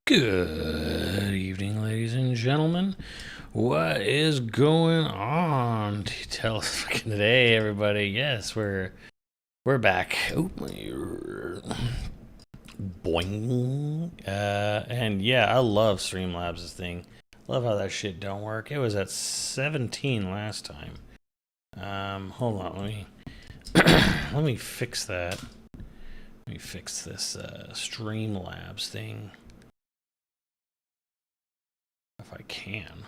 Good evening, ladies and gentlemen. What is going on? Tell us fucking today, everybody. Yes, we're back. Oh, boing. And yeah, I love Streamlabs' thing. Love how that shit don't work. It was at 17 last time. Hold on, let me fix that. Let me fix this Streamlabs thing. If I can.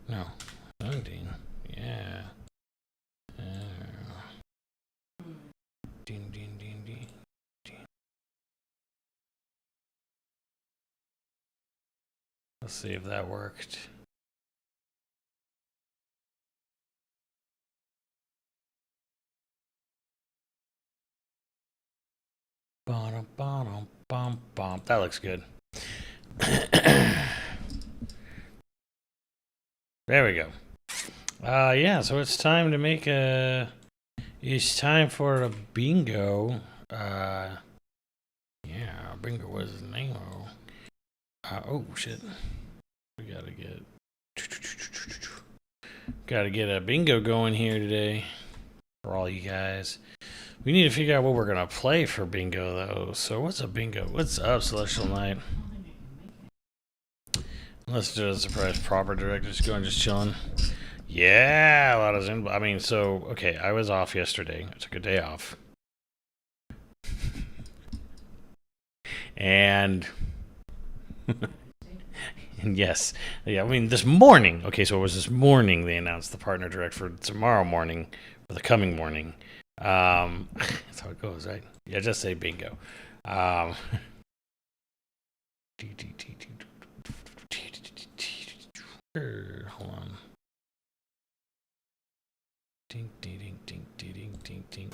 No, 17. Yeah. Ding, ding, ding, ding, ding. Let's see if that worked. That looks good. There we go. Yeah, so it's time to make a... It's time for a bingo. Yeah, bingo was his name. Oh, shit. We gotta get a bingo going here today for all you guys. We need to figure out what we're gonna play for bingo, though. So what's a bingo? What's up, Celestial Knight? Let's do a surprise proper director. Just going, just chilling. Yeah, a lot of Zoom. I mean, so okay, I was off yesterday. I took a day off, and and yes, yeah. I mean, this morning. Okay, so it was this morning they announced the partner direct for tomorrow morning, for the coming morning. That's how it goes, right? Yeah, just say bingo. Hold on. Ding, ding, ding, ding, ding, ding, ding.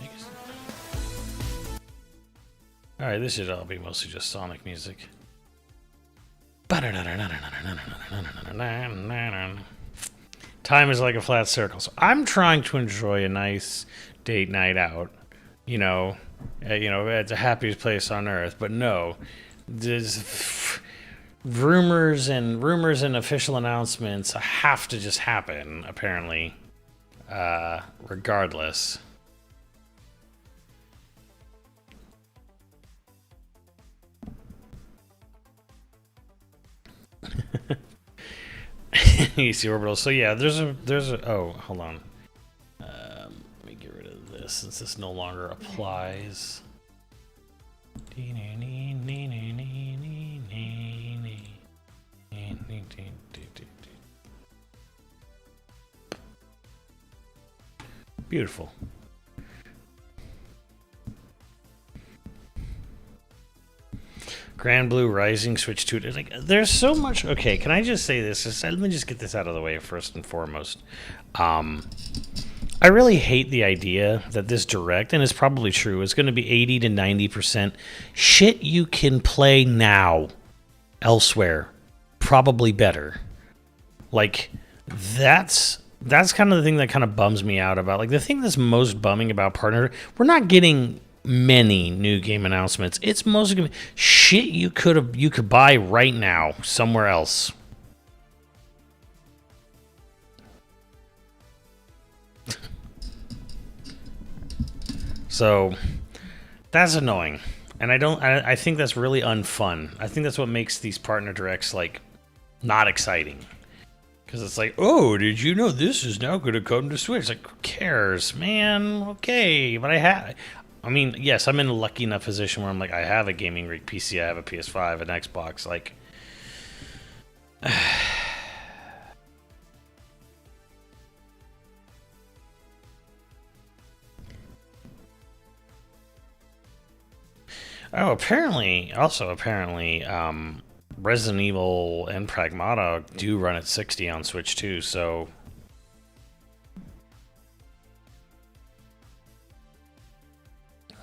All right, this should all be mostly just Sonic music. Time is like a flat circle. So I'm trying to enjoy a nice date night out. You know, it's the happiest place on earth. But no, there's rumors and official announcements have to just happen. Apparently, regardless. You see orbital. So yeah, there's a. Oh, hold on. Let me get rid of this since this no longer applies. Beautiful. Grand Blue Rising Switch 2. Like, there's so much. Okay, can I just say this? Let me just get this out of the way first and foremost. I really hate the idea that this direct, and it's probably true, is going to be 80 to 90% shit you can play now elsewhere. Probably better. Like, that's kind of the thing that kind of bums me out about. Like, the thing that's most bumming about partner, we're not getting many new game announcements. It's mostly gonna be shit you could buy right now somewhere else. So that's annoying, and I think that's really unfun. I think that's what makes these partner directs like not exciting. Because it's like, oh, did you know this is now going to come to Switch? Like, who cares, man? Okay, but I mean, yes, I'm in a lucky enough position where I'm like, I have a gaming rig PC, I have a PS5, an Xbox. Like, oh, apparently, Resident Evil and Pragmata do run at 60 on Switch too. So, I'm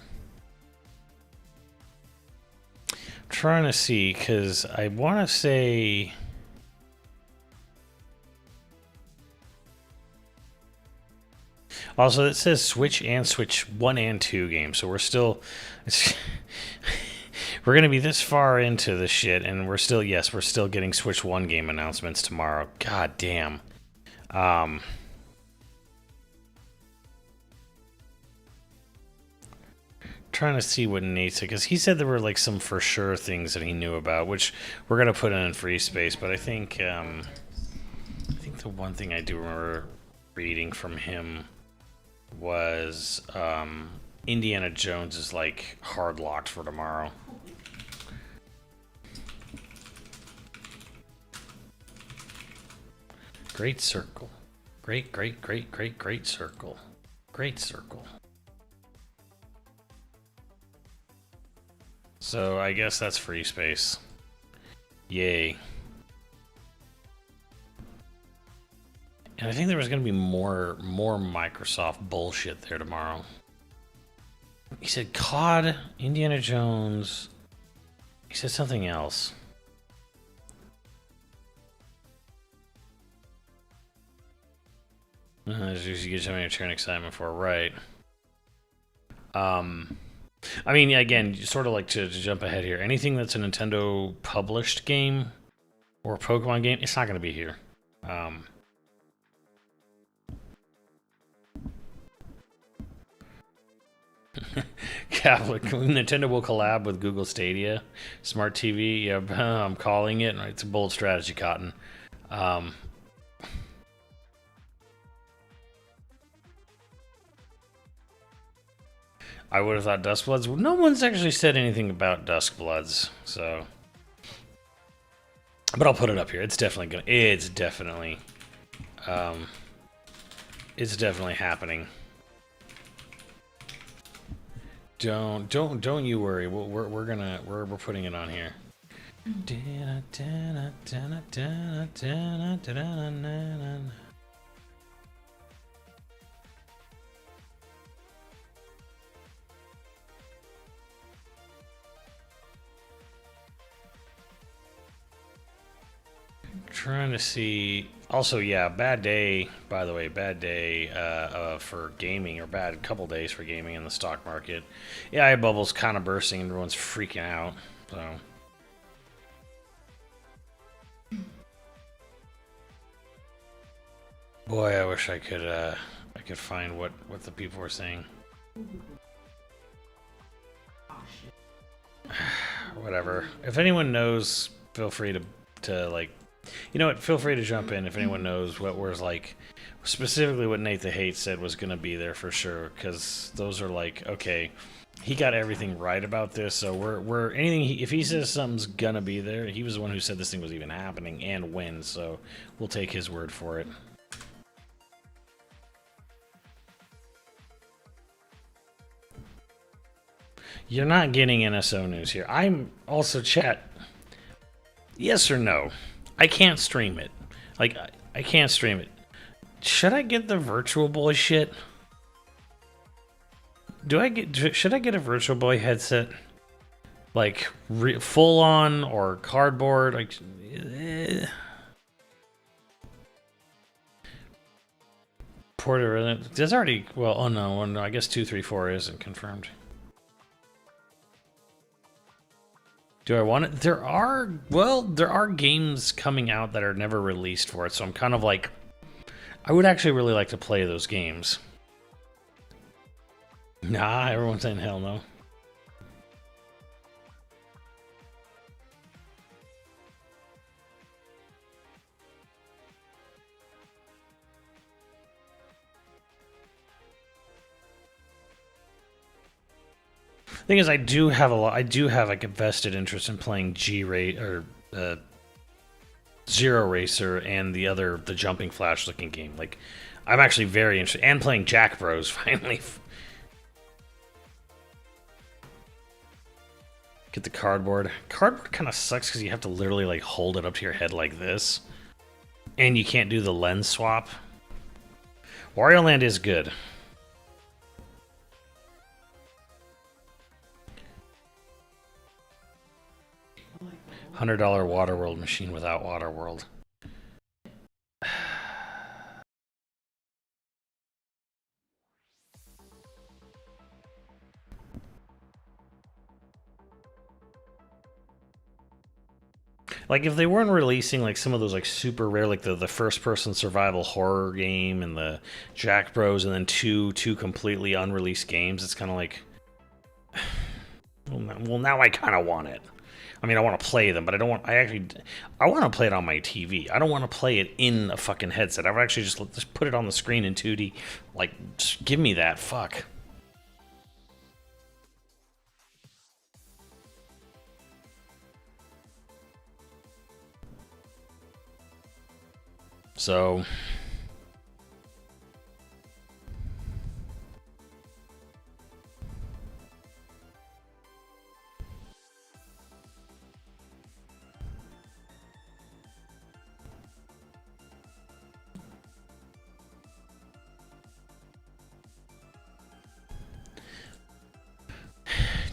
trying to see because I want to say. Also, it says Switch and Switch 1 and 2 games, so we're still. We're going to be this far into the shit, and we're still getting Switch 1 game announcements tomorrow. God damn. Trying to see what Nate said, because he said there were like some for sure things that he knew about, which we're going to put in free space, but I think the one thing I do remember reading from him was Indiana Jones is like hard locked for tomorrow. Great circle. Great circle. Great circle. So I guess that's free space. Yay. And I think there was going to be more Microsoft bullshit there tomorrow. He said COD, Indiana Jones. He said something else. You get something to turn excitement for, right? I mean, again, sort of like to jump ahead here. Anything that's a Nintendo published game or a Pokemon game, it's not going to be here. Nintendo will collab with Google Stadia, Smart TV. Yeah, I'm calling it. It's a bold strategy, Cotton. I would have thought Duskbloods. No one's actually said anything about Duskbloods, so. But I'll put it up here. It's definitely gonna. It's definitely happening. Don't you worry. We're putting it on here. Trying to see. Also, yeah, bad day. By the way, bad day for gaming, or bad couple days for gaming in the stock market. AI bubble's kind of bursting, and everyone's freaking out. So, boy, I wish I could find what the people were saying. Whatever. If anyone knows, feel free to like. You know what? Feel free to jump in if anyone knows what was like, specifically what Nate the Hate said was going to be there for sure. Because those are like, okay, he got everything right about this. So we're anything. If he says something's gonna be there, he was the one who said this thing was even happening and when. So we'll take his word for it. You're not getting NSO news here. I'm also chat. Yes or no? I can't stream it. Like, I can't stream it. Should I get the Virtual Boy shit? Should I get a Virtual Boy headset? Like, full on or cardboard? Like, Porter, there's already, well, oh no, I guess 234 isn't confirmed. Do I want it? There are games coming out that are never released for it, so I'm kind of like, I would actually really like to play those games. Nah, everyone's saying hell no. Thing is, I do have a lot. I do have like a vested interest in playing G-Rate or Zero Racer and the jumping flash looking game. Like, I'm actually very interested, and playing Jack Bros finally. Get the cardboard. Cardboard kind of sucks because you have to literally like hold it up to your head like this, and you can't do the lens swap. Wario Land is good. $100 Waterworld machine without Waterworld. Like, if they weren't releasing like some of those like super rare, like the first person survival horror game and the Jack Bros, and then two completely unreleased games, it's kind of like, well, now I kind of want it. I mean, I want to play them, but I don't want. I want to play it on my TV. I don't want to play it in a fucking headset. I would actually just put it on the screen in 2D. Like, just give me that. Fuck. So,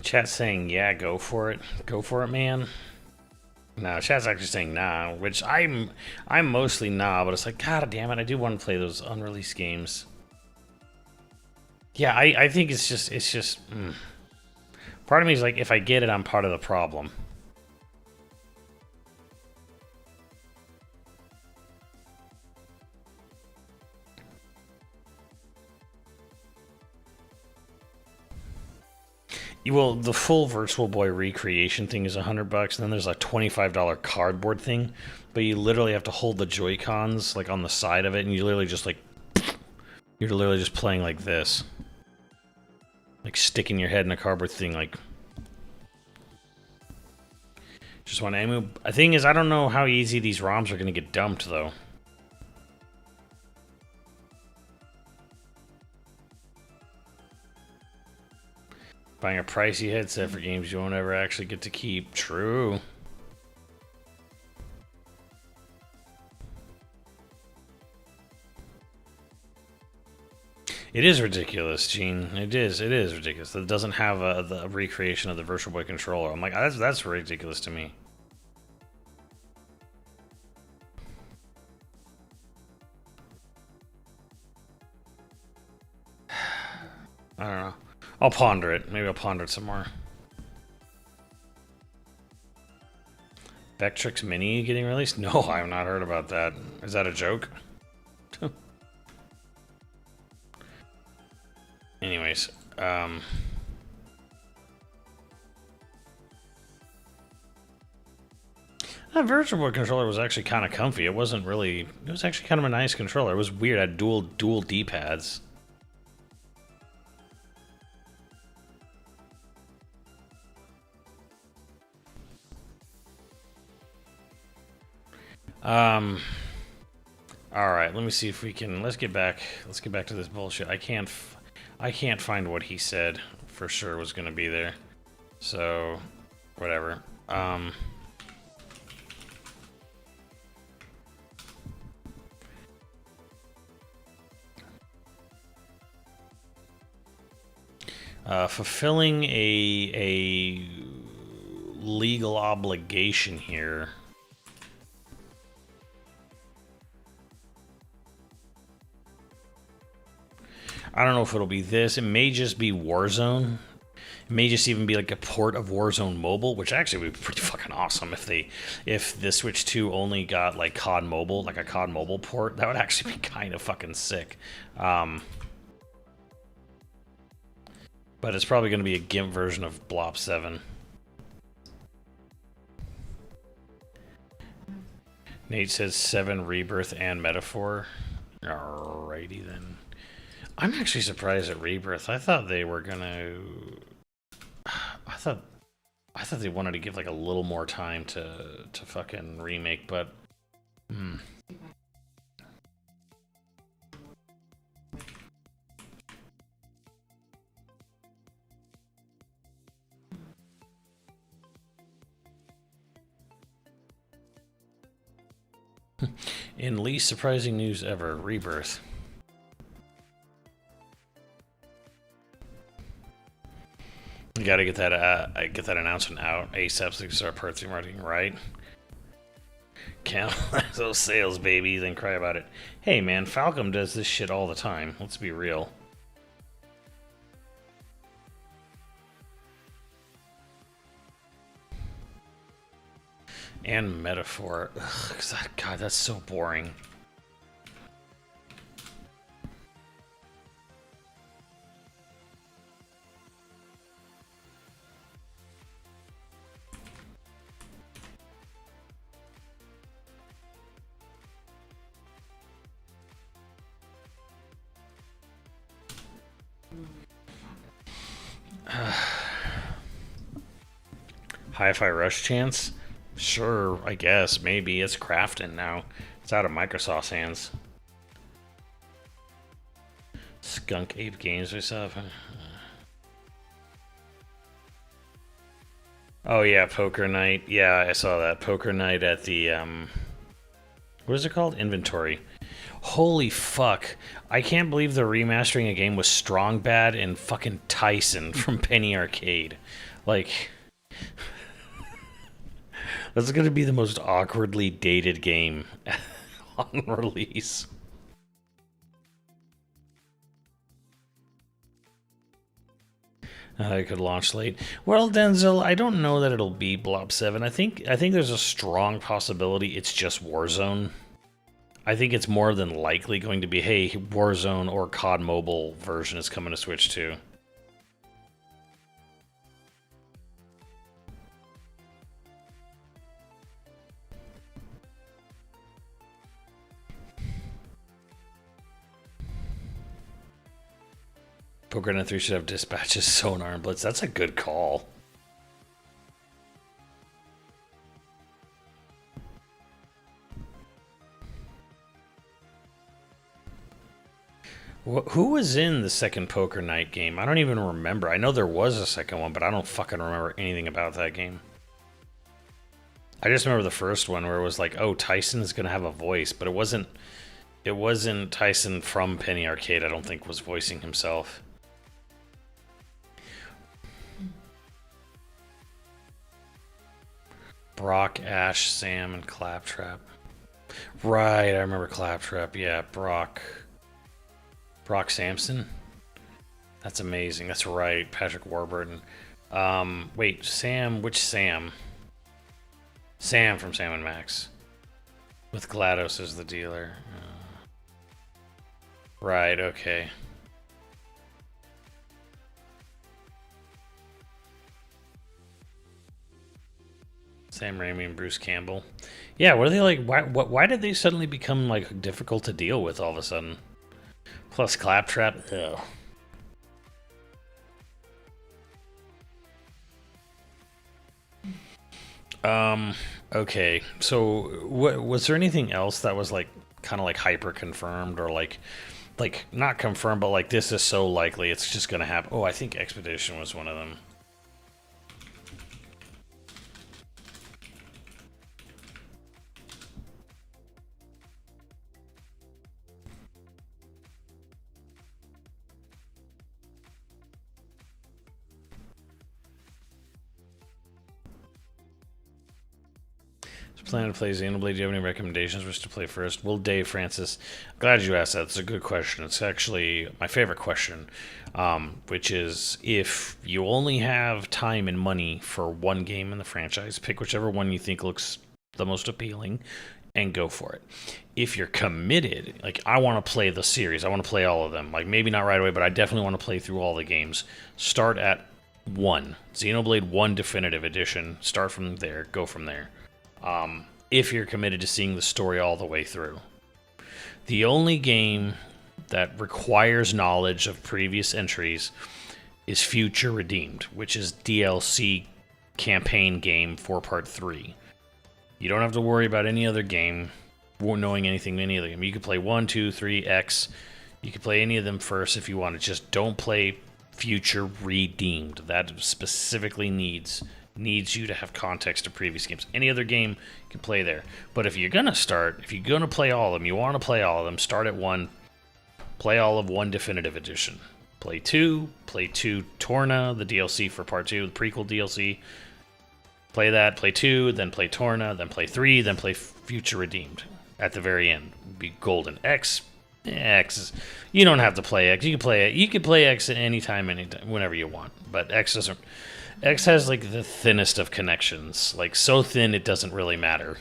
chat's saying, yeah, go for it. Go for it, man. No, chat's actually saying nah, which I'm mostly nah, but it's like, god damn it, I do want to play those unreleased games. Yeah, I think it's just part of me is like, if I get it, I'm part of the problem. Well, the full Virtual Boy recreation thing is $100, and then there's a $25 cardboard thing, but you literally have to hold the Joy-Cons like on the side of it, and you literally just like you're literally just playing like this, like sticking your head in a cardboard thing, like. Just want to move. The thing is, I don't know how easy these ROMs are going to get dumped, though. Buying a pricey headset for games you won't ever actually get to keep. True. It is ridiculous, Gene. It is ridiculous. It doesn't have the recreation of the Virtual Boy controller. I'm like, that's ridiculous to me. I don't know. I'll ponder it. Maybe I'll ponder it some more. Vectrix Mini getting released? No, I have not heard about that. Is that a joke? Anyways, that Virtual Boy controller was actually kind of comfy. It wasn't really. It was actually kind of a nice controller. It was weird. It had dual D-pads. All right. Let me see if we can. Let's get back to this bullshit. I can't find what he said for sure was going to be there. So, whatever. Fulfilling a legal obligation here. I don't know if it'll be this. It may just be Warzone. It may just even be like a port of Warzone Mobile, which actually would be pretty fucking awesome if the Switch 2 only got like COD Mobile, like a COD Mobile port. That would actually be kind of fucking sick. But it's probably going to be a GIMP version of Blop 7. Nate says 7 Rebirth and Metaphor. Alrighty then. I'm actually surprised at Rebirth. I thought they were gonna. I thought they wanted to give like a little more time to fucking remake, but in least surprising news ever, Rebirth. You gotta get that announcement out ASAP so they can start purchasing marketing, right? Count those sales, baby, then cry about it. Hey man, Falcom does this shit all the time. Let's be real. And metaphor. Ugh, God, that's so boring. Hi-Fi Rush chance? Sure, I guess. Maybe. It's Crafton now. It's out of Microsoft's hands. Skunk Ape Games or something. Oh yeah, Poker Night. Yeah, I saw that. Poker Night at the, what is it called? Inventory. Holy fuck. I can't believe they're remastering a game with Strong Bad and fucking Tyson from Penny Arcade. Like... That's going to be the most awkwardly dated game on release. It could launch late. Well, Denzel, I don't know that it'll be Blob 7. I think there's a strong possibility it's just Warzone. I think it's more than likely going to be, hey, Warzone or COD Mobile version is coming to Switch too. Poker Night 3 should have dispatches, sonar, and blitz. That's a good call. Who was in the second Poker Night game? I don't even remember. I know there was a second one, but I don't fucking remember anything about that game. I just remember the first one where it was like, oh, Tyson's gonna have a voice, but it wasn't Tyson from Penny Arcade, I don't think, was voicing himself. Brock, Ash, Sam, and Claptrap. Right, I remember Claptrap. Yeah, Brock Sampson. That's amazing. That's right, Patrick Warburton. Wait, Sam, which Sam? Sam from Sam and Max. With GLaDOS as the dealer. Right, okay. Sam Raimi and Bruce Campbell. Yeah, what are they like? Why did they suddenly become like difficult to deal with all of a sudden? Plus Claptrap. Ugh. Okay. So, was there anything else that was like kind of like hyper confirmed or like not confirmed, but like this is so likely it's just gonna happen? Oh, I think Expedition was one of them. Plan to play Xenoblade. Do you have any recommendations which to play first? Well, Dave Francis, glad you asked that. It's a good question. It's actually my favorite question, which is if you only have time and money for one game in the franchise, pick whichever one you think looks the most appealing and go for it. If you're committed, like I want to play the series, I want to play all of them. Like maybe not right away, but I definitely want to play through all the games. Start at 1. Xenoblade 1 Definitive Edition. Start from there. Go from there. If you're committed to seeing the story all the way through. The only game that requires knowledge of previous entries is Future Redeemed, which is DLC campaign game for Part 3. You don't have to worry about any other game, knowing anything any other game. You can play 1, 2, 3, X. You can play any of them first if you want to. Just don't play Future Redeemed. That specifically needs you to have context to previous games. Any other game you can play there. But if you're gonna play all of them, you want to play all of them, start at 1, play all of 1 Definitive Edition. Play 2 Torna, the DLC for Part 2, the prequel DLC. Play that, play 2, then play Torna, then play 3, then play Future Redeemed. At the very end, be golden. X, you don't have to play X. You can play X at anytime, whenever you want. But X has like the thinnest of connections, like so thin it doesn't really matter.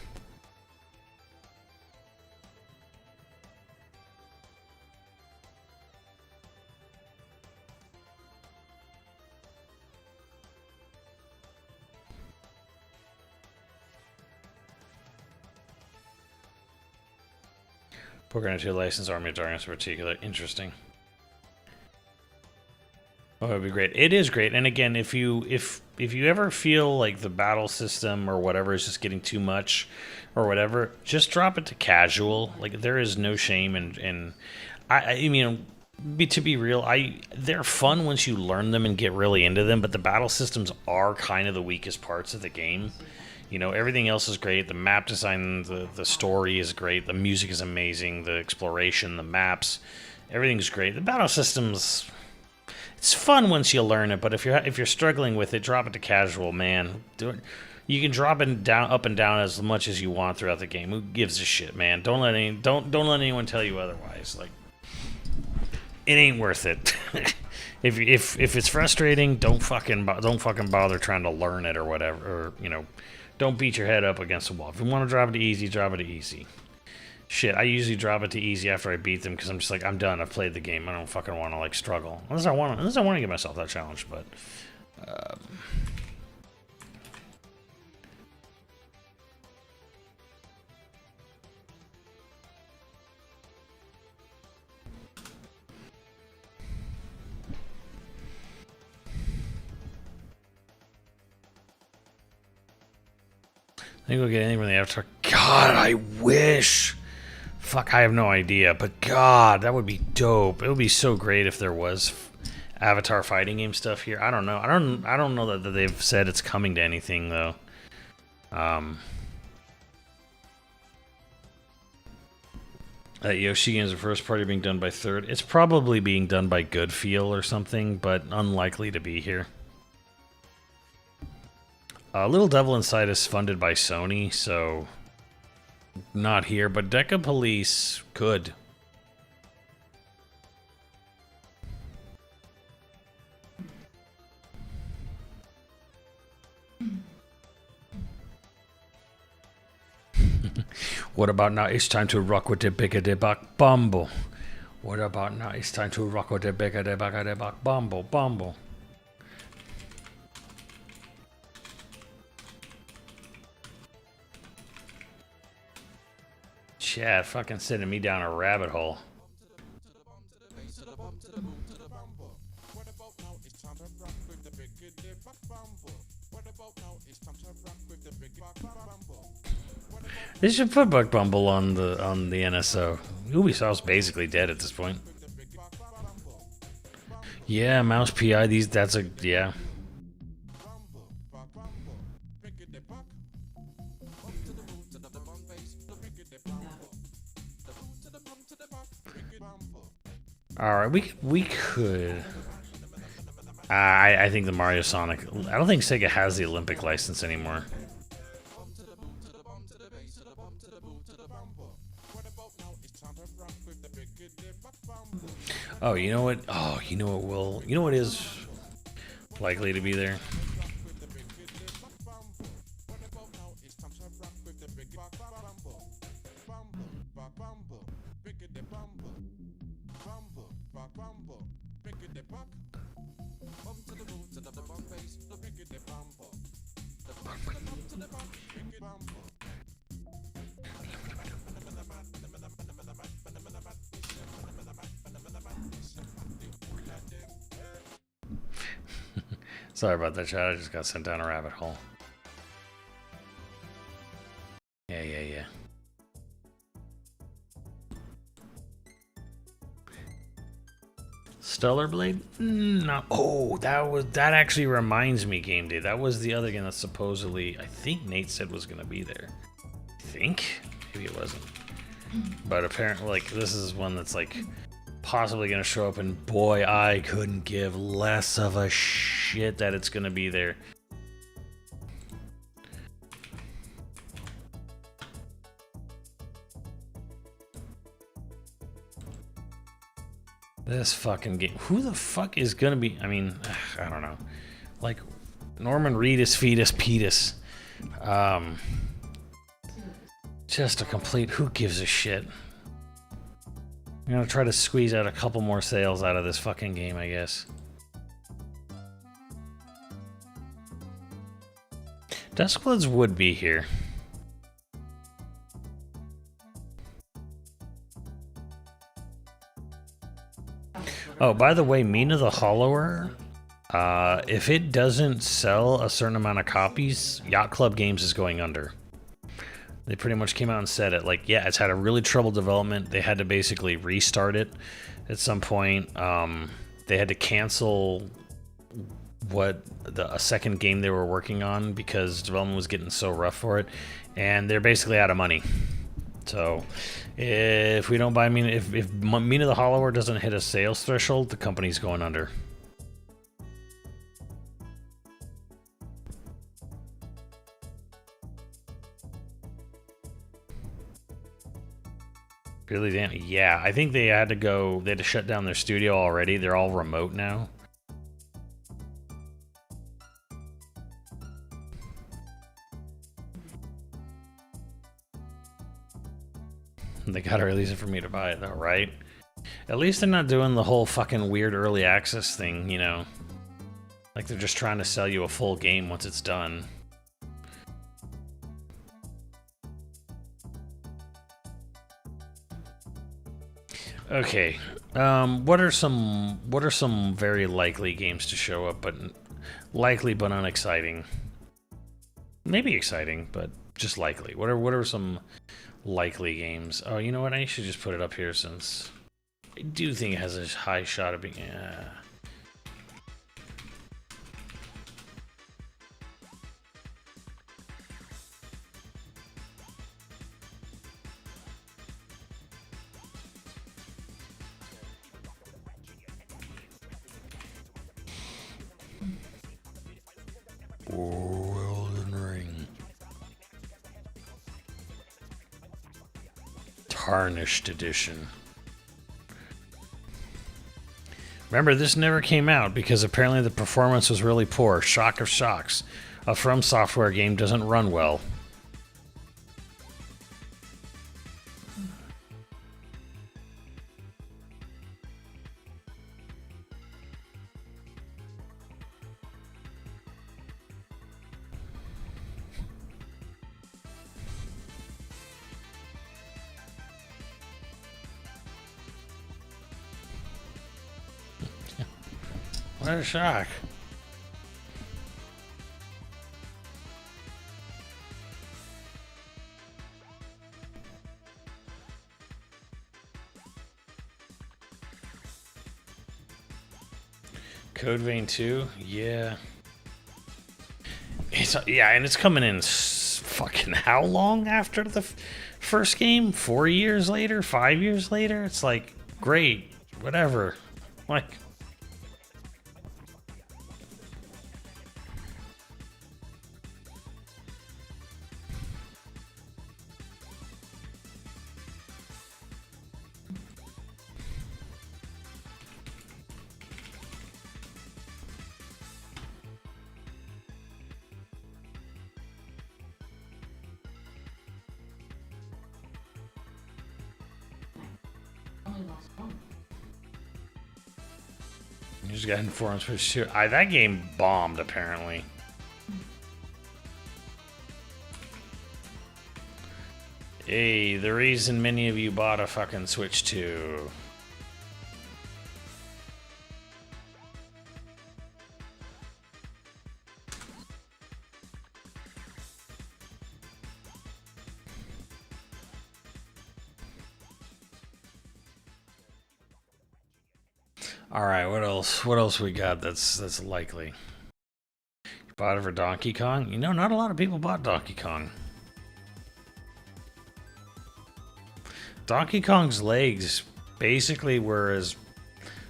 Program to license Army of Darkness in particular. Interesting. Oh, it'd be great. It is great. And again, if you ever feel like the battle system or whatever is just getting too much or whatever, just drop it to casual. Like there is no shame in I mean, to be real, they're fun once you learn them and get really into them, but the battle systems are kind of the weakest parts of the game. You know, everything else is great. The map design, the story is great. The music is amazing. The exploration, the maps, everything's great. The battle systems, it's fun once you learn it. But if you're struggling with it, drop it to casual, man. Do it. You can drop it up and down as much as you want throughout the game. Who gives a shit, man? Don't let anyone tell you otherwise. Like, it ain't worth it. If it's frustrating, don't fucking bother trying to learn it or whatever. Or don't beat your head up against the wall. If you want to drop it to easy, drop it to easy. Shit, I usually drop it to easy after I beat them because I'm just like, I'm done. I've played the game. I don't fucking want to like struggle unless I want to give myself that challenge. But I think we'll get anything from the Avatar. God, I wish. Fuck, I have no idea. But God, that would be dope. It would be so great if there was Avatar fighting game stuff here. I don't know. I don't know that they've said it's coming to anything though. Yoshi games are first party being done by third. It's probably being done by Goodfeel or something, but unlikely to be here. Little Devil Inside is funded by Sony, so not here, but Deca Police could. What about now? It's time to rock with the biggity buck bumble. What about now? It's time to rock with the biggity buck bumble. Chad fucking sending me down a rabbit hole. They should put Buck Bumble on the NSO. Ubisoft's basically dead at this point. Yeah, Mouse PI. Yeah. All right, we could. I think the Mario Sonic. I don't think Sega has the Olympic license anymore. Oh, you know what? Oh, you know what You know what is likely to be there? Sorry about that, chat. I just got sent down a rabbit hole. Yeah. Stellar Blade? No. Oh, that actually reminds me, Game Day. That was the other game that supposedly I think Nate said was gonna be there. I think? Maybe it wasn't. But apparently, like, this is one that's like possibly gonna show up, and boy, I couldn't give less of a shit that it's gonna be there. This fucking game. Who the fuck is gonna be? I mean, I don't know. Like, Norman Reedus, Fetus, Petus. Just a complete. Who gives a shit? I'm gonna try to squeeze out a couple more sales out of this fucking game, I guess. Duskbloods would be here. Oh, by the way, Mina the Hollower, if it doesn't sell a certain amount of copies, Yacht Club Games is going under. They pretty much came out and said it. Like, yeah, it's had a really troubled development. They had to basically restart it at some point. They had to cancel a second game they were working on because development was getting so rough for it. And they're basically out of money. So if we don't buy Mina, if Mina the Hollower doesn't hit a sales threshold, the company's going under. Really, Dan? Yeah, I think they had to shut down their studio already. They're all remote now. They gotta release it for me to buy it though, right? At least they're not doing the whole fucking weird early access thing, you know? Like they're just trying to sell you a full game once it's done. Okay, what are some very likely games to show up, but likely but unexciting? Maybe exciting, but just likely. What are some likely games? Oh, you know what? I should just put it up here since I do think it has a high shot of being. Elden Ring. Tarnished Edition. Remember, this never came out because apparently the performance was really poor. Shock of shocks. A From Software game doesn't run well. What a shock. Code Vein 2? Yeah. And it's coming in fucking how long after the first game? 4 years later? 5 years later? It's like, great, whatever. Like... You just got informed for sure. That game bombed, apparently. Hey, the reason many of you bought a fucking Switch 2. All right, what else? What else we got that's likely? You bought it for Donkey Kong? You know, not a lot of people bought Donkey Kong. Donkey Kong's legs basically were as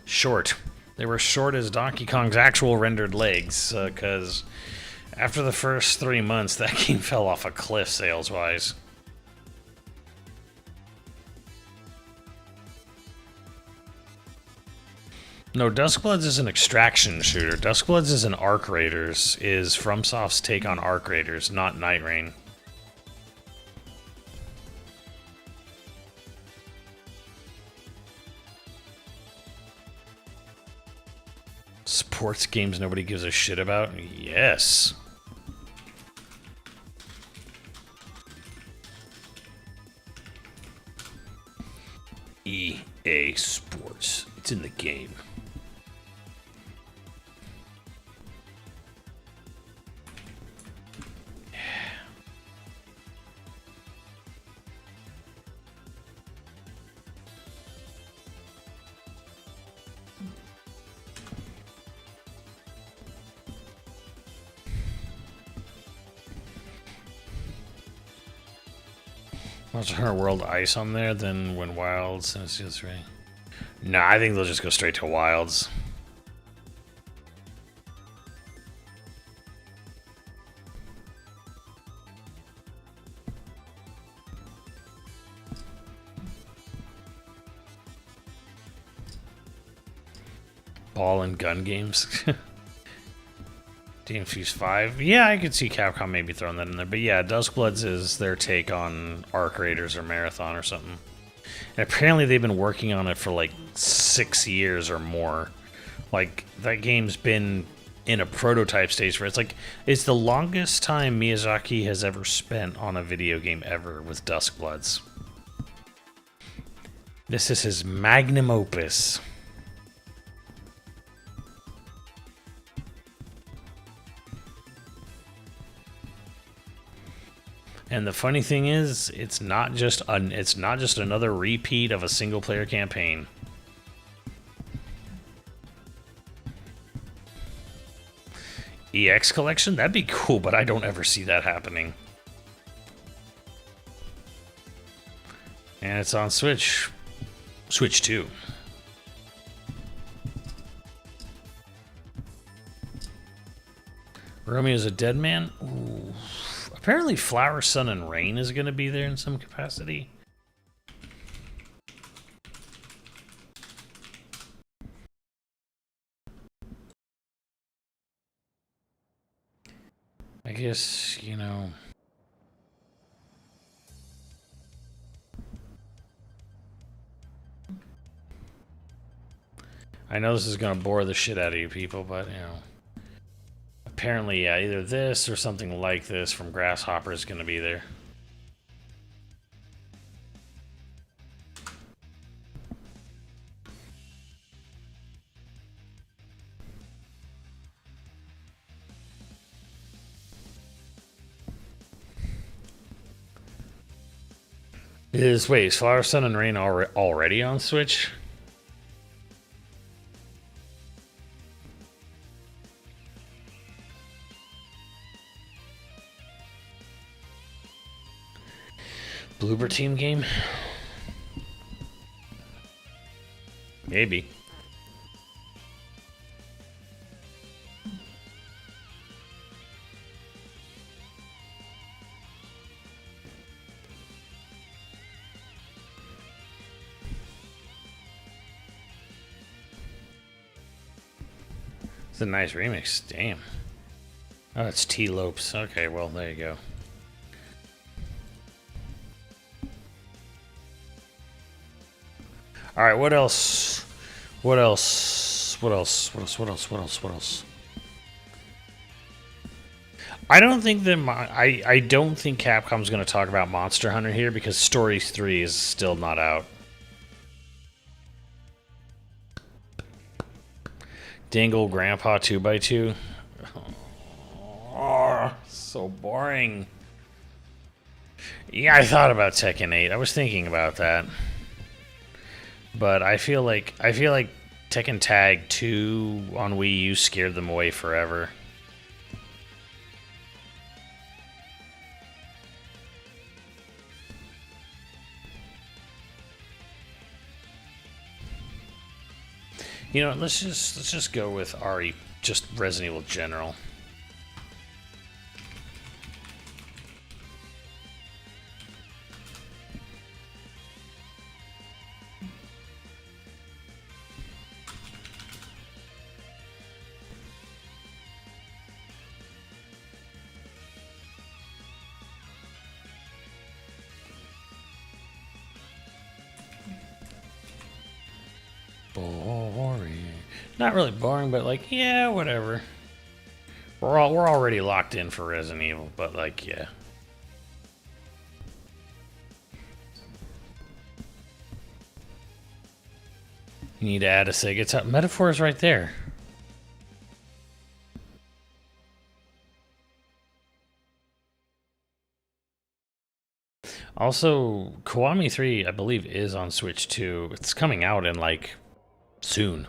short. They were short as Donkey Kong's actual rendered legs, because after the first 3 months, that game fell off a cliff sales-wise. No, Duskbloods is an extraction shooter. Duskbloods is an Arc Raiders, is FromSoft's take on Arc Raiders, not Night Rain. Sports games nobody gives a shit about? Yes. EA Sports. It's in the game. Monster Hunter World Ice on there, then when Wilds. That's right. Nah, I think they'll just go straight to Wilds. Ball and gun games. Infuse 5. Yeah, I could see Capcom maybe throwing that in there. But yeah, Duskbloods is their take on Arc Raiders or Marathon or something. And apparently they've been working on it for like 6 years or more. Like, that game's been in a prototype stage where it's the longest time Miyazaki has ever spent on a video game ever with Duskbloods. This is his magnum opus. And the funny thing is, it's not just another repeat of a single player campaign. EX collection? That'd be cool, but I don't ever see that happening. And it's on Switch. Switch 2. Romeo's a dead man? Ooh. Apparently Flower, Sun, and Rain is going to be there in some capacity. I guess, you know... I know this is going to bore the shit out of you people, but, you know... Apparently, yeah, either this or something like this from Grasshopper is going to be there. Is Flower, Sun, and Rain already on Switch? Bloober Team game? Maybe. It's a nice remix. Damn. Oh, it's T-Lopes. Okay, well, there you go. All right, what else? What else? What else? What else? What else? What else? What else? I don't think that I don't think Capcom's going to talk about Monster Hunter here because Stories 3 is still not out. Dingle Grandpa 2x2. Oh, so boring. Yeah, I thought about Tekken 8. I was thinking about that. But I feel like Tekken Tag 2 on Wii U scared them away forever. You know, let's just go with RE, just Resident Evil General. Boring. Not really boring, but like, yeah, whatever. We're already locked in for Resident Evil, but like, yeah. You need to add a Sega top. Metaphor is right there. Also, Kiwami 3, I believe, is on Switch too. It's coming out in like soon.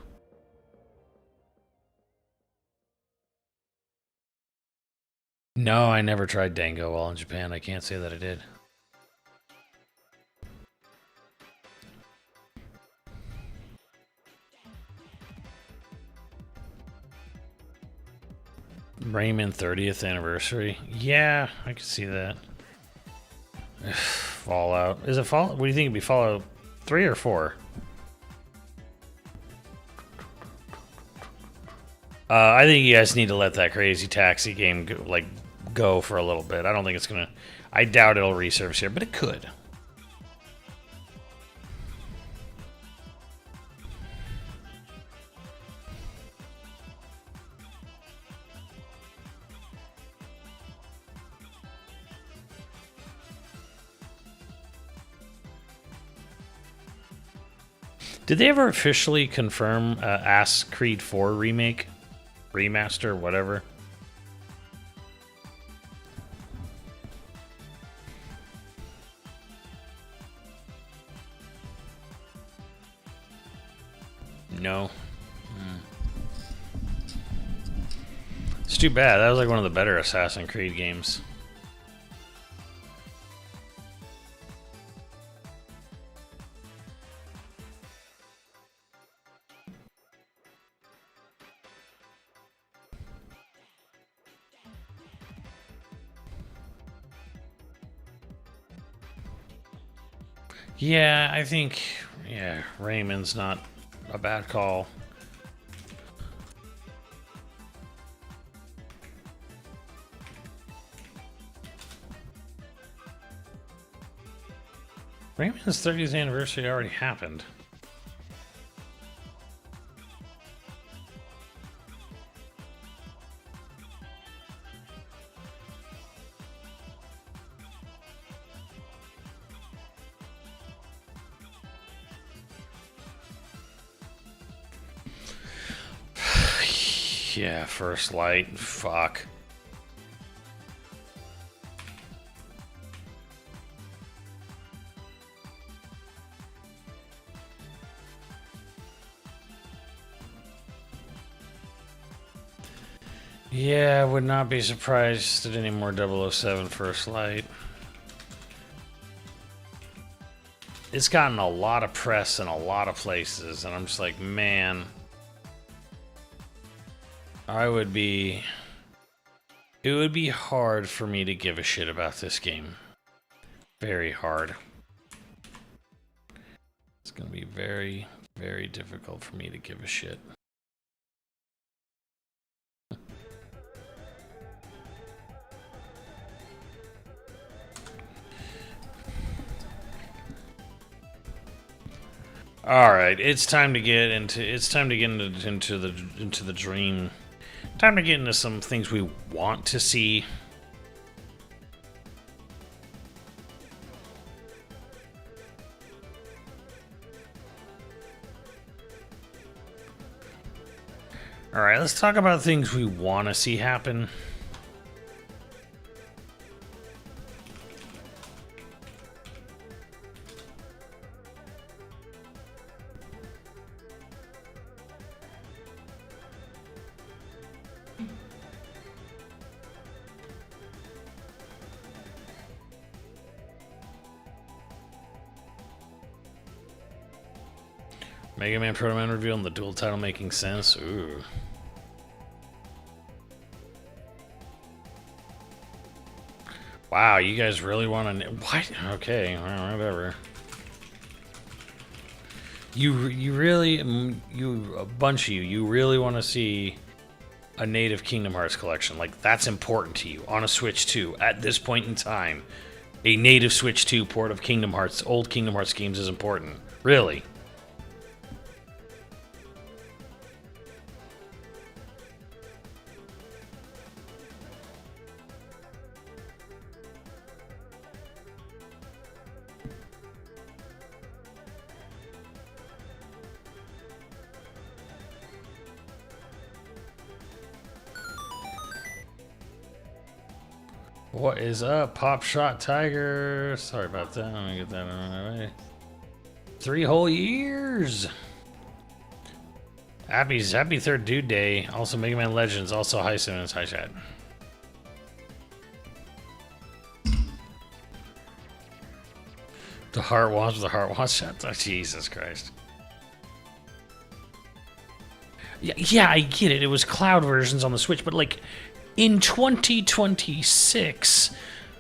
No, I never tried Dango while in Japan. I can't say that I did. Rayman 30th anniversary. Yeah, I can see that. Fallout. Is it Fallout? What do you think it'd be? Fallout 3 or 4? I think you guys need to let that Crazy Taxi game go for a little bit. I don't think it's gonna. I doubt it'll resurface here, but it could. Did they ever officially confirm Ass Creed 4 remake? Remaster, whatever? No. It's too bad. That was like one of the better Assassin's Creed games. Yeah, I think, yeah, Rayman's not a bad call. Rayman's 30th anniversary already happened. Yeah, First Light. Fuck. Yeah, I would not be surprised at any more 007 First Light. It's gotten a lot of press in a lot of places, and I'm just like, man... It would be hard for me to give a shit about this game. Very hard. It's gonna be very, very difficult for me to give a shit. All right, it's time to get into the dream. Time to get into some things we want to see. All right, let's talk about things we want to see happen. Mega Man Proto Man reveal and the dual title making sense. Ooh. Wow, you guys really want to... What? Okay, well, whatever. You really... a bunch of you really want to see a native Kingdom Hearts collection. Like, that's important to you on a Switch 2 at this point in time. A native Switch 2 port of Kingdom Hearts, old Kingdom Hearts games is important. Really. What is up, Pop Shot Tiger? Sorry about that. Let me get that on my way. 3 whole years. Happy third dude day. Also Mega Man Legends. Also hi Simmons. Hi chat. The heart wash with the heart wash chat. Oh, Jesus Christ. Yeah, I get it. It was cloud versions on the Switch, but like in 2026,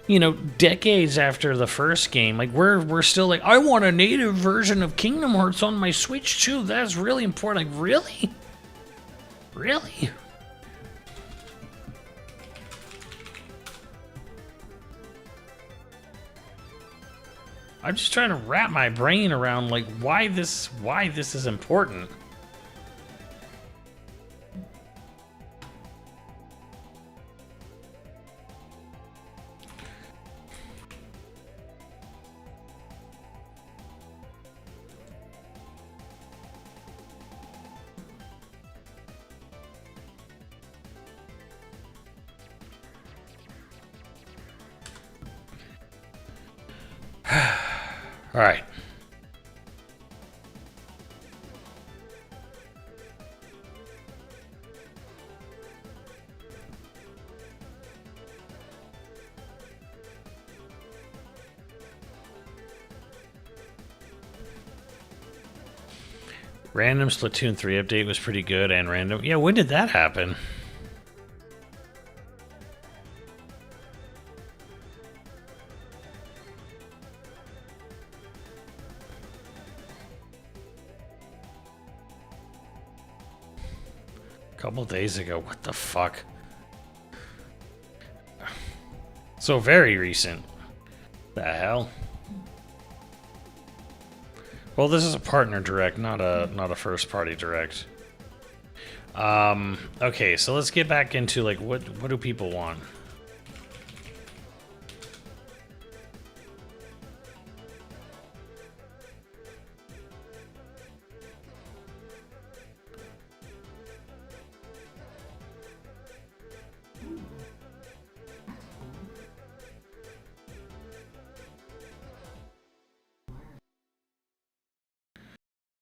you know, decades after the first game, like we're still like, I want a native version of Kingdom Hearts on my Switch too. That's really important. Like, really? Really? I'm just trying to wrap my brain around like why this is important. All right. Random Splatoon 3 update was pretty good and random. Yeah, when did that happen? Couple days ago. What the fuck? So very recent. The hell? Well, this is a partner direct, not a first party direct. Okay, so let's get back into like what do people want?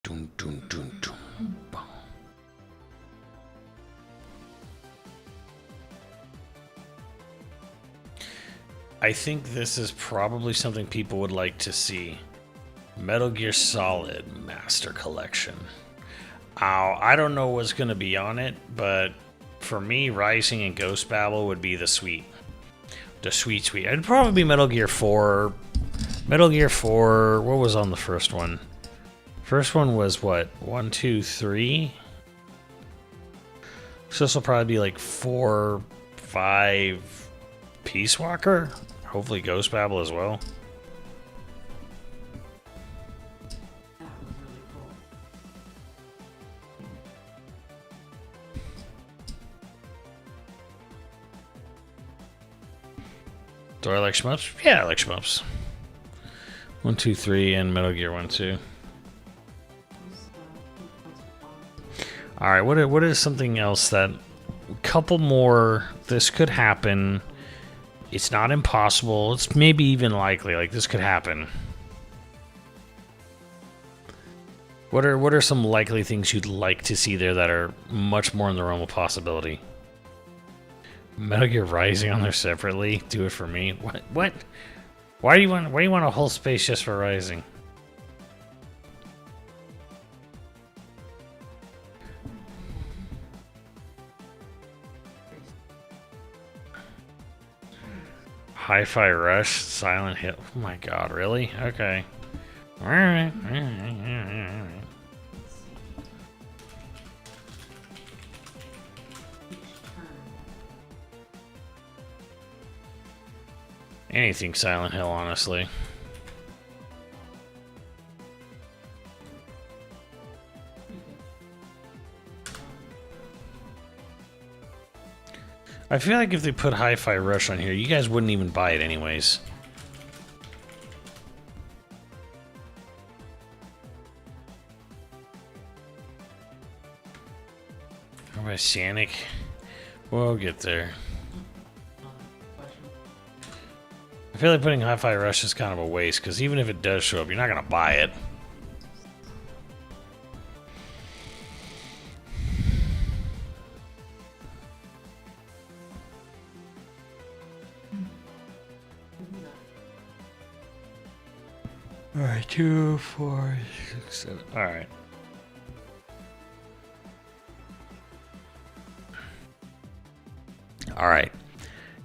Dun, dun, dun, dun. I think this is probably something people would like to see. Metal Gear Solid Master Collection. I don't know what's going to be on it, but for me, Rising and Ghost Babel would be the sweet. The sweet. It'd probably be Metal Gear 4. Metal Gear 4, what was on the first one? First one was what? 1, 2, 3? So this will probably be like 4, 5 Peace Walker? Hopefully Ghost Babel as well. Do I like shmups? Yeah, I like shmups. 1, 2, 3 and Metal Gear 1, 2. Alright, what is something else that... A couple more... This could happen. It's not impossible. It's maybe even likely. Like, this could happen. What are some likely things you'd like to see there that are much more in the realm of possibility? Metal Gear Rising on there separately? Do it for me. What? Why do you want a whole space just for Rising? Hi-Fi Rush, Silent Hill. Oh my god, really? Okay. Alright. Anything Silent Hill, honestly. I feel like if they put Hi-Fi Rush on here, you guys wouldn't even buy it anyways. How about Sonic? We'll get there. I feel like putting Hi-Fi Rush is kind of a waste, because even if it does show up, you're not going to buy it. Alright, 2, 4, 6, 7. Alright. Alright.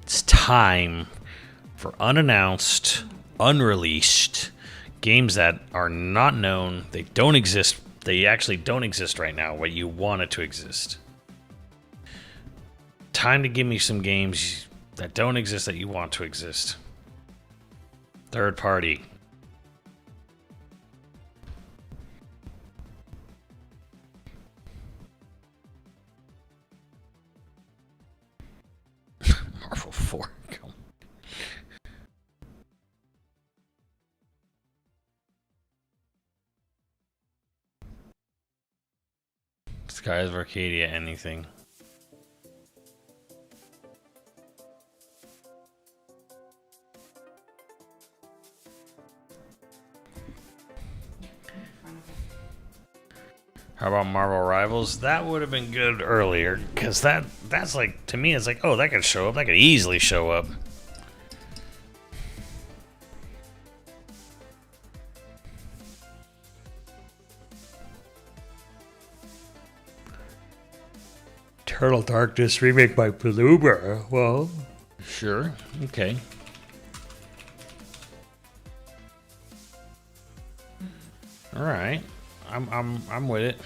It's time for unannounced, unreleased games that are not known. They don't exist. They actually don't exist right now, but you want it to exist. Time to give me some games that don't exist that you want to exist. Third party. Marvel 4. Skies of Arcadia, anything. How about Marvel Rivals? That would have been good earlier, because that's like, to me, it's like, oh, that could show up. That could easily show up. Eternal Darkness remake by Bloober. Well, sure, okay. All right, I'm with it.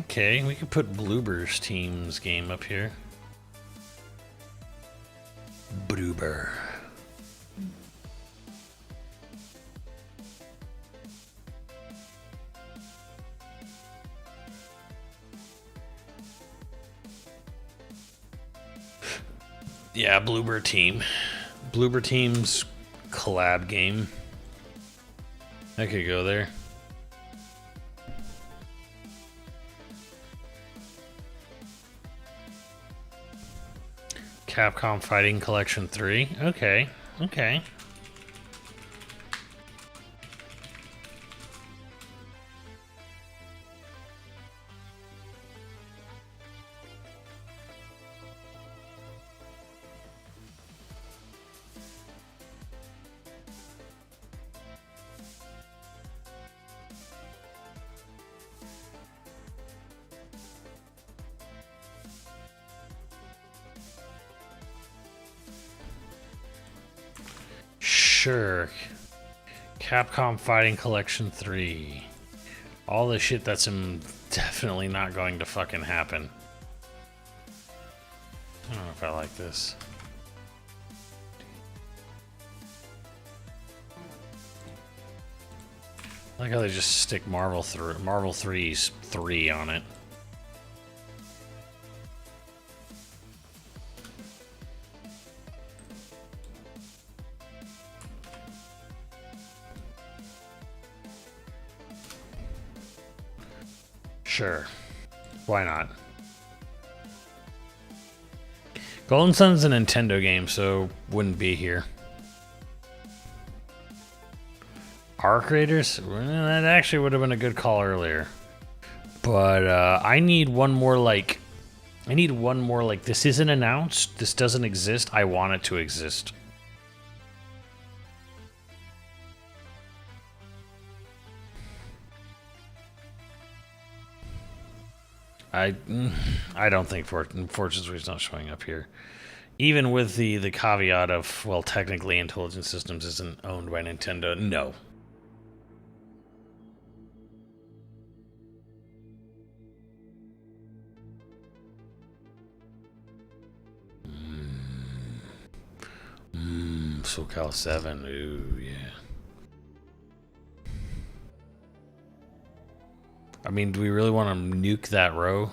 Okay, we could put Bloober's team's game up here. Bloober. Yeah, Bloober team. Bloober team's collab game. I could go there. Capcom Fighting Collection 3. Okay, okay. Sure. Capcom Fighting Collection 3. All the shit that's definitely not going to fucking happen. I don't know if I like this. I like how they just stick Marvel 3's 3 on it. Sure. Why not? Golden Sun's a Nintendo game, so wouldn't be here. Arc Raiders? Well, that actually would have been a good call earlier. But I need one more like... this isn't announced, this doesn't exist, I want it to exist. I don't think Fortune Suite's not showing up here. Even with the caveat of, well, technically Intelligent Systems isn't owned by Nintendo. No. SoCal 7. Ooh, yeah. I mean, do we really want to nuke that row?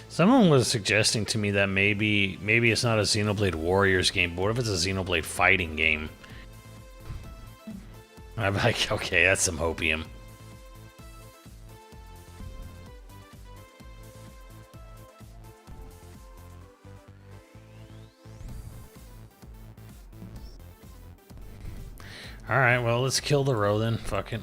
Someone was suggesting to me that maybe it's not a Xenoblade Warriors game, but what if it's a Xenoblade fighting game? I'm like, okay, that's some hopium. Alright, well, let's kill the row then. Fuck it.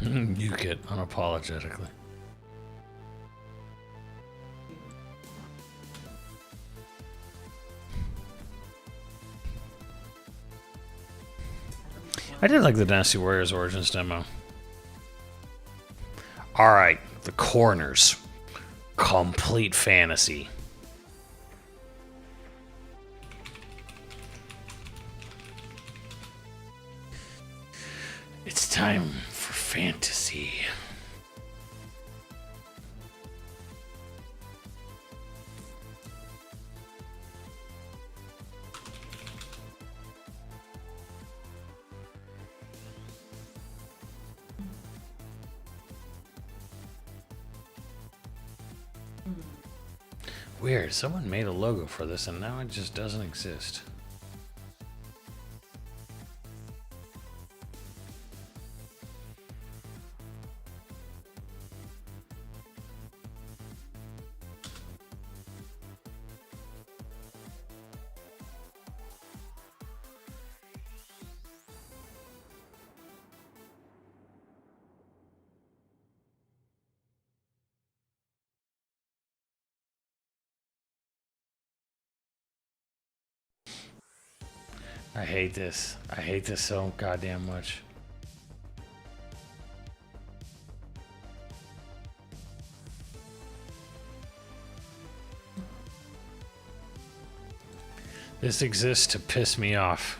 Nuke it unapologetically. I did like the Dynasty Warriors Origins demo. Alright, the corners. Complete fantasy. It's time for fantasy. Weird, someone made a logo for this and now it just doesn't exist. I hate this. I hate this so goddamn much. This exists to piss me off.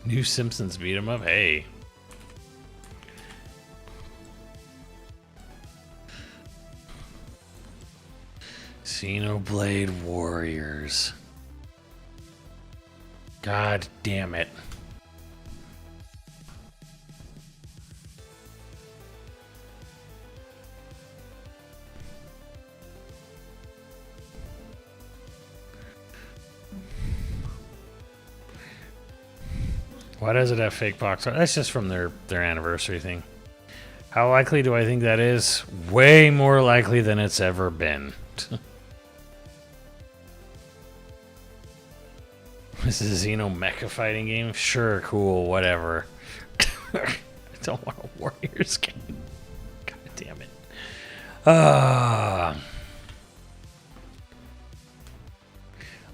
New Simpsons beat 'em up? Hey. Xenoblade Warriors. God damn it. Why does it have fake box art? That's just from their anniversary thing. How likely do I think that is? Way more likely than it's ever been. This is a Xeno mecha fighting game? Sure, cool, whatever. I don't want a Warriors game. God damn it.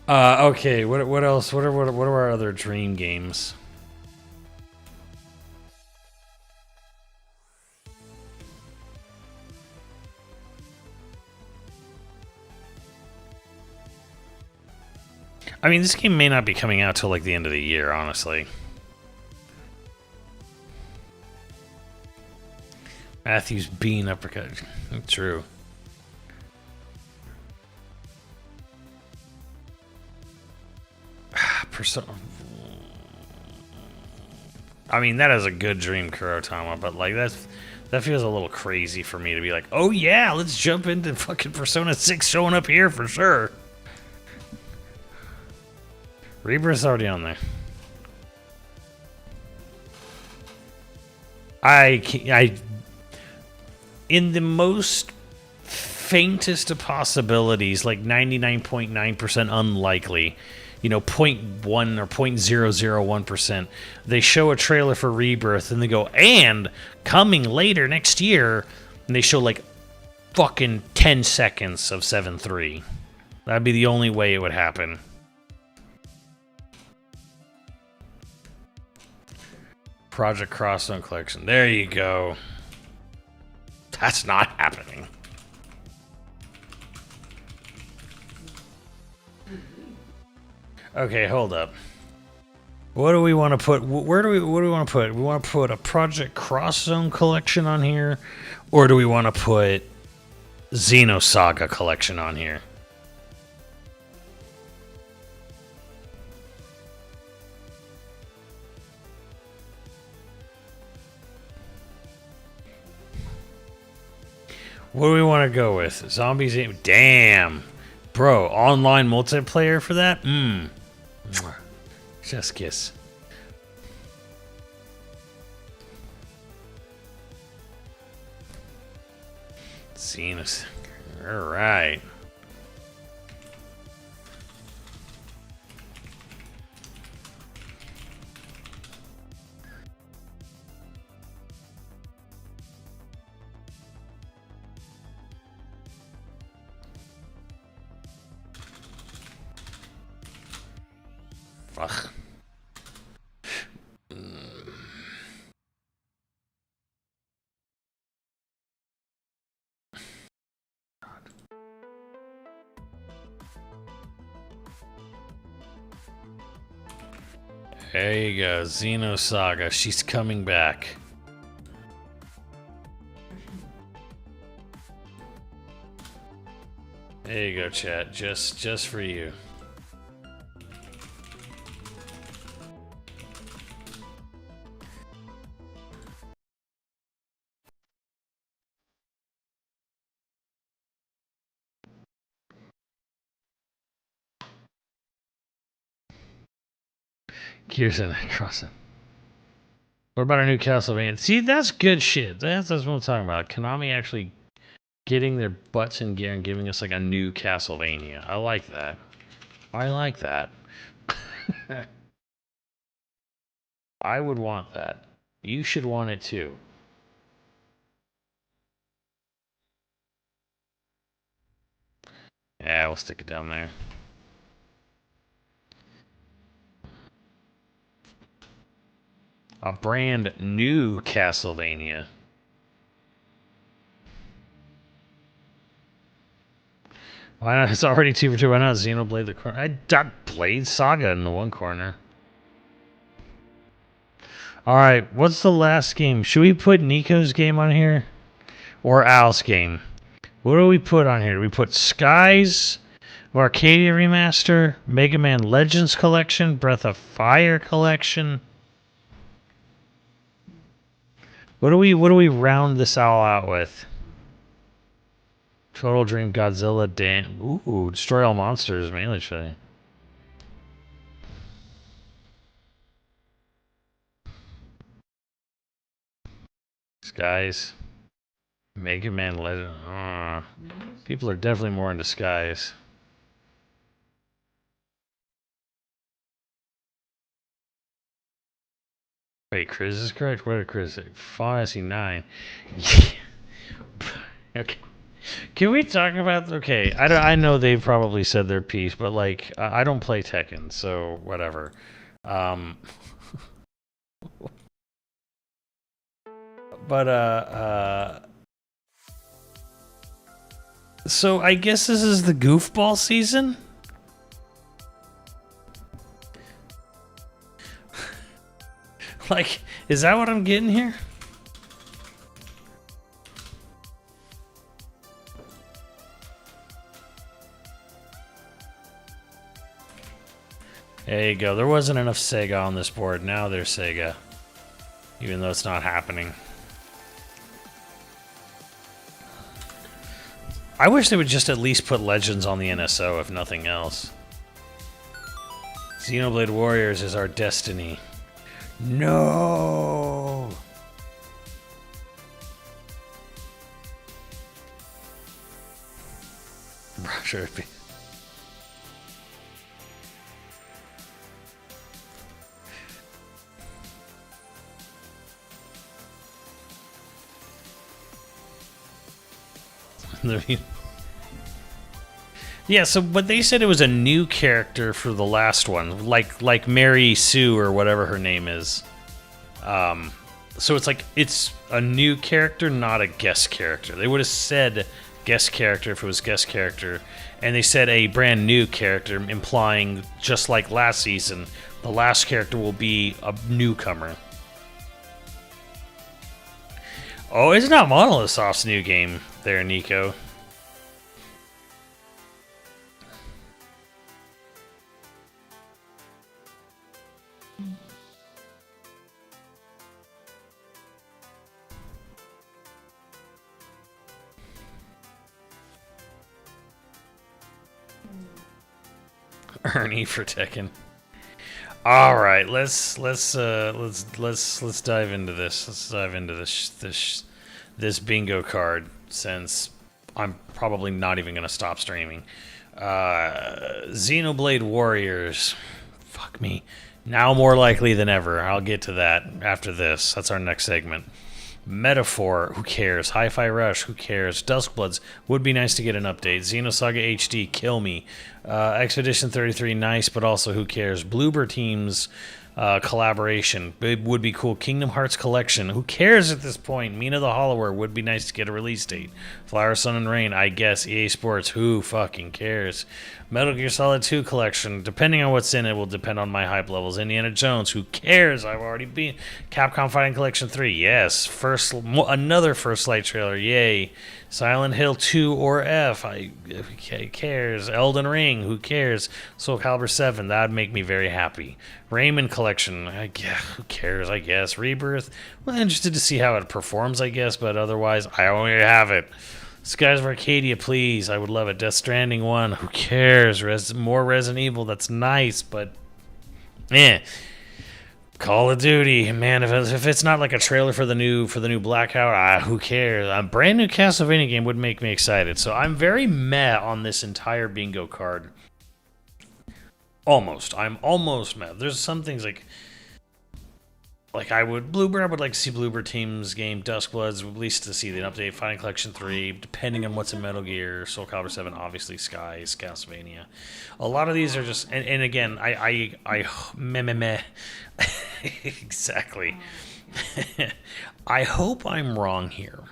Okay, what else? What are our other dream games? I mean, this game may not be coming out till like the end of the year, honestly. Matthew's bean uppercut. True. Persona. I mean, that is a good dream, Kurotama, but like That feels a little crazy for me to be like, oh yeah, let's jump into fucking Persona 6 showing up here for sure. Rebirth's already on there. In the most faintest of possibilities, like 99.9% unlikely, you know, 0.1 or 0.001%, they show a trailer for Rebirth and they go, and coming later next year, and they show like fucking 10 seconds of 7-3. That'd be the only way it would happen. Project Crosstone Collection. There you go. That's not happening. Okay, hold up. What do we want to put? What do we want to put? We want to put a Project Crosstone Collection on here, or do we want to put Xenosaga Collection on here? What do we want to go with? Zombies? Damn. Bro, online multiplayer for that? Just kiss. Xenos. Alright. Ugh. There you go, Xenosaga. She's coming back. There you go, chat. Just for you. Gears and Crossing. What about our new Castlevania? See, that's good shit. That's what I'm talking about. Konami actually getting their butts in gear and giving us like a new Castlevania. I like that. I like that. I would want that. You should want it too. Yeah, we'll stick it down there. A brand new Castlevania. Why not? It's already 2 for 2. Why not Xenoblade the corner? I got Blade Saga in the one corner. Alright, what's the last game? Should we put Nico's game on here? Or Al's game? What do we put on here? Do we put Skies, Arcadia Remaster, Mega Man Legends Collection, Breath of Fire Collection? What do we round this all out with? Total Dream Godzilla Ooh, Destroy All Monsters, mainly today. Skies. Mega Man Legend. People are definitely more into Skies. Wait, Chris is correct? What did Chris say? Fantasy 9. Okay. Can we talk about... Okay, I know they've probably said their piece, but, like, I don't play Tekken, so whatever. So I guess this is the goofball season? Like, is that what I'm getting here? There you go. There wasn't enough Sega on this board. Now there's Sega. Even though it's not happening. I wish they would just at least put Legends on the NSO, if nothing else. Xenoblade Warriors is our destiny. No! Sure it'd be. Yeah, so but they said it was a new character for the last one, like Mary Sue or whatever her name is. So it's like it's a new character, not a guest character. They would have said guest character if it was guest character, and they said a brand new character, implying just like last season, the last character will be a newcomer. Oh, it's not Monolith Soft's new game there, Nico. Ernie for Tekken. All right, let's dive into this. Let's dive into this bingo card, since I'm probably not even gonna stop streaming. Xenoblade Warriors. Fuck me. Now more likely than ever. I'll get to that after this. That's our next segment. Metaphor, who cares? Hi-Fi Rush, who cares? Duskbloods, would be nice to get an update. Xenosaga HD, kill me. Expedition 33, nice, but also who cares? Bloober Teams collaboration, it would be cool. Kingdom Hearts Collection, who cares at this point? Mina the Hollower, would be nice to get a release date. Flower, Sun, and Rain, I guess. EA Sports, who fucking cares? Metal Gear Solid 2 Collection, depending on what's in it, will depend on my hype levels. Indiana Jones, who cares? I've already been. Capcom Fighting Collection 3, yes. Another First Light trailer, yay. Silent Hill 2 or F, who cares? Elden Ring, who cares? Soul Calibur 7, that'd make me very happy. Rayman Collection, who cares, I guess. Rebirth, well, interested to see how it performs, I guess, but otherwise, I only have it. Skies of Arcadia, please, I would love it. Death Stranding 1, who cares? More Resident Evil, that's nice, but Call of Duty, man. If it's not like a trailer for the new Blackout, who cares? A brand new Castlevania game would make me excited. So I'm very meh on this entire bingo card. I'm almost meh. There's some things like I would like to see Bloober Team's game, Duskbloods, at least to see the update. Fighting Collection 3, depending on what's in Metal Gear, Soul Calibur 7, obviously Skies, Castlevania. A lot of these are just, and again, meh. Exactly. I hope I'm wrong here.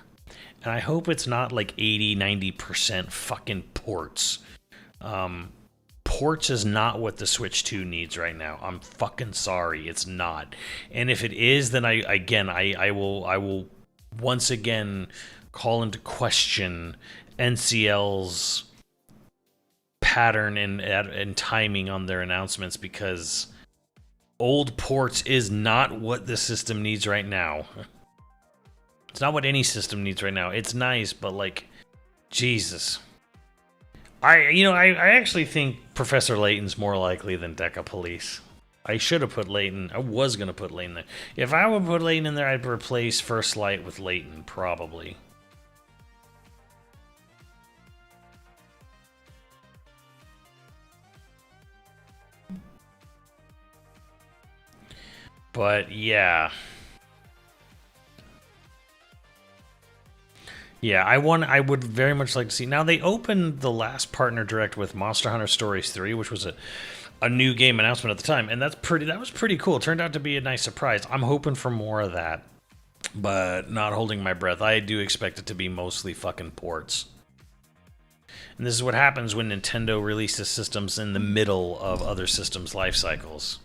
And I hope it's not like 80-90% fucking ports. Ports is not what the Switch 2 needs right now. I'm fucking sorry, it's not. And if it is, then I will once again call into question NCL's pattern and timing on their announcements, because old ports is not what the system needs right now. It's not what any system needs right now. It's nice, but like, Jesus. I actually think Professor Layton's more likely than Deca Police. I should have put Layton. I was going to put Layton there. If I would put Layton in there, I'd replace First Light with Layton, probably. But yeah. Yeah, I would very much like to see. Now, they opened the last partner direct with Monster Hunter Stories 3, which was a new game announcement at the time, and that was pretty cool. It turned out to be a nice surprise. I'm hoping for more of that, but not holding my breath. I do expect it to be mostly fucking ports. And this is what happens when Nintendo releases systems in the middle of other systems' life cycles.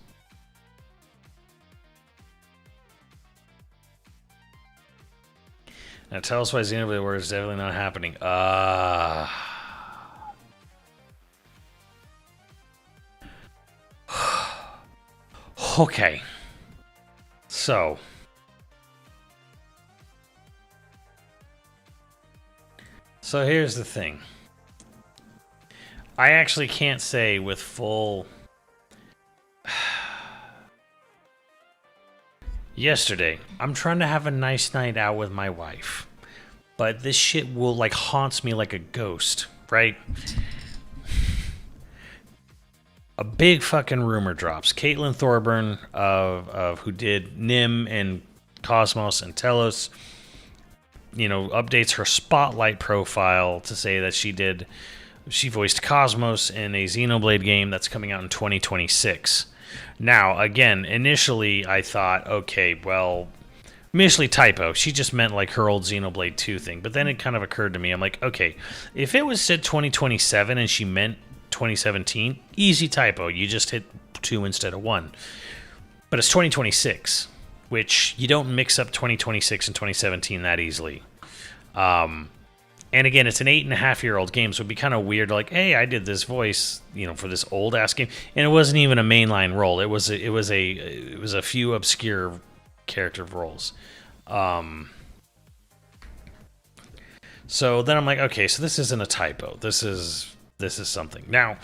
Now tell us why Xenoblade Warriors is definitely not happening. Okay. So here's the thing. I actually can't say with full... Yesterday, I'm trying to have a nice night out with my wife, but this shit will like haunts me like a ghost, right? A big fucking rumor drops. Caitlin Thorburn of who did Nim and Cosmos and Telos, updates her Spotlight profile to say that she voiced Cosmos in a Xenoblade game that's coming out in 2026. Now, again, initially I thought, okay, well, initially typo. She just meant like her old Xenoblade 2 thing. But then it kind of occurred to me, I'm like, okay, if it was said 2027 and she meant 2017, easy typo. You just hit 2 instead of 1. But it's 2026, which you don't mix up 2026 and 2017 that easily. And again, it's an 8.5-year-old game, so it'd be kind of weird. Like, hey, I did this voice, for this old ass game, and it wasn't even a mainline role. It was a few obscure character roles. So then I'm like, okay, so this isn't a typo. This is something. Now,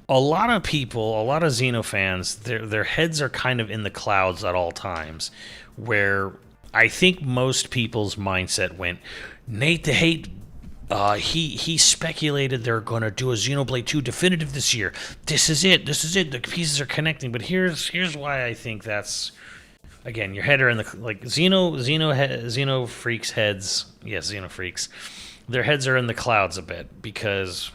a lot of people, a lot of Xeno fans, their heads are kind of in the clouds at all times, where I think most people's mindset went, Nate the Hate. He speculated they're going to do a Xenoblade 2 definitive this year. This is it. The pieces are connecting. But here's why I think that's, again, your head are in the, like, Xeno freaks heads. Yes, Xeno freaks. Their heads are in the clouds a bit because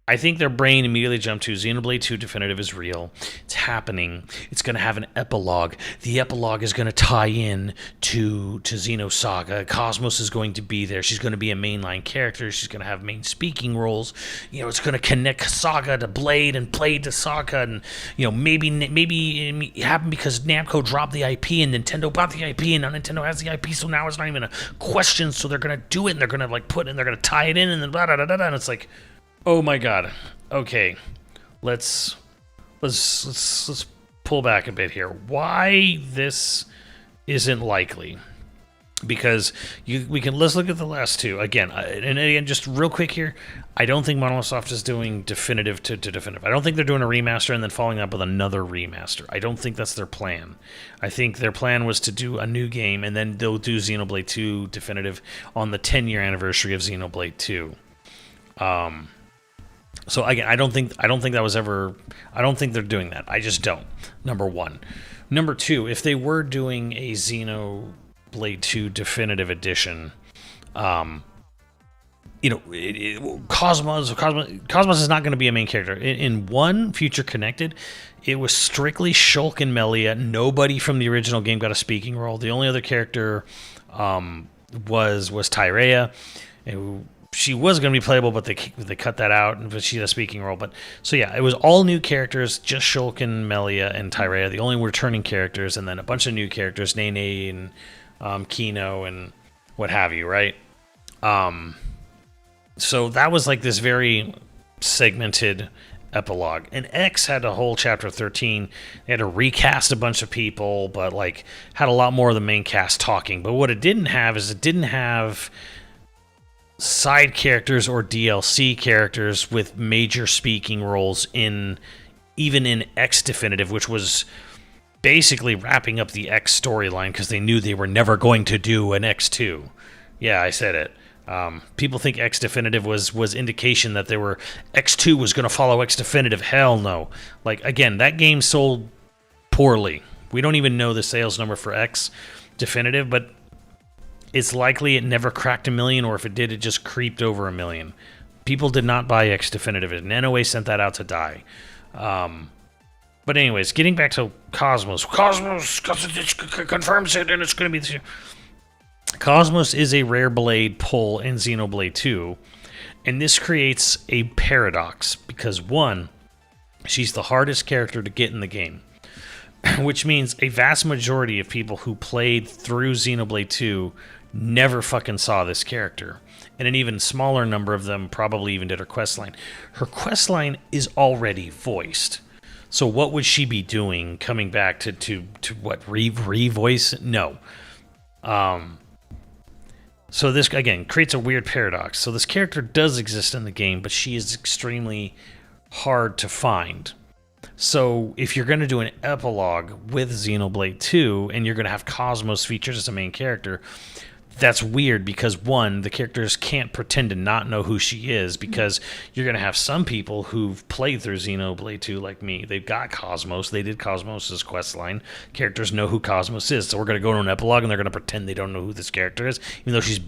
I think their brain immediately jumped to Xenoblade 2 Definitive is real. It's happening. It's going to have an epilogue. The epilogue is going to tie in to Xenosaga. Cosmos is going to be there. She's going to be a mainline character. She's going to have main speaking roles. It's going to connect Saga to Blade and Blade to Saga. And, maybe it happened because Namco dropped the IP and Nintendo bought the IP and now Nintendo has the IP. So now it's not even a question. So they're going to do it and they're going to they're going to tie it in and then blah, blah, blah, blah, blah. And it's like, oh my god. Okay. Let's pull back a bit here. Why this isn't likely? Because let's look at the last two again. And again, just real quick here, I don't think Monosoft is doing definitive to definitive. I don't think they're doing a remaster and then following up with another remaster. I don't think that's their plan. I think their plan was to do a new game and then they'll do Xenoblade 2 definitive on the 10-year anniversary of Xenoblade 2. So again, I don't think that was ever. I don't think they're doing that. I just don't. Number one. Number two, if they were doing a Xenoblade 2 definitive edition, Cosmos is not going to be a main character. In one, Future Connected, it was strictly Shulk and Melia. Nobody from the original game got a speaking role. The only other character was Tyrea. She was going to be playable, but they cut that out, but she had a speaking role. But so yeah, it was all new characters, just Shulk and Melia and Tyrea, the only returning characters, and then a bunch of new characters, Nene and Kino and what have you, right? So that was like this very segmented epilogue. And X had a whole chapter 13. They had to recast a bunch of people, but like had a lot more of the main cast talking. But what it didn't have is it didn't have side characters or DLC characters with major speaking roles even in X Definitive, which was basically wrapping up the X storyline because they knew they were never going to do an X2. Yeah, I said it. People think X Definitive was indication that X2 was going to follow X Definitive. Hell no. Like, again, that game sold poorly. We don't even know the sales number for X Definitive, but it's likely it never cracked 1 million, or if it did, it just creeped over 1 million. People did not buy X Definitive, and NOA sent that out to die. But anyways, getting back to Cosmos. Cosmos confirms it, and it's going to be this year. Cosmos is a rare blade pull in Xenoblade 2, and this creates a paradox, because one, she's the hardest character to get in the game, which means a vast majority of people who played through Xenoblade 2 never fucking saw this character. And an even smaller number of them probably even did her questline. Her questline is already voiced. So what would she be doing coming back to what, revoice? No. So this, again, creates a weird paradox. So this character does exist in the game, but she is extremely hard to find. So if you're going to do an epilogue with Xenoblade 2 and you're going to have Cosmos featured as a main character, that's weird because, one, the characters can't pretend to not know who she is, because you're going to have some people who've played through Xenoblade 2 like me. They've got Cosmos. They did Cosmos' quest line. Characters know who Cosmos is. So we're going to go to an epilogue and they're going to pretend they don't know who this character is, even though she's,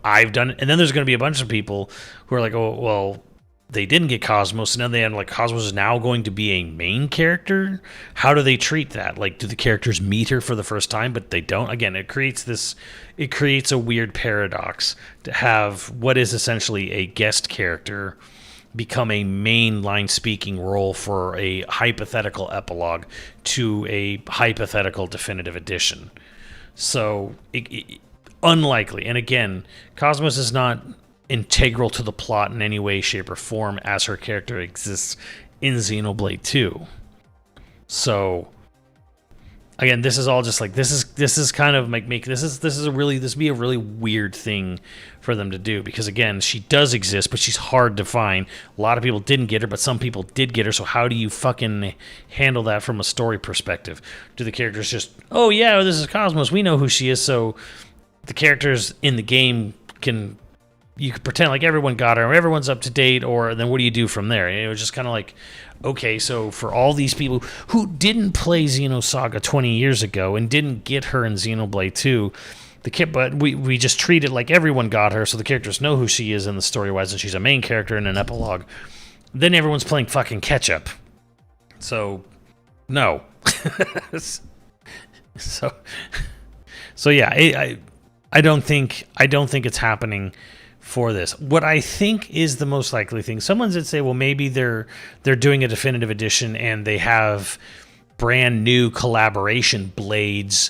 I've done it. And then there's going to be a bunch of people who are like, oh, well, they didn't get Cosmos, and then they had like, Cosmos is now going to be a main character. How do they treat that? Like, do the characters meet her for the first time, but they don't? Again, it creates a weird paradox to have what is essentially a guest character become a main line speaking role for a hypothetical epilogue to a hypothetical definitive edition. So unlikely. And again, Cosmos is not integral to the plot in any way, shape, or form as her character exists in Xenoblade 2. So again, this is all just like, this is kind of like this would be a really weird thing for them to do, because again, she does exist, but she's hard to find. A lot of people didn't get her, but some people did get her. So how do you fucking handle that from a story perspective? Do the characters just, oh yeah, this is Cosmos, we know who she is, so the characters in the game you could pretend like everyone got her, or everyone's up to date, or then what do you do from there? It was just kind of like, okay, so for all these people who didn't play Xenosaga 20 years ago and didn't get her in Xenoblade 2, but we just treat it like everyone got her, so the characters know who she is in the story-wise, and she's a main character in an epilogue. Then everyone's playing fucking catch-up. So, no. So yeah, I don't think it's happening for this. What I think is the most likely thing, someone would say, well, maybe they're doing a definitive edition and they have brand new collaboration blades,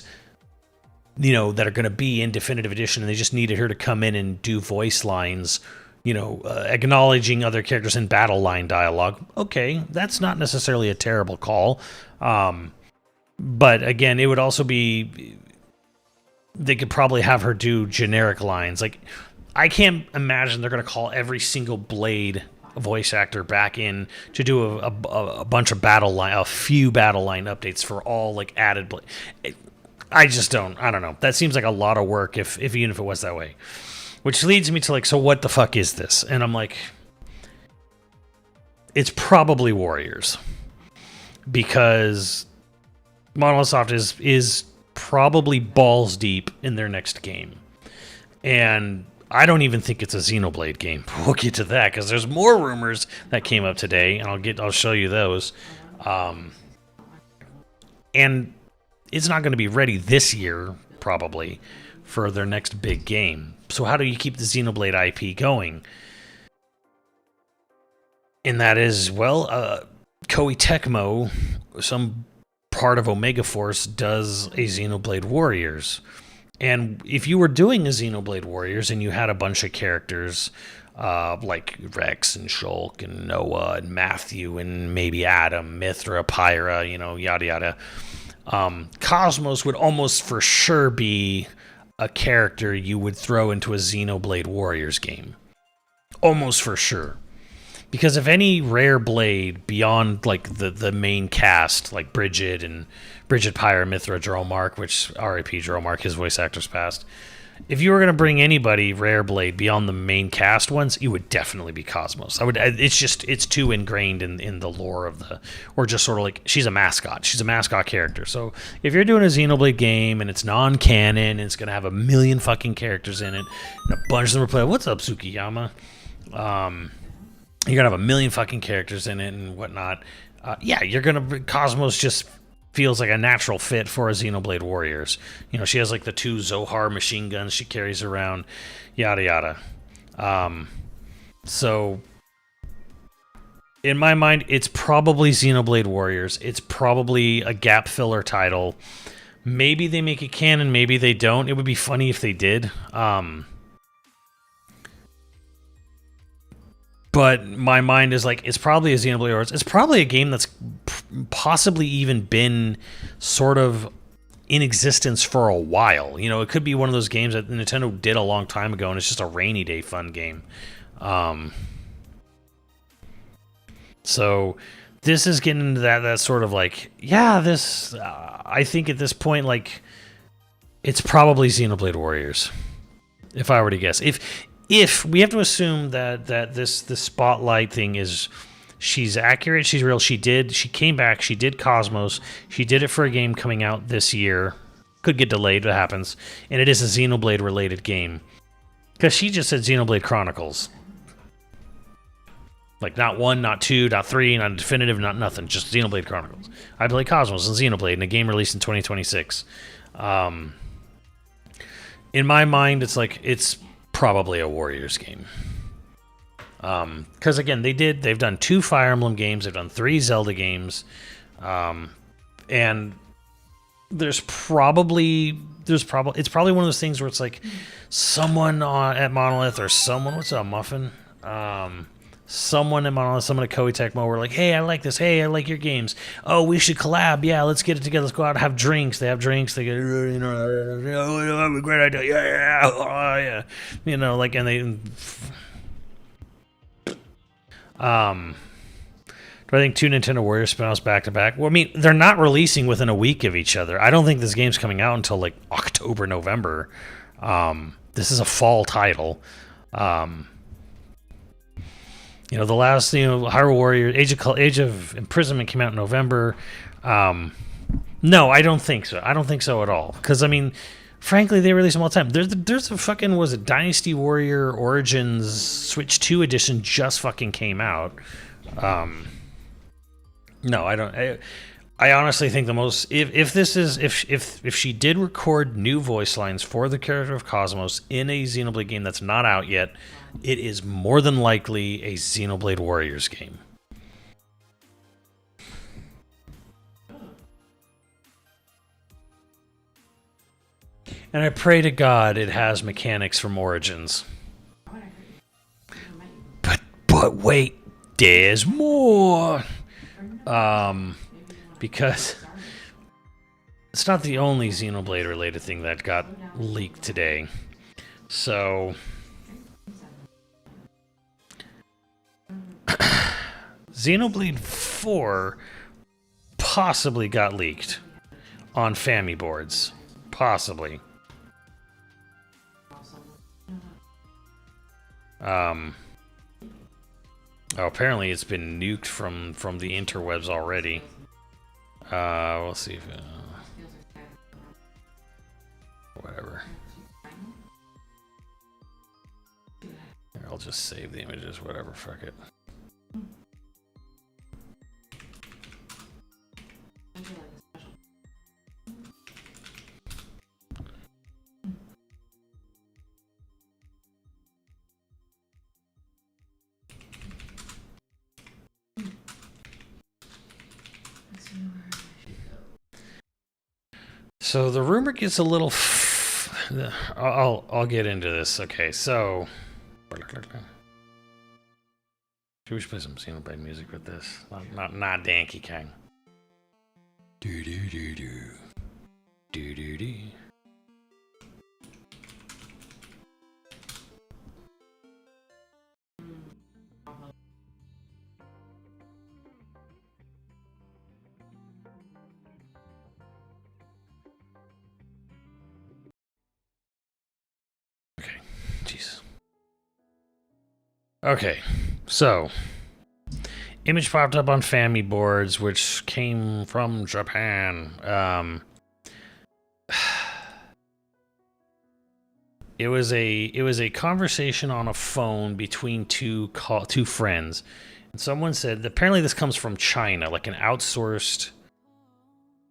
that are going to be in definitive edition, and they just needed her to come in and do voice lines, acknowledging other characters in battle line dialogue. Okay, that's not necessarily a terrible call. But again, it would also be, they could probably have her do generic lines. Like, I can't imagine they're going to call every single Blade voice actor back in to do a bunch of a few battle line updates for all like added Blade. I don't know. That seems like a lot of work even if it was that way. Which leads me to like, so what the fuck is this? And I'm like, it's probably Warriors, because Monolith Soft is probably balls deep in their next game. And I don't even think it's a Xenoblade game. We'll get to that, because there's more rumors that came up today, and I'll show you those. And it's not going to be ready this year, probably, for their next big game. So how do you keep the Xenoblade IP going? And that is, well, Koei Tecmo, some part of Omega Force, does a Xenoblade Warriors. And if you were doing a Xenoblade Warriors and you had a bunch of characters like Rex and Shulk and Noah and Matthew and maybe Adam, Mithra, Pyra, yada yada, Cosmos would almost for sure be a character you would throw into a Xenoblade Warriors game. Almost for sure. Because if any rare blade beyond like the main cast, like Bridget, Pyra, Mithra, Dromark, which R.I.P. Dromark, his voice actor's passed. If you were going to bring anybody rare blade beyond the main cast ones, it would definitely be Cosmos. It's too ingrained in the lore of or just sort of like, she's a mascot. She's a mascot character. So if you're doing a Xenoblade game and it's non-canon and it's going to have a million fucking characters in it, and a bunch of them are playing, what's up, Tsukiyama? You're going to have a million fucking characters in it and whatnot. Cosmos just feels like a natural fit for a Xenoblade Warriors. She has like the 2 Zohar machine guns she carries around, yada yada. So in my mind, it's probably Xenoblade Warriors. It's probably a gap filler title. Maybe they make it canon, maybe they don't. It would be funny if they did. But my mind is like, it's probably a Xenoblade Warriors. It's probably a game that's possibly even been sort of in existence for a while. You know, it could be one of those games that Nintendo did a long time ago, and it's just a rainy day fun game. So this is getting into that sort of like, yeah, this. I think at this point, like, it's probably Xenoblade Warriors, if I were to guess. If we have to assume that this spotlight thing is, she's accurate, she's real, she came back, she did Cosmos, she did it for a game coming out this year, could get delayed, that happens, and it is a Xenoblade related game, because she just said Xenoblade Chronicles, like not 1, not 2, not 3, not definitive, not nothing, just Xenoblade Chronicles. I play Cosmos and Xenoblade in a game released in 2026. In my mind, it's like, it's probably a Warriors game. Because again, they've done 2 Fire Emblem games, they've done 3 Zelda games, and it's probably one of those things where it's like someone at Monolith or someone, what's up, Muffin? Someone at Monolith, someone at Koei Tecmo were like, hey, I like this. Hey, I like your games. Oh, we should collab. Yeah, let's get it together. Let's go out and have drinks. They have drinks. They get, you know, a great idea. Yeah, oh, yeah. You know, like, and they. Do I think 2 Nintendo Warriors spin-offs back to back? Well, I mean, they're not releasing within a week of each other. I don't think this game's coming out until like October, November. This is a fall title. You know, the last, Hyrule Warriors, Age of Imprisonment came out in November. No, I don't think so. I don't think so at all. Because, I mean, frankly, they release them all the time. There's a fucking, was it Dynasty Warrior Origins Switch 2 edition just fucking came out. No, I don't. I honestly think the most, if she did record new voice lines for the character of Cosmos in a Xenoblade game that's not out yet, it is more than likely a Xenoblade Warriors game. And I pray to God it has mechanics from Origins. But wait, there's more. Because it's not the only Xenoblade related thing that got leaked today. So Xenoblade 4 possibly got leaked on Fammy boards. Possibly. Oh, apparently it's been nuked from the interwebs already. We'll see if whatever. Here, I'll just save the images, whatever, fuck it. So the rumor gets a little. I'll get into this. Okay, so we should play some Xenoblade music with this. Not Donkey Kong. Do do do do do do do. Okay, so image popped up on Fammy boards, which came from Japan. It was a conversation on a phone between two friends, and someone said that apparently this comes from China, like an outsourced.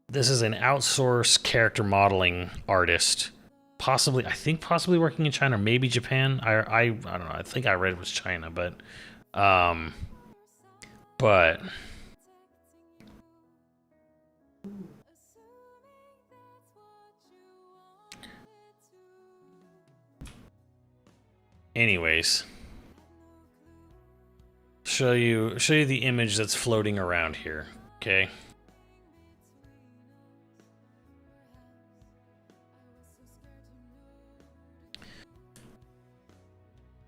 This is an outsourced character modeling artist. Possibly, I think possibly working in China, or maybe Japan. I don't know. I think I read it was China, but anyways, show you the image that's floating around here. Okay.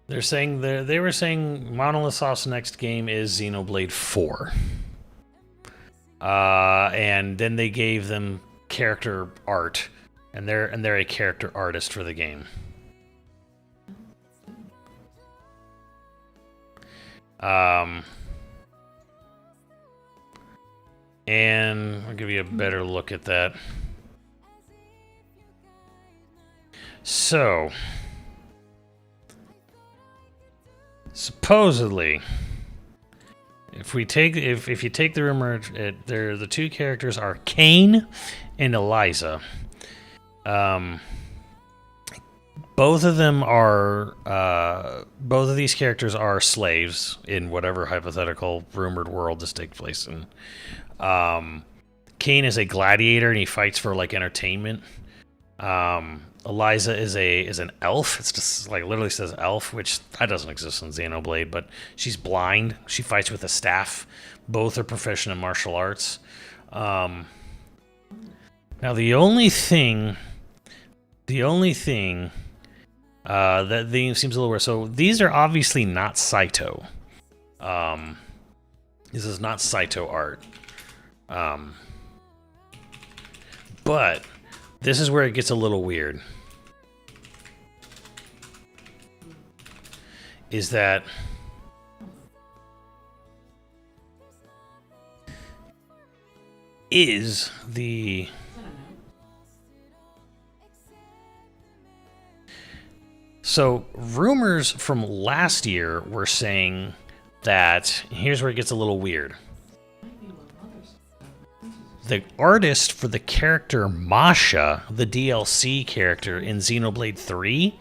They were saying Monolith Soft's next game is Xenoblade 4. And then they gave them character art, and they're a character artist for the game. And I'll give you a better look at that. So, supposedly, if you take the rumor, the two characters are Kane and Eliza. Both of them are both of these characters are slaves in whatever hypothetical rumored world this takes place in. Kane is a gladiator and he fights for like entertainment. Eliza is an elf. It's just like literally says elf, which that doesn't exist in Xenoblade, but she's blind. She fights with a staff. Both are proficient in martial arts. Now the only thing that seems a little weird. So these are obviously not Saito. This is not Saito art. But this is where it gets a little weird. Is that is the so rumors from last year were saying that here's where it gets a little weird. The artist for the character Masha, the DLC character in Xenoblade 3,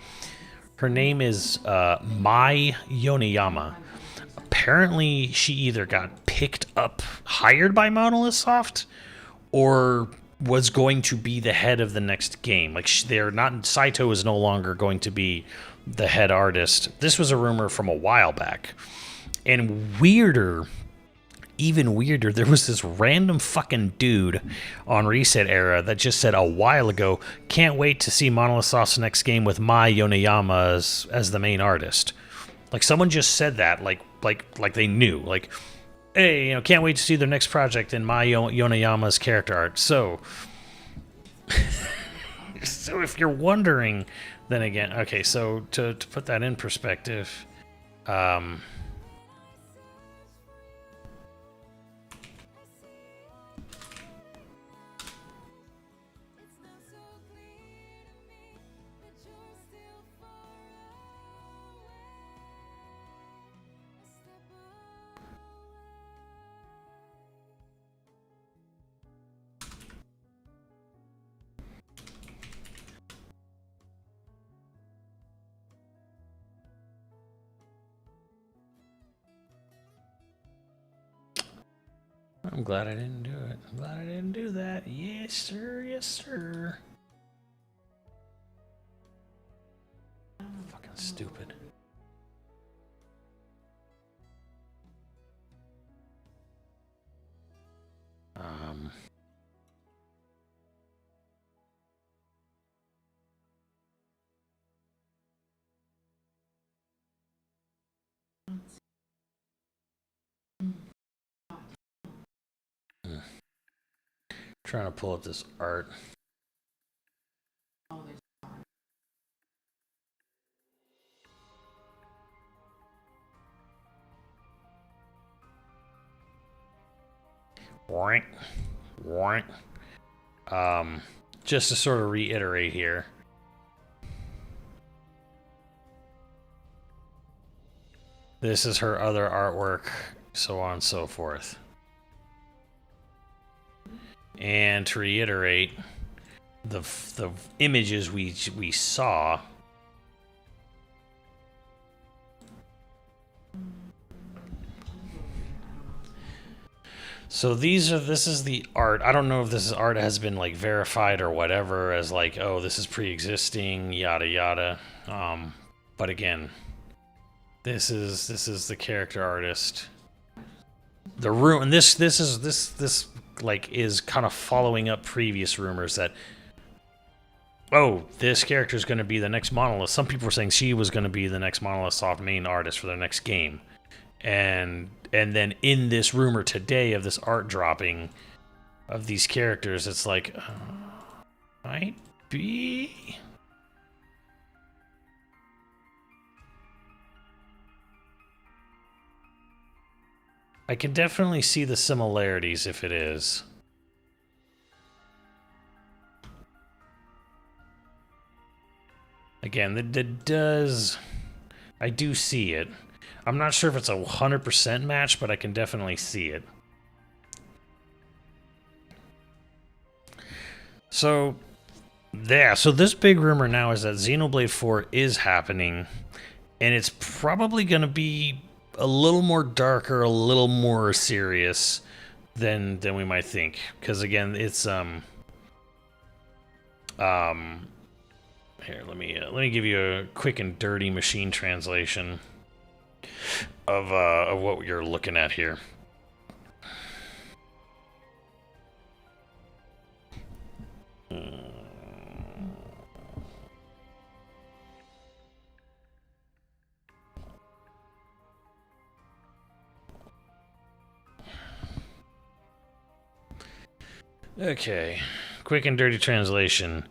her name is Mai Yoneyama. Apparently, she either got picked up, hired by Monolith Soft, or was going to be the head of the next game. Like, they're not. Saito is no longer going to be the head artist. This was a rumor from a while back. And even weirder, there was this random fucking dude on Reset Era that just said a while ago, can't wait to see Monolith Soft's next game with Mai Yoneyama as the main artist. Like, someone just said that, like they knew. Like, hey, can't wait to see their next project in Mai Yoneyama's character art. So, so if you're wondering, then again, okay, so to put that in perspective, I'm glad I didn't do it. I'm glad I didn't do that. Yes, sir. Yes, sir. Fucking stupid. Trying to pull up this art. Just to sort of reiterate here. This is her other artwork, so on and so forth. And to reiterate, the images we saw. So this is the art. I don't know if this art has been like verified or whatever as like, oh, this is pre-existing, yada yada. But again, this is the character artist. The room, and this like is kind of following up previous rumors that oh, this character is going to be the next Monolith. Some people were saying she was going to be the next Monolith Soft main artist for their next game. And then in this rumor today of this art dropping of these characters, it's like, might be. I can definitely see the similarities if it is. Again, that does. I do see it. I'm not sure if it's a 100% match, but I can definitely see it. So, yeah, so this big rumor now is that Xenoblade 4 is happening, and it's probably going to be a little more darker, a little more serious than we might think. Because again, it's here, let me give you a quick and dirty machine translation of what you're looking at here. Okay, quick and dirty translation.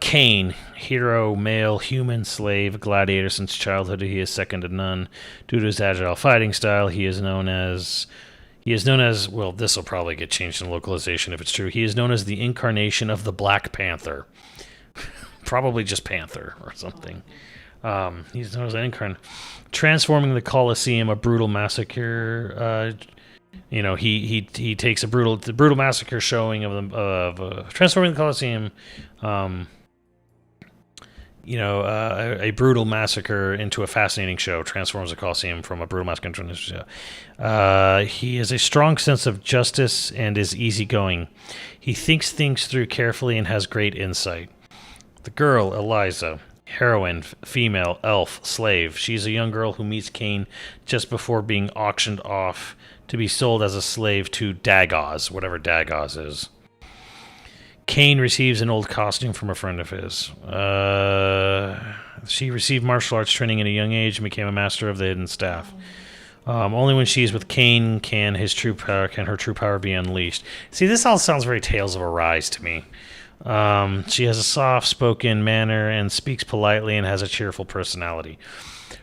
Cain, hero, male, human, slave, gladiator since childhood. He is second to none. Due to his agile fighting style, he is known as, well, this will probably get changed in localization if it's true. He is known as the incarnation of the Black Panther. Probably just Panther or something. He's known as an incarnate. Transforming the Colosseum, a brutal massacre. He takes a brutal massacre showing of transforming the Colosseum. A brutal massacre into a fascinating show. Transforms the Colosseum from a brutal massacre into a show. He has a strong sense of justice and is easygoing. He thinks things through carefully and has great insight. The girl, Eliza, heroine, female, elf, slave. She's a young girl who meets Cain just before being auctioned off to be sold as a slave to Dagos, whatever Dagos is. Cain receives an old costume from a friend of his. She received martial arts training at a young age and became a master of the hidden staff. Only when she's with Cain can her true power be unleashed. See, this all sounds very Tales of Arise to me. She has a soft-spoken manner and speaks politely and has a cheerful personality.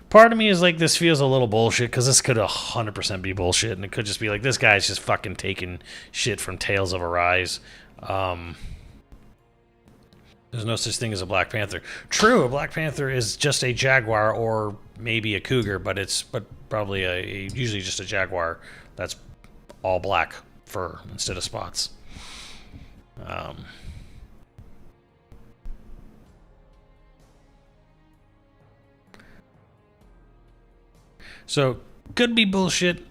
Part of me is like, this feels a little bullshit, because this could 100% be bullshit, and it could just be like, this guy's just fucking taking shit from Tales of Arise. There's no such thing as a Black Panther. True, a Black Panther is just a jaguar or maybe a cougar, but probably usually just a jaguar that's all black fur instead of spots. So, could be bullshit,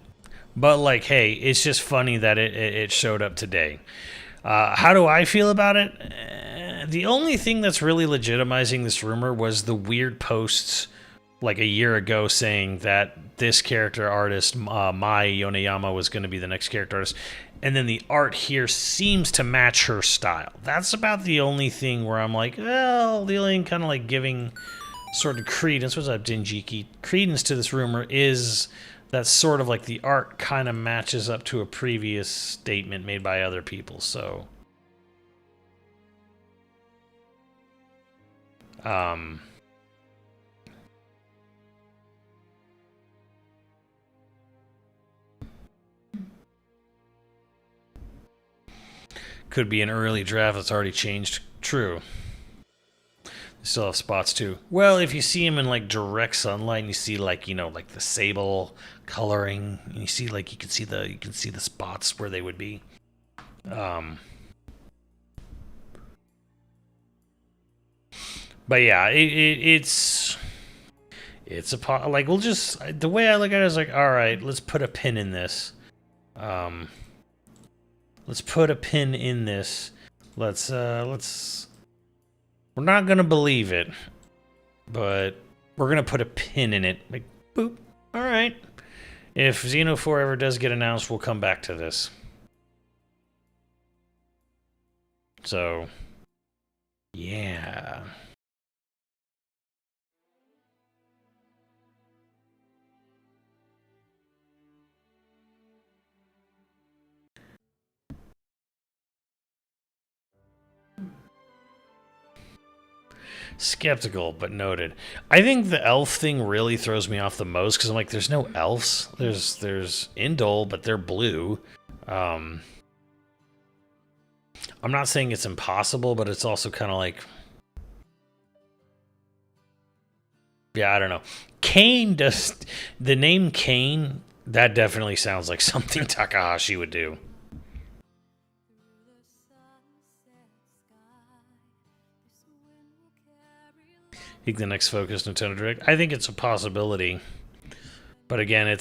but like, hey, it's just funny that it showed up today. How do I feel about it? The only thing that's really legitimizing this rumor was the weird posts like a year ago saying that this character artist, Mai Yoneyama, was going to be the next character artist. And then the art here seems to match her style. That's about the only thing where I'm like, well, the only kind of like giving sort of credence, what's up, Dinjiki? Credence to this rumor is that sort of like the art kind of matches up to a previous statement made by other people, so. Could be an early draft that's already changed. True. They still have spots too. Well, if you see them in like direct sunlight, and you see like like the sable coloring, and you see like you can see the spots where they would be. But yeah, it's a like we'll just the way I look at it is like, all right, let's put a pin in this. Let's put a pin in this. Let's. We're not gonna believe it, but we're gonna put a pin in it. Like, boop. All right. If Xeno 4 ever does get announced, we'll come back to this. So, Yeah. Skeptical, but noted. I think the elf thing really throws me off the most because I'm like, there's no elves. There's Indol, but they're blue. I'm not saying it's impossible, but it's also kind of like, yeah, I don't know. Kane does the name Kane. That definitely sounds like something Takahashi would do. Think the next focus Nintendo Direct. I think it's a possibility, but again,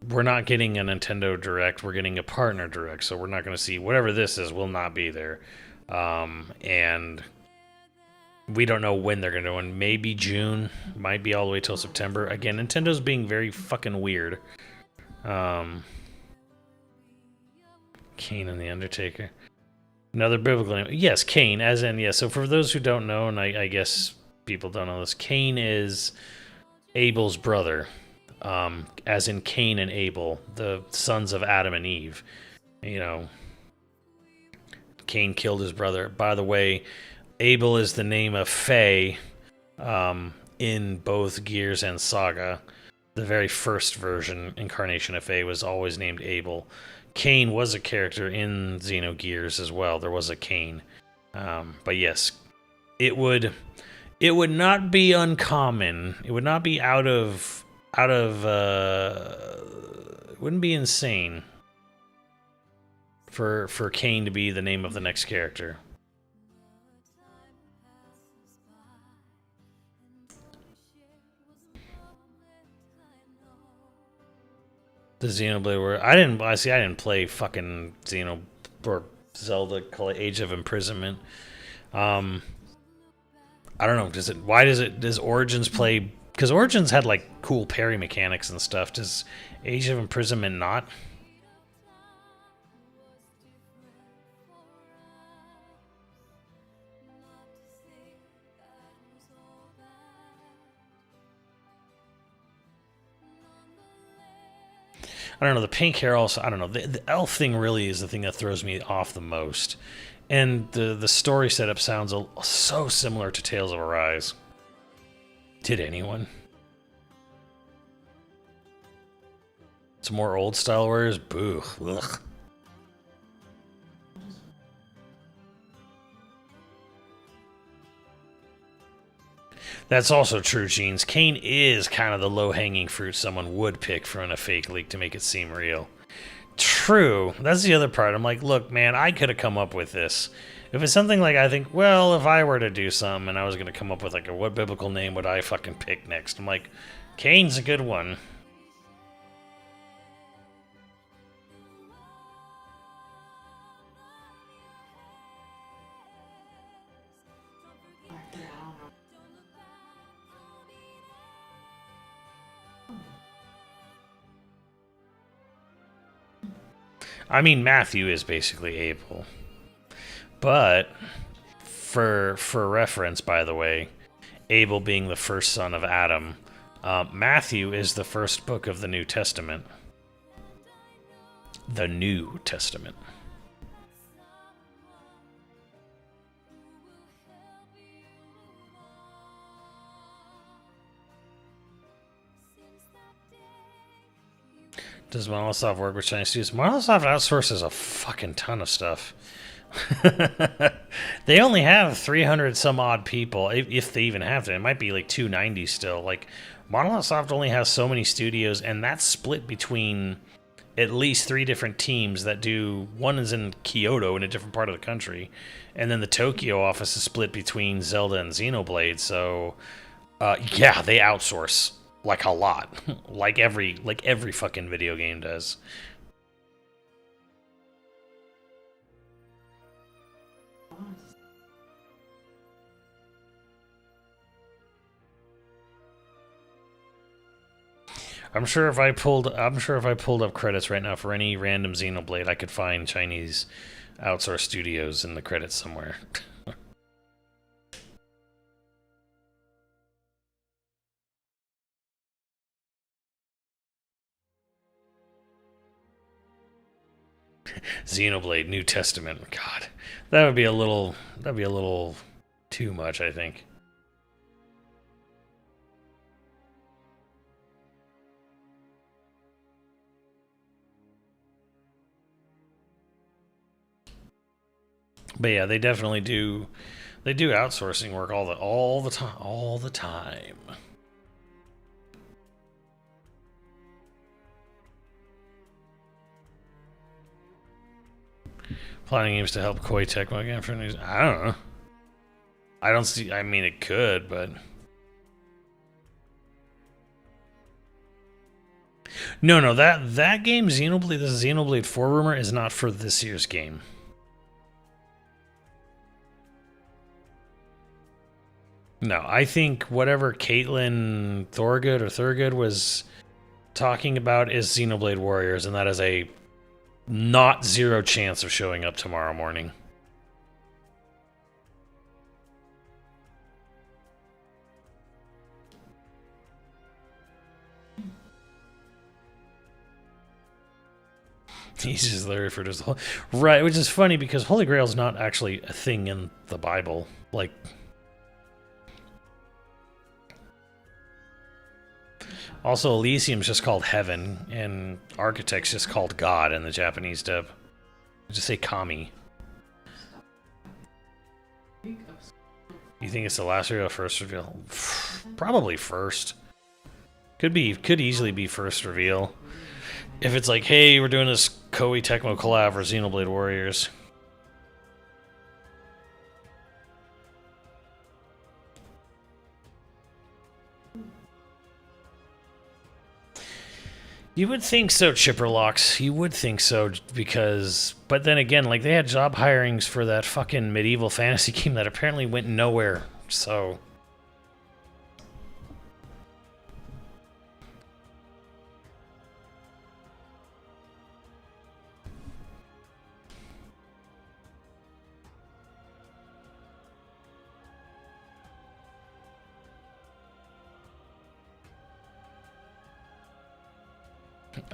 we're not getting a Nintendo Direct. We're getting a partner Direct, so we're not going to see whatever this is. Will not be there, and we don't know when they're going to do one. Maybe June, might be all the way till September. Again, Nintendo's being very fucking weird. Kane and the Undertaker. Another biblical name. Yes, Cain, as in, yes. So for those who don't know, and I guess people don't know this, Cain is Abel's brother, as in Cain and Abel, the sons of Adam and Eve. You know, Cain killed his brother. By the way, Abel is the name of Faye in both Gears and Saga. The very first version, incarnation of Faye, was always named Abel. Cain was a character in Xenogears as well. There was a Cain. But yes, it would not be uncommon. It would not be it wouldn't be insane for Cain to be the name of the next character. The Xenoblade where I didn't play fucking Xeno or Zelda Age of Imprisonment. I don't know. Does Origins play? Because Origins had like cool parry mechanics and stuff. Does Age of Imprisonment not? I don't know. The pink hair also. I don't know. The elf thing really is the thing that throws me off the most. And the story setup sounds so similar to Tales of Arise. Did anyone? It's more old style warriors? Boo. Ugh. That's also true, Jeans. Kane is kind of the low-hanging fruit someone would pick from a fake leak to make it seem real. True. That's the other part. I'm like, look, man, I could have come up with this. If it's something like I think, well, if I were to do something and I was going to come up with like what biblical name would I fucking pick next? I'm like, Cain's a good one. I mean, Matthew is basically Abel. But, for reference, by the way, Abel being the first son of Adam, Matthew is the first book of the New Testament. The New Testament. Does Monolith work with Chinese students? Monolith outsources a fucking ton of stuff. They only have 300 some odd people, if they even have to. It might be like 290 still. Like, Monolith only has so many studios, and that's split between at least 3 different teams that do. One is in Kyoto in a different part of the country, and then the Tokyo office is split between Zelda and Xenoblade. So, yeah, they outsource like a lot, like every fucking video game does. I'm sure if I pulled up credits right now for any random Xenoblade, I could find Chinese outsourced studios in the credits somewhere. Xenoblade New Testament. God, that would be a little. That'd be a little too much, I think. But yeah, they definitely do. They do outsourcing work all the time, all the time. Planning games to help Koei Tecmo again for news. I don't know. I don't see. I mean, it could, but no. That game, Xenoblade, this Xenoblade 4 rumor is not for this year's game. No, I think whatever Caitlin Thorgood was talking about is Xenoblade Warriors, and that is a not zero chance of showing up tomorrow morning. He's just there for this whole right, which is funny because Holy Grail is not actually a thing in the Bible. Like, also Elysium's just called Heaven, and Architect's just called God in the Japanese dub. Just say Kami. You think it's the last reveal, first reveal? Probably first. Could easily be first reveal. If it's like, hey, we're doing this Koei Tecmo collab for Xenoblade Warriors. You would think so, Chipperlocks. You would think so, because... But then again, like, they had job hirings for that fucking medieval fantasy game that apparently went nowhere, so...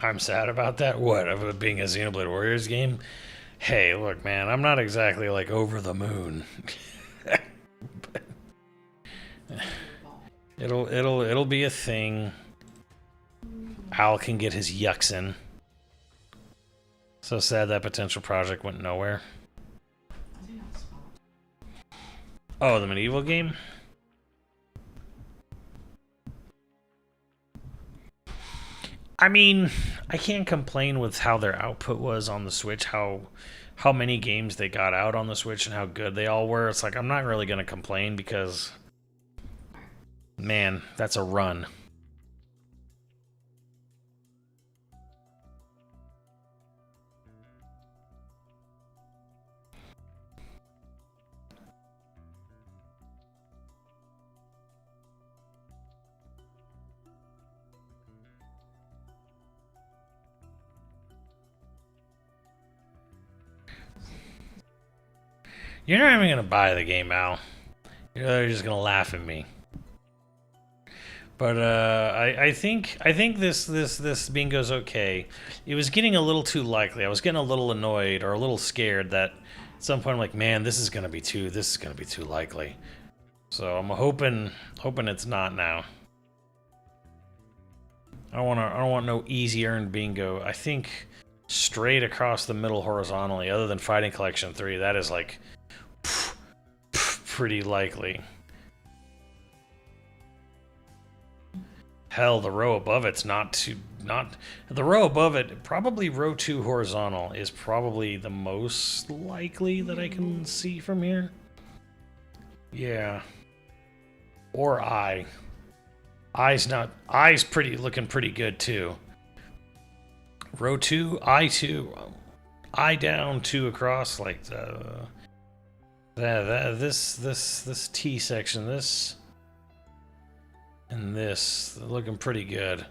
I'm sad about that. What, of it being a Xenoblade Warriors game? Hey, look, man, I'm not exactly like over the moon. it'll be a thing. Al can get his yucks in. So sad that potential project went nowhere. Oh, the medieval game? I mean, I can't complain with how their output was on the Switch, how many games they got out on the Switch and how good they all were. It's like, I'm not really going to complain because, man, that's a run. You're not even gonna buy the game, Al. You're just gonna laugh at me. But I think this bingo's okay. It was getting a little too likely. I was getting a little annoyed or a little scared that at some point I'm like, man, this is gonna be too likely. So I'm hoping it's not now. I don't want no easy earned bingo. I think straight across the middle horizontally, other than Fighting Collection 3, that is like pretty likely. Hell, the row above it's not the row above it, probably row 2 horizontal is probably the most likely that I can see from here. Yeah. Or I's looking pretty good too. Row 2, I2, I down, 2 across, like this T section, this and this, looking pretty good.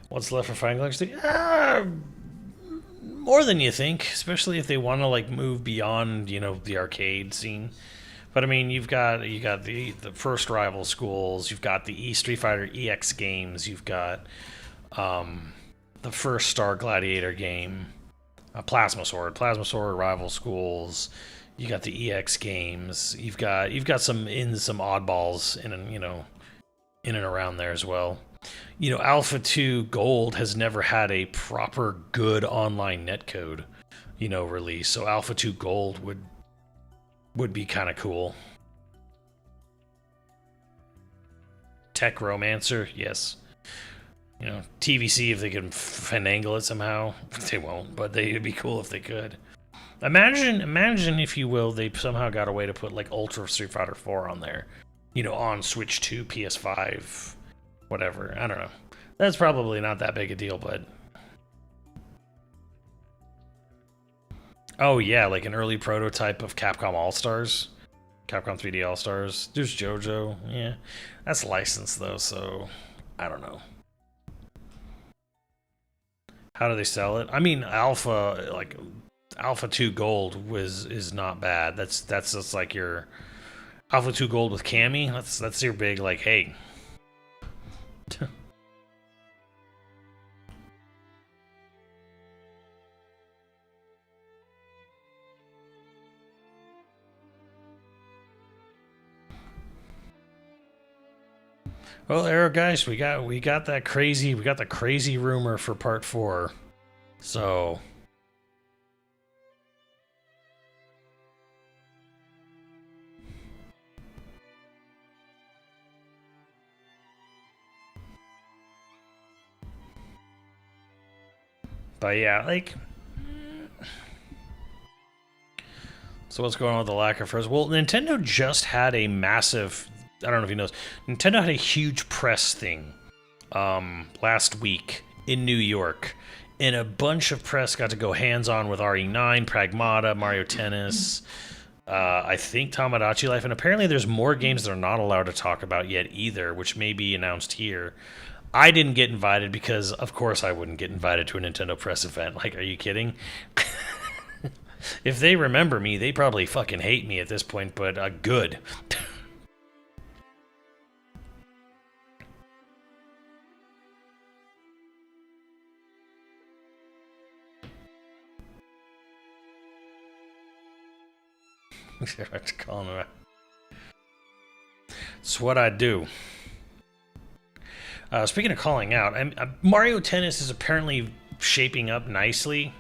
What's left for Fighting Collection? More than you think, especially if they want to like move beyond, you know, the arcade scene. But I mean, you got the first rival schools, you've got the Street Fighter EX games, you've got the first Star Gladiator game, Plasma Sword rival schools. You got the EX games. You've got some oddballs in and around there as well. Alpha 2 Gold has never had a proper good online netcode, release. So Alpha 2 Gold would be kind of cool. Tech Romancer, yes. TVC if they can finagle it somehow. They won't, but it'd be cool if they could. Imagine if you will, they somehow got a way to put like Ultra Street Fighter 4 on there. On Switch 2, PS5, whatever. I don't know. That's probably not that big a deal, but oh yeah, like an early prototype of Capcom All-Stars. Capcom 3D All-Stars. There's JoJo. Yeah. That's licensed though, so I don't know. How do they sell it? I mean, Alpha 2 Gold is not bad. That's just like your Alpha 2 Gold with Cammy. That's your big like, hey. Well, Arrow guys, we got the crazy rumor for part 4. So but yeah, like so what's going on with the lack of first? Well, Nintendo just had a massive, I don't know if you know this, Nintendo had a huge press thing last week in New York, and a bunch of press got to go hands-on with RE9, Pragmata, Mario Tennis, I think Tamagotchi Life, and apparently there's more games they're not allowed to talk about yet either, which may be announced here. I didn't get invited because, of course, I wouldn't get invited to a Nintendo press event. Like, are you kidding? If they remember me, they probably fucking hate me at this point, but good. It's what I do. Speaking of calling out, Mario Tennis is apparently shaping up nicely,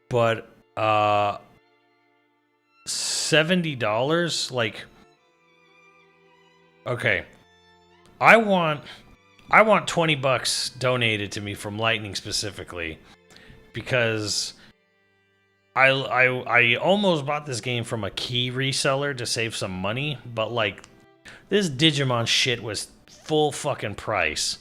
but $70, like, okay, I want $20 donated to me from Lightning specifically, because I almost bought this game from a key reseller to save some money, but like this Digimon shit was full fucking price.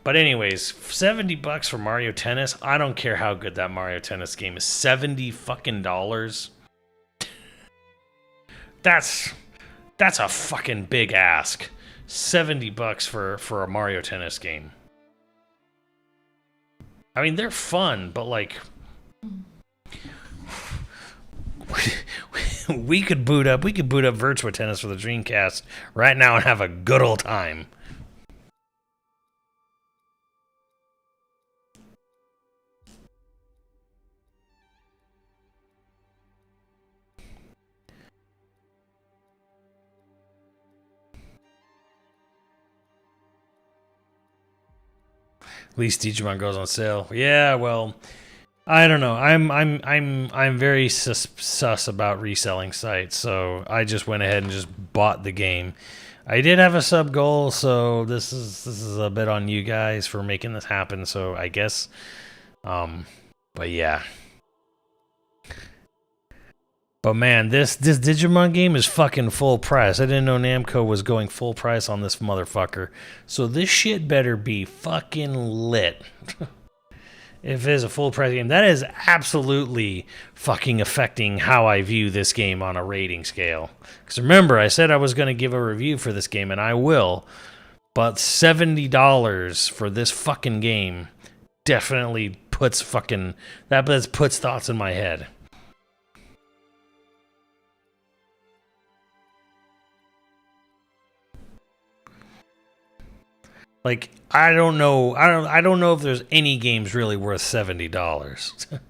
But anyways, $70 for Mario Tennis. I don't care how good that Mario Tennis game is. $70 fucking dollars. That's a fucking big ask. $70 for a Mario Tennis game. I mean, they're fun, but like we could boot up Virtua Tennis for the Dreamcast right now and have a good old time. At least Digimon goes on sale. Yeah, well, I don't know. I'm very sus about reselling sites, so I just went ahead and just bought the game. I did have a sub goal, so this is a bit on you guys for making this happen. So I guess, but yeah. But man, this Digimon game is fucking full price. I didn't know Namco was going full price on this motherfucker. So this shit better be fucking lit. If it is a full price game, that is absolutely fucking affecting how I view this game on a rating scale. Because remember, I said I was going to give a review for this game, and I will. But $70 for this fucking game definitely puts thoughts in my head. Like, I don't know. I don't know if there's any games really worth $70.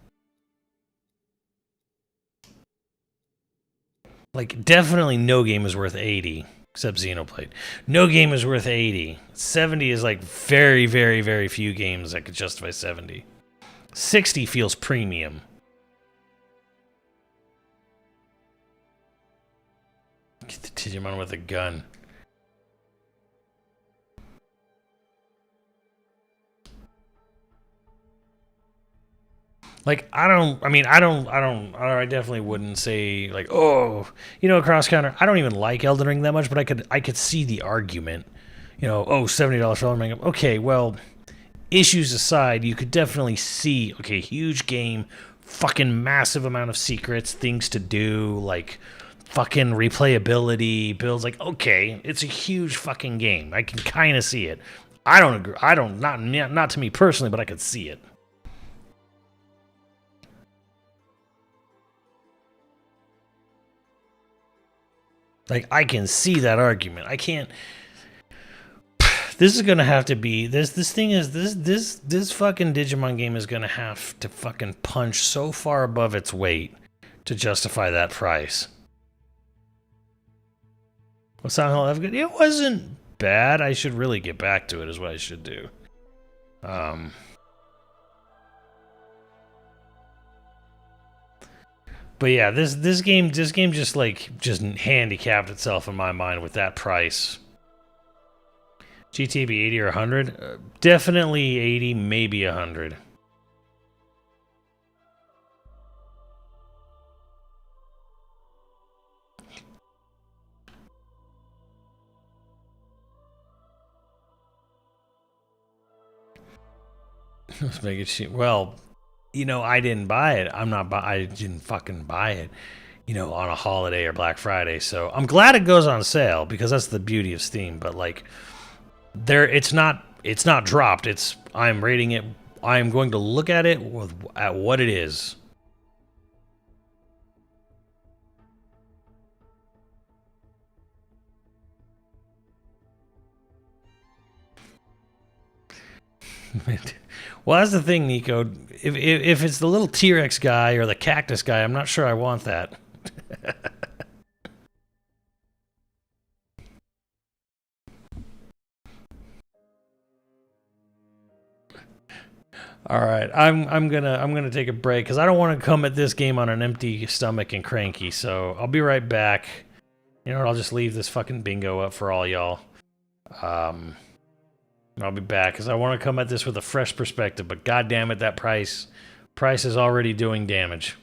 Like, definitely no game is worth 80 except Xenoblade. No game is worth 80. 70 is like very, very, very few games that could justify 70. 60 feels premium. Get the Digimon with a gun. Like, I definitely wouldn't say, like, oh, cross counter. I don't even like Elden Ring that much, but I could see the argument. Oh, $70 for Elden Ring. Okay, well, issues aside, you could definitely see, okay, huge game, fucking massive amount of secrets, things to do, like, fucking replayability, builds. Like, okay, it's a huge fucking game. I can kind of see it. I don't agree. Not to me personally, but I could see it. Like, I can see that argument. I can't. This is gonna have to be this thing is this fucking Digimon game is gonna have to fucking punch so far above its weight to justify that price. Well, Silent Hill Advocate, it wasn't bad. I should really get back to it. Is what I should do. But yeah, this game just handicapped itself in my mind with that price. GTA be 80 or 100? Definitely 80, maybe 100. Let's make it cheap. Well, I didn't buy it. I didn't fucking buy it, on a holiday or Black Friday. So I'm glad it goes on sale because that's the beauty of Steam. But like, it's not dropped. I'm rating it. I am going to look at it at what it is. Well, that's the thing, Nico. If it's the little T-Rex guy or the cactus guy, I'm not sure I want that. All right, I'm gonna take a break because I don't want to come at this game on an empty stomach and cranky. So I'll be right back. You know what? I'll just leave this fucking bingo up for all y'all. I'll be back because I want to come at this with a fresh perspective. But god damn it, that price is already doing damage.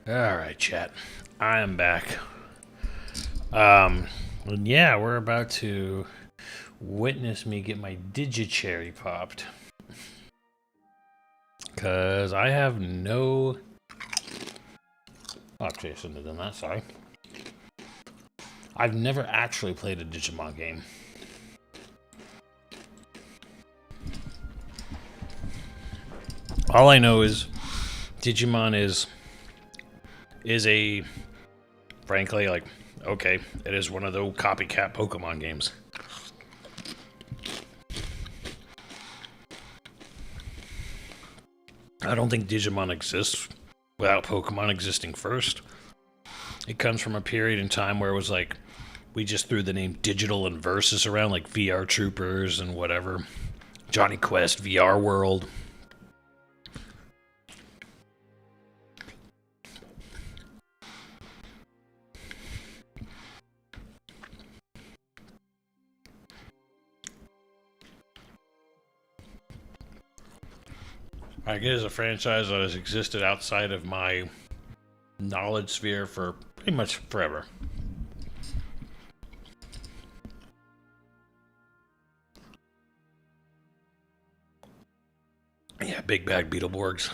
All right, chat. I am back. And yeah, we're about to witness me get my Digicherry popped. Because I have no... Oh, actually, I shouldn't have done that, sorry. I've never actually played a Digimon game. All I know is Digimon is a, frankly, like, okay, it is one of those copycat Pokemon games. I don't think Digimon exists without Pokemon existing first. It comes from a period in time where it was like, we just threw the name digital and versus around, like VR Troopers and whatever. Johnny Quest, VR World. I guess a franchise that has existed outside of my knowledge sphere for pretty much forever. Yeah, big bad Beetleborgs.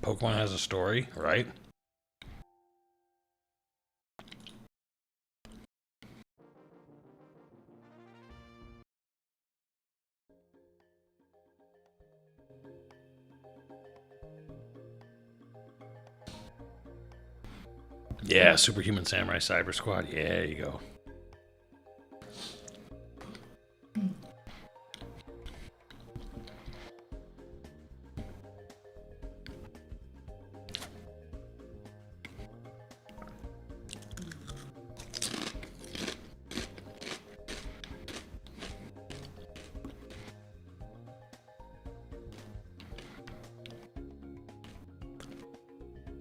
Pokemon has a story, right? Yeah, Superhuman Samurai Cyber Squad. Yeah, there you go.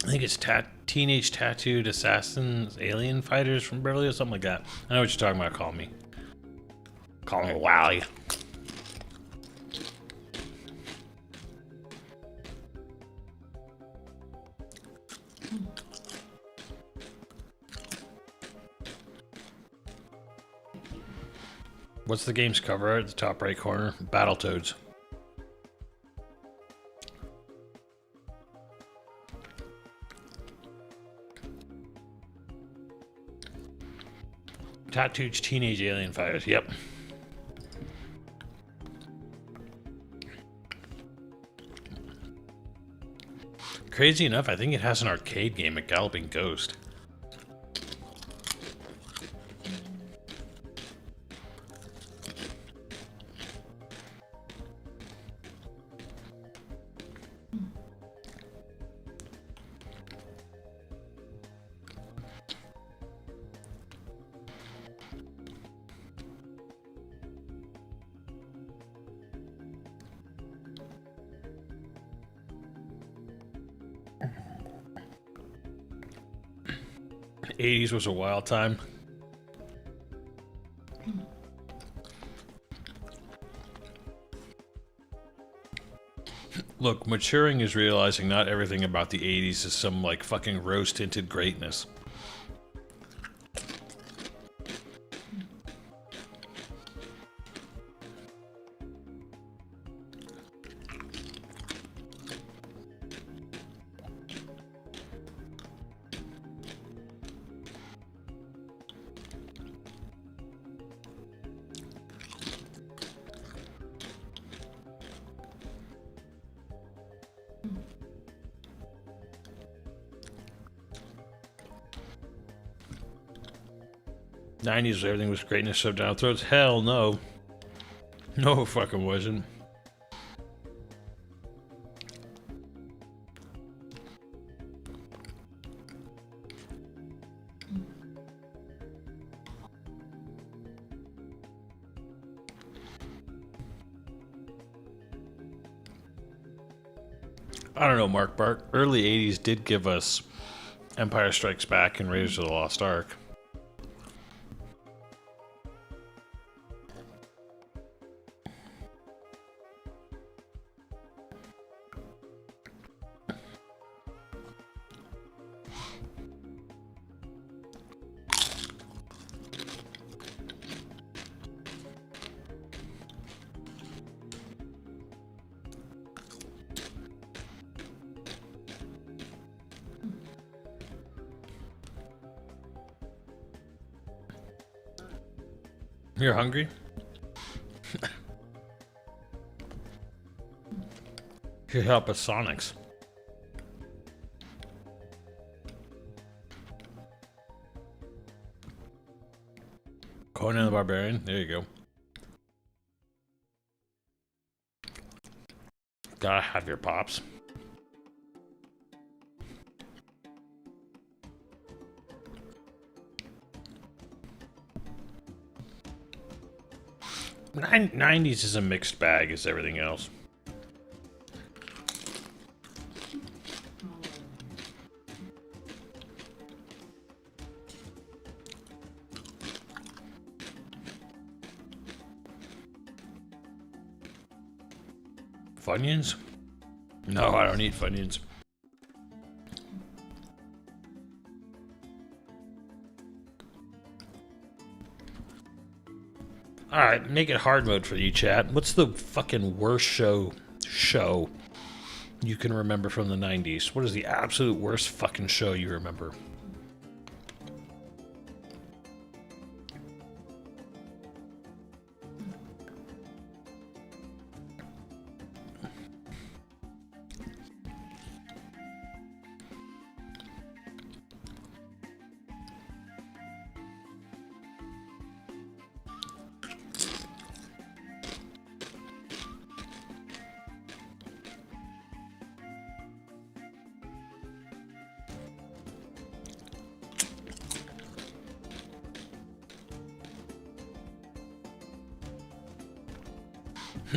I think it's Teenage Tattooed Assassins Alien Fighters from Beverly or something like that. I know what you're talking about. Call me Wally. What's the game's cover art at the top right corner? Battletoads. Tattooed Teenage Alien Fighters. Yep. Crazy enough, I think it has an arcade game, a Galloping Ghost. '80s was a wild time. Look, maturing is realizing not everything about the '80s is some, like, fucking rose-tinted greatness. '90s, everything was greatness shoved down our throats. Hell no. No, it fucking wasn't. I don't know, Mark Bark. Early '80s did give us Empire Strikes Back and Raiders of the Lost Ark. You're hungry? You help us Sonics. Conan the Barbarian. There you go. Gotta have your pops. '90s is a mixed bag as everything else. Funyuns? No, I don't eat Funyuns. Alright, make it hard mode for you, chat. What's the fucking worst show you can remember from the 90s? What is the absolute worst fucking show you remember?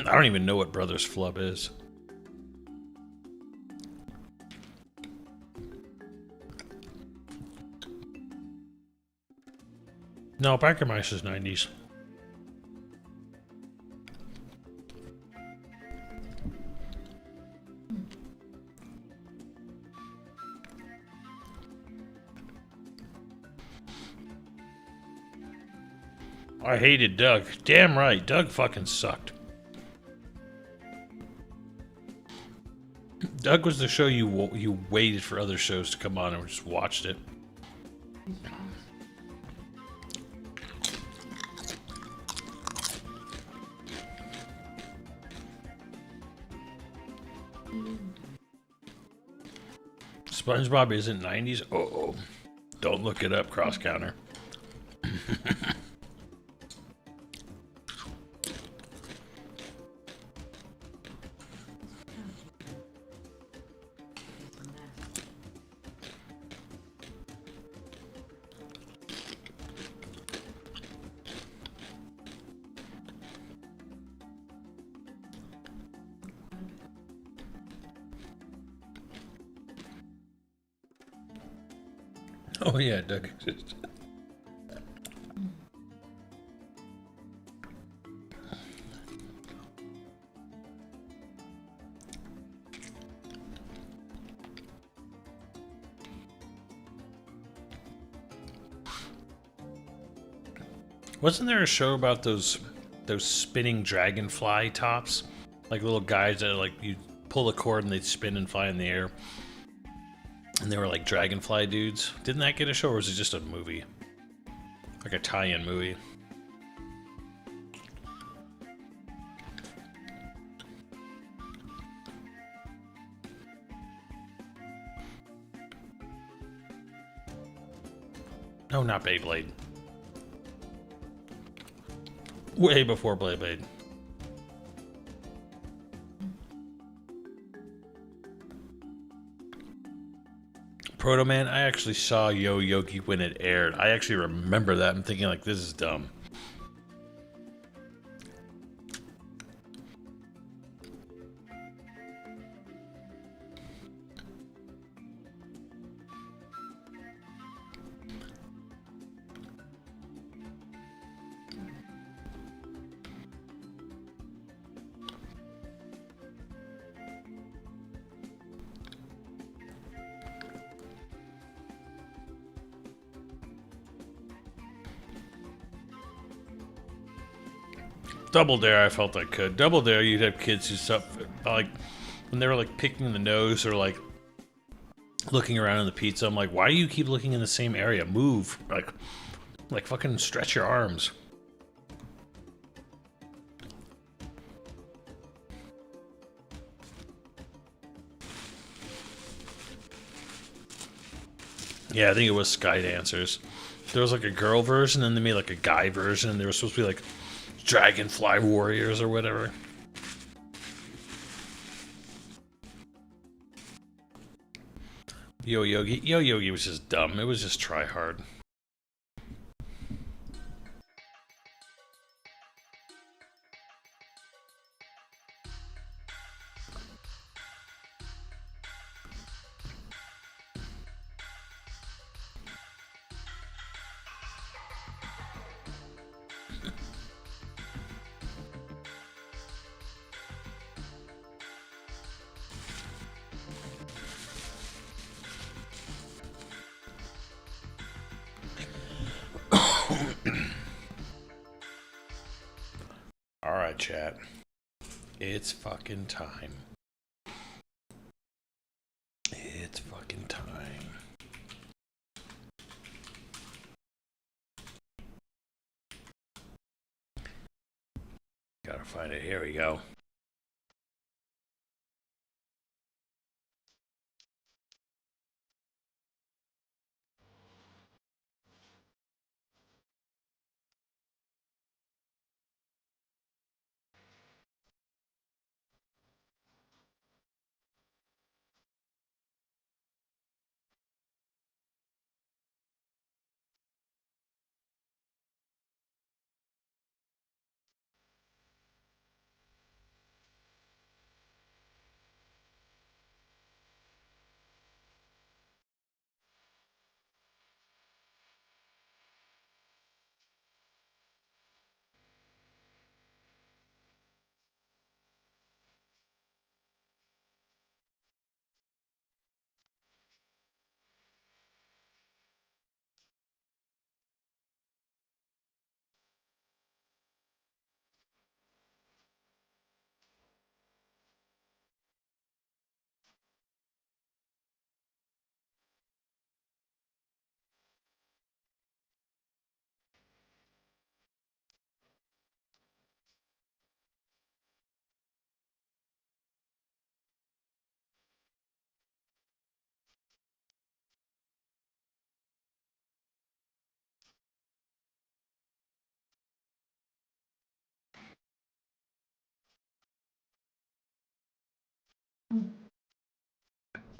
I don't even know what Brothers Flub is. No, Biker Mice is 90s. I hated Doug. Damn right, Doug fucking sucked. Doug was the show you waited for other shows to come on and just watched it. SpongeBob isn't 90s? Oh, don't look it up, Cross Counter. Oh yeah, Doug exists. Wasn't there a show about those spinning dragonfly tops? Like little guys that like you pull the cord and they spin and fly in the air. And they were like dragonfly dudes. Didn't that get a show or was it just a movie? Like a tie-in movie. No, not Beyblade. Way before Beyblade. Proto Man, I actually saw Yo Yogi when it aired. I actually remember that. I'm thinking like, this is dumb. Double Dare, I felt I could. Double Dare, you'd have kids who stuff like when they were like picking the nose or like looking around in the pizza. I'm like, why do you keep looking in the same area? Move, like fucking stretch your arms. Yeah, I think it was Sky Dancers. There was like a girl version, and they made like a guy version, and they were supposed to be like Dragonfly Warriors or whatever. Yo Yogi was just dumb. It was just try hard. Alright, chat. It's fucking time. It's fucking time. Gotta find it. Here we go.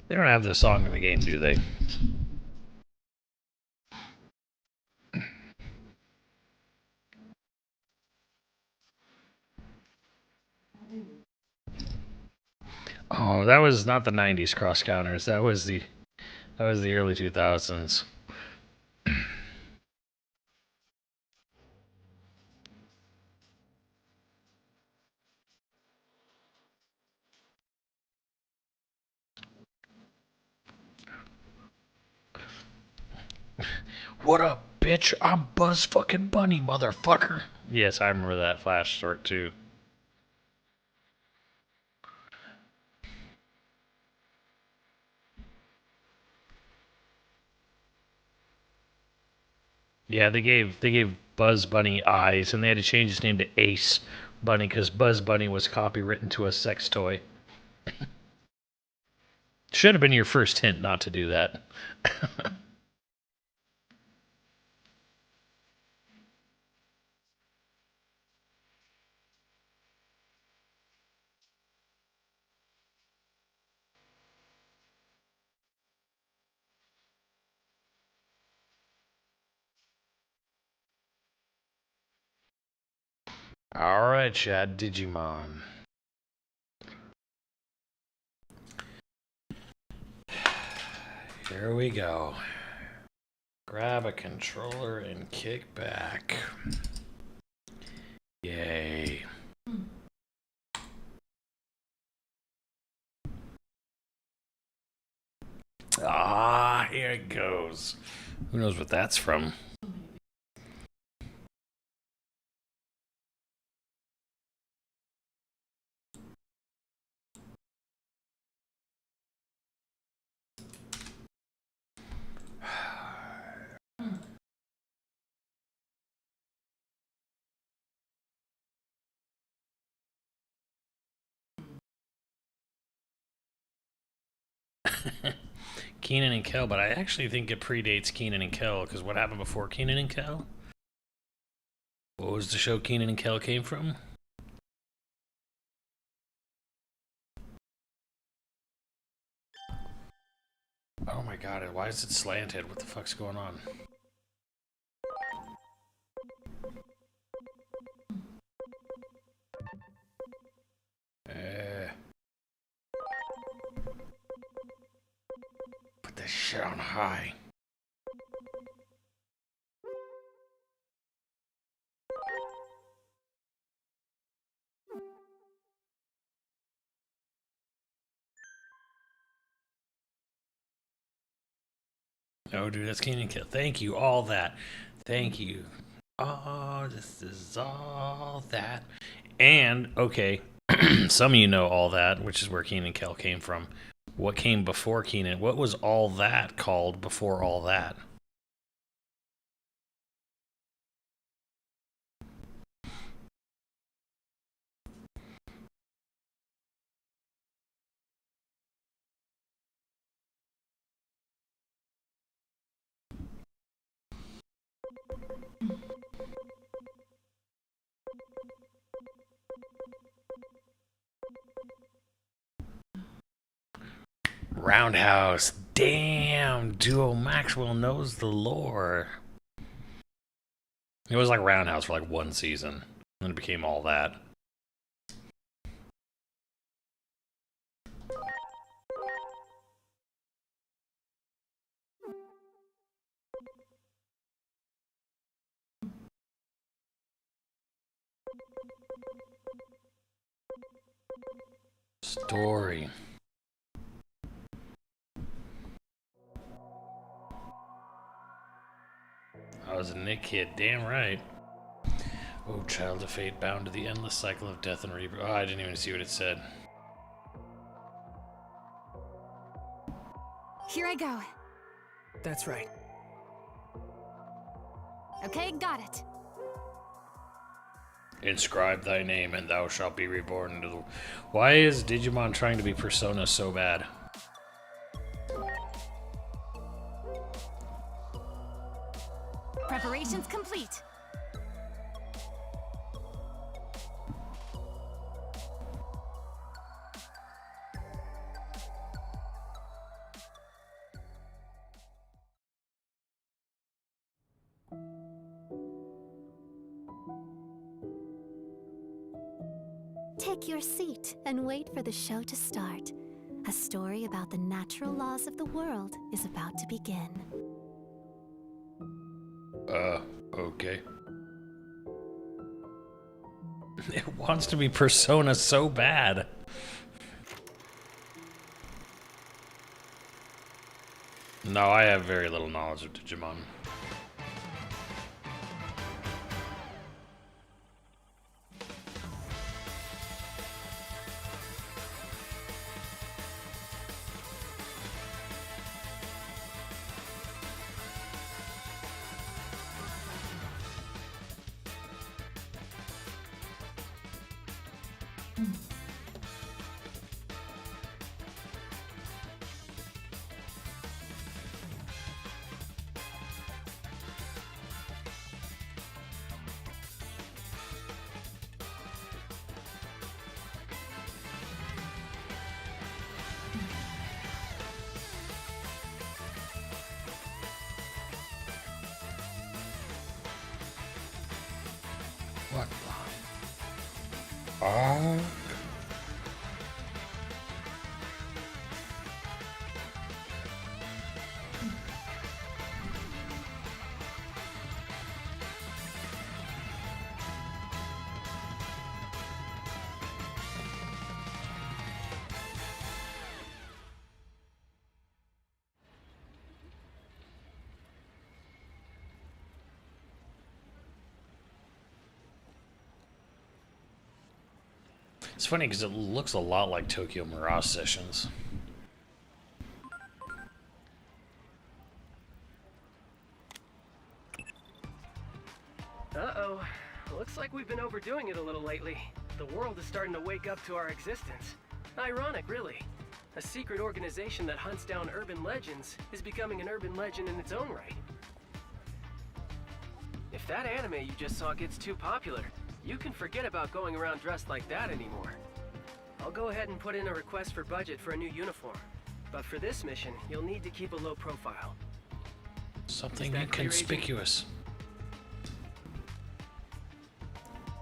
They don't have the song in the game, do they? Oh, that was not the '90s cross counters. That was the early 2000s. What up, bitch? I'm Buzz fucking Bunny, motherfucker. Yes, I remember that Flash short too. Yeah, they gave Buzz Bunny eyes, and they had to change his name to Ace Bunny because Buzz Bunny was copywritten to a sex toy. Should have been your first hint not to do that. All right, Chad, Digimon. Here we go. Grab a controller and kick back. Yay. Ah, here it goes. Who knows what that's from? Kenan and Kel, but I actually think it predates Kenan and Kel, because what happened before Kenan and Kel? What was the show Kenan and Kel came from? Oh my god, why is it slanted? What the fuck's going on? Put this shit on high. Oh, dude, that's Kenan and Kel. Thank you, all that. Thank you. Oh, this is all that. And, okay, some of you know all that, which is where Kenan and Kel came from. What came before Kenan? What was all that called before all that? Roundhouse. Damn, Duo Maxwell knows the lore. It was like Roundhouse for like one season. Then it became all that. Story. I was a Nick kid, damn right. Oh, child of fate, bound to the endless cycle of death and rebirth. Oh, I didn't even see what it said. Here I go. That's right. Okay, got it. Inscribe thy name and thou shalt be reborn into the... Why is Digimon trying to be Persona so bad? Preparations complete. Take your seat and wait for the show to start. A story about the natural laws of the world is about to begin. Okay. It wants to be Persona so bad. No, I have very little knowledge of Digimon. What the? It's funny because it looks a lot like Tokyo Mirage Sessions. Uh-oh. Looks like we've been overdoing it a little lately. The world is starting to wake up to our existence. Ironic, really. A secret organization that hunts down urban legends is becoming an urban legend in its own right. If that anime you just saw gets too popular, you can forget about going around dressed like that anymore. I'll go ahead and put in a request for budget for a new uniform. But for this mission, you'll need to keep a low profile. Something inconspicuous.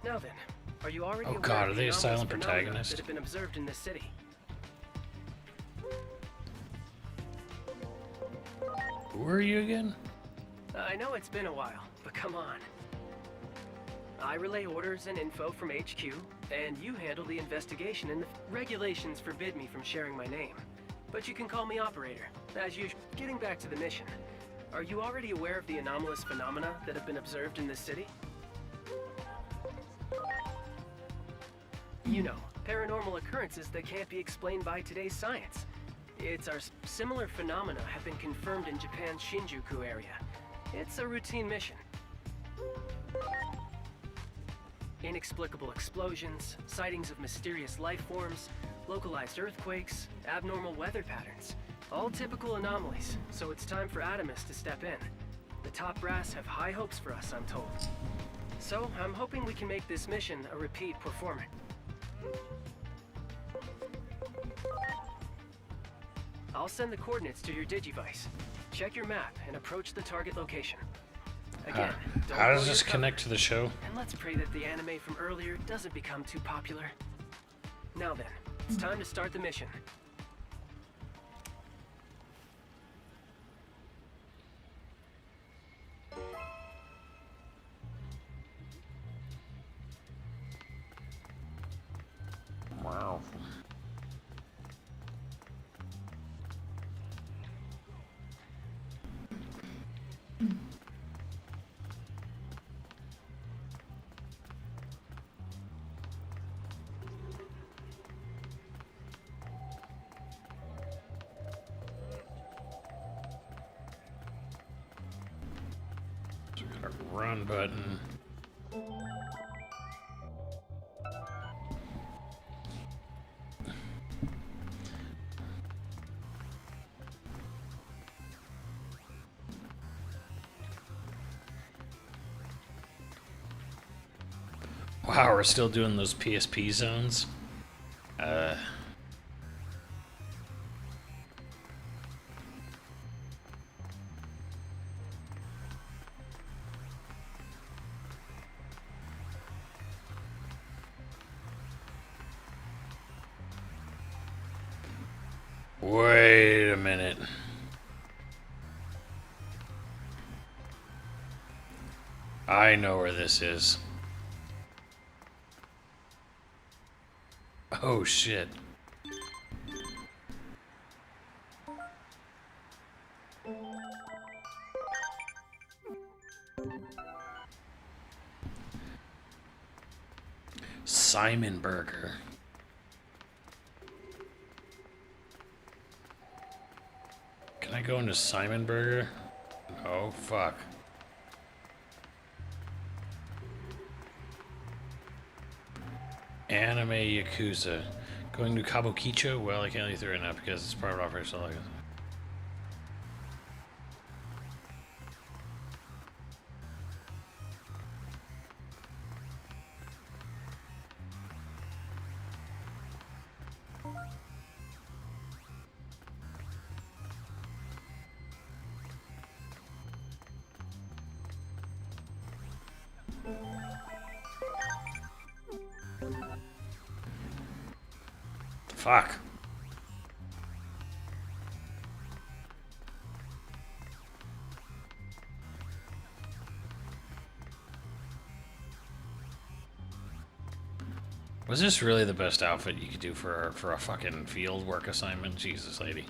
Now then, are you already Oh aware god, of are they a anomalous silent phenomena protagonist? that have been observed in this city? Who are you again? I know it's been a while, but come on. I relay orders and info from HQ, and you handle the investigation, and the regulations forbid me from sharing my name. But you can call me Operator. As usual, getting back to the mission. Are you already aware of the anomalous phenomena that have been observed in this city? You know, paranormal occurrences that can't be explained by today's science. Similar phenomena have been confirmed in Japan's Shinjuku area. It's a routine mission. Inexplicable explosions, sightings of mysterious life forms, localized earthquakes, abnormal weather patterns. All typical anomalies, so it's time for Atomus to step in. The top brass have high hopes for us, I'm told. So, I'm hoping we can make this mission a repeat performance. I'll send the coordinates to your Digivice. Check your map and approach the target location. Again, don't How blow does your this cover. connect to the show? And let's pray that the anime from earlier doesn't become too popular. Now then, it's time to start the mission. Wow. So we got a run button. Wow, we're still doing those PSP zones. Wait a minute. I know where this is. Oh shit. Simon Burger. Can I go into Simon Burger? Oh fuck. Anime Yakuza. Going to Kabukicho? Well, I can't leave through it now because it's private operation. So fuck. Was this really the best outfit you could do for a fucking field work assignment? Jesus, lady.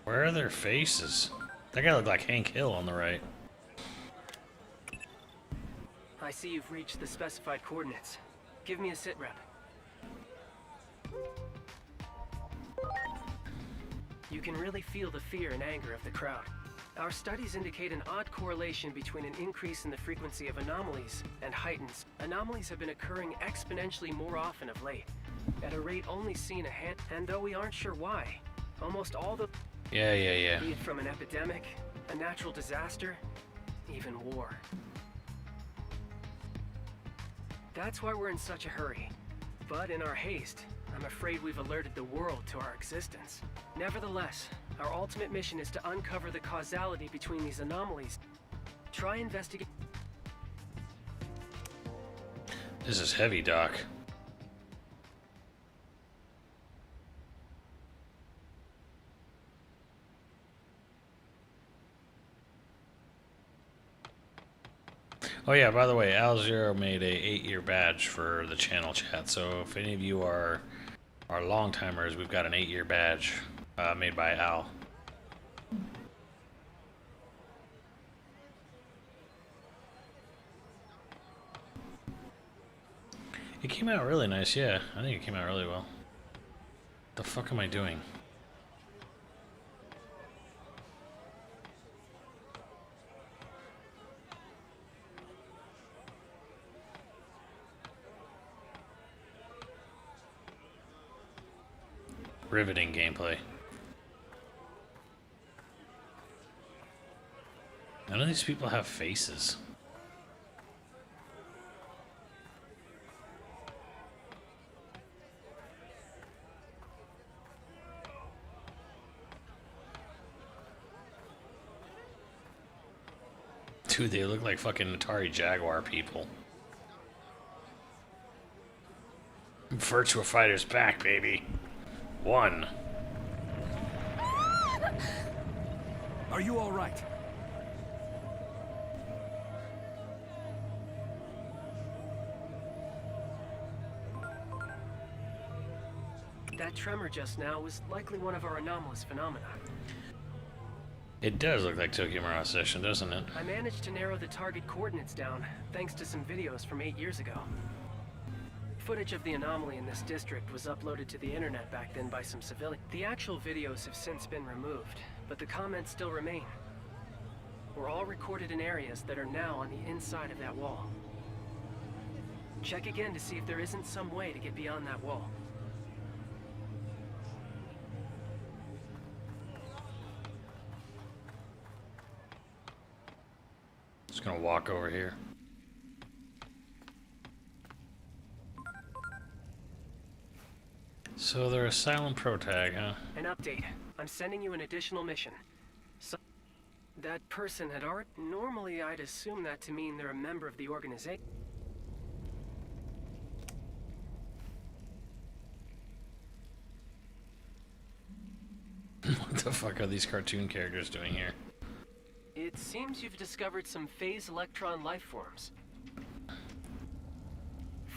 Where are their faces? That guy looked like Hank Hill on the right. I see you've reached the specified coordinates. Give me a sit rep. You can really feel the fear and anger of the crowd. Our studies indicate an odd correlation between an increase in the frequency of anomalies and heightens. Anomalies have been occurring exponentially more often of late, at a rate only seen and though we aren't sure why, almost all the... Yeah. Be it from an epidemic, a natural disaster, even war. That's why we're in such a hurry. But in our haste, I'm afraid we've alerted the world to our existence. Nevertheless, our ultimate mission is to uncover the causality between these anomalies. Try investigate. This is heavy, Doc. Oh yeah, by the way, Al0 made a 8-year badge for the channel chat, so if any of you are long-timers, we've got an 8-year badge made by Al. It came out really nice, yeah. I think it came out really well. The fuck am I doing? Riveting gameplay. None of these people have faces. Dude, they look like fucking Atari Jaguar people. Virtua Fighter's back, baby. 1. Are you all right? That tremor just now was likely one of our anomalous phenomena. It does look like Tokyo Mirage Session, doesn't it? I managed to narrow the target coordinates down, thanks to some videos from 8 years ago. Footage of the anomaly in this district was uploaded to the internet back then by some civilians. The actual videos have since been removed, but the comments still remain. Were all recorded in areas that are now on the inside of that wall. Check again to see if there isn't some way to get beyond that wall. Just gonna walk over here. So they're a silent protag, huh? An update. I'm sending you an additional mission. So that person had already... Normally, I'd assume that to mean they're a member of the organization. What the fuck are these cartoon characters doing here? It seems you've discovered some phase electron life forms.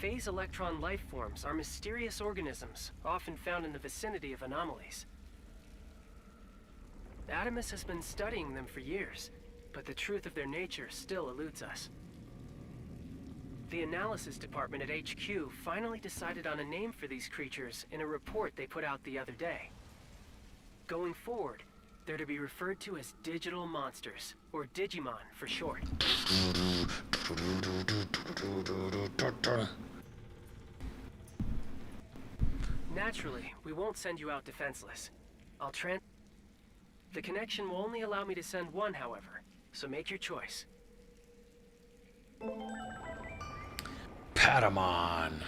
Phase electron life forms are mysterious organisms, often found in the vicinity of anomalies. Adamus has been studying them for years, but the truth of their nature still eludes us. The analysis department at HQ finally decided on a name for these creatures in a report they put out the other day. Going forward, they're to be referred to as digital monsters, or Digimon for short. Naturally, we won't send you out defenseless. The connection will only allow me to send one, however, so make your choice. Patamon.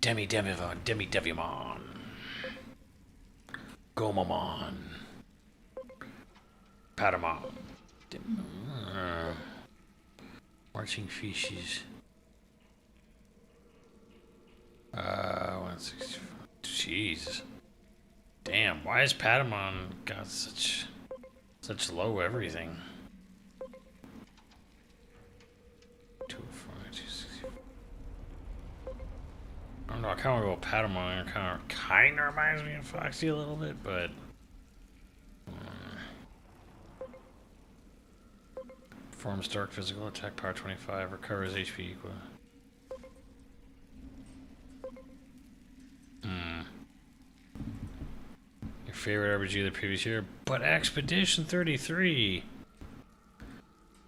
Devimon. Gomamon. Patamon. Marching species. 165. Jeez. Damn, why has Patamon got such low everything? 205, 264. I don't know, I kinda want to go Patamon. It kinda reminds me of Foxy a little bit, but Performs dark physical attack power 25. Recovers HP equal. Your favorite RPG of the previous year, but Expedition 33.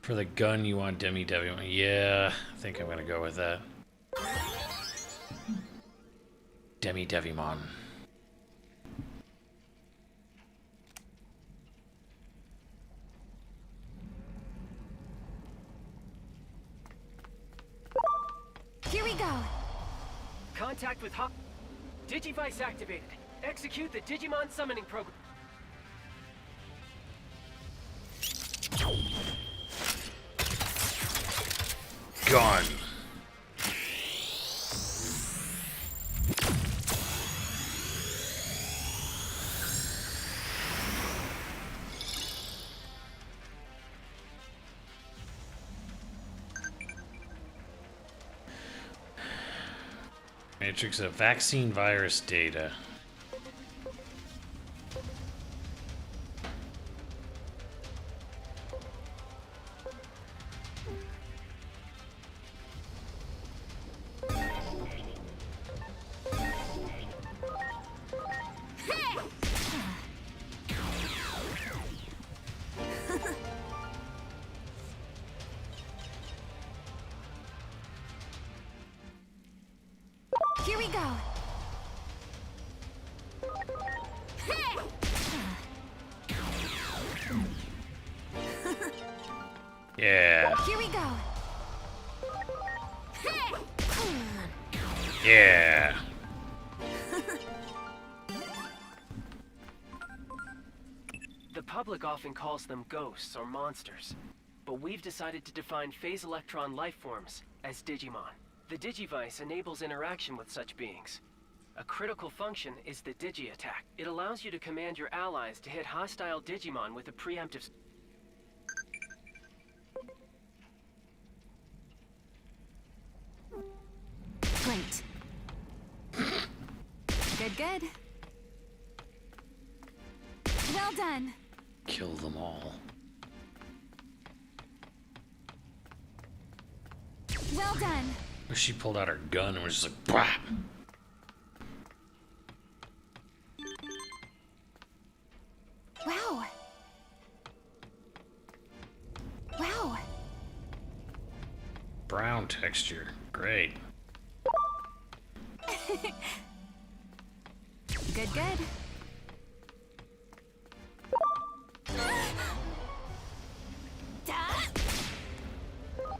For the gun, you want Devimon. Yeah, I think I'm gonna go with that. Devimon. Here we go. Contact with Hop. Digivice activated. Execute the Digimon summoning program. Gun. Matrix of vaccine virus data. Here we go. Yeah. Here we go. Yeah. The public often calls them ghosts or monsters, but we've decided to define phase electron life forms as Digimon. The Digivice enables interaction with such beings. A critical function is the Digi attack. It allows you to command your allies to hit hostile Digimon with a preemptive... Great. Good. Well done. Kill them all. Well done. Wish she pulled out her gun and was just like, bah! Wow. Wow. Brown texture. Great. Good.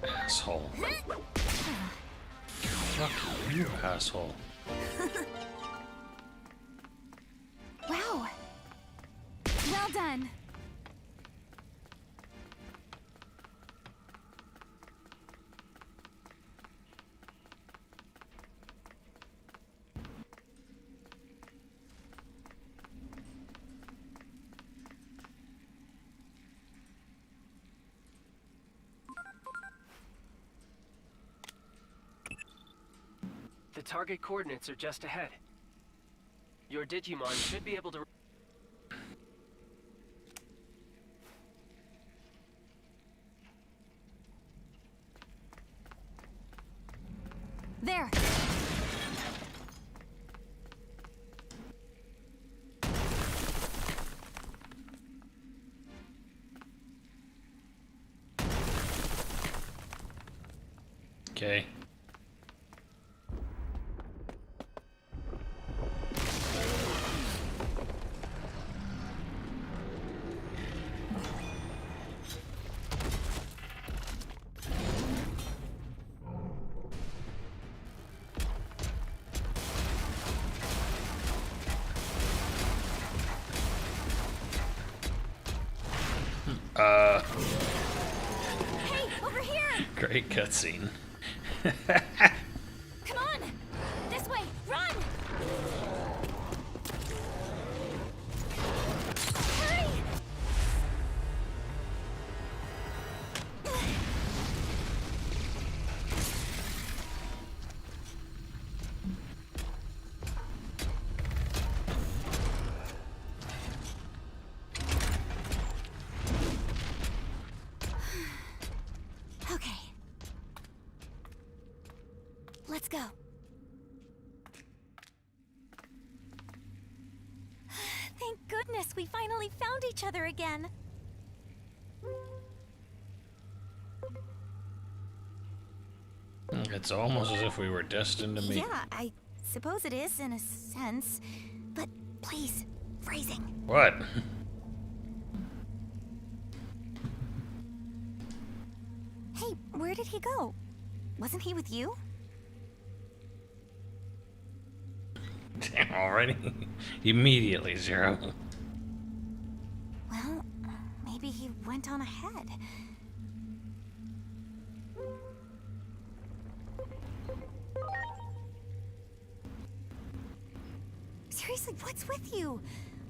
Asshole. Fuck you, asshole. Wow. Well done. The target coordinates are just ahead. Your Digimon should be able to... There. Okay. Hey, over here! Great cutscene. Come on! This way! Run! Hurry! we finally found each other again. It's almost as if we were destined to meet. Yeah, I suppose it is in a sense. But please, phrasing. What? Hey, where did he go? Wasn't he with you? Damn, already? Immediately, Zero. Well, maybe he went on ahead. Seriously, what's with you?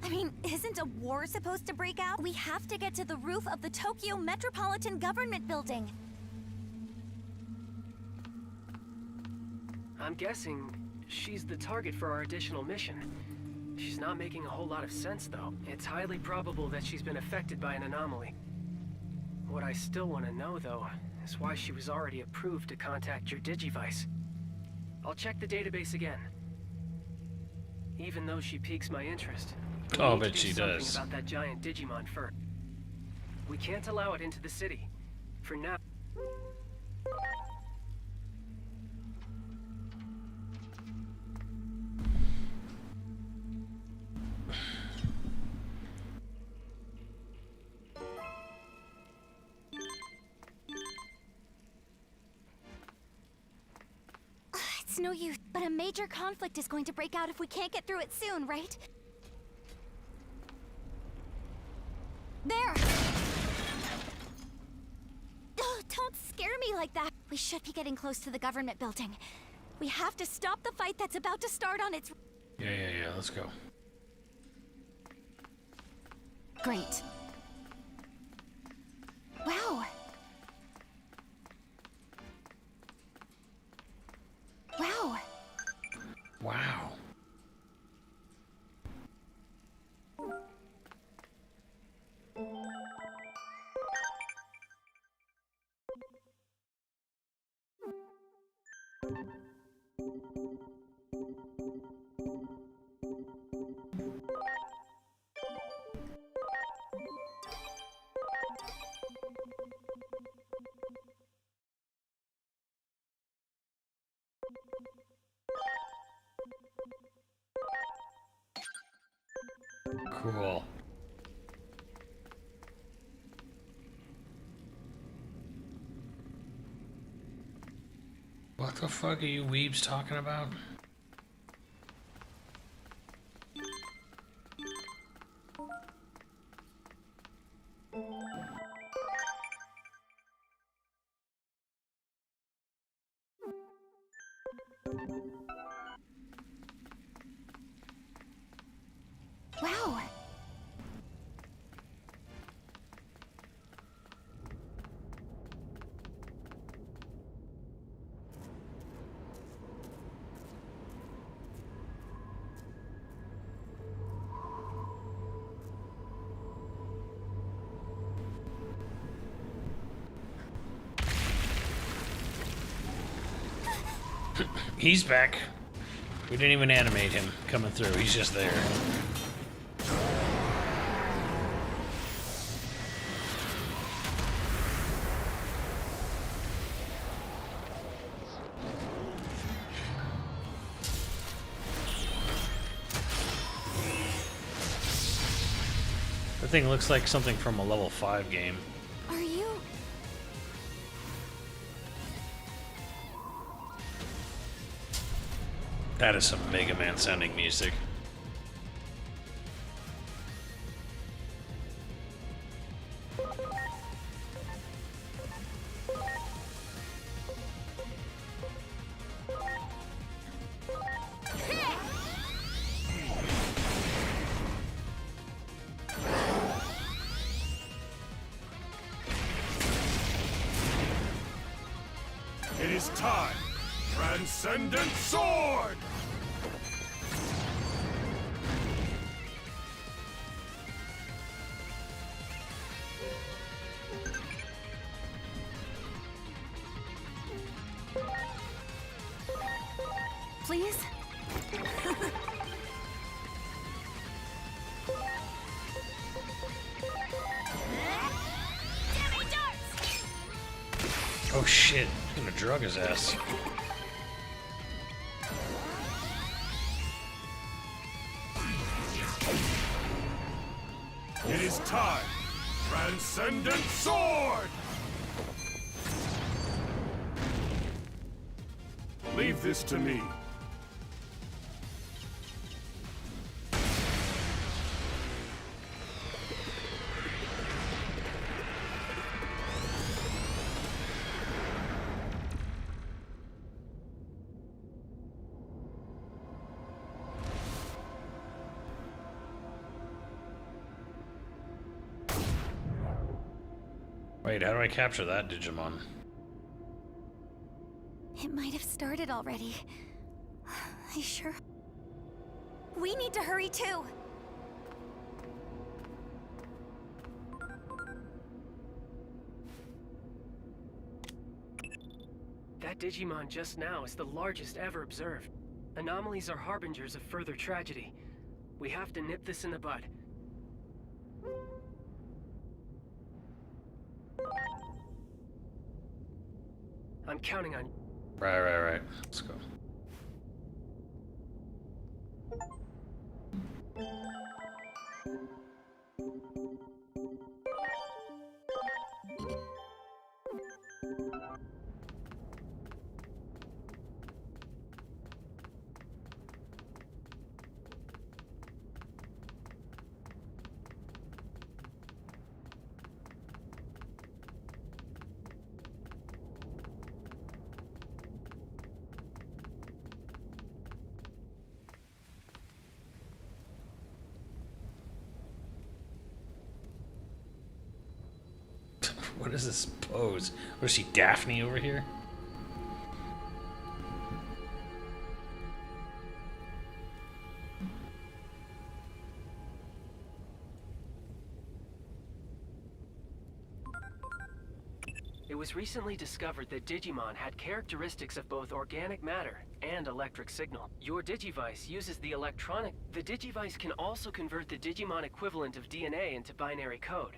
I mean, isn't a war supposed to break out? We have to get to the roof of the Tokyo Metropolitan Government Building. I'm guessing she's the target for our additional mission. She's not making a whole lot of sense, though. It's highly probable that she's been affected by an anomaly. What I still want to know, though, is why she was already approved to contact your Digivice. I'll check the database again. Even though she piques my interest, we Oh, need to but do she something does. about that giant Digimon first. We can't allow it into the city. For now. It's no use, but a major conflict is going to break out if we can't get through it soon, right? There! Oh, don't scare me like that. We should be getting close to the government building. We have to stop the fight that's about to start on its... Yeah, let's go. Great. Wow. Wow. Wow. Cool. What the fuck are you weebs talking about? Wow. He's back. We didn't even animate him coming through. He's just there. That thing looks like something from a level 5 game. Are you... That is some Mega Man sounding music. It is time! Transcendent Sword! Please? Oh shit, I'm gonna drug his ass. It is time! Transcendent Sword! Leave this to me. Wait, how do I capture that Digimon? It might have started already. I sure... We need to hurry too! That Digimon just now is the largest ever observed. Anomalies are harbingers of further tragedy. We have to nip this in the bud. I'm counting on... Right. Let's go. What is this pose? What is she, Daphne over here? It was recently discovered that Digimon had characteristics of both organic matter and electric signal. Your Digivice uses the electronic... The Digivice can also convert the Digimon equivalent of DNA into binary code,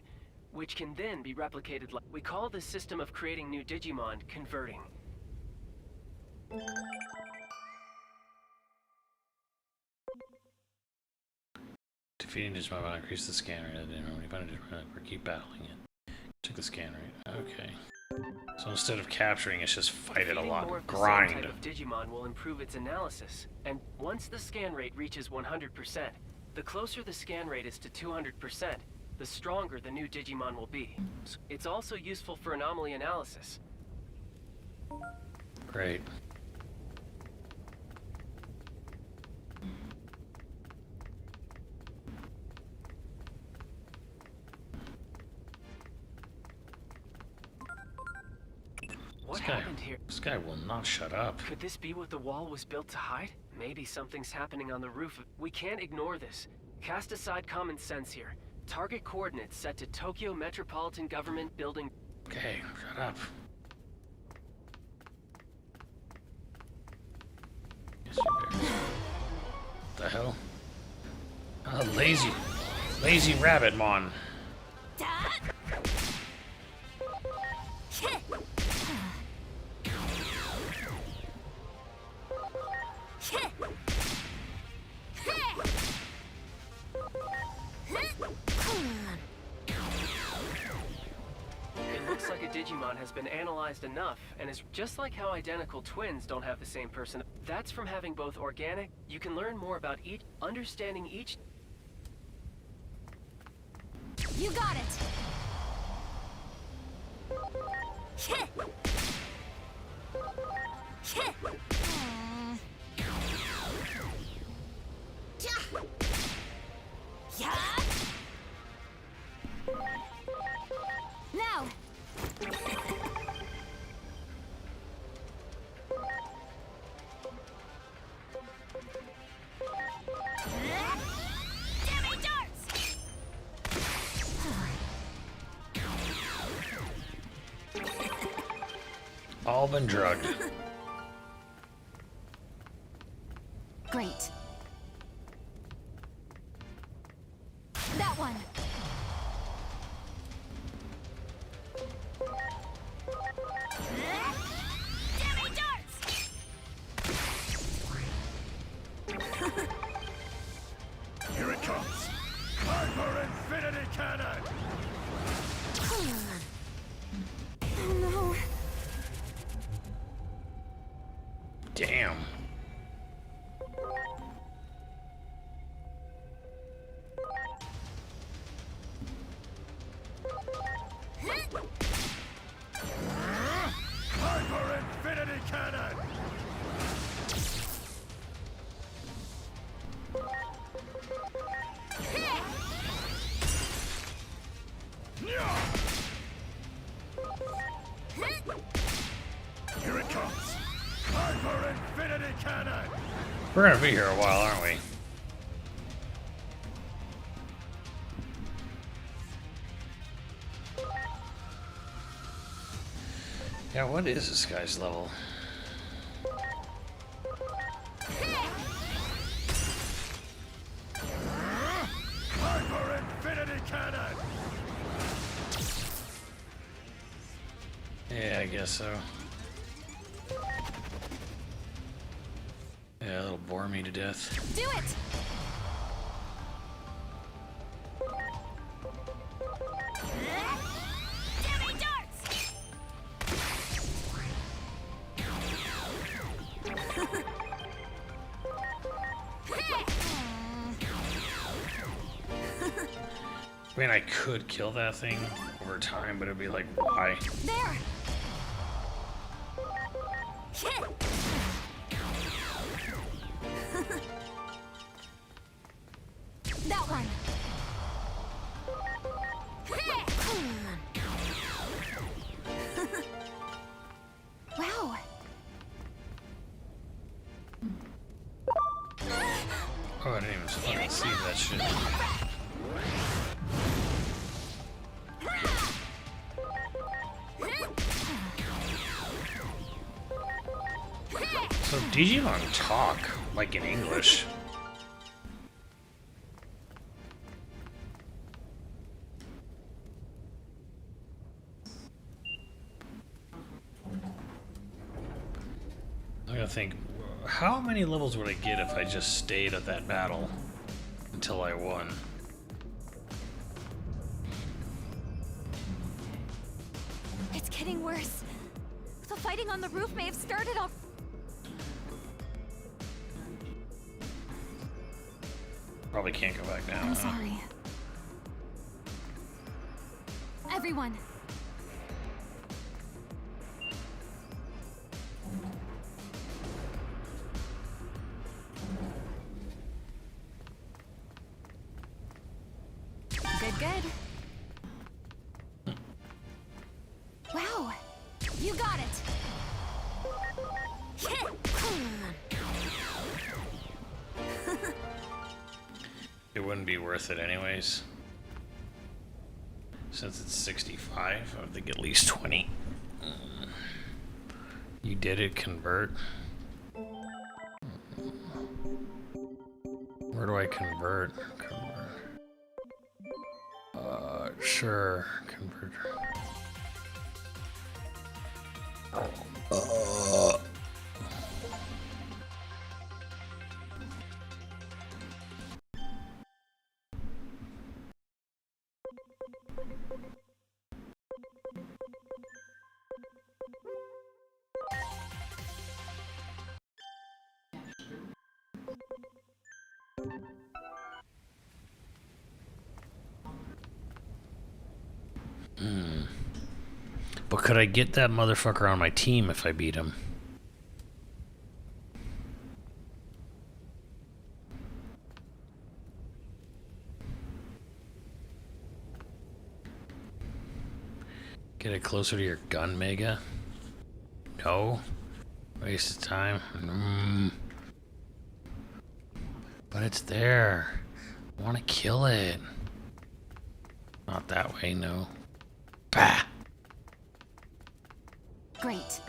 which can then be replicated. We call this system of creating new Digimon converting. Defeating Digimon will increase the scan rate. When you find a Digimon, keep battling it. Check the scan rate. Okay. So instead of capturing, it's just fight it a lot. More of the Grind. same type of Digimon will improve its analysis. And once the scan rate reaches 100%, the closer the scan rate is to 200%, the stronger the new Digimon will be. It's also useful for anomaly analysis. Great. What happened here? This guy will not shut up. Could this be what the wall was built to hide? Maybe something's happening on the roof. We can't ignore this. Cast aside common sense here. Target coordinates set to Tokyo Metropolitan Government Building. Okay, shut up. Yes, you bear. What the hell? Lazy rabbit mon. It looks like a Digimon has been analyzed enough, and is just like how identical twins don't have the same person. That's from having both organic. You can learn more about each, understanding each. You got it! Now! Damage darts! All been drugged. Great. That one. Damn. Hyper Infinity Cannon! Here it comes! Hyper Infinity Cannon! We're gonna be here a while, aren't we? Yeah, what is this guy's level? Hyper Infinity Cannon! Yeah, I guess so. Yeah, it'll bore me to death. Do it! Give me darts! I mean, I could kill that thing over time, but it'd be like, why? There! Hit! That one! Wow! Oh, I didn't even fucking see that shit. So Digimon talk like in English. I gotta think, how many levels would I get if I just stayed at that battle until I won? It's getting worse. The fighting on the roof may have started off. Probably can't go back now. I'm huh? sorry. Everyone. Good. Wow. You got it. Hit. It wouldn't be worth it anyways. Since it's 65, I would think at least 20. You did it, convert. Where do I convert? Sure, convert. But could I get that motherfucker on my team if I beat him? Get it closer to your gun, Mega? No? Waste of time? But it's there. I want to kill it. Not that way, no. Bah! Great.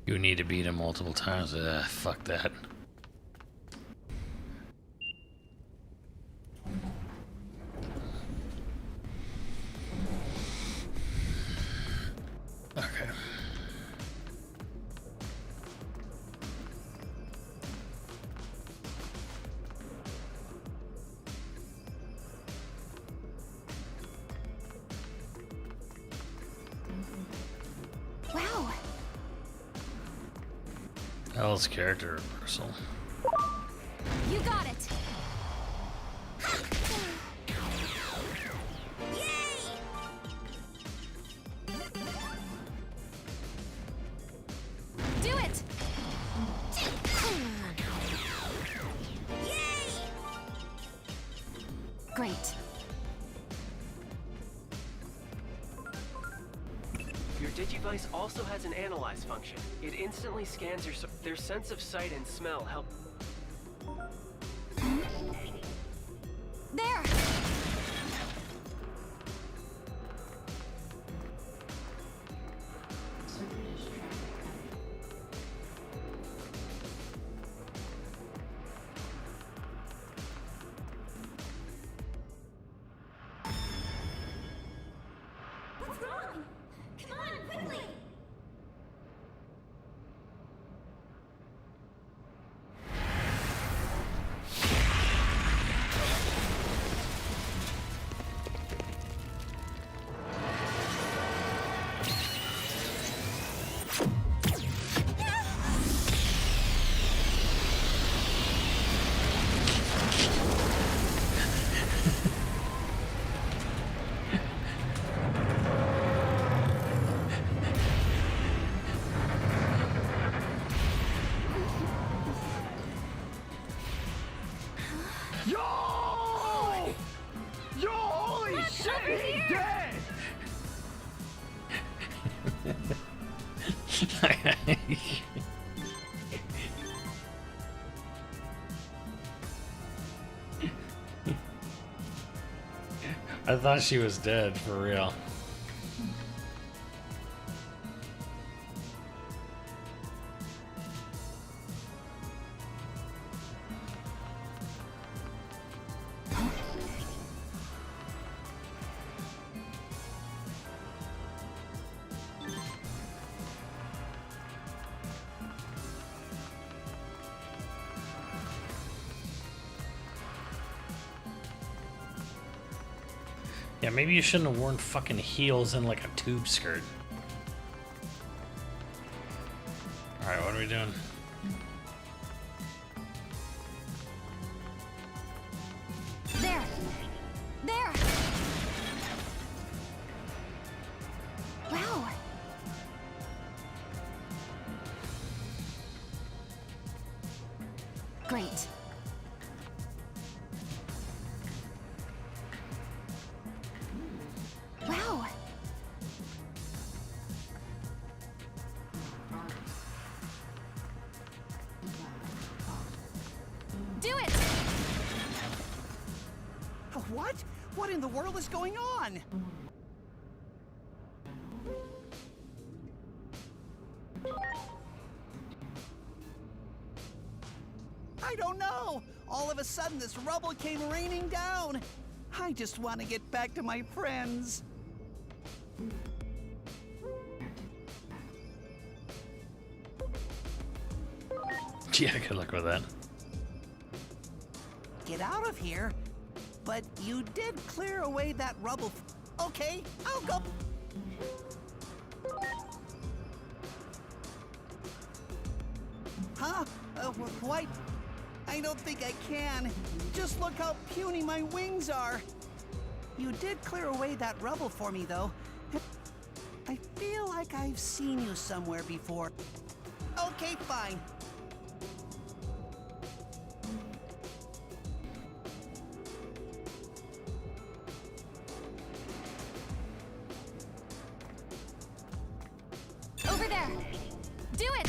You need to beat him multiple times. Fuck that. Okay. Wow. hell is character reversal? You got it. Yay! Do it. Yay! Great. Your Digivice also has an analyze function. It instantly scans their sense of sight and smell help. There. What's wrong? Come on, quickly. Yo! Yo, holy shit, he's dead! I thought she was dead, for real. Yeah, maybe you shouldn't have worn fucking heels and like a tube skirt. Alright, what are we doing? There. There. Wow. Great. Wow. Do it. What? What in the world is going on? I don't know. All of a sudden, this rubble came raining down. I just want to get back to my friends. Yeah, good luck with that. Get out of here. But you did clear away that rubble. Okay, I'll go. Huh? What? I don't think I can. Just look how puny my wings are. You did clear away that rubble for me, though. I feel like I've seen you somewhere before. Okay, fine. Over there. Do it.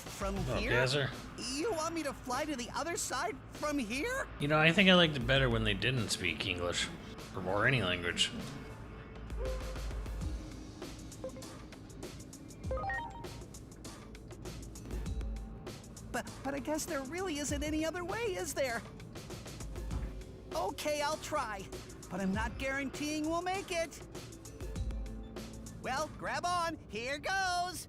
From Oh, here? Gazer. You want me to fly to the other side from here? You know, I think I liked it better when they didn't speak English. Or any language. But I guess there really isn't any other way, is there? Okay, I'll try. but I'm not guaranteeing we'll make it. Well, grab on. Here goes.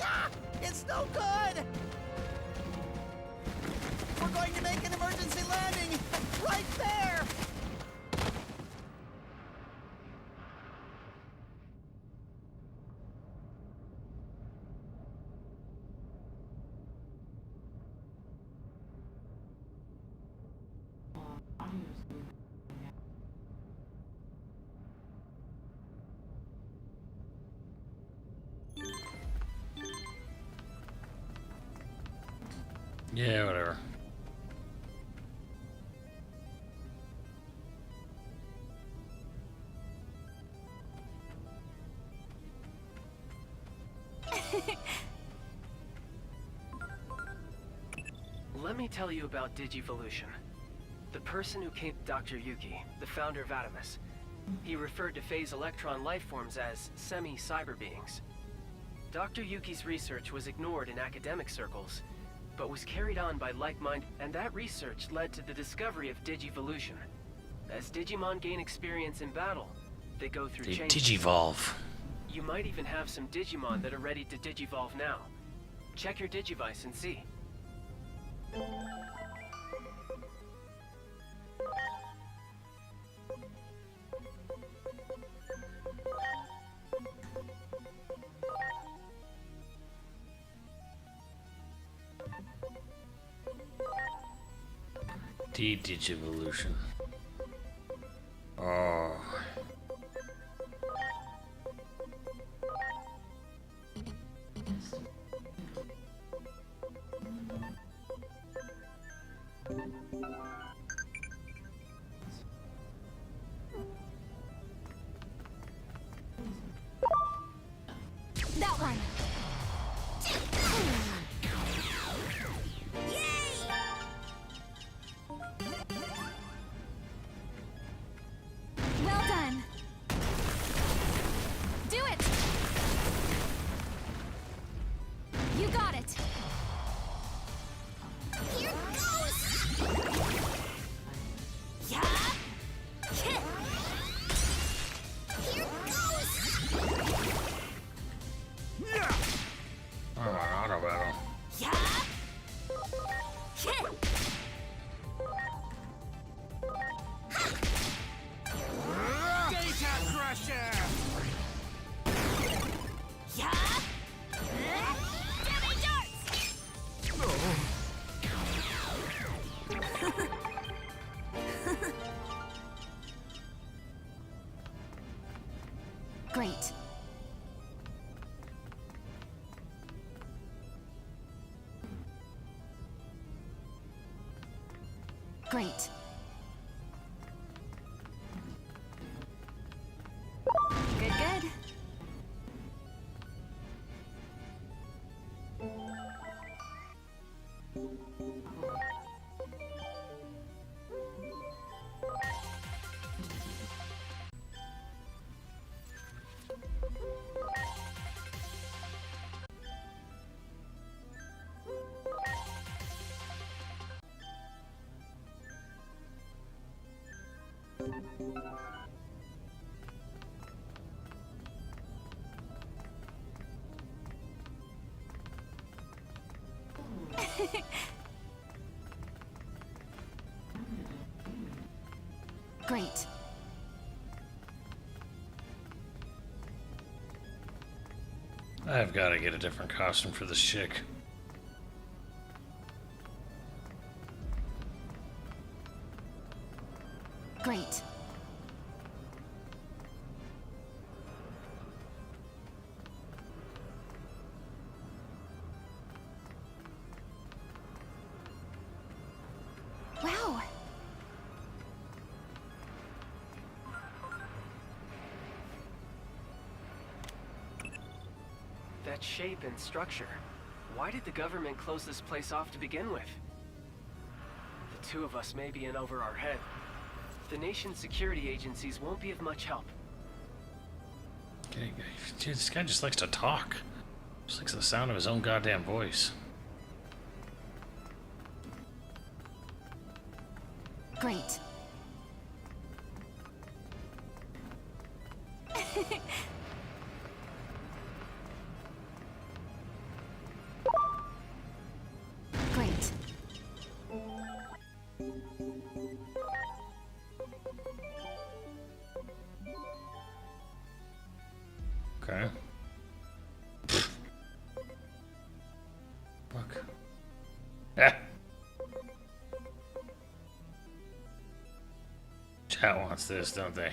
Ah! It's no good! We're going to make an emergency landing right there! Yeah, whatever. Let me tell you about Digivolution. The person who came, Dr. Yuki, the founder of Atomus. He referred to phase electron lifeforms as semi-cyber beings. Dr. Yuki's research was ignored in academic circles, but was carried on by like-minded, and that research led to the discovery of Digivolution. As Digimon gain experience in battle, they go through They changes. digivolve. You might even have some Digimon that are ready to digivolve now. Check your Digivice and see. Digivolution. Oh. That one. Well done. Do it. You got it. Here goes. Yeah. Hit. Here goes. Oh, auto battle. Yeah. Hit. Data Crusher! Yeah. Dammy darts. Great. Great. Good, good. Great. I've got to get a different costume for this chick. Great. Wow. That shape and structure. Why did the government close this place off to begin with? The two of us may be in over our head. The nation's security agencies won't be of much help. Dude, this guy just likes to talk. Just likes the sound of his own goddamn voice. Great. Great. Okay. Look. Ah. Chat wants this, don't they?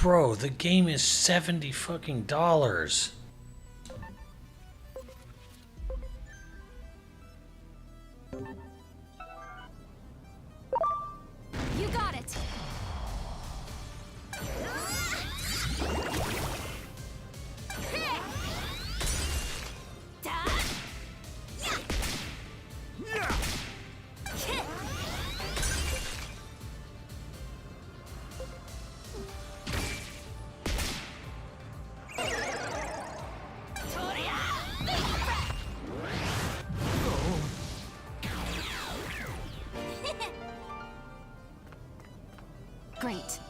Bro, the game is $70 fucking dollars. You got it. Great.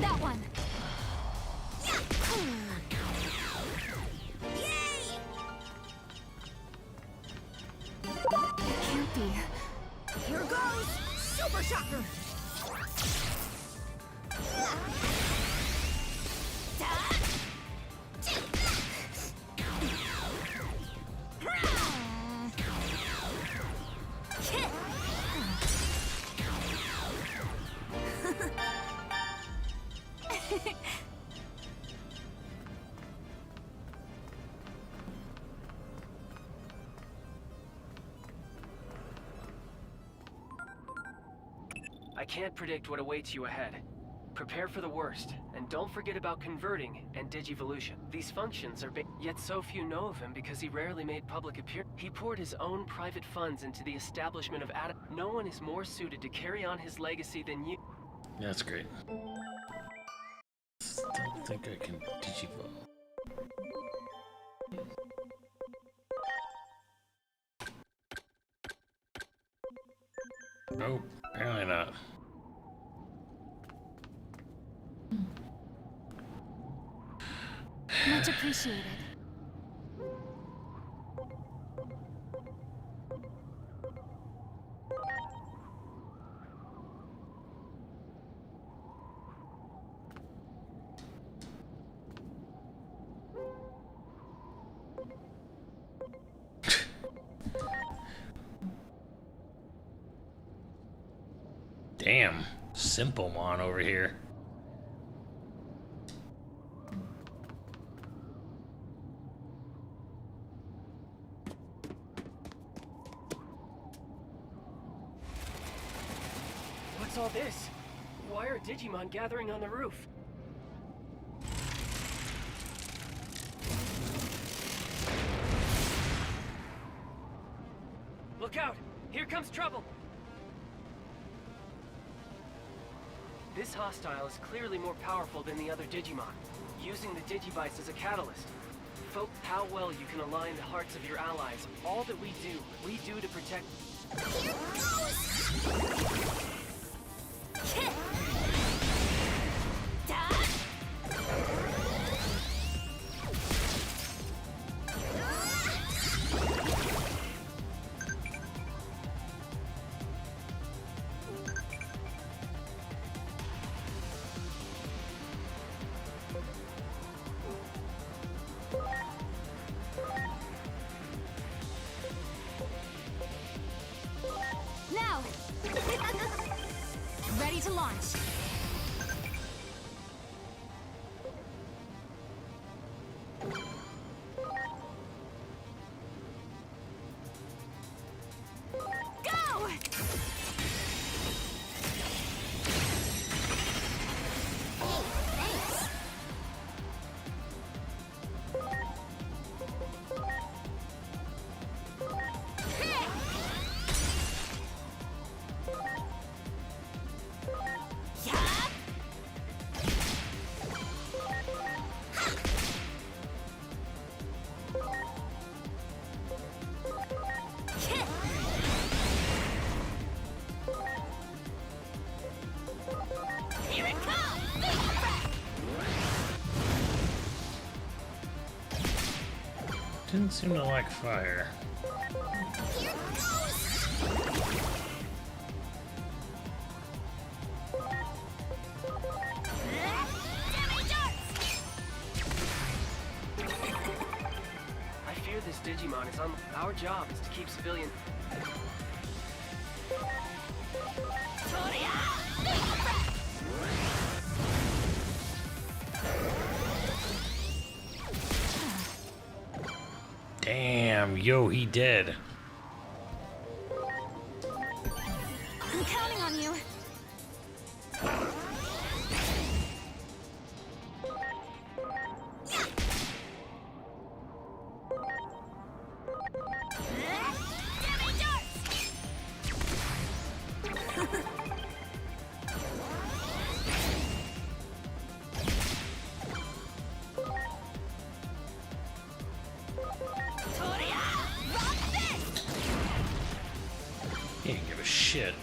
That one. Can't be. Here goes Super Shocker. I can't predict what awaits you ahead. Prepare for the worst, and don't forget about converting and digivolution. These functions are yet so few know of him because he rarely made public appearance. He poured his own private funds into the establishment of Adam. No one is more suited to carry on his legacy than you. That's great. Don't think I can digivolve. Nope, apparently not. Much appreciated. Damn, simple mon over here. What's all this? Why are Digimon gathering on the roof? Look out! Here comes trouble! This hostile is clearly more powerful than the other Digimon, using the Digivice as a catalyst. Folk, how well you can align the hearts of your allies. All that we do to protect... Here goes! Now! Ready to launch. Didn't seem to like fire. Here goes! Damage darts! I fear this Digimon is on. Our job is to keep civilian. Damn, yo, he dead. I'm counting on you. Damage darts! Rock fist! He didn't give a shit.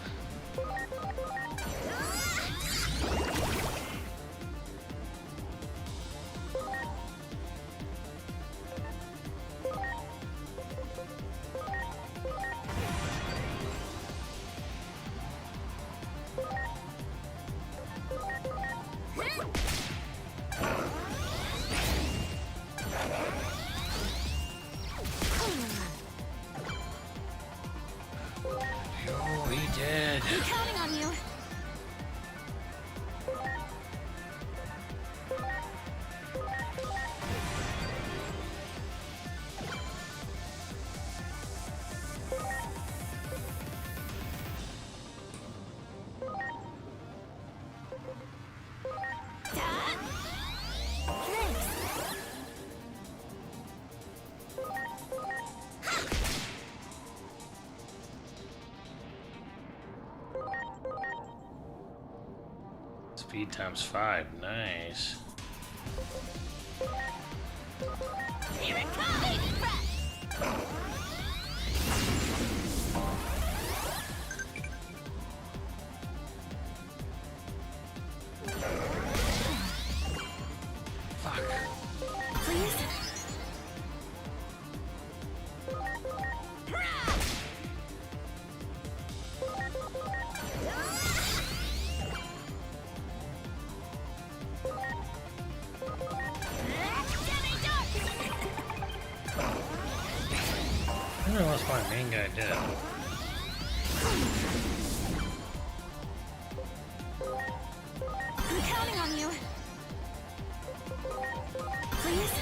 Yo, he dead. I'm counting on you. Speed times 5, nice. Here it comes! Baby breath! Fuck. Please? I don't know what's my main guy dead. I'm counting on you. Please?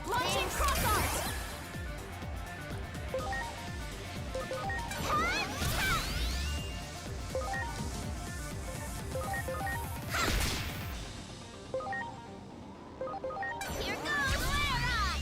Launching cross art! Here goes flare rod!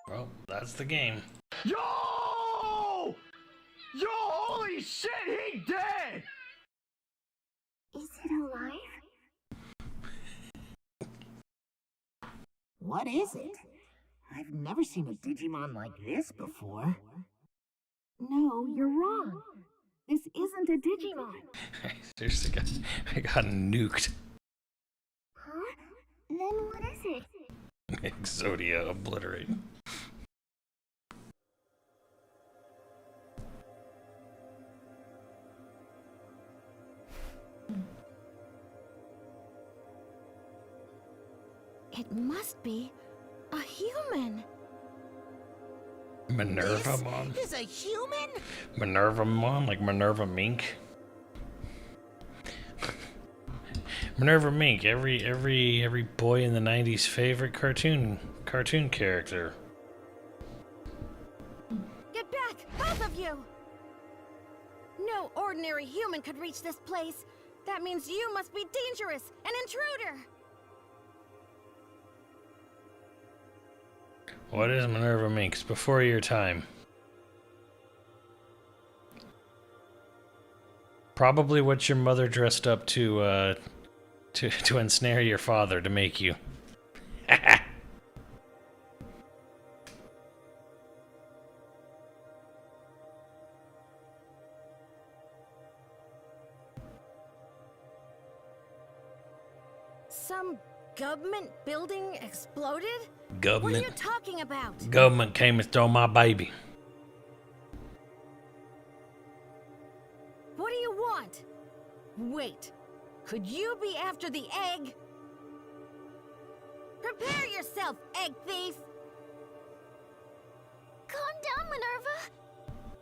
Well, that's the game. Yo! Yo, holy shit, he dead! Is it alive? What is it? I've never seen a Digimon like this before. No, you're wrong. This isn't a Digimon. Seriously, I got nuked. Huh? Then what is it? Exodia obliterate. It must be a human. Minervamon? This is a human? Minervamon? Like Minerva Mink? Minerva Mink, every boy in the 90s favorite cartoon character. Get back, both of you! No ordinary human could reach this place. That means you must be dangerous, an intruder. What is Minerva Mink? It's before your time. Probably what your mother dressed up to ensnare your father to make you. Some government building exploded? What are Government. you talking about? Government came and stole my baby. What do you want? Wait, could you be after the egg? Prepare yourself, egg thief! Calm down, Minerva.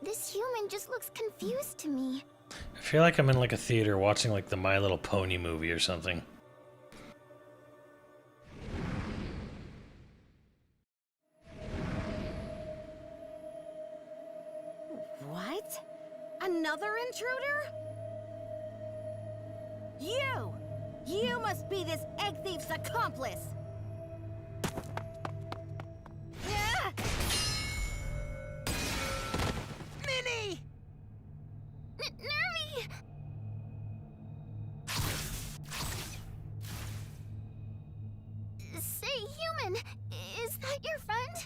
This human just looks confused to me. I feel like I'm in like a theater watching like the My Little Pony movie or something. What? Another intruder? You! You must be this egg thief's accomplice! Ah! Minnie! Nervy! Say, human, is that your friend?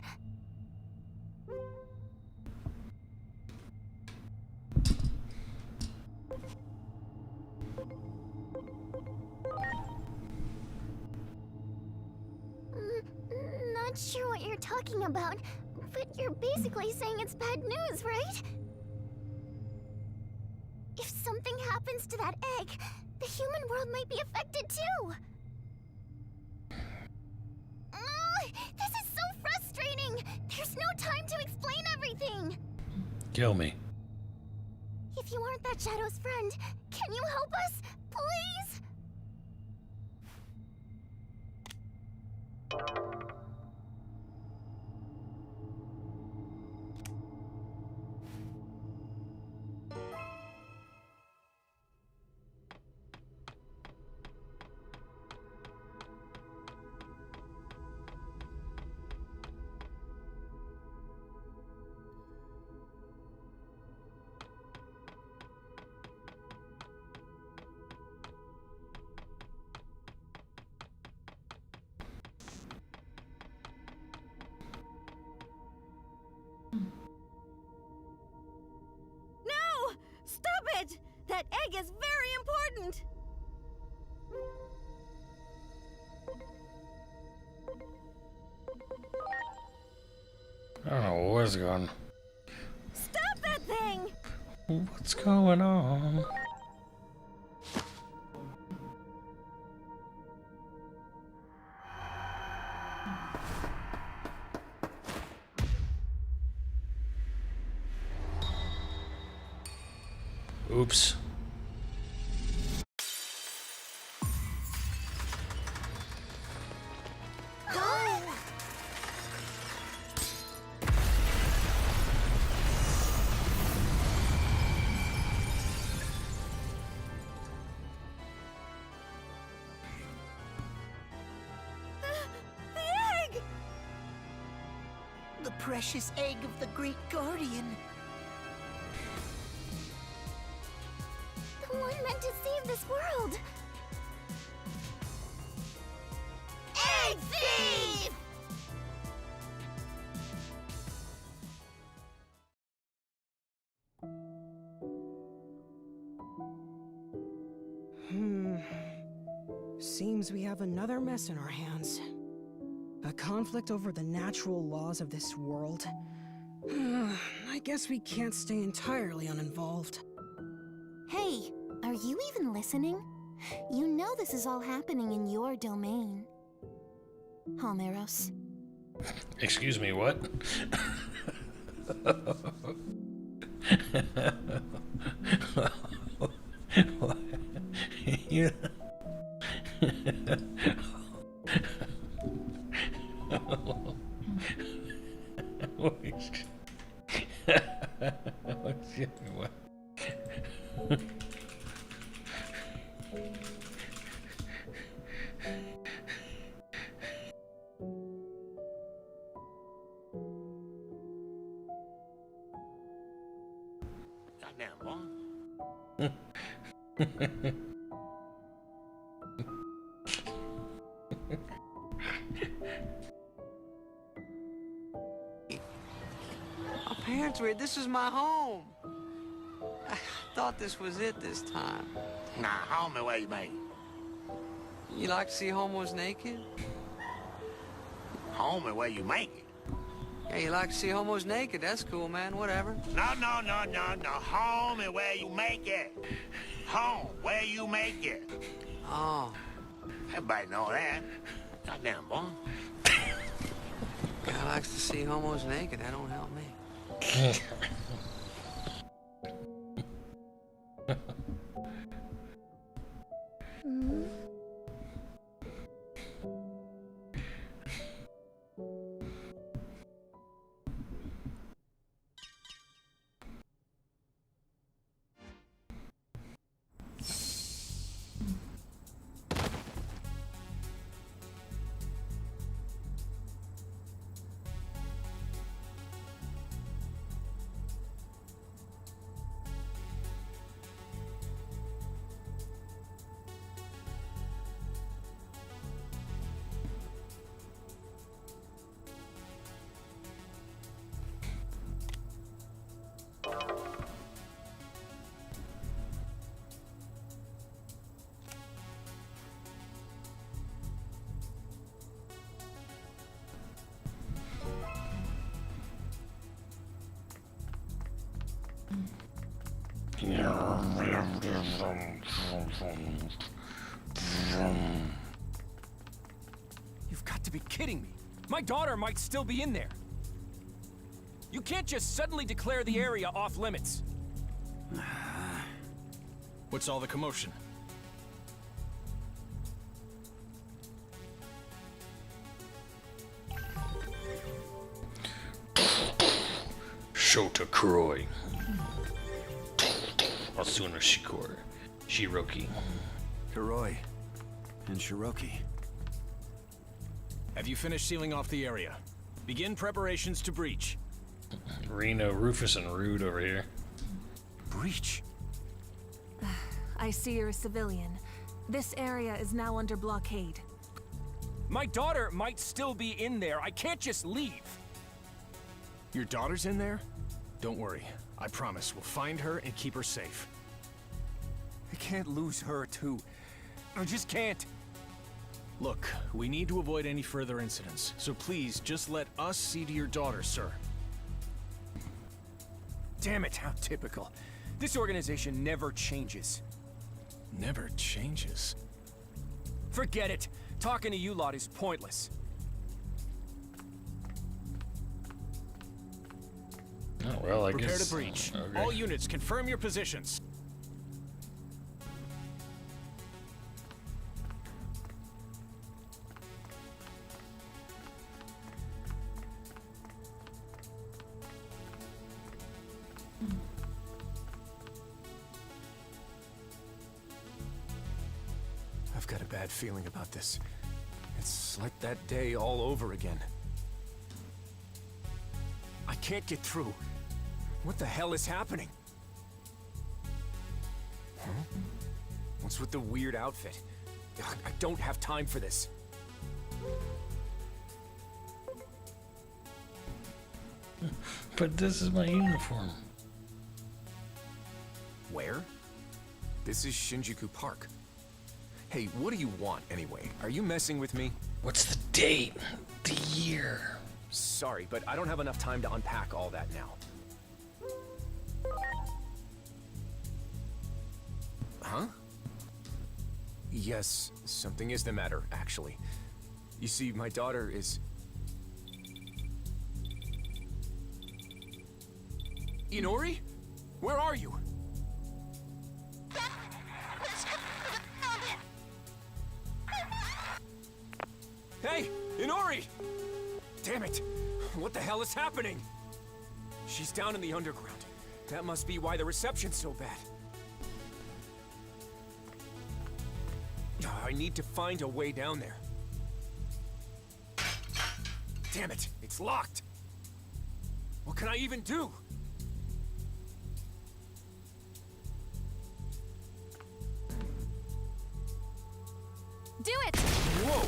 Not sure what you're talking about, but you're basically saying it's bad news, right? If something happens to that egg, the human world might be affected too. This is so frustrating! There's no time to explain everything! Kill me. If you aren't that Shadow's friend, can you help us, please? No! Stop it! That egg is very important! I don't know what's going. Stop that thing! What's going on? Oops. The egg! the precious egg of the Great Guardian. The one meant to save this world. Egg thief! Seems we have another mess in our hands. A conflict over the natural laws of this world. I guess we can't stay entirely uninvolved. Hey, are you even listening? You know this is all happening in your domain. Homeros. Excuse me, what? You... What? Goddamn, Apparently, this is my home. I thought this was it this time. Nah, homie, where you made? You like to see homos naked? Homie, where you make it? Yeah, you like to see homos naked. That's cool, man. Whatever. No. Homie, where you make it? Home, where you make it? Oh, Everybody know that. Goddamn, boy. guy likes to see homos naked. That don't help me. You've got to be kidding me. My daughter might still be in there. You can't just suddenly declare the area off limits. What's all the commotion? Shota Kuroi. Asuna Shikor. Shiroki. Kuroi and Shiroki. Have you finished sealing off the area? Begin preparations to breach. Reno, Rufus, and Rude over here. Breach? I see you're a civilian. This area is now under blockade. My daughter might still be in there. I can't just leave. Your daughter's in there? Don't worry. I promise we'll find her and keep her safe. I can't lose her, too. I just can't. Look, we need to avoid any further incidents, so please just let us see to your daughter, sir. Damn it, how typical. This organization never changes. Never changes? Forget it. Talking to you lot is pointless. Oh, well, I Prepare guess... to breach. Okay. All units, confirm your positions. I've got a bad feeling about this. It's like that day all over again. can't get through. What the hell is happening? Huh? What's with the weird outfit? I don't have time for this. But this is my uniform. Where? This is Shinjuku Park. Hey, what do you want anyway? Are you messing with me? What's the date? The year? Sorry, but I don't have enough time to unpack all that now. Huh? Yes, something is the matter, actually. You see, my daughter is... Inori? Where are you? Hey, Inori! Damn it! What the hell is happening? She's down in the underground. That must be why the reception's so bad. I need to find a way down there. Damn it, it's locked! What can I even do? Do it! Whoa!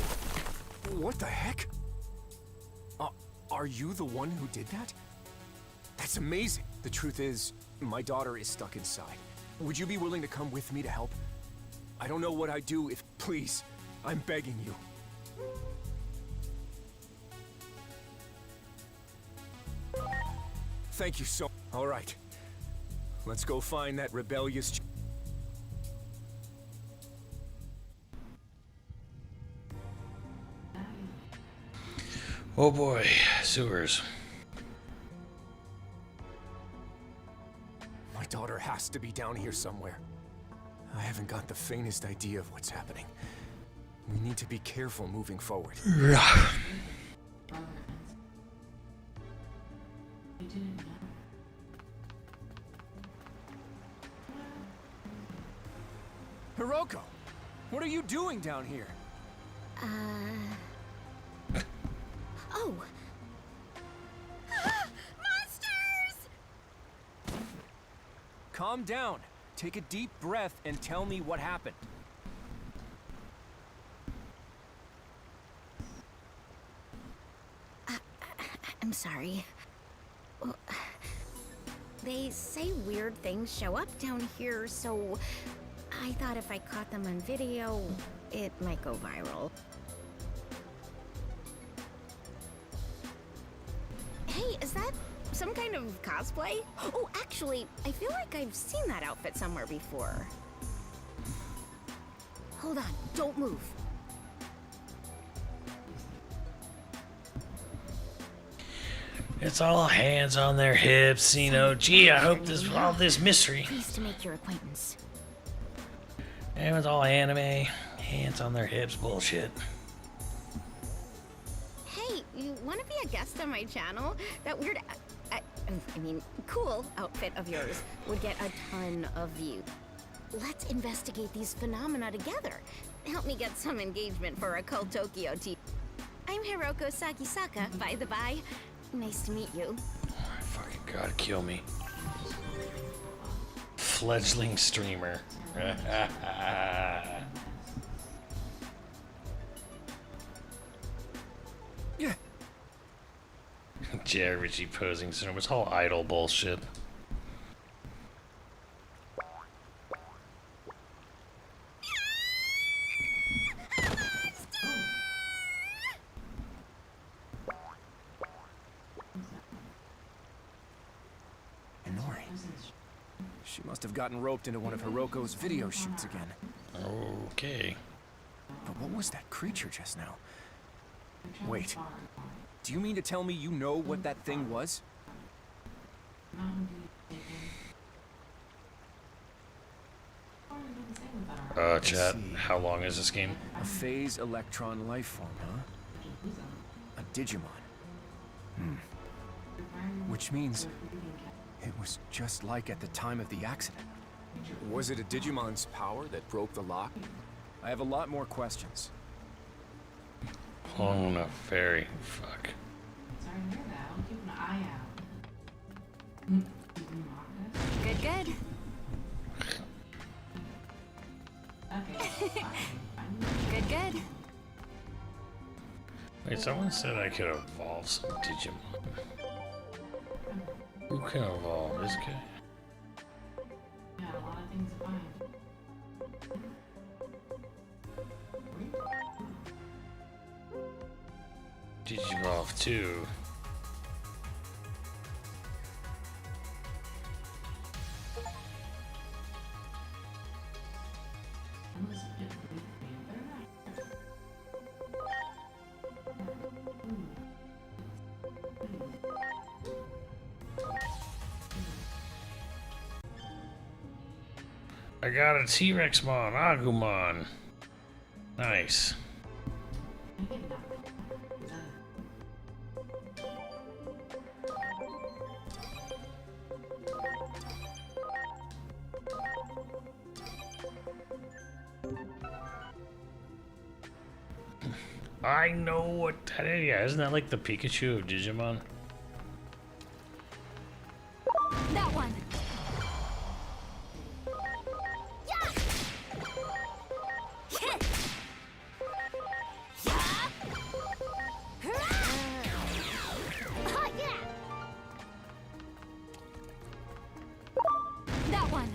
What the heck? Are you the one who did that? That's amazing. The truth is, my daughter is stuck inside. Would you be willing to come with me to help? I don't know what I'd do if... Please, I'm begging you. Thank you so... All right. Let's go find that rebellious... Oh boy, sewers. My daughter has to be down here somewhere. I haven't got the faintest idea of what's happening. We need to be careful moving forward. Hiroko! What are you doing down here? Oh! Monsters! Calm down. Take a deep breath and tell me what happened. I'm sorry. Well, they say weird things show up down here, so I thought if I caught them on video, it might go viral. Hey, is that some kind of cosplay? Oh, actually, I feel like I've seen that outfit somewhere before. Hold on, don't move. It's all hands on their hips, you know. Gee, I hope all this mystery. Pleased to make your acquaintance. It was all anime, hands on their hips bullshit. Hey, you want to be a guest on my channel? That weird, I mean, cool outfit of yours would get a ton of views. Let's investigate these phenomena together. Help me get some engagement for Occult Tokyo TV. I'm Hiroko Sakisaka, by the by. Nice to meet you. Oh, fucking God, kill me. Fledgling streamer. Yeah. Jerry Ritchie posing syndrome. It's all idol bullshit. Inori. She must have gotten roped into one of Hiroko's video shoots again. Okay. But what was that creature just now? Wait. Do you mean to tell me you know what that thing was? Chat, how long is this game? A phase electron life form, huh? A Digimon. Which means it was just like at the time of the accident. Was it a Digimon's power that broke the lock? I have a lot more questions. Oh no, fairy. Fuck. Sorry to hear that. I'll keep an eye out. Good, good. Good, good. Wait, someone said I could evolve some Digimon. Who can evolve this guy? Yeah, a lot of things are fine. Digivolve 2. I got a T-Rexmon, Agumon. Nice. I know what that is. Yeah, isn't that like the Pikachu of Digimon? That one. That one.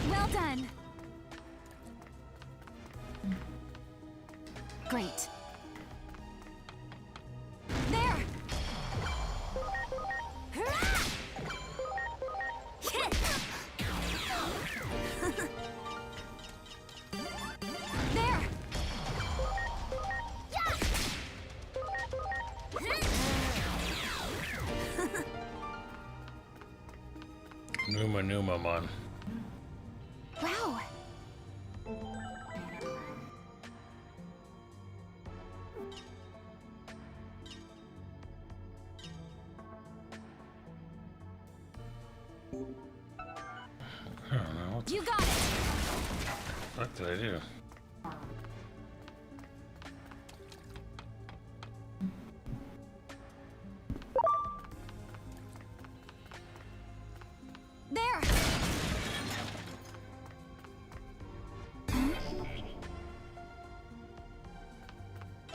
Well done. Great. There. There. Numamon. Wow. I don't know. What the You got it. fuck did I do? There.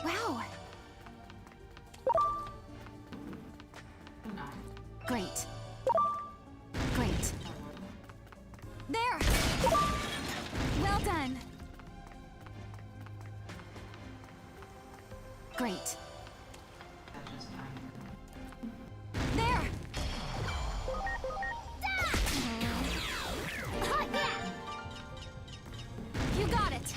Wow. Great. Great. There. Well done. Great. There. You got it.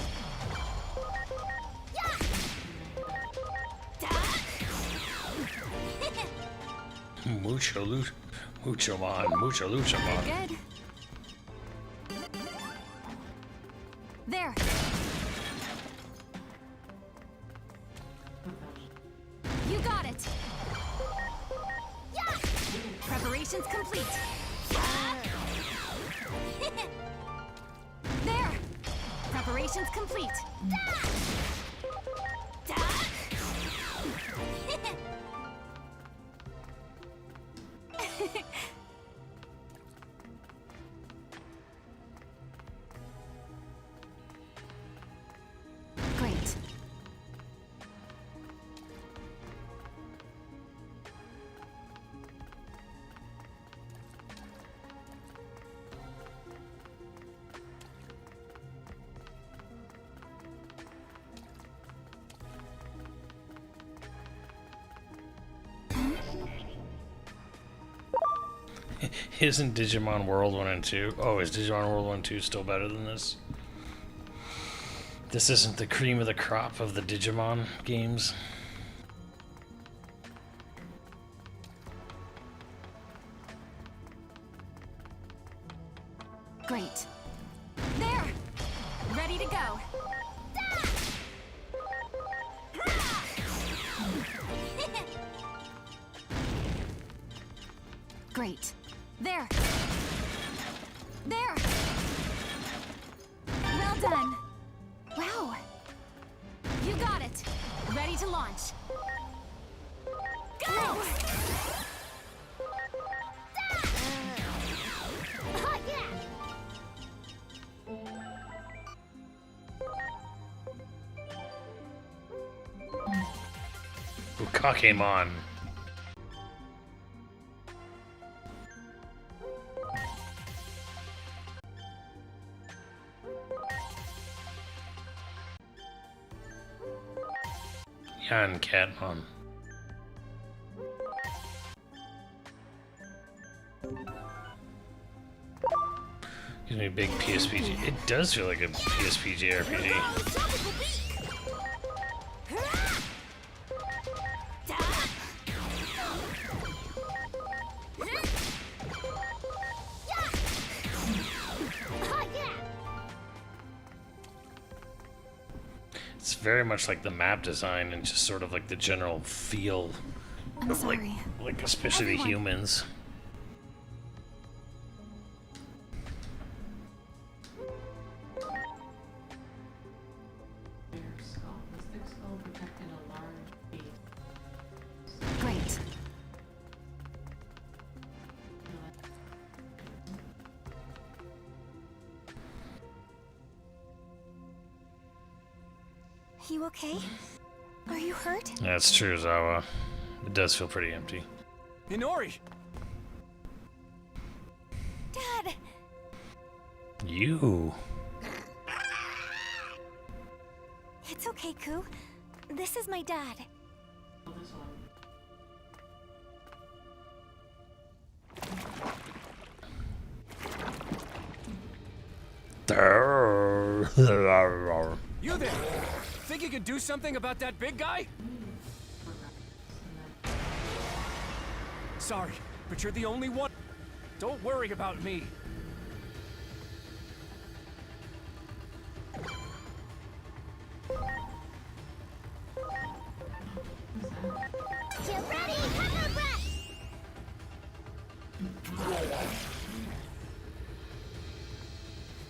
Muchamon, Muchaluchamon. Good. There. You got it. Preparations complete. There. Preparations complete. Great. Isn't Digimon World 1 and 2? Oh, is Digimon World 1 and 2 still better than this? This isn't the cream of the crop of the Digimon games. Great. There. Ready to go. Great. There. There. ready to launch. Go! Hot yeah! Kakemon. Yan Catmon. Gives me a big PSPG. It does feel like a PSPG RPG. It's very much like the map design and just sort of like the general feel I'm of sorry. like especially the humans. Great. You okay? Are you hurt? That's true, Zawa. It does feel pretty empty. Inori! Dad! You. It's okay, Ku. This is my dad. You there! Think you can do something about that big guy? Sorry, but you're the only one. Don't worry about me. Get ready! Hammer breath!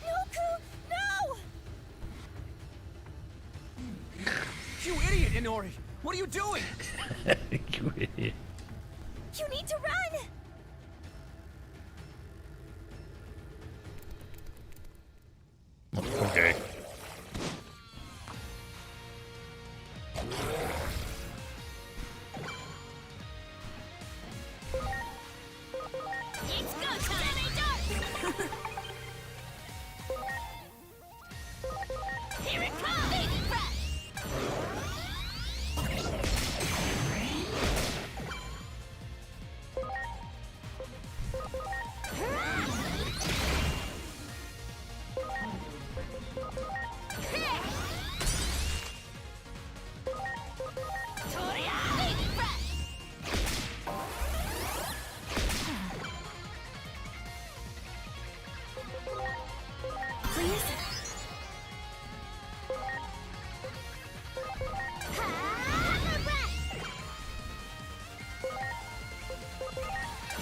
No, Ku! No! You idiot, Inori! What are you doing? You idiot. You need to run! Okay. It's go time! Dark! Here it comes! Baby breath! Baby breath! Please? Hammer breath!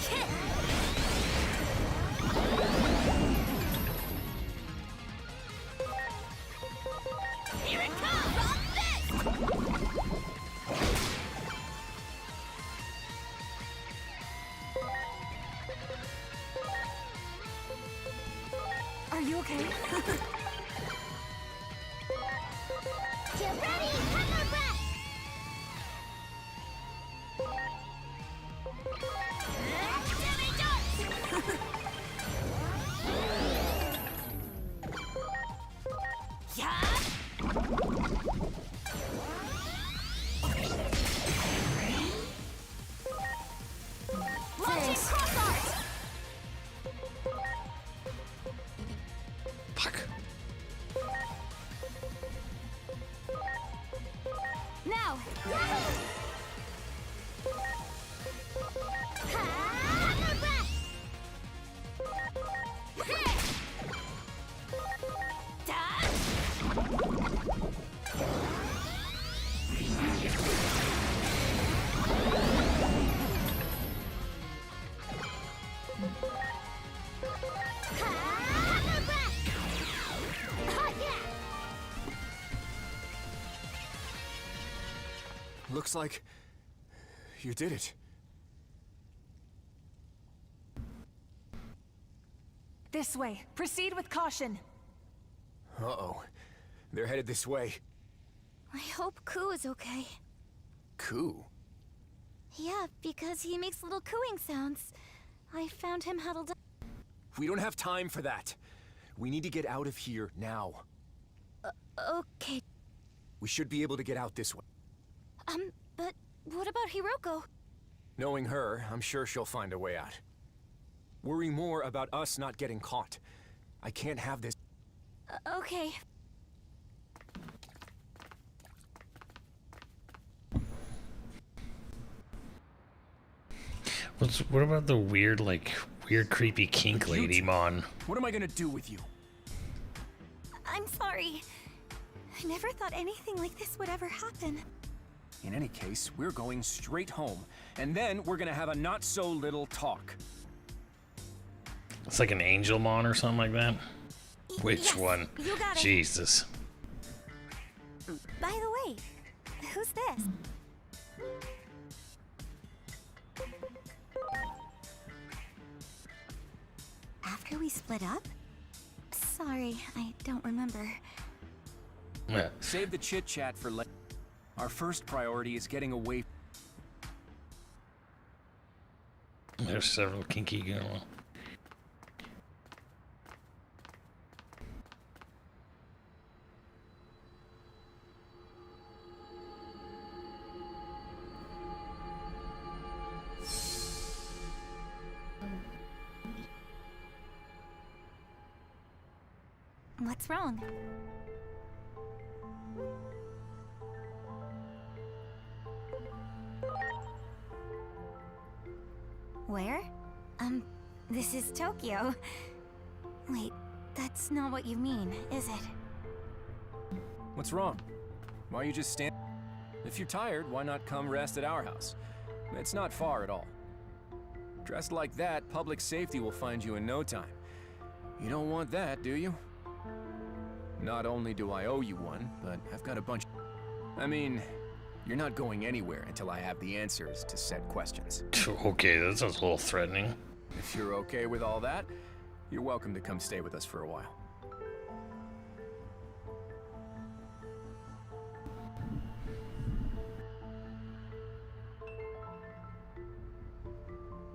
Kick! Here it comes! Rock this! Are you okay? Get ready! Hammer breath! Jimmy darts! Yeah! Launching cross arts! Fuck. Now! Hammer breath! Dash! Hammer breath! Hot yeah! Looks like you did it. This way. Proceed with caution. Uh-oh. They're headed this way. I hope Ku is okay. Ku? Yeah, because he makes little cooing sounds. I found him huddled up. We don't have time for that. We need to get out of here now. Okay. We should be able to get out this way. But what about Hiroko? Knowing her, I'm sure she'll find a way out. Worry more about us not getting caught. I can't have this. Okay. What about the weird creepy kink lady, Mon? What am I gonna do with you? I'm sorry. I never thought anything like this would ever happen. In any case, we're going straight home, and then we're gonna have a not-so-little talk. It's like an angel Mon or something like that? Which Yes, one? you got it. Jesus. By the way, who's this? After we split up? Sorry, I don't remember. Yeah. Save the chit-chat for later. Our first priority is getting away. There's several kinky going on. What's wrong? Where? This is Tokyo. Wait, that's not what you mean, is it? What's wrong? Why are you just standing? If you're tired, why not come rest at our house? It's not far at all. Dressed like that, public safety will find you in no time. You don't want that, do you? Not only do I owe you one, but I've got a bunch. I mean, you're not going anywhere until I have the answers to said questions. Okay, that sounds a little threatening. If you're okay with all that, you're welcome to come stay with us for a while.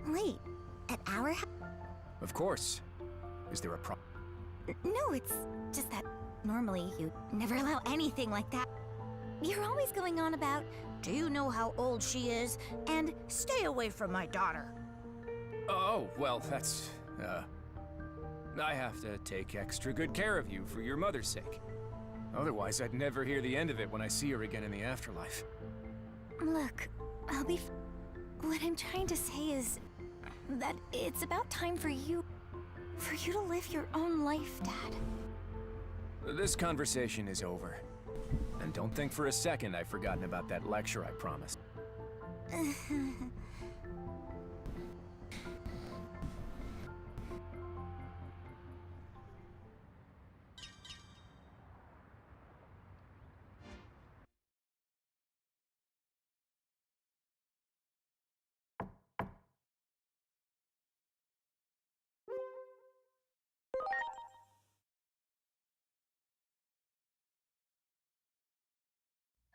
Wait, at our house? Of course. Is there a problem? No, it's just that normally you never allow anything like that. You're always going on about, do you know how old she is? And stay away from my daughter. Oh, well, that's, I have to take extra good care of you for your mother's sake. Otherwise, I'd never hear the end of it when I see her again in the afterlife. Look, I'll be what I'm trying to say is that it's about time for you to live your own life, Dad. This conversation is over. And don't think for a second I've forgotten about that lecture I promised.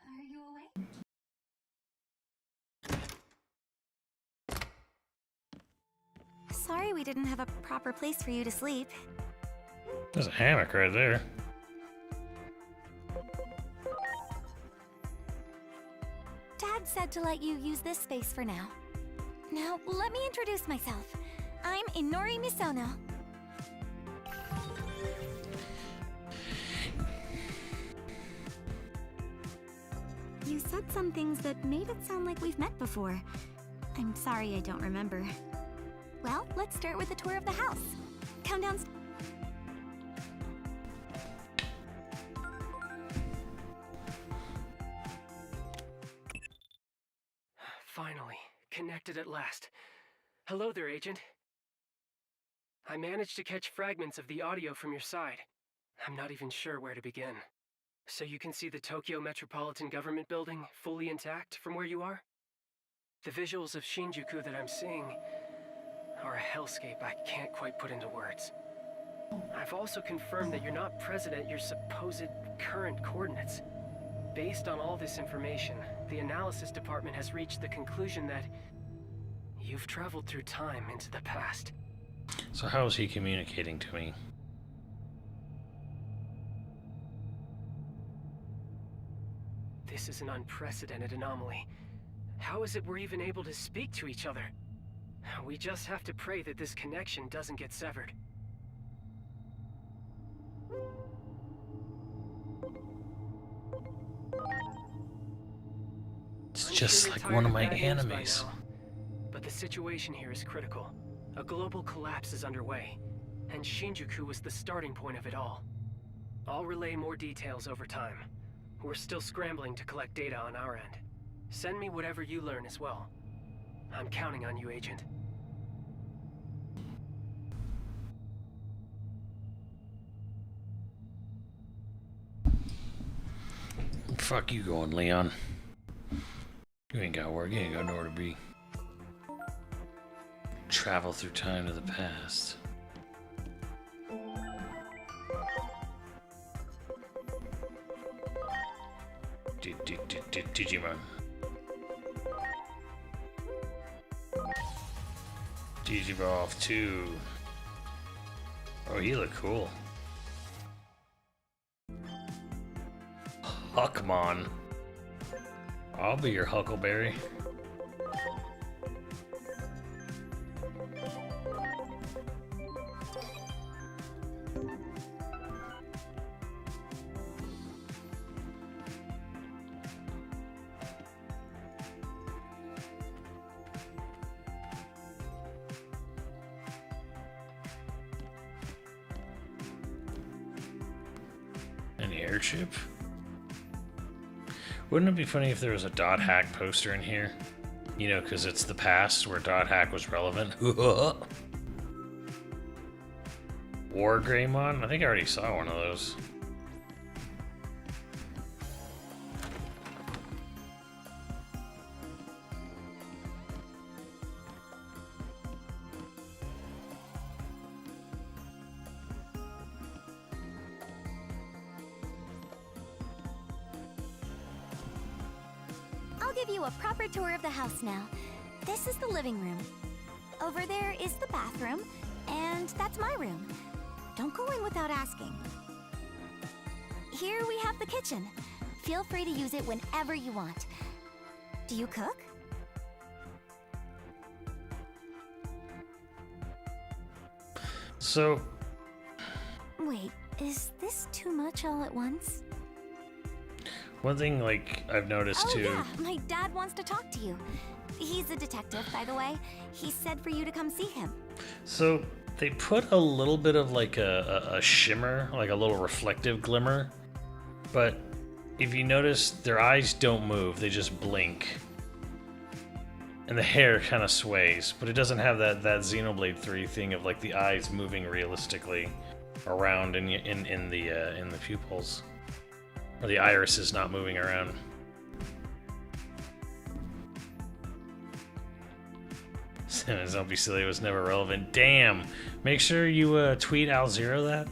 Are you awake? Sorry we didn't have a proper place for you to sleep. There's a hammock right there. Dad said to let you use this space for now. Now, let me introduce myself. I'm Inori Misono. You said some things that made it sound like we've met before. I'm sorry I don't remember. Well, let's start with a tour of the house. Come downstairs. Finally, connected at last. Hello there, Agent. I managed to catch fragments of the audio from your side. I'm not even sure where to begin. So you can see the Tokyo Metropolitan Government Building fully intact from where you are? The visuals of Shinjuku that I'm seeing are a hellscape I can't quite put into words. I've also confirmed that you're not present at your supposed current coordinates. Based on all this information, the analysis department has reached the conclusion that you've traveled through time into the past. So how is he communicating to me? This is an unprecedented anomaly. How is it we're even able to speak to each other? We just have to pray that this connection doesn't get severed. It's just like one of my animes. But the situation here is critical. A global collapse is underway, and Shinjuku was the starting point of it all. I'll relay more details over time. We're still scrambling to collect data on our end. Send me whatever you learn as well. I'm counting on you, Agent. Fuck you going, Leon. You ain't got work, you ain't got nowhere to be. Travel through time to the past. Digimon. Digivolve 2. Oh, he look cool. Huckmon. I'll be your Huckleberry. An airship? Wouldn't it be funny if there was a dot hack poster in here? You know, because it's the past where dot hack was relevant. War Greymon? I think I already saw one of those. I'll give you a proper tour of the house now. This is the living room. Over there is the bathroom, and that's my room. Don't go in without asking. Here we have the kitchen. Feel free to use it whenever you want. Do you cook? So... Wait, is this too much all at once? One thing, like, I've noticed too... Oh yeah, my dad wants to talk to you. He's a detective, by the way. He said for you to come see him. So, they put a little bit of, like, a shimmer, like a little reflective glimmer. But, if you notice, their eyes don't move, they just blink. And the hair kind of sways, but it doesn't have that Xenoblade 3 thing of, like, the eyes moving realistically around in the pupils. Or the iris is not moving around. Simmons, don't be silly, it was never relevant. Damn! Make sure you tweet Al0 that.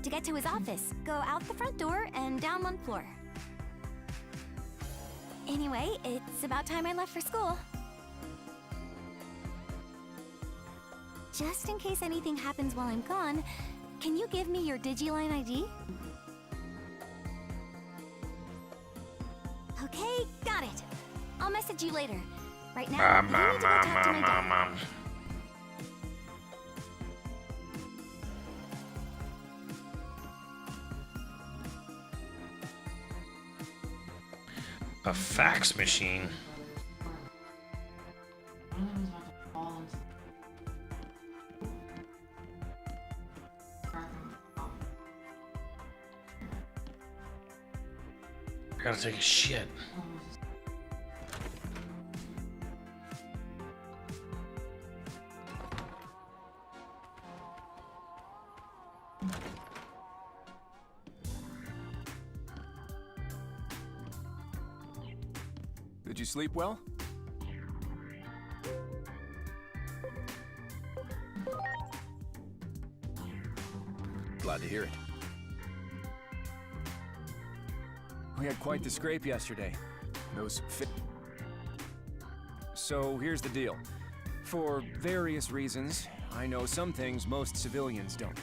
To get to his office, go out the front door and down one floor. Anyway, it's about time I left for school. Just in case anything happens while I'm gone, can you give me your Digiline ID? Okay, got it. I'll message you later. Right now, I need to go talk to my dad. A fax machine. I gotta take a shit. sleep well? Glad to hear it. We had quite the scrape yesterday. So here's the deal. For various reasons, I know some things most civilians don't.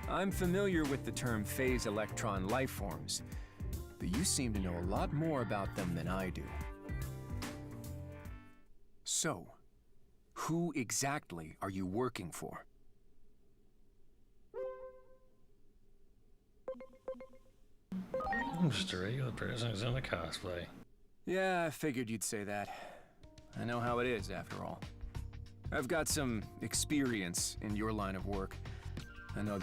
I'm familiar with the term phase electron lifeforms, but you seem to know a lot more about them than I do. So, who exactly are you working for? I'm just a regular person who's in a cosplay. Yeah, I figured you'd say that. I know how it is, after all. I've got some experience in your line of work. I know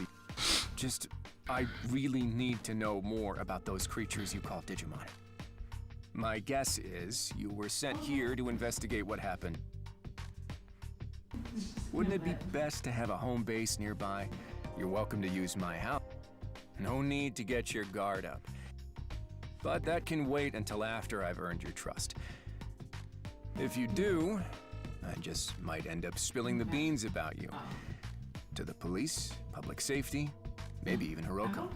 I really need to know more about those creatures you call Digimon. My guess is you were sent here to investigate what happened. Wouldn't it be best to have a home base nearby? You're welcome to use my house. No need to get your guard up. But that can wait until after I've earned your trust. If you do, I just might end up spilling the beans about you. To the police, public safety, maybe even Hiroko.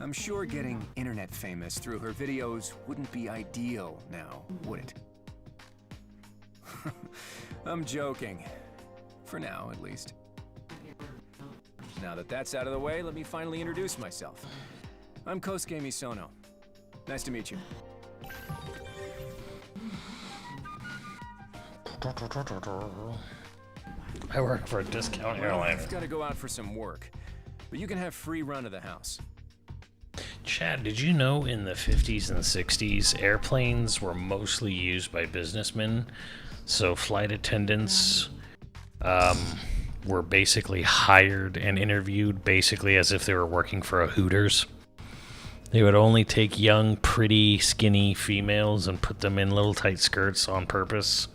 I'm sure getting internet famous through her videos wouldn't be ideal now, would it? I'm joking. For now, at least. Now that that's out of the way, let me finally introduce myself. I'm Kosuke Misono. Nice to meet you. I work for a discount airline. I've got to go out for some work, but you can have free run of the house. Chad, did you know in the 50s and 60s, airplanes were mostly used by businessmen? So flight attendants were basically hired and interviewed basically as if they were working for a Hooters. They would only take young, pretty, skinny females and put them in little tight skirts on purpose.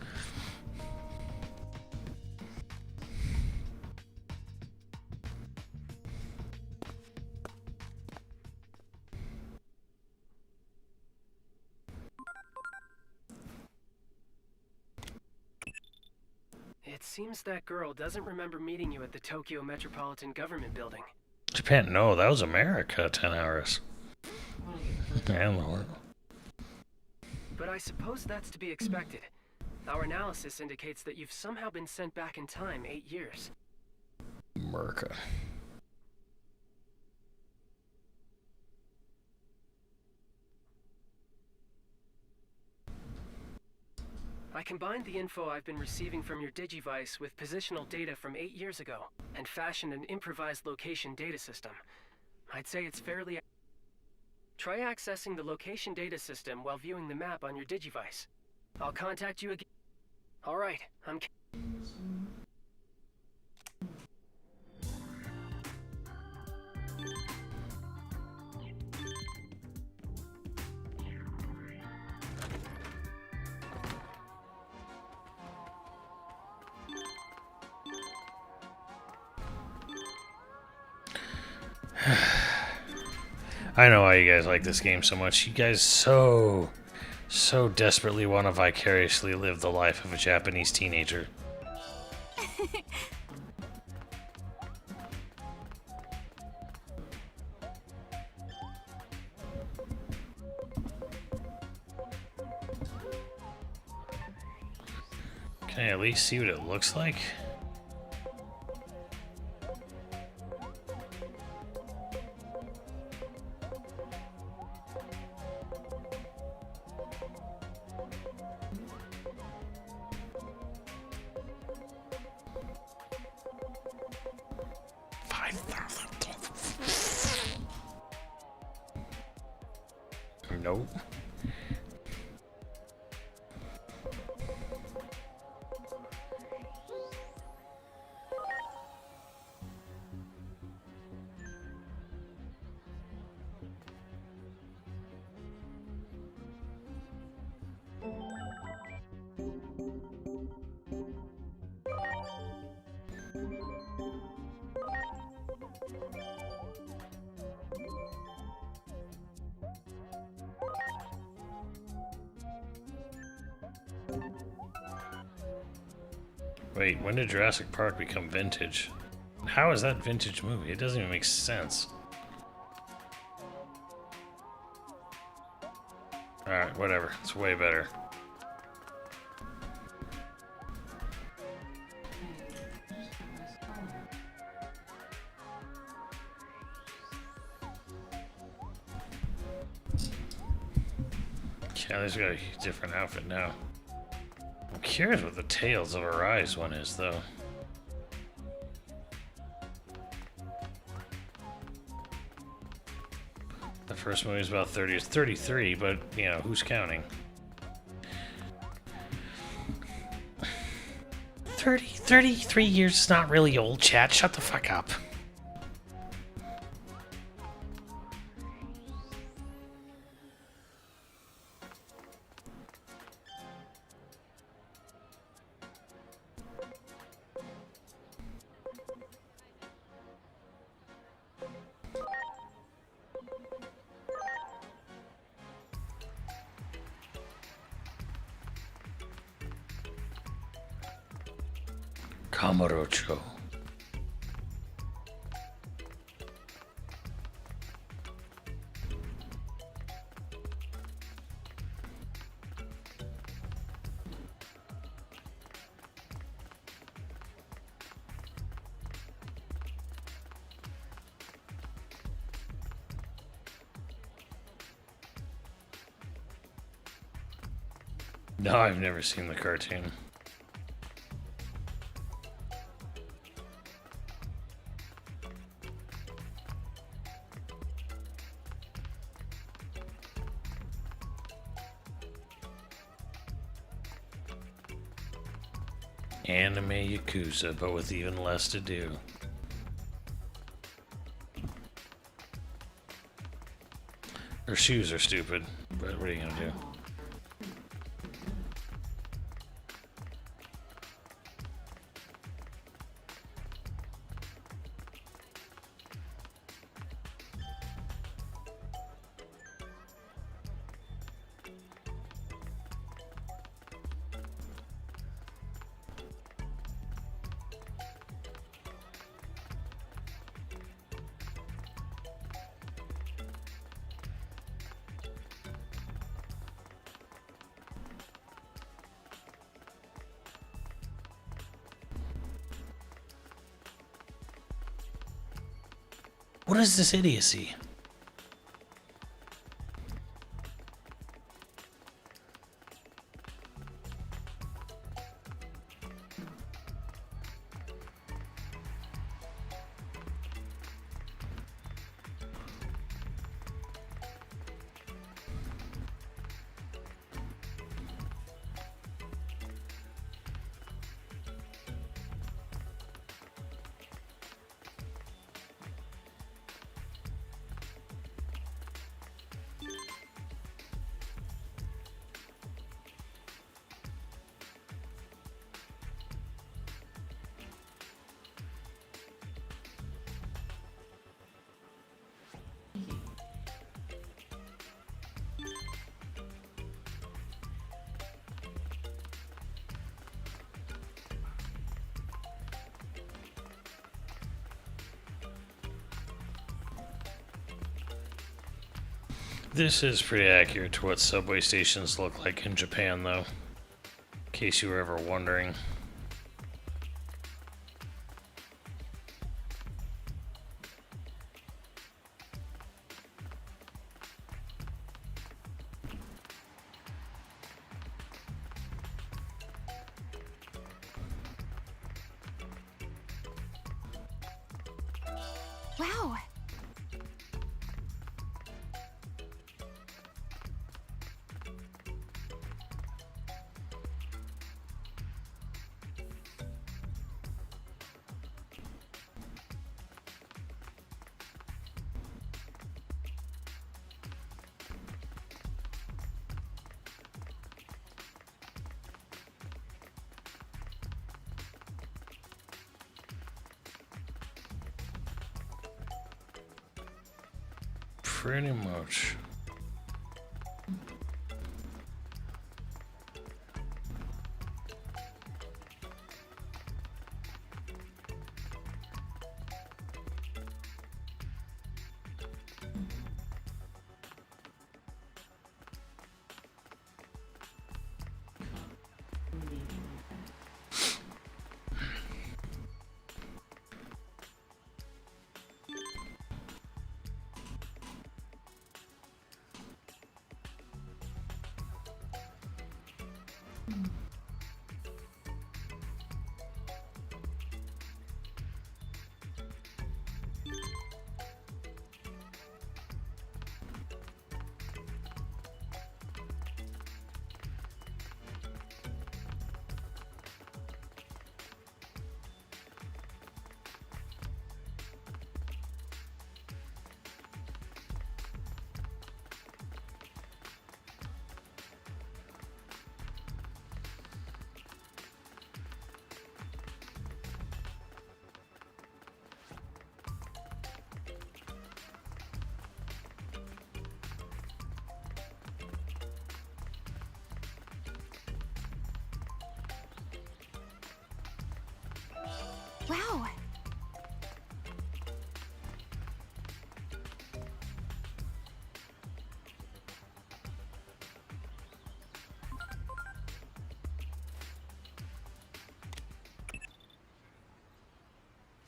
It seems that girl doesn't remember meeting you at the Tokyo Metropolitan Government Building. Japan, no, that was America, 10 hours. Yeah, Lord. But I suppose that's to be expected. Our analysis indicates that you've somehow been sent back in time 8 years. America. I combined the info I've been receiving from your Digivice with positional data from 8 years ago, and fashioned an improvised location data system. I'd say it's fairly... Try accessing the location data system while viewing the map on your Digivice. I'll contact you again. Alright, I'm... I know why you guys like this game so much. You guys so desperately want to vicariously live the life of a Japanese teenager. Can I at least see what it looks like? Nope. Wait, when did Jurassic Park become vintage? How is that vintage movie? It doesn't even make sense. Alright, whatever. It's way better. Kelly's got a different outfit now. I'm curious what the Tales of Arise one is, though. The first movie was about 30. It's 33, but, you know, who's counting? 33 years is not really old, chat. Shut the fuck up. Camarocho. No, I've never seen the cartoon. Anime Yakuza, but with even less to do. Her shoes are stupid, but what are you gonna do? What is this idiocy? This is pretty accurate to what subway stations look like in Japan, though, in case you were ever wondering. Wow. Pretty much. Wow.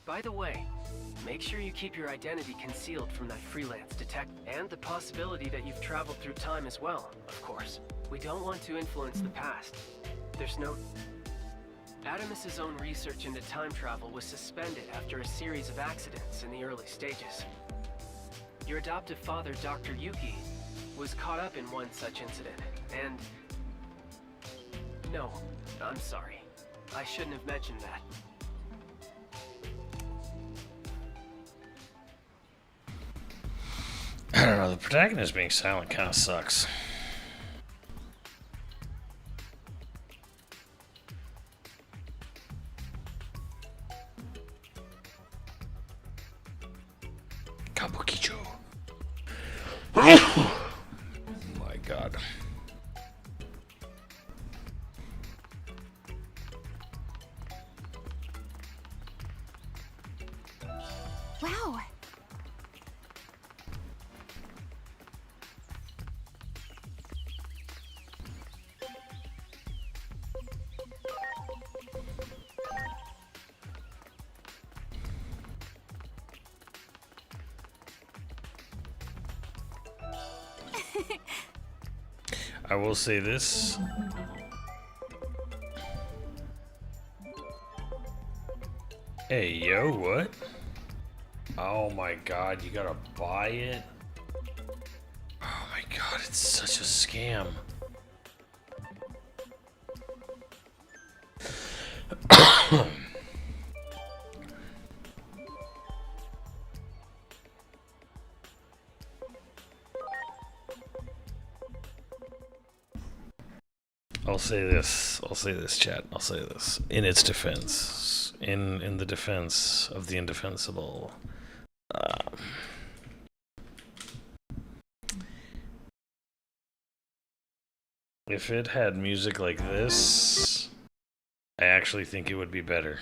By the way, make sure you keep your identity concealed from that freelance detective, and the possibility that you've traveled through time as well, of course. We don't want to influence the past. There's no... Adamus's own research into time travel was suspended after a series of accidents in the early stages. Your adoptive father, Dr. Yuki, was caught up in one such incident, and... No, I'm sorry. I shouldn't have mentioned that. I don't know, the protagonist being silent kind of sucks. Kabukicho. Oh my god. Wow. I will say this. Hey, yo, what? Oh my god, you gotta buy it? Oh my god, it's such a scam. I'll say this, chat. I'll say this. In its defense. In the defense of the indefensible. If it had music like this, I actually think it would be better.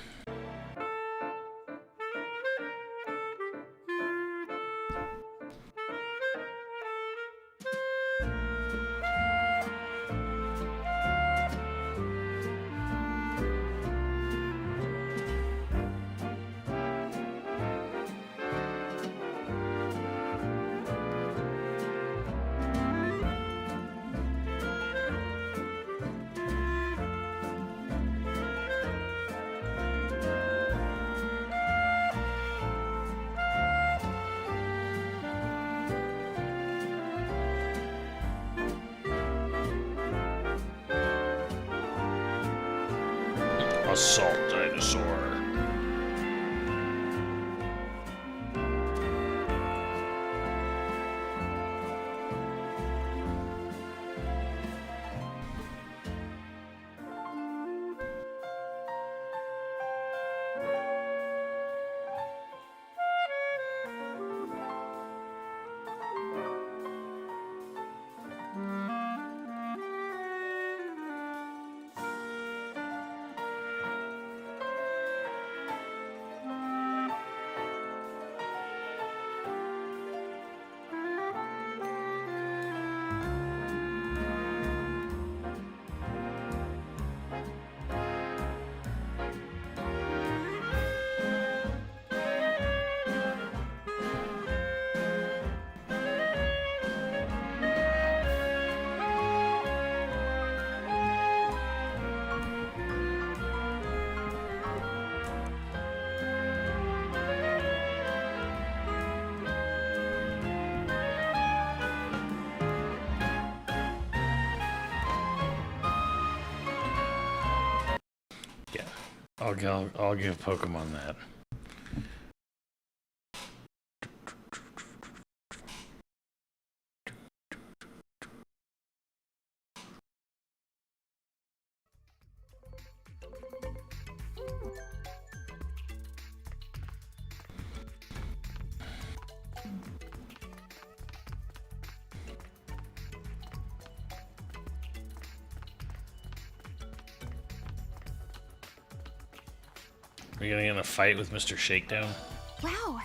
Assault dinosaur. I'll give Pokemon that. Are you gonna get in a fight with Mr. Shakedown? Wow.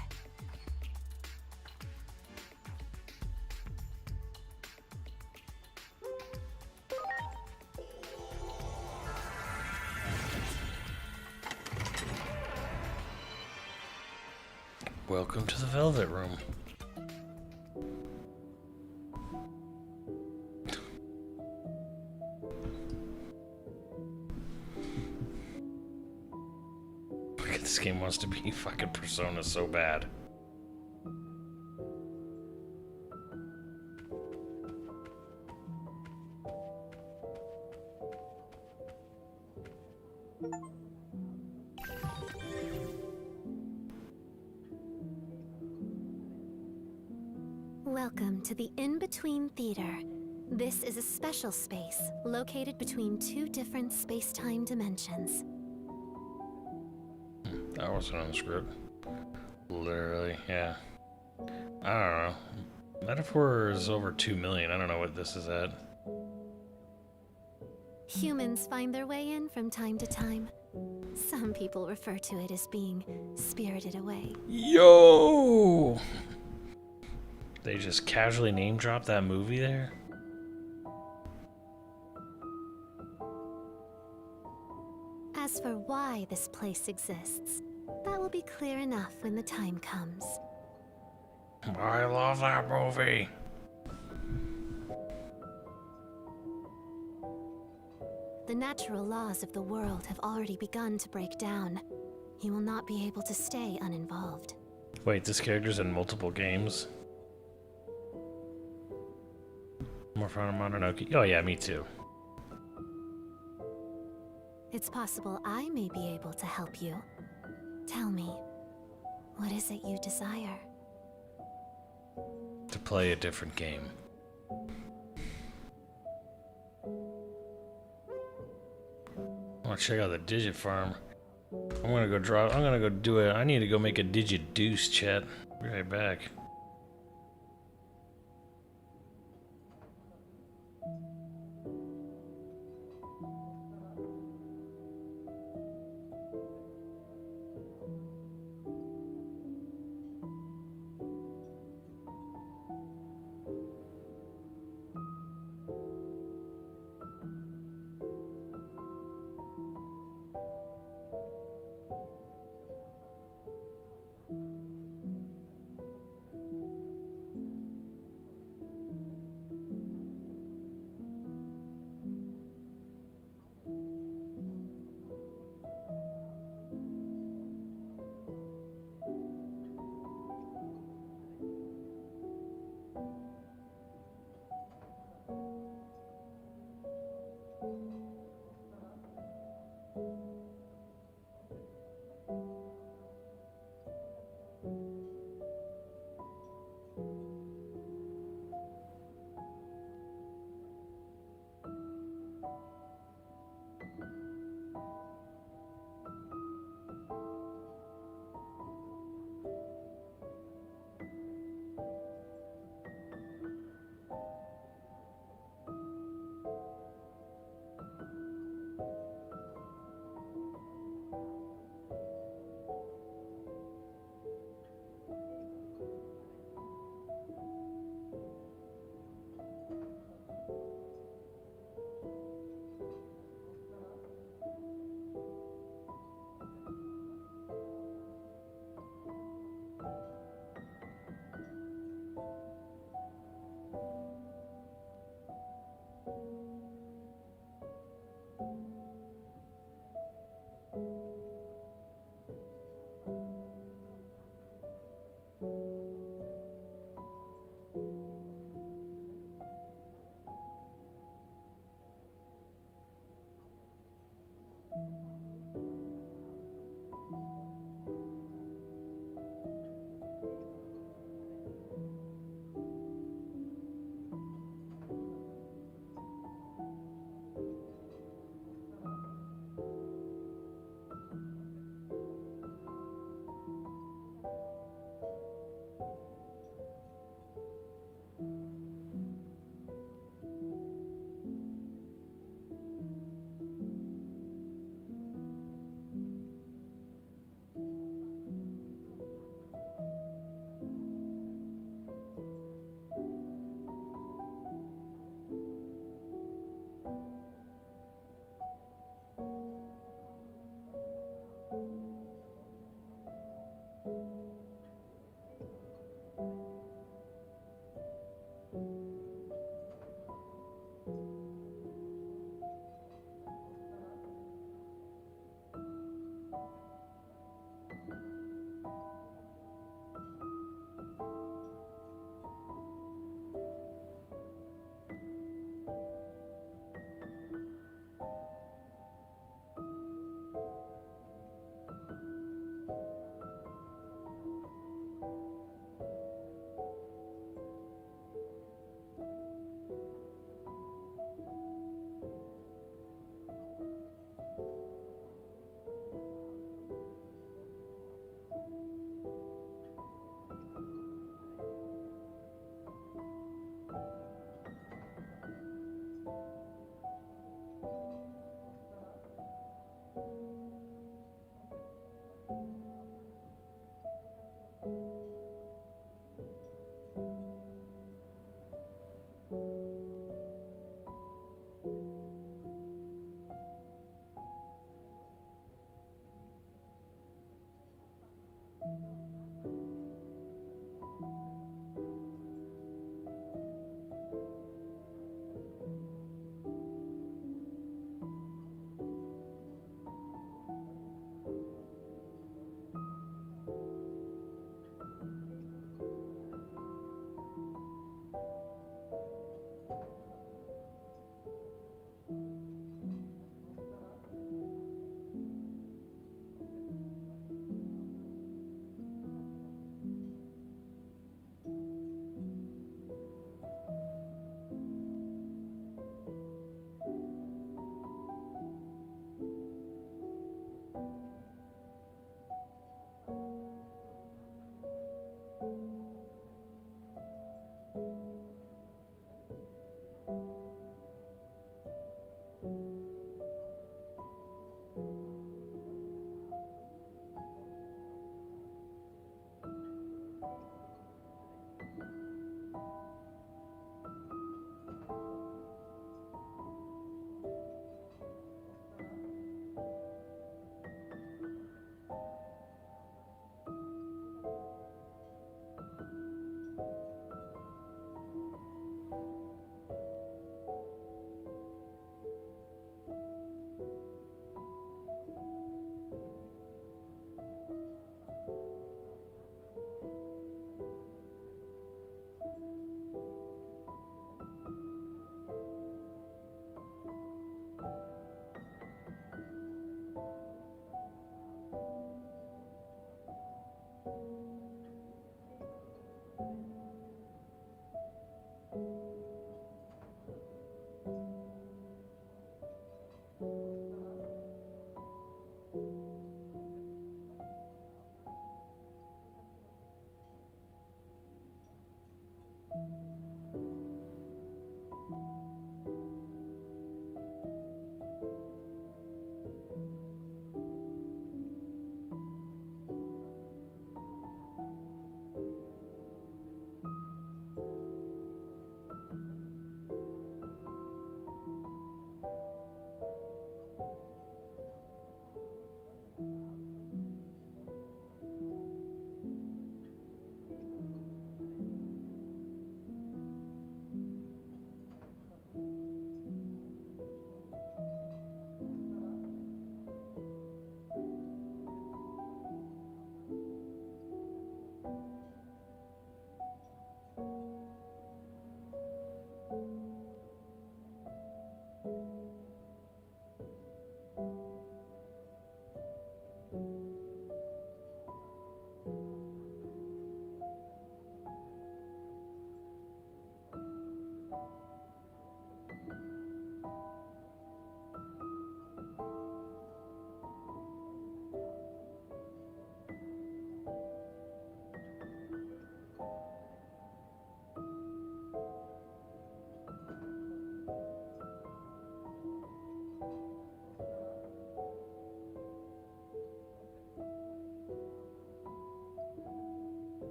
Welcome to the Velvet Room. This game wants to be fucking Persona so bad. Welcome to the In-Between Theater. This is a special space located between two different space-time dimensions. That wasn't on the script. Literally, yeah. I don't know. Metaphor is over 2 million. I don't know what this is at. Humans find their way in from time to time. Some people refer to it as being spirited away. Yo! They just casually name dropped that movie there? As for why this place exists, that will be clear enough when the time comes. I love that movie. The natural laws of the world have already begun to break down. You will not be able to stay uninvolved. Wait, this character's in multiple games? More fun of Mononoke. Oh yeah, me too. It's possible I may be able to help you. Tell me, what is it you desire? To play a different game. I want to check out the Digit Farm. I'm gonna go do it. I need to go make a Digit Deuce, chat. Be right back.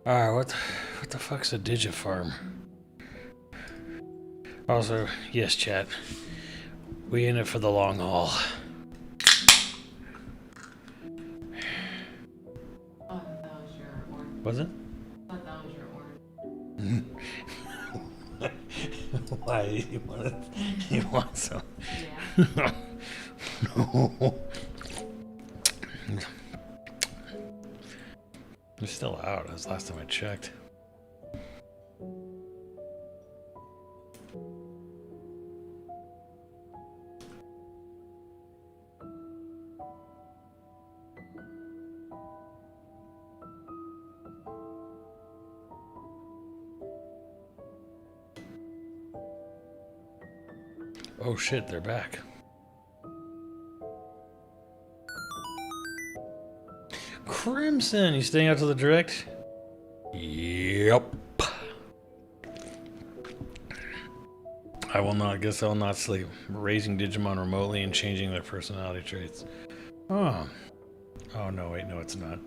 Alright, what the fuck's a Digifarm? Also, yes, chat. We in it for the long haul. Oh, that was your order. Was it? I thought that was your order. Why you want some? Yeah. No. It's still out. That's the last time I checked. Oh shit, they're back. Crimson, you staying out to the direct? Yep. I will not, guess I will not sleep. Raising Digimon remotely and changing their personality traits. Oh. Oh no, wait, no it's not.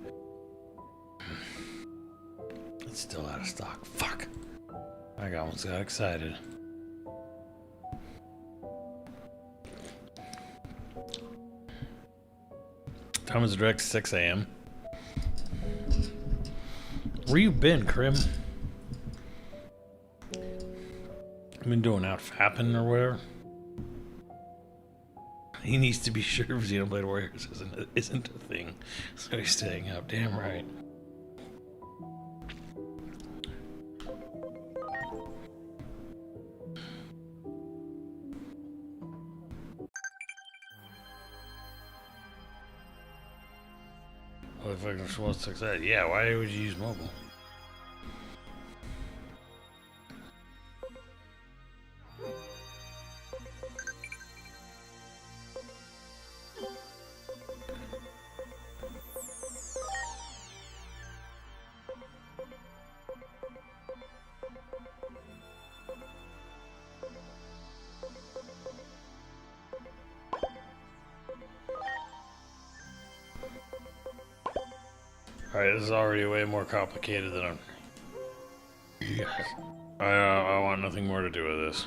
It's still out of stock. Fuck. I almost got excited. Time is direct 6 a.m. Where you been, Krim? I've been doing out fapping or whatever. He needs to be sure Xenoblade Warriors isn't a thing, so he's staying up. Damn right. Motherfucker wants success. Yeah, why would you use mobile? Alright, this is already way more complicated than I'm... Yes. I want nothing more to do with this.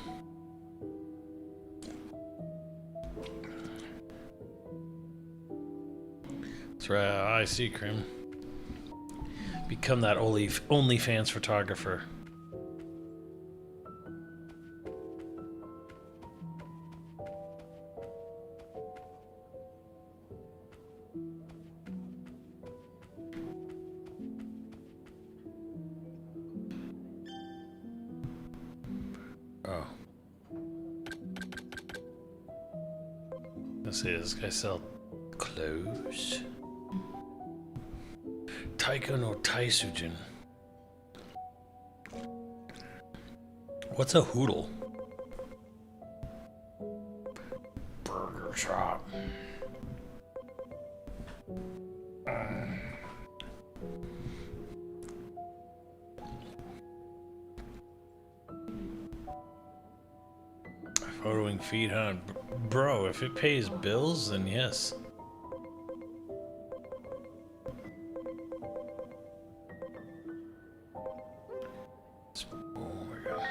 That's right, I see, Krim. Become that OnlyFans photographer. Oh. Let's see, does this guy sell clothes? Taiko no Taisujin. What's a hoodle? Burger shop. Photoing feed, huh? Bro, if it pays bills, then yes. Oh my god.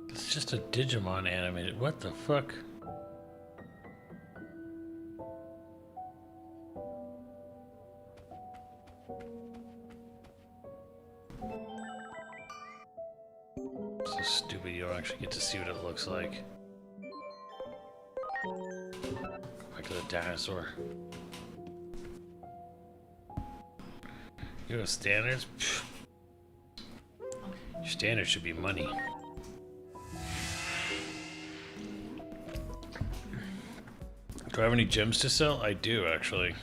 It's just a Digimon animated. What the fuck? So stupid, you don't actually get to see what it looks like. Back to the dinosaur. You know standards? Pfft. Your standards should be money. Do I have any gems to sell? I do, actually.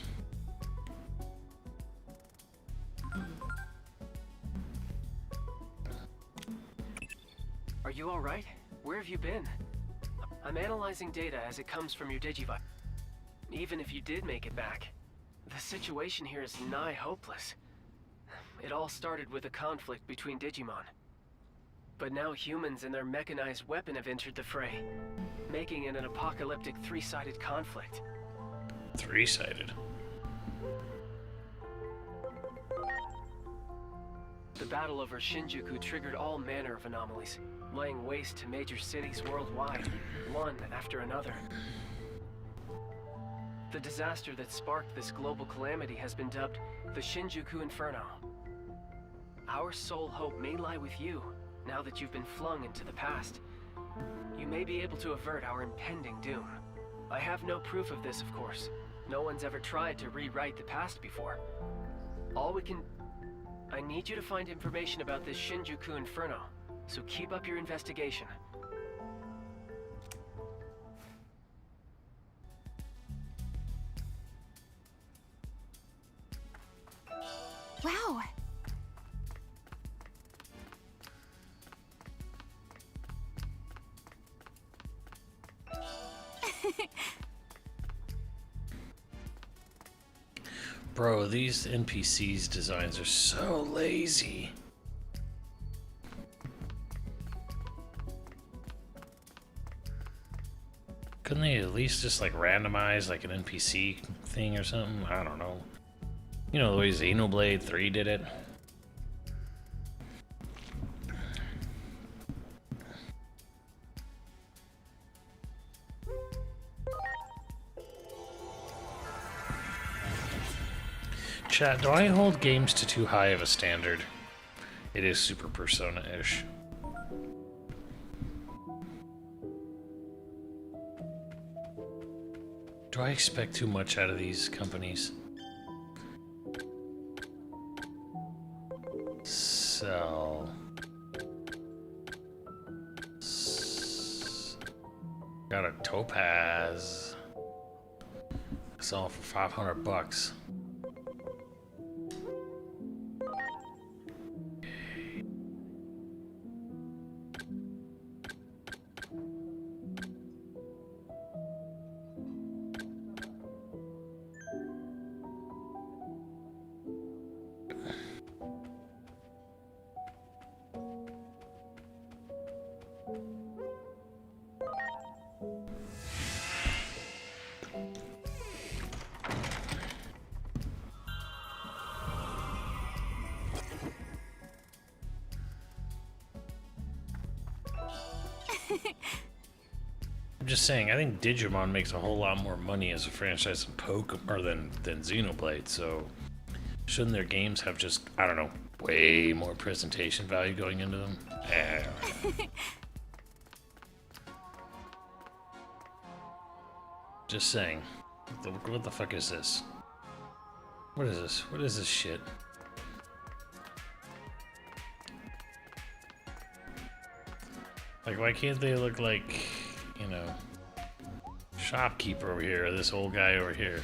Are you all right? Where have you been? I'm analyzing data as it comes from your Digivice. Even if you did make it back, the situation here is nigh hopeless. It all started with a conflict between Digimon. But now humans and their mechanized weapon have entered the fray, making it an apocalyptic three-sided conflict. Three-sided? The battle over Shinjuku triggered all manner of anomalies, laying waste to major cities worldwide, one after another. The disaster that sparked this global calamity has been dubbed the Shinjuku Inferno. Our sole hope may lie with you, now that you've been flung into the past. You may be able to avert our impending doom. I have no proof of this, of course. No one's ever tried to rewrite the past before. I need you to find information about this Shinjuku Inferno, so keep up your investigation. Wow! Bro, these NPCs designs are so lazy. Couldn't they at least just like randomize like an NPC thing or something? I don't know. You know the way Xenoblade 3 did it? Chat, do I hold games to too high of a standard? It is super Persona-ish. Do I expect too much out of these companies? Sell. Got a topaz. Sell for 500 bucks. I'm just saying, I think Digimon makes a whole lot more money as a franchise than Pokemon than Xenoblade, so shouldn't their games have just, I don't know, way more presentation value going into them? Just saying. What the fuck is this? What is this? What is this shit? Like, why can't they look like, you know, shopkeeper over here, or this old guy over here?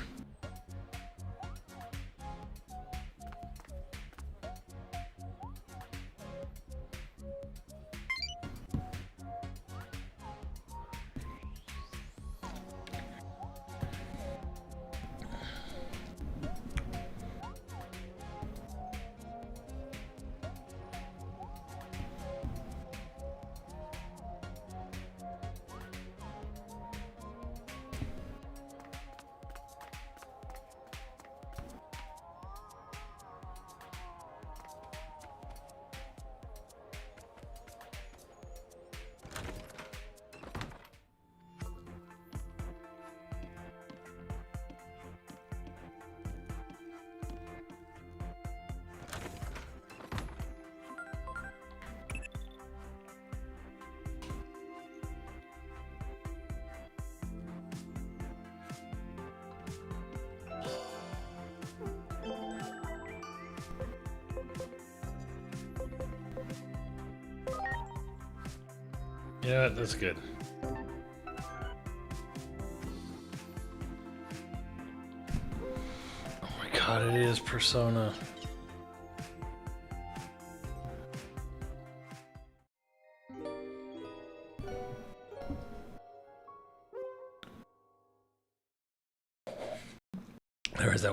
Yeah, that's good. Oh my god, it is Persona.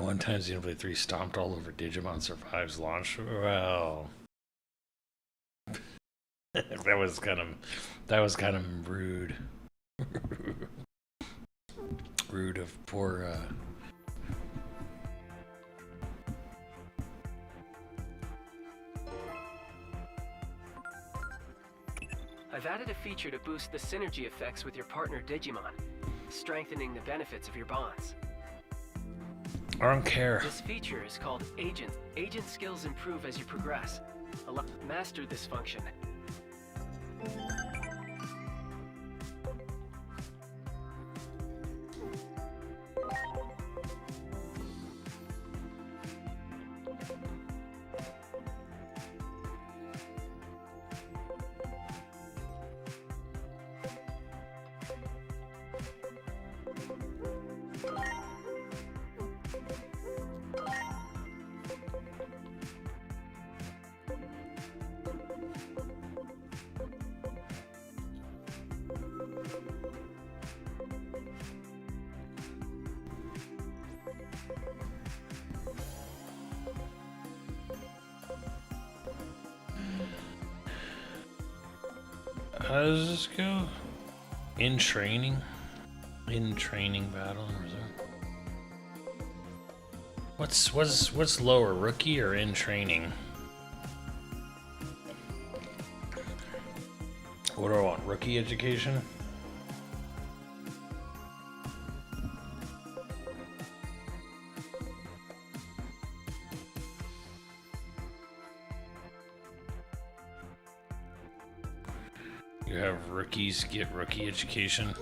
One time Xenoblade 3 stomped all over Digimon Survives launch. Well, that was kind of rude. Rude of poor I've added a feature to boost the synergy effects with your partner Digimon, strengthening the benefits of your bonds. I don't care. This feature is called Agent. Agent skills improve as you progress. Master this function. How does this go? In training? In training battle and reserve? What's lower, rookie or in training? What do I want? Rookie education? You have rookies get rookie education.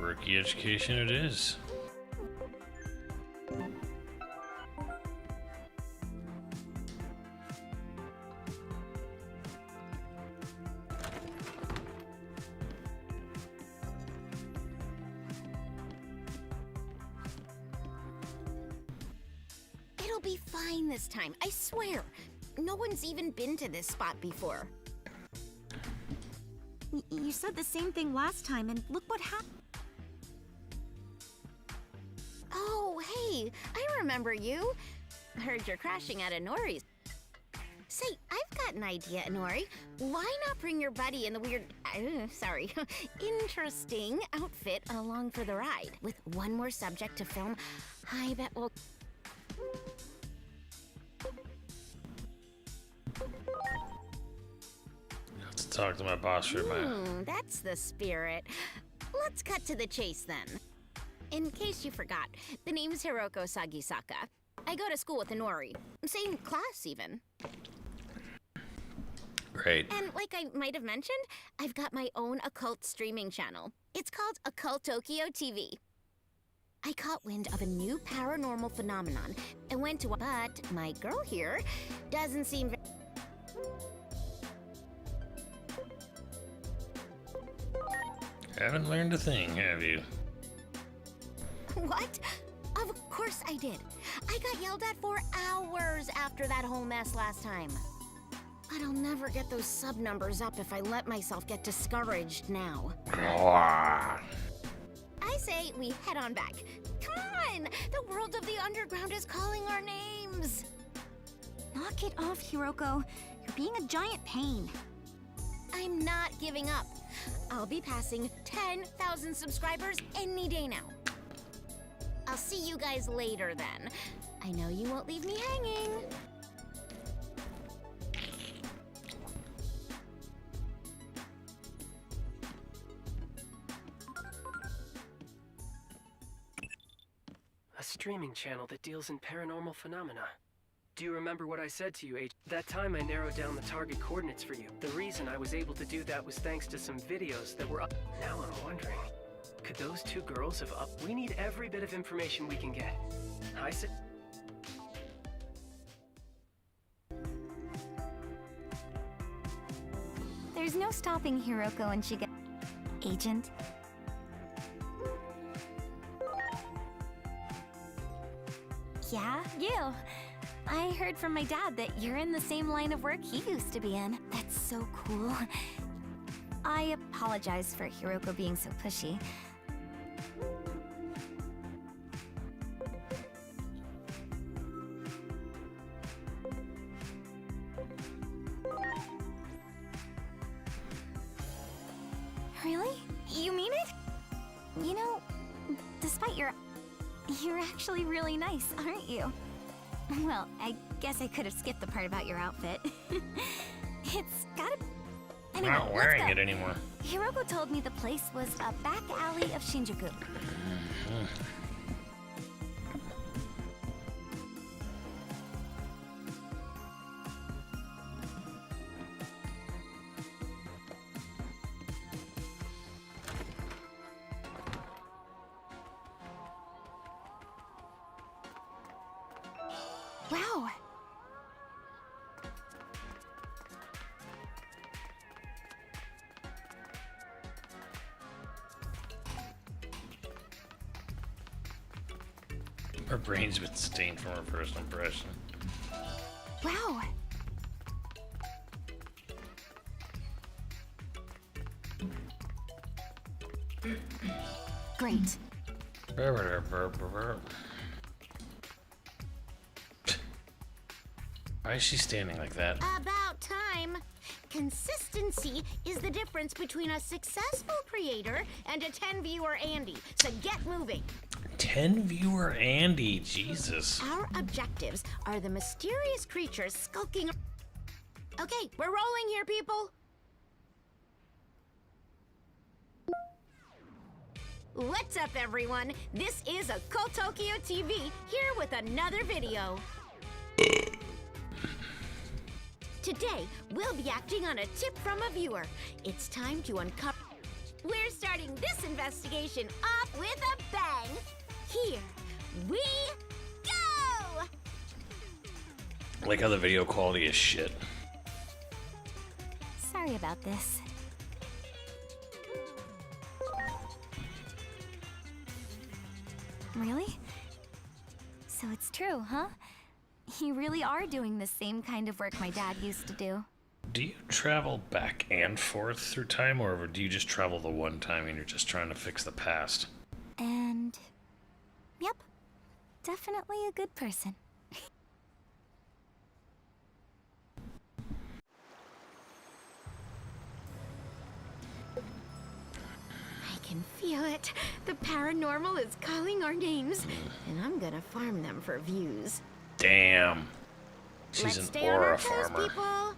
Rookie education it is. It'll be fine this time, I swear. No one's even been to this spot before. You said the same thing last time, and look what happened. Oh, hey, I remember you. Heard you're crashing at Inori's. Say, I've got an idea, Inori. Why not bring your buddy in the weird, interesting outfit along for the ride? With one more subject to film, I bet we'll... Talk to my boss for a minute. That's the spirit. Let's cut to the chase then. In case you forgot, the name's Hiroko Sagisaka. I go to school with Inori. Same class, even. Great. And like I might have mentioned, I've got my own occult streaming channel. It's called Occult Tokyo TV. I caught wind of a new paranormal phenomenon and went to... But my girl here doesn't seem... Haven't learned a thing, have you? What? Of course I did. I got yelled at for hours after that whole mess last time. But I'll never get those sub numbers up if I let myself get discouraged now. I say we head on back. Come on! The world of the underground is calling our names! Knock it off, Hiroko. You're being a giant pain. I'm not giving up. I'll be passing 10,000 subscribers any day now. I'll see you guys later then. I know you won't leave me hanging. A streaming channel that deals in paranormal phenomena. Do you remember what I said to you, Agent? That time I narrowed down the target coordinates for you. The reason I was able to do that was thanks to some videos that were up. Now I'm wondering, could those two girls have up? We need every bit of information we can get. I said... There's no stopping Hiroko when she gets... Agent? Yeah, you. I heard from my dad that you're in the same line of work he used to be in. That's so cool. I apologize for Hiroko being so pushy. Really? You mean it? You know, despite you're actually really nice, aren't you? Well, I guess I could have skipped the part about your outfit. It's gotta... Anyway, I'm not wearing it anymore. Hiroko told me the place was a back alley of Shinjuku. Wow. Her brain's been stained from her first impression. Wow. Great. Why is she standing like that? About time. Consistency is the difference between a successful creator and a 10-viewer Andy. So get moving. 10-viewer Andy, Jesus. Our objectives are the mysterious creatures skulking. Okay, we're rolling here, people. What's up, everyone? This is Occult Tokyo TV, here with another video. Today, we'll be acting on a tip from a viewer. It's time to uncover... We're starting this investigation off with a bang. Here we go! I like how the video quality is shit. Sorry about this. Really? So it's true, huh? You really are doing the same kind of work my dad used to do. Do you travel back and forth through time, or do you just travel the one time and you're just trying to fix the past? And... yep. Definitely a good person. I can feel it. The paranormal is calling our names, and I'm gonna farm them for views. Damn. She's Let's an stay on our aura toes, farmer. people.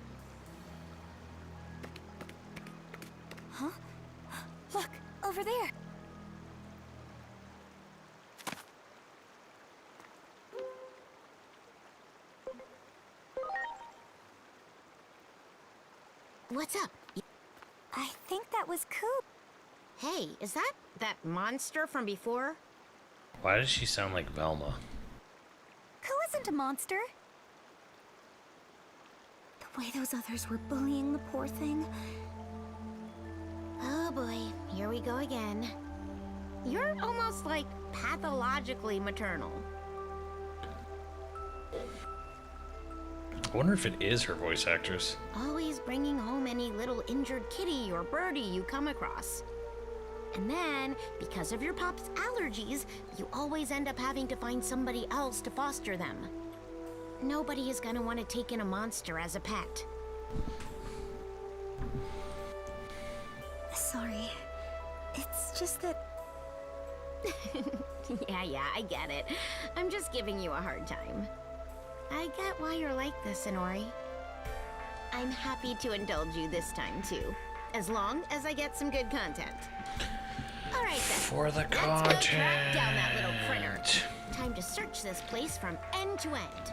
Huh? Look, over there. What's up? I think that was Coop. Hey, is that monster from before? Why does she sound like Velma? Who isn't a monster? The way those others were bullying the poor thing. Oh boy, here we go again. You're almost like pathologically maternal. I wonder if it is her voice actress. Always bringing home any little injured kitty or birdie you come across. And then, because of your pop's allergies, you always end up having to find somebody else to foster them. Nobody is gonna want to take in a monster as a pet. Sorry. It's just that... Yeah, I get it. I'm just giving you a hard time. I get why you're like this, Inori. I'm happy to indulge you this time, too. As long as I get some good content. All right, then. For the Let's content. go track down that little critter. Time to search this place from end to end.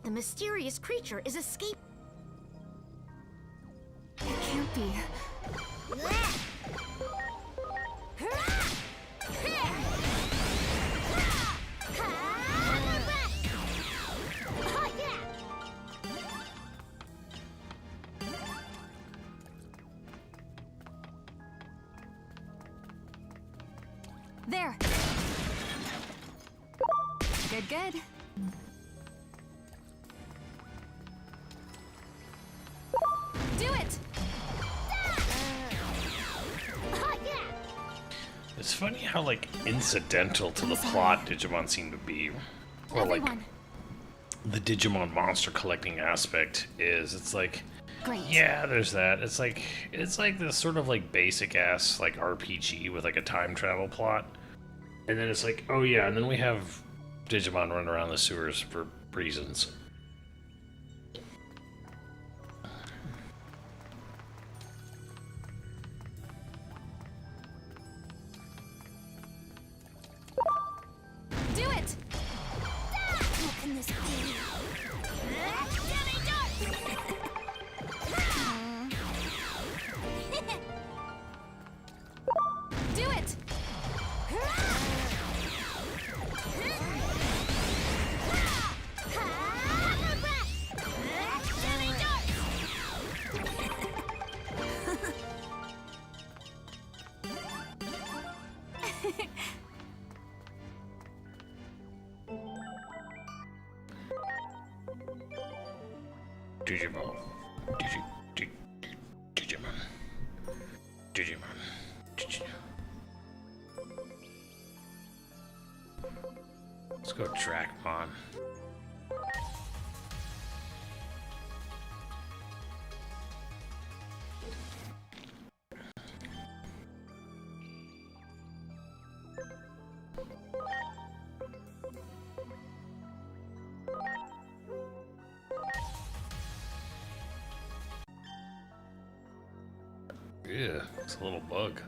The mysterious creature is escaping. It can't be. There. Good, good. Do it! It's funny how, like, incidental to the plot Digimon seem to be. Or, like, the Digimon monster collecting aspect is. It's like, Great. yeah, there's that. It's like this sort of, like, basic-ass, like, RPG with, like, a time travel plot. And then it's like, oh, yeah, and then we have Digimon running around the sewers for reasons. Do it! What can this be? Do it! Digimon. Digimon. Digimon. Let's go Trackmon. Yeah, it's a little bug.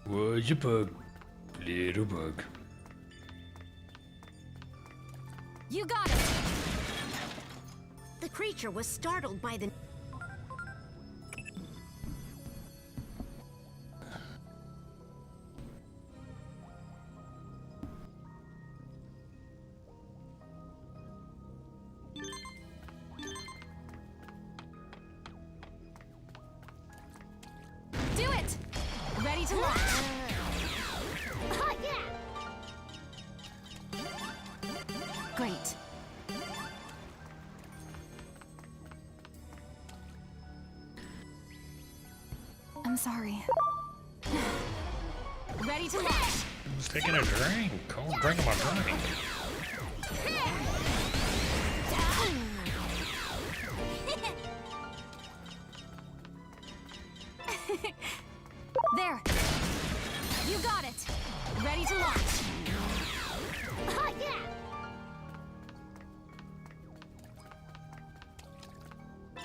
What's your bug? Little bug. You got it! The creature was startled by the... Do it! Ready to launch! Great. I'm sorry. Ready to launch! I was taking a drink. Oh, drink my drink. There! You got it! Ready to launch!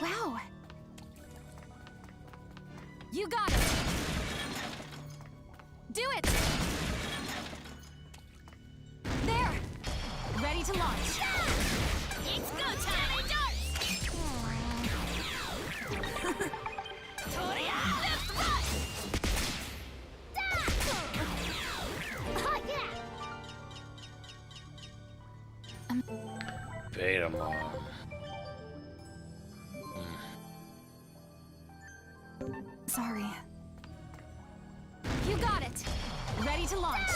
Wow! You got it! Do it! There! Ready to launch! It's go time! Betamon. Sorry. You got it! Ready to launch!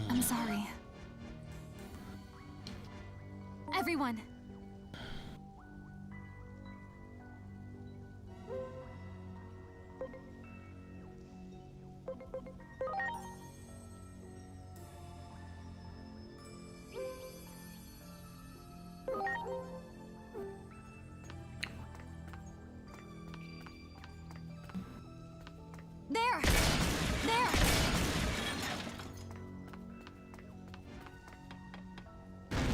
I'm sorry. Everyone! There! There!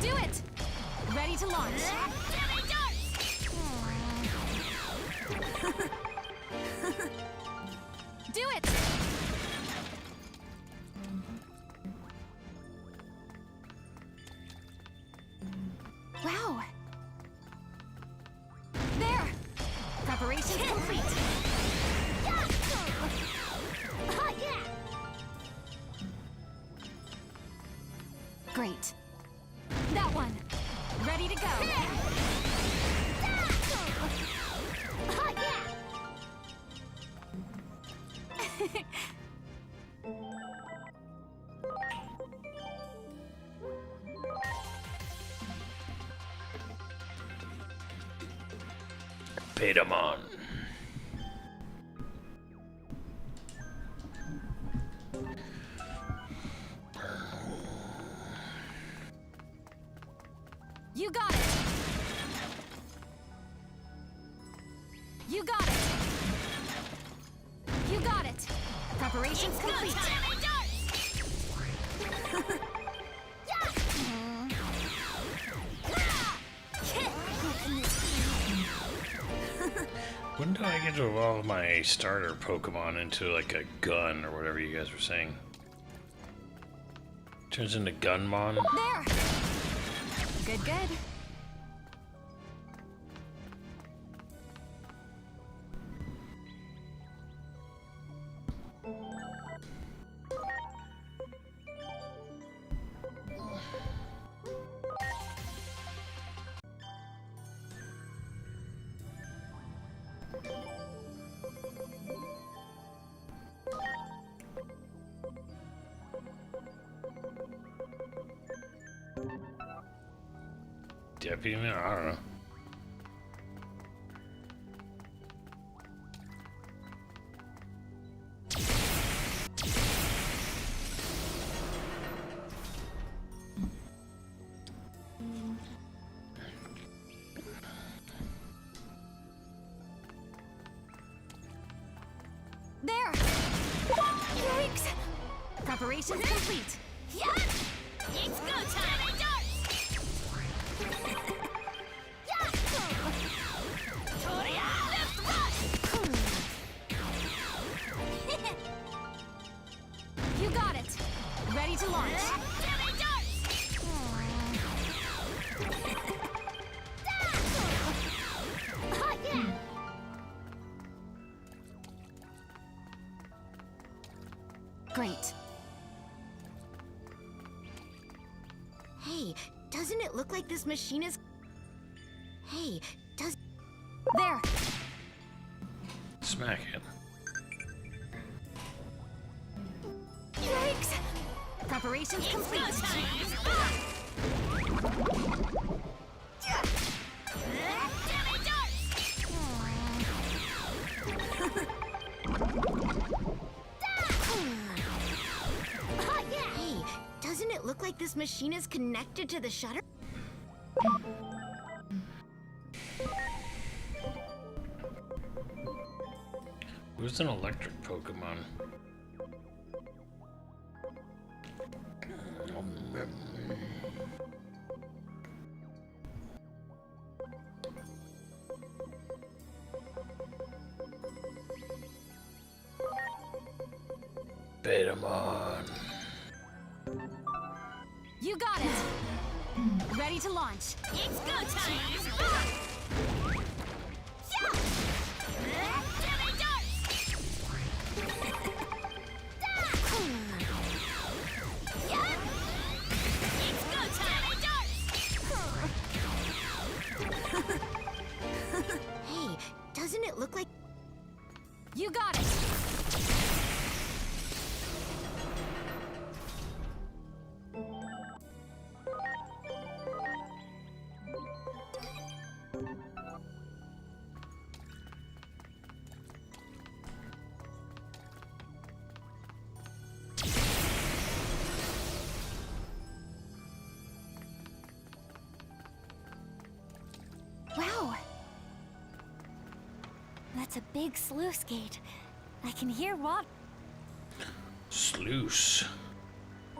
Do it! Ready to launch! Do it! Wow! There! Preparation complete! Great. That one. Ready to go. Betamon. You got it! You got it! You got it! Preparations complete! When do I get to evolve my starter Pokemon into like a gun or whatever you guys were saying? Turns into Gunmon? There! Good, good. Deputy Man? I don't know. There! Yikes! Preparations complete! Yeah! It's go time! You got it! Ready to launch! Great. Hey, doesn't it look like this machine is... Hey, does... There! Smack it. Yikes! Preparations complete! Hey, doesn't it look like this machine is connected to the shutter? Who's an electric Pokemon? Betamon. You got it! Ready to launch! It's go time! Hey, doesn't it look like... You got it! Wow! That's a big sluice gate. I can hear water. Sluice.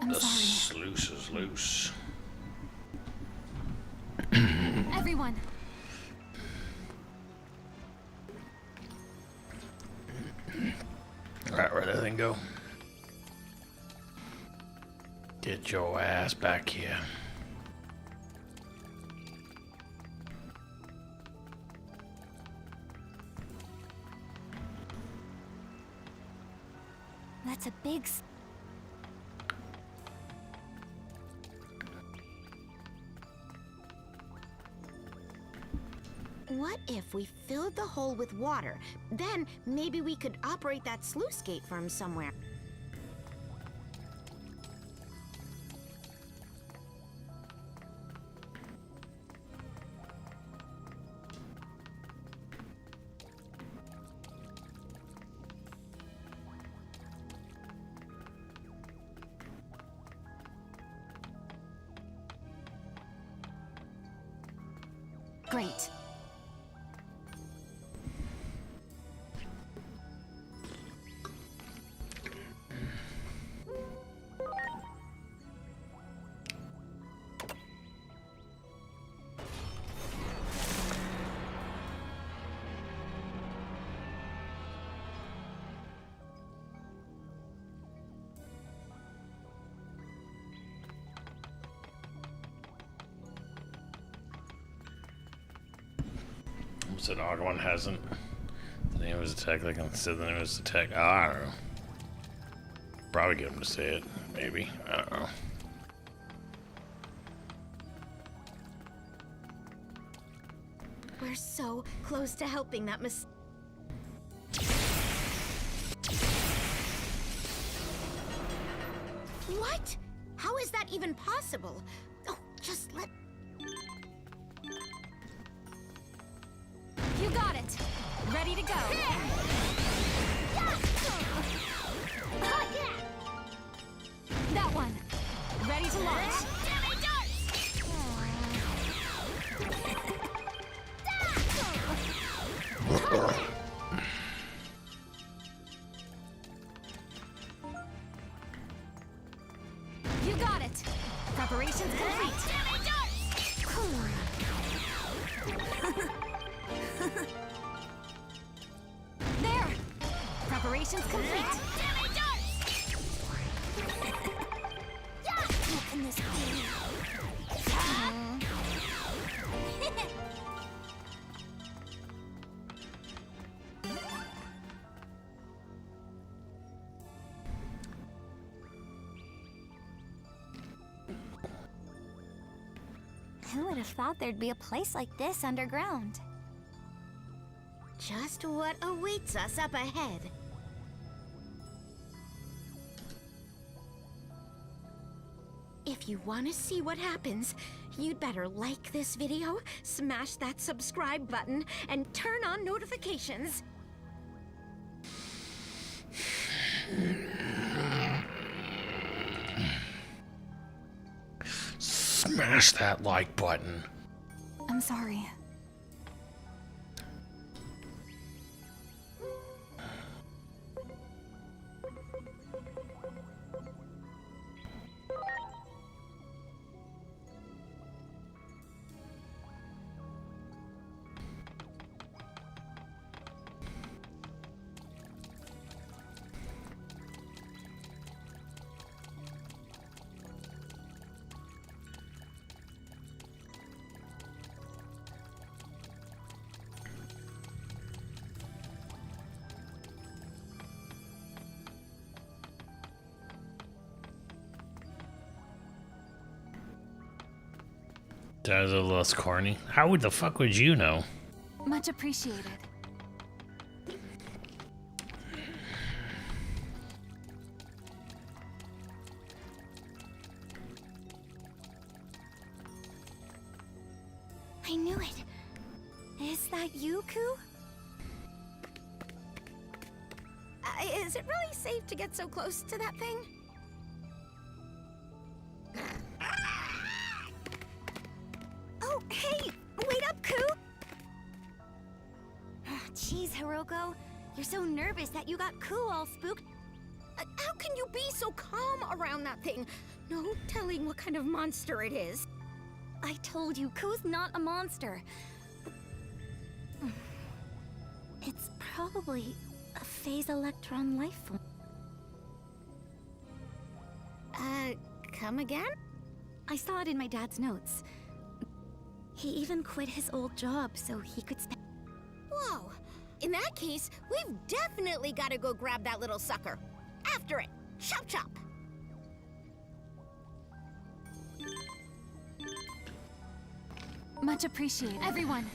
I'm the sorry. sluice is loose. Everyone! Alright, where'd that thing go? Get your ass back here. That's a big What if we filled the hole with water? Then maybe we could operate that sluice gate from somewhere. Great. So dog one hasn't. The name of his attack, like I said, the name of his attack. Oh, I don't know. Probably get him to say it. Maybe. I don't know. We're so close to helping that What? How is that even possible? Oh, just let... You got it. Ready to go. That one. Ready to launch. You got it. Preparations complete. There! Preparations complete. What can this be? Who would have thought there'd be a place like this underground? Just what awaits us up ahead. If you want to see what happens, you'd better like this video, smash that subscribe button, and turn on notifications. Smash that like button. I'm sorry. That was a little less corny. How would the fuck would you know? Much appreciated. I knew it. Is that you, Ku? Is it really safe to get so close to that thing? Oh, hey! Wait up, Ku! Jeez, Hiroko. You're so nervous that you got Ku all spooked. How can you be so calm around that thing? No telling what kind of monster it is. I told you, Ku's not a monster. It's probably a phase electron life form. Come again? I saw it in my dad's notes. He even quit his old job so he could spend... Whoa! In that case, we've definitely got to go grab that little sucker. After it! Chop chop! Much appreciated. Everyone!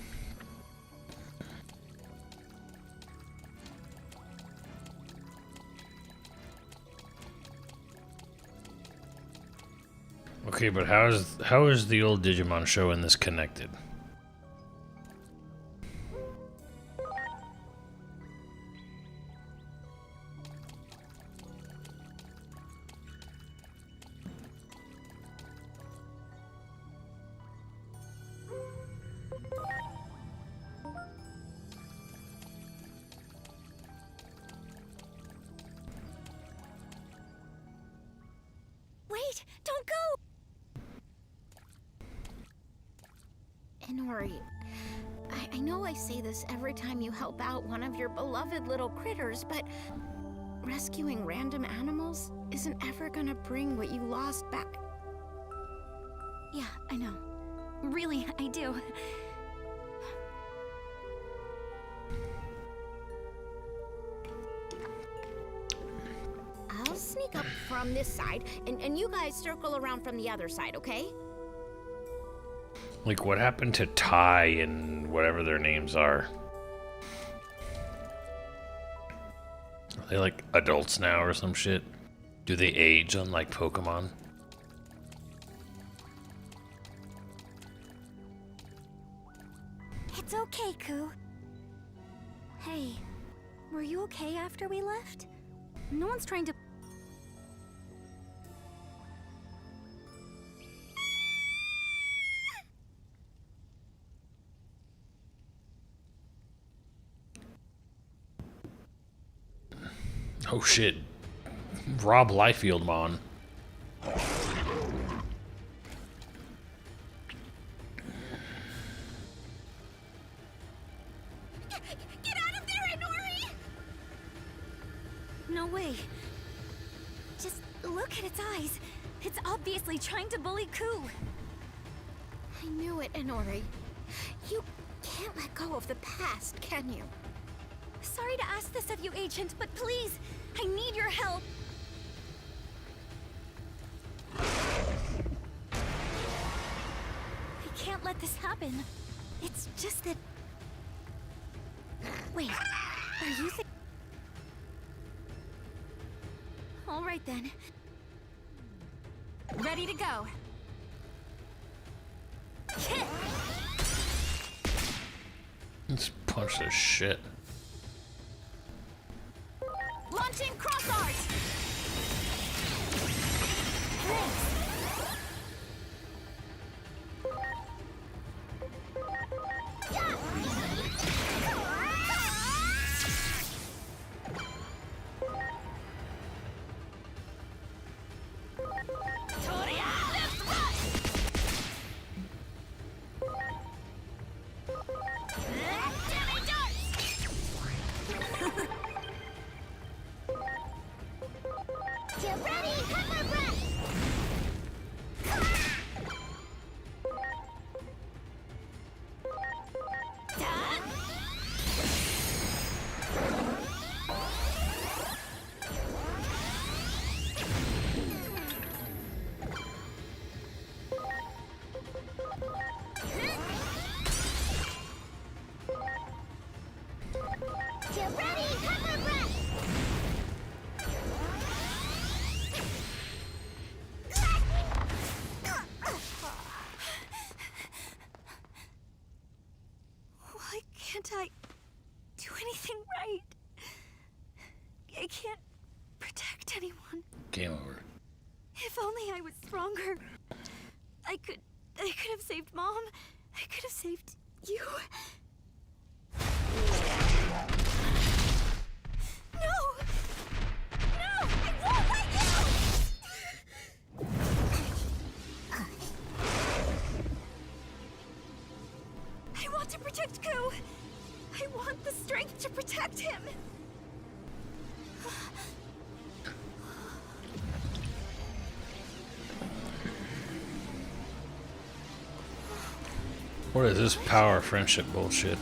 Okay, but how is the old Digimon show and this connected? Don't go! Inori, I know I say this every time you help out one of your beloved little critters, but rescuing random animals isn't ever gonna bring what you lost back. Yeah, I know. Really, I do. I'll sneak up from this side, and you guys circle around from the other side, okay? Like, what happened to Ty and whatever their names are? Are they like adults now or some shit? Do they age unlike Pokemon? It's okay, Koo. Hey, were you okay after we left? No one's trying to... Oh shit. Rob Liefeld Mon. Get out of there, Inori! No way. Just look at its eyes. It's obviously trying to bully Koo. I knew it, Inori. You can't let go of the past, can you? Sorry to ask this of you, Agent, but please, I need your help. I can't let this happen. It's just that... Wait, are you All right then. Ready to go. Hit! Let's punch this shit. Launching cross art! Thanks. Get ready, hammer breath! Get ready, hammer breath! Why can't I do anything right? I can't protect anyone. Game over. If only I was stronger. I could have saved Mom. I could have saved you. No! No! I won't let you! I want to protect Koo. I want the strength to protect him. What is this power friendship bullshit?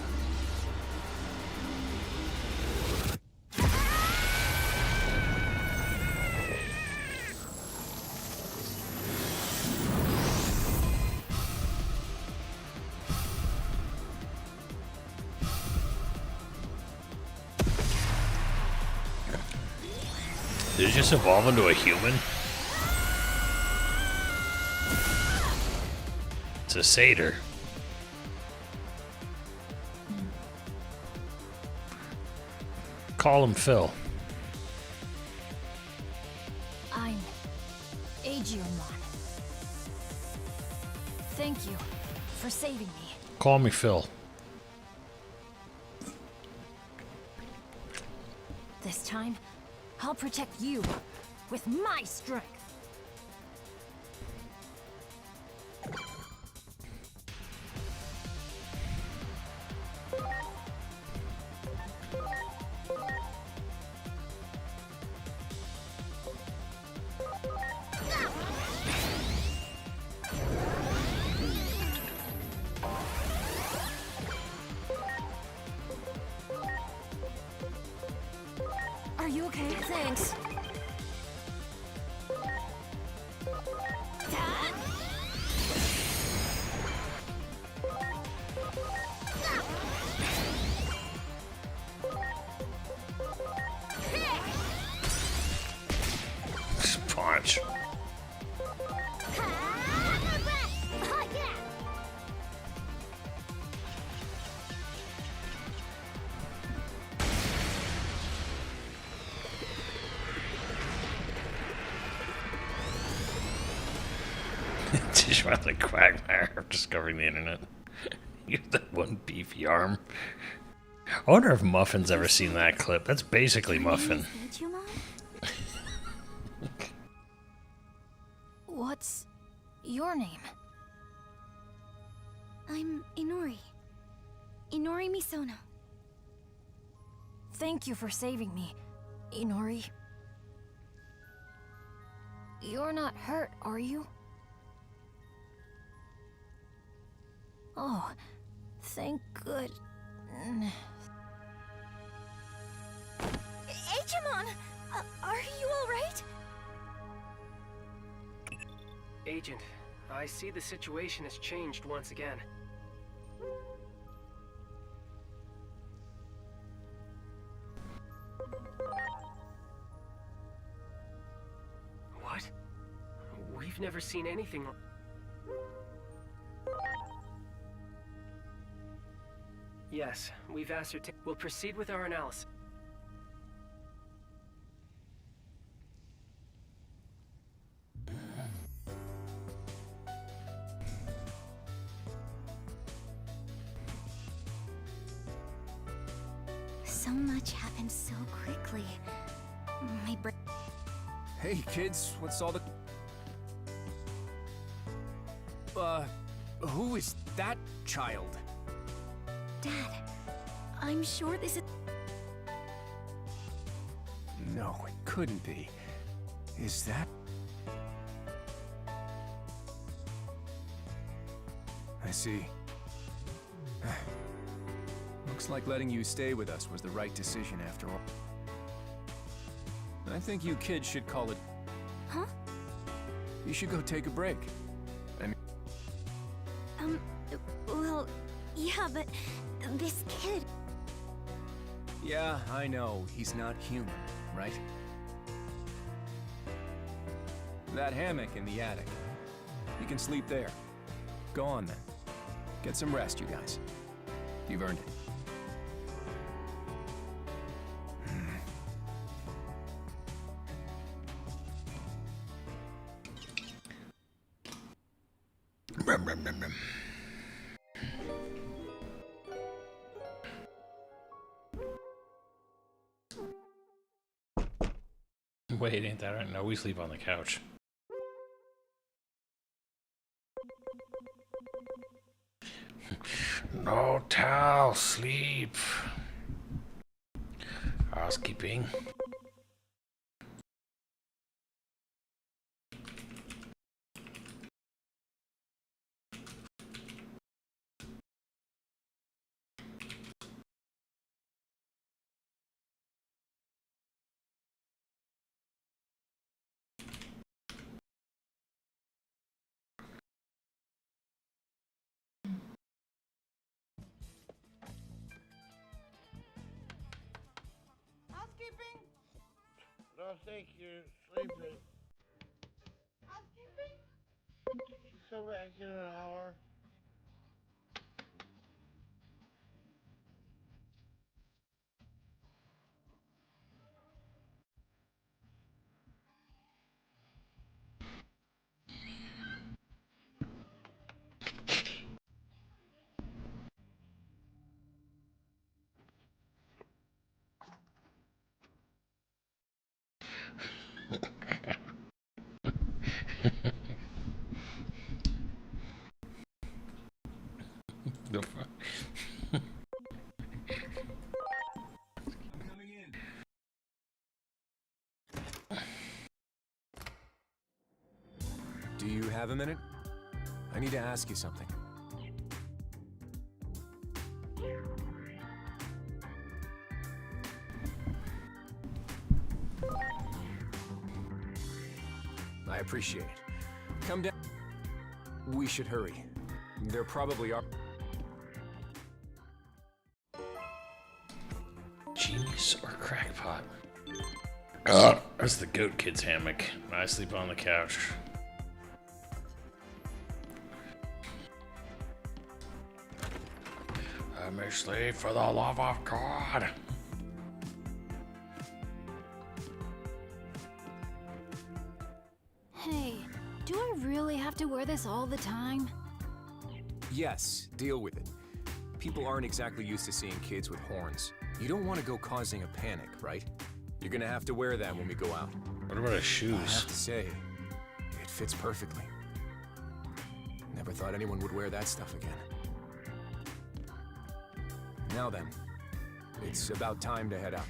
Did it just evolve into a human? It's a satyr. Call him Phil. I'm Digimon. Thank you for saving me. Call me Phil. This time, I'll protect you with my strength. Okay, thanks. Punch. Digimon like Quagmire of discovering the internet. You have that one beefy arm. I wonder if Muffin's ever seen that clip. That's basically Muffin. What's your name? I'm Inori. Inori Misono. Thank you for saving me, Inori. You're not hurt, are you? Oh, thank good. Digimon! Are you alright? Agent, I see the situation has changed once again. What? We've never seen anything. Yes, we've ascertained. We'll proceed with our analysis. So much happened so quickly. My brain. Hey, kids, what's all the... who is that child? Dad, I'm sure this is... No, it couldn't be. Is that... I see. Looks like letting you stay with us was the right decision after all. I think you kids should call it... Huh? You should go take a break. I mean... Well, yeah, but this kid... Yeah, I know. He's not human, right? That hammock in the attic. You can sleep there. Go on, then. Get some rest, you guys. You've earned it. Wait, ain't that right? No, we sleep on the couch. No towel, sleep. Housekeeping. Housekeeping? No, thank you. Sleeping. Housekeeping? Come back in an hour. The fuck? Do you have a minute? I need to ask you something. appreciate it. Come down. We should hurry. There probably are. Genius or crackpot? That's the goat kid's hammock. I sleep on the couch. I may sleep for the love of God. Hey, do I really have to wear this all the time? Yes, deal with it. People aren't exactly used to seeing kids with horns. You don't want to go causing a panic, right? You're gonna have to wear that when we go out. What about his shoes? I have to say, it fits perfectly. Never thought anyone would wear that stuff again. Now then, it's about time to head out.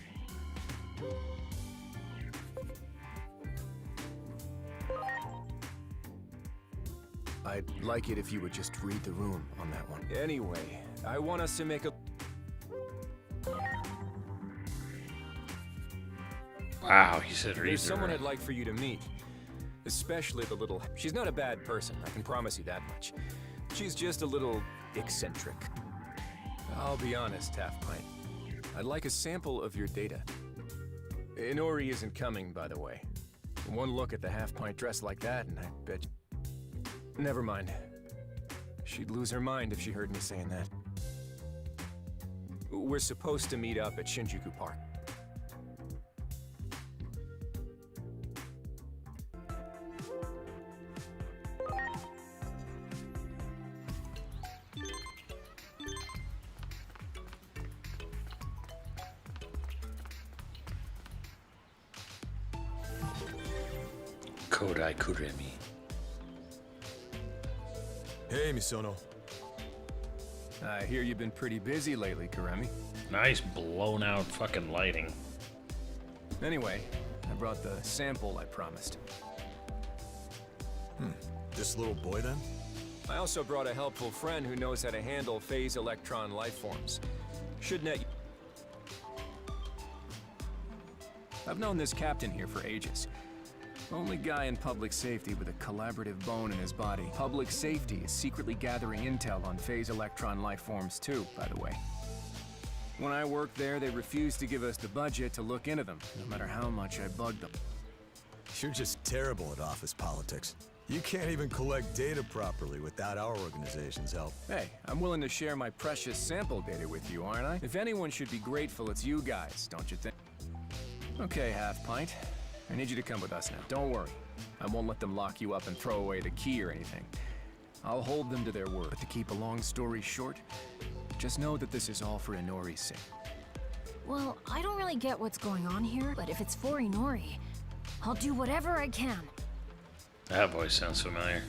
I'd like it if you would just read the room on that one. Anyway, I want us to make a... Wow, he said read There's the someone room. I'd like for you to meet. Especially the little... She's not a bad person, I can promise you that much. She's just a little eccentric. I'll be honest, Half Pint. I'd like a sample of your data. Inori isn't coming, by the way. One look at the Half Pint dressed like that, and I bet... Never mind. She'd lose her mind if she heard me saying that. We're supposed to meet up at Shinjuku Park. Kodai Kuremi. Hey, Misono. I hear you've been pretty busy lately, Kuremi. Nice blown out fucking lighting. Anyway, I brought the sample I promised. This little boy then? I also brought a helpful friend who knows how to handle phase electron lifeforms. Should net you. I've known this captain here for ages. Only guy in public safety with a collaborative bone in his body. Public safety is secretly gathering intel on phase electron lifeforms too, by the way. When I worked there, they refused to give us the budget to look into them, no matter how much I bugged them. You're just terrible at office politics. You can't even collect data properly without our organization's help. Hey, I'm willing to share my precious sample data with you, aren't I? If anyone should be grateful, it's you guys, don't you think? Okay, Half Pint. I need you to come with us now. Don't worry. I won't let them lock you up and throw away the key or anything. I'll hold them to their word. But to keep a long story short, just know that this is all for Inori's sake. Well, I don't really get what's going on here, but if it's for Inori, I'll do whatever I can. That voice sounds familiar.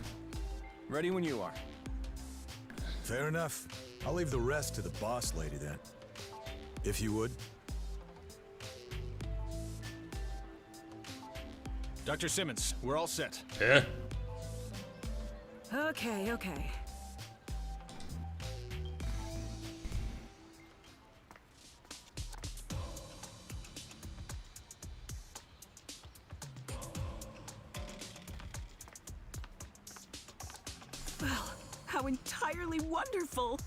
Ready when you are. Fair enough. I'll leave the rest to the boss lady then. If you would. Dr. Simmons, we're all set. Yeah? Okay. Well, how entirely wonderful!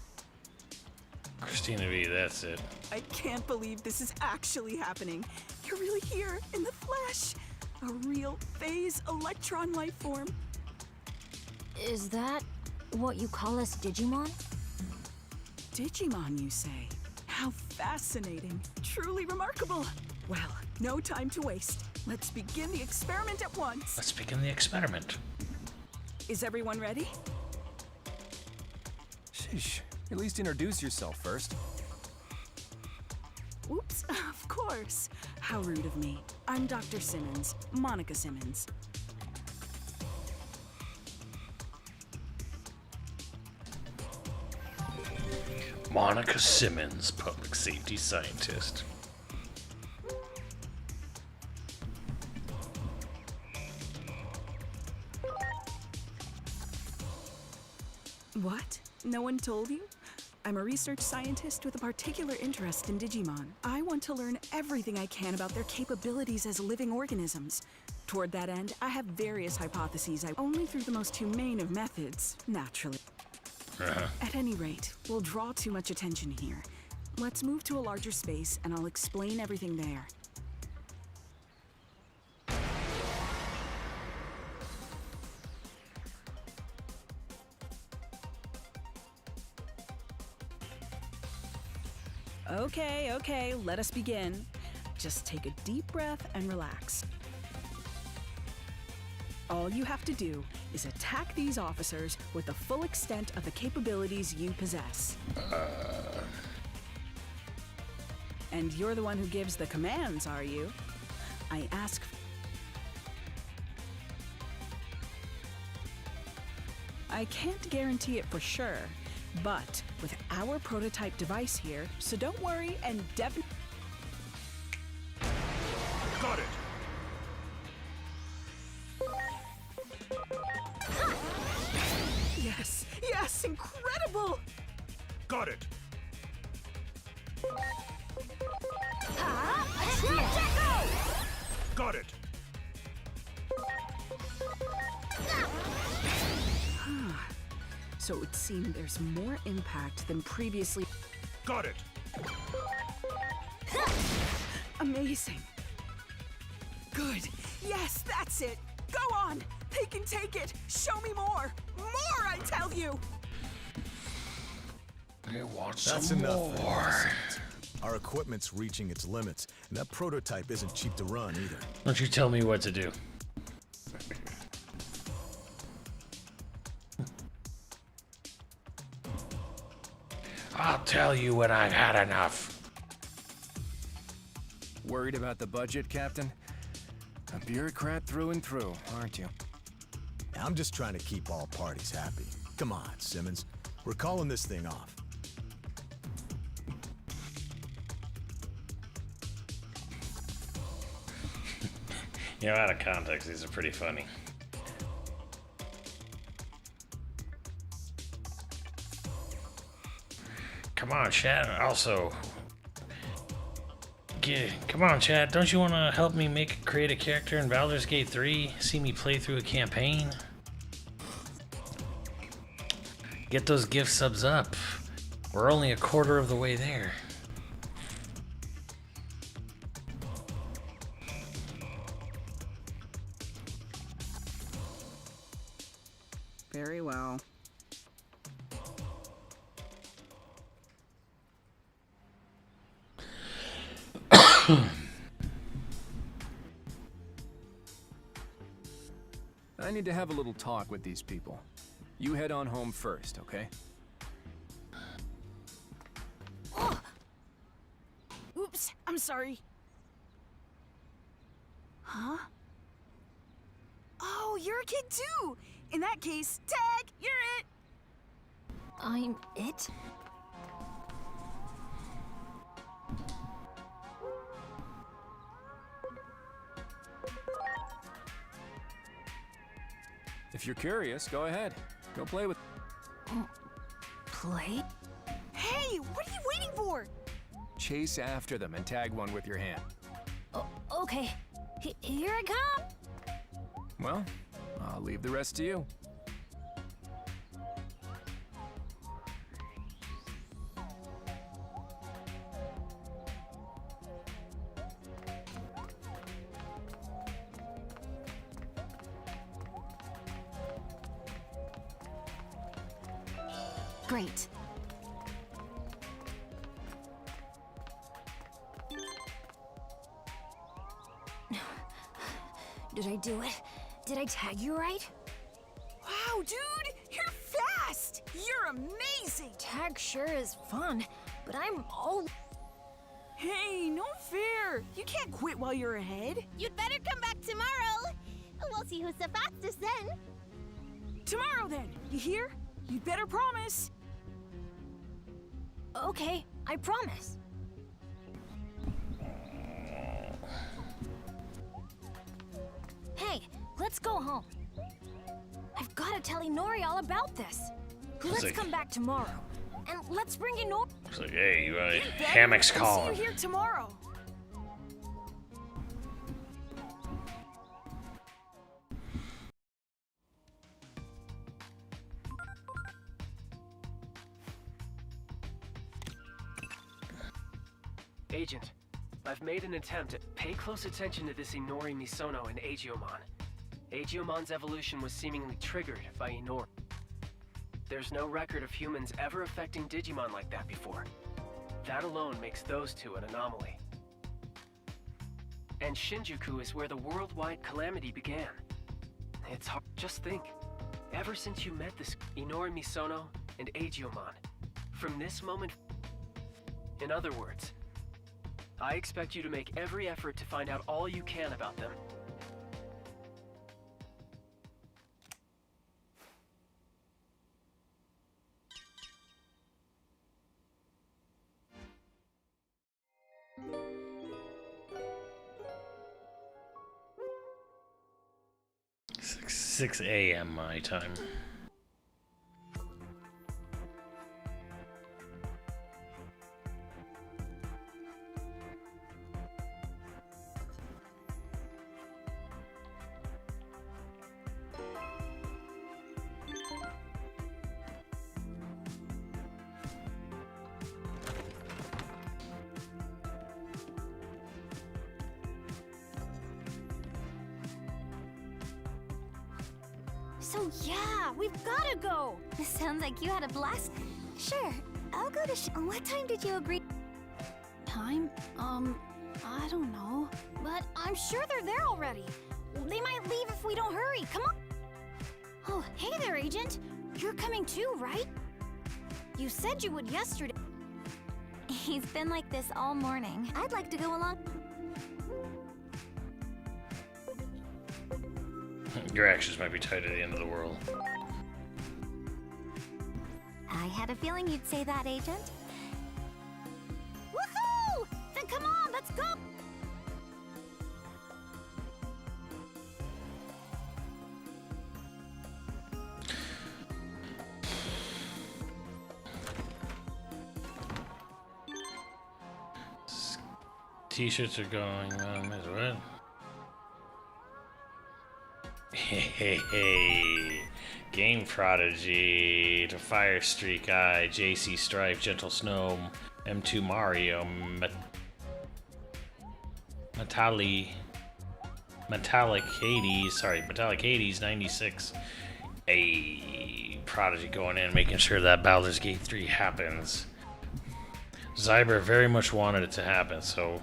Christina V, that's it. I can't believe this is actually happening. You're really here, in the flesh! A real phase electron life form. Is that what you call us Digimon? Digimon, you say? How fascinating. Truly remarkable. Well, no time to waste. Let's begin the experiment at once. Let's begin the experiment. Is everyone ready? Sheesh. At least introduce yourself first. Oops, of course. How rude of me. I'm Dr. Simmons, Monica Simmons. Monica Simmons, public safety scientist. What? No one told you? I'm a research scientist with a particular interest in Digimon. I want to learn everything I can about their capabilities as living organisms. Toward that end, I have various hypotheses. Only through the most humane of methods, naturally. At any rate, we'll draw too much attention here. Let's move to a larger space, and I'll explain everything there. Okay, let us begin. Just take a deep breath and relax. All you have to do is attack these officers with the full extent of the capabilities you possess. And you're the one who gives the commands, are you? I ask... I can't guarantee it for sure, but with our prototype device here, so don't worry and definitely... Got it! Yes, incredible! Got it! Got it! So it would seem there's more impact than previously... Got it! Amazing. Good. Yes, that's it. Go on. They can take it. Show me more. More, I tell you. I want That's some enough. more. Our equipment's reaching its limits, and that prototype isn't cheap to run either. Don't you tell me what to do. I'll tell you when I've had enough. Worried about the budget, Captain? A bureaucrat through and through, aren't you? I'm just trying to keep all parties happy. Come on, Simmons. We're calling this thing off. You know, out of context, these are pretty funny. Come on, Chad. Also, come on, Chad. Don't you want to help me create a character in Baldur's Gate 3? See me play through a campaign? Get those gift subs up. We're only a quarter of the way there. Very well. I need to have a little talk with these people. You head on home first, okay? Oh. Oops, I'm sorry. Huh? Oh, you're a kid too! In that case, Tag, you're it! I'm it? If you're curious, go ahead. Go play with... Play? Hey, what are you waiting for? Chase after them and tag one with your hand. Okay. Here I come! Well, I'll leave the rest to you. Great. Did I do it? Did I tag you right? Wow, dude! You're fast! You're amazing! Tag sure is fun, but I'm all... Hey, no fair! You can't quit while you're ahead. You'd better come back tomorrow. We'll see who's the fastest then. Tomorrow then, you hear? You'd better promise. Okay, I promise. Hey, let's go home. I've got to tell Inori all about this. Let's come back tomorrow. And let's bring Inori. It's like, hey, you hammock's I'll calling. see you here tomorrow. Agent, I've made an attempt to pay close attention to this Inori Misono and Agiomon. Agiomon's evolution was seemingly triggered by Inori. There's no record of humans ever affecting Digimon like that before. That alone makes those two an anomaly. And Shinjuku is where the worldwide calamity began. It's hard. Just think. Ever since you met this Inori Misono and Agiomon, from this moment... In other words, I expect you to make every effort to find out all you can about them. Six a.m. my time. So yeah, we've gotta go! Sounds like you had a blast. Sure, I'll go to what time did you agree? Time? I don't know. But I'm sure they're there already. They might leave if we don't hurry. Come on! Oh, hey there, Agent. You're coming too, right? You said you would yesterday. He's been like this all morning. I'd like to go along. Your actions might be tied to the end of the world. I had a feeling you'd say that, Agent. Woohoo! Then come on, let's go! T-shirts are going on. What? Hey, Game Prodigy, to Fire Streak Eye, JC Stripe, Gentle Snow, M2 Mario, Metallic Hades 96. A Prodigy going in, making sure that Baldur's Gate 3 happens. Zyber very much wanted it to happen, so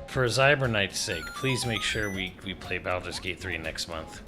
for Zyber Knight's sake, please make sure we play Baldur's Gate 3 next month.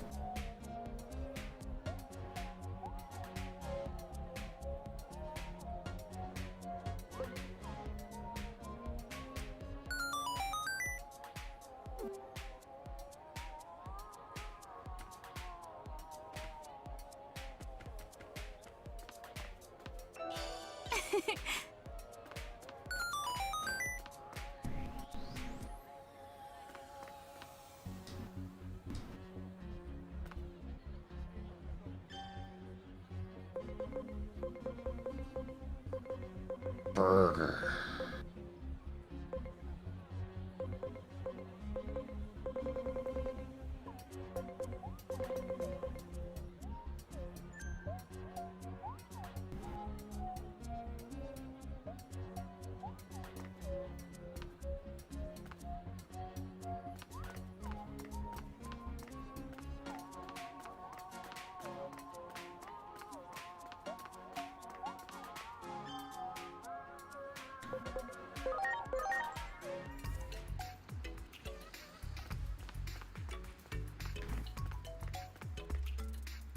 Burger.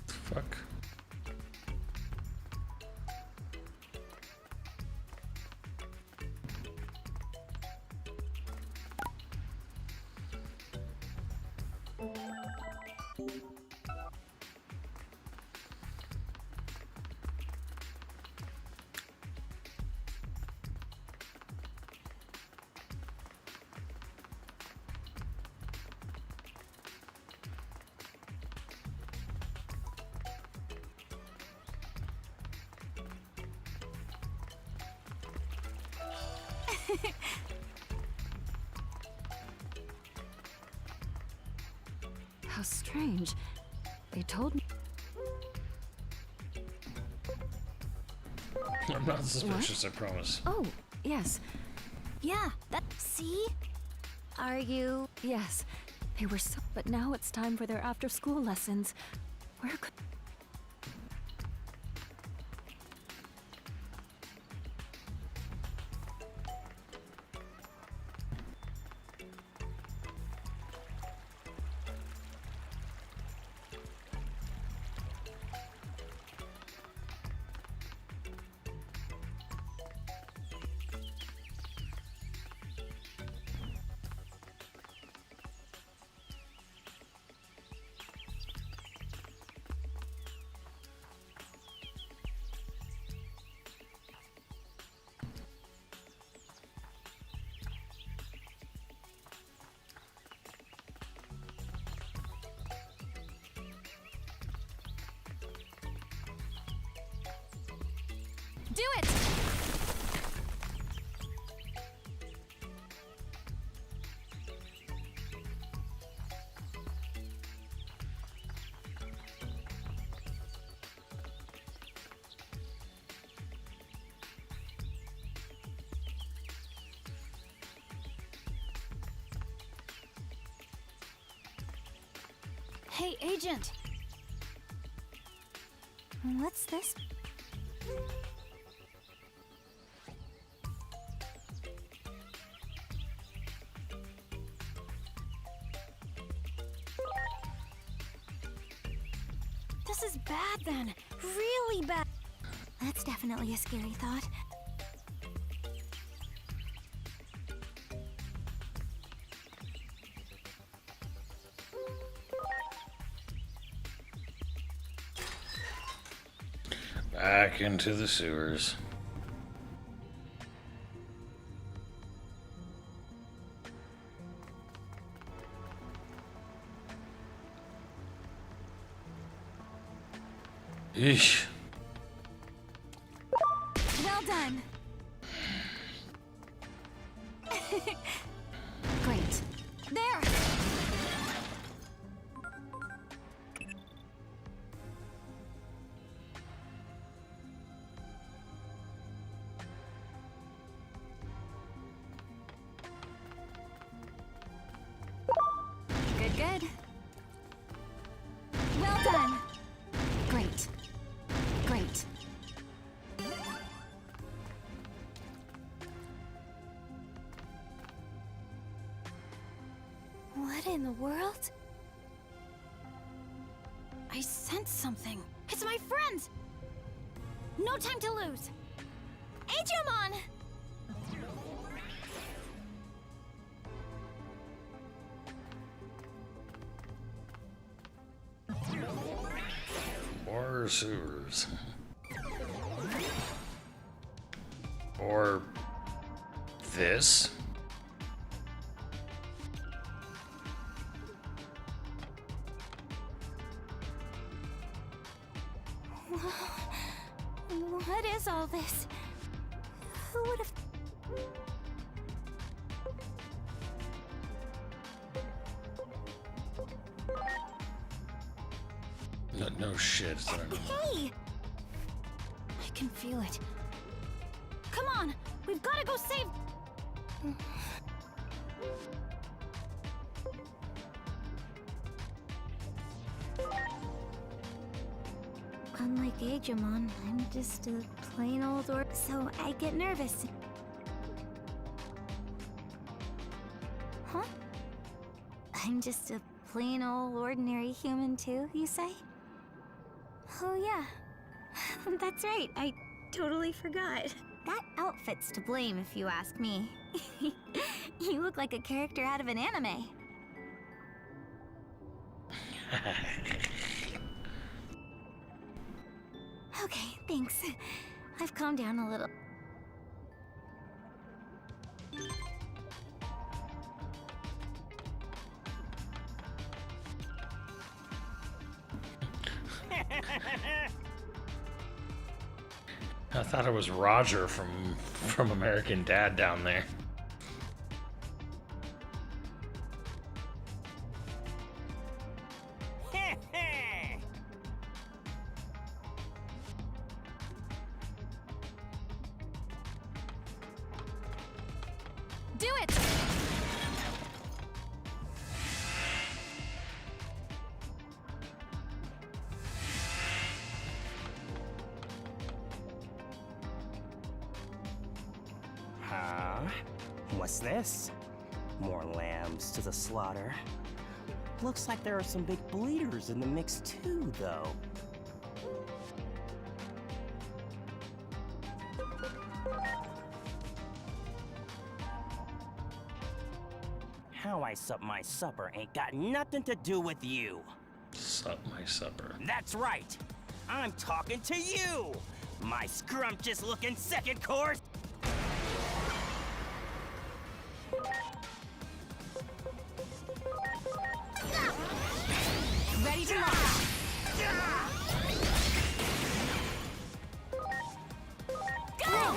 Fuck. How strange. They told me. I'm not suspicious, I promise. Oh, yes. Yeah, see? Are you... Yes, they were so. But now it's time for their after-school lessons. Where could. Do it! Hey, Agent! What's this? This is bad then. Really bad. That's definitely a scary thought. Back into the sewers. Eesh. Well done. Great. There. Good, good. Well done. Great. Great. What in the world? I sense something. It's my friends! No time to lose! Digimon! More sewers. Or this? What is all this? Who would have... No shit. It's not Hey! I can feel it. Come on! We've got to go save... Unlike Digimon, I'm just a plain old orc, so I get nervous. Huh? I'm just a plain old ordinary human too, you say? Oh yeah, that's right, I totally forgot. That outfit's to blame if you ask me. You look like a character out of an anime. Okay, thanks. I've calmed down a little. I thought it was Roger from American Dad down there. Do it! Huh? What's this? More lambs to the slaughter. Looks like there are some big bleeders in the mix too, though. How I sup my supper ain't got nothing to do with you. Sup my supper. That's right. I'm talking to you, my scrumptious looking second course. Ready to launch! Go!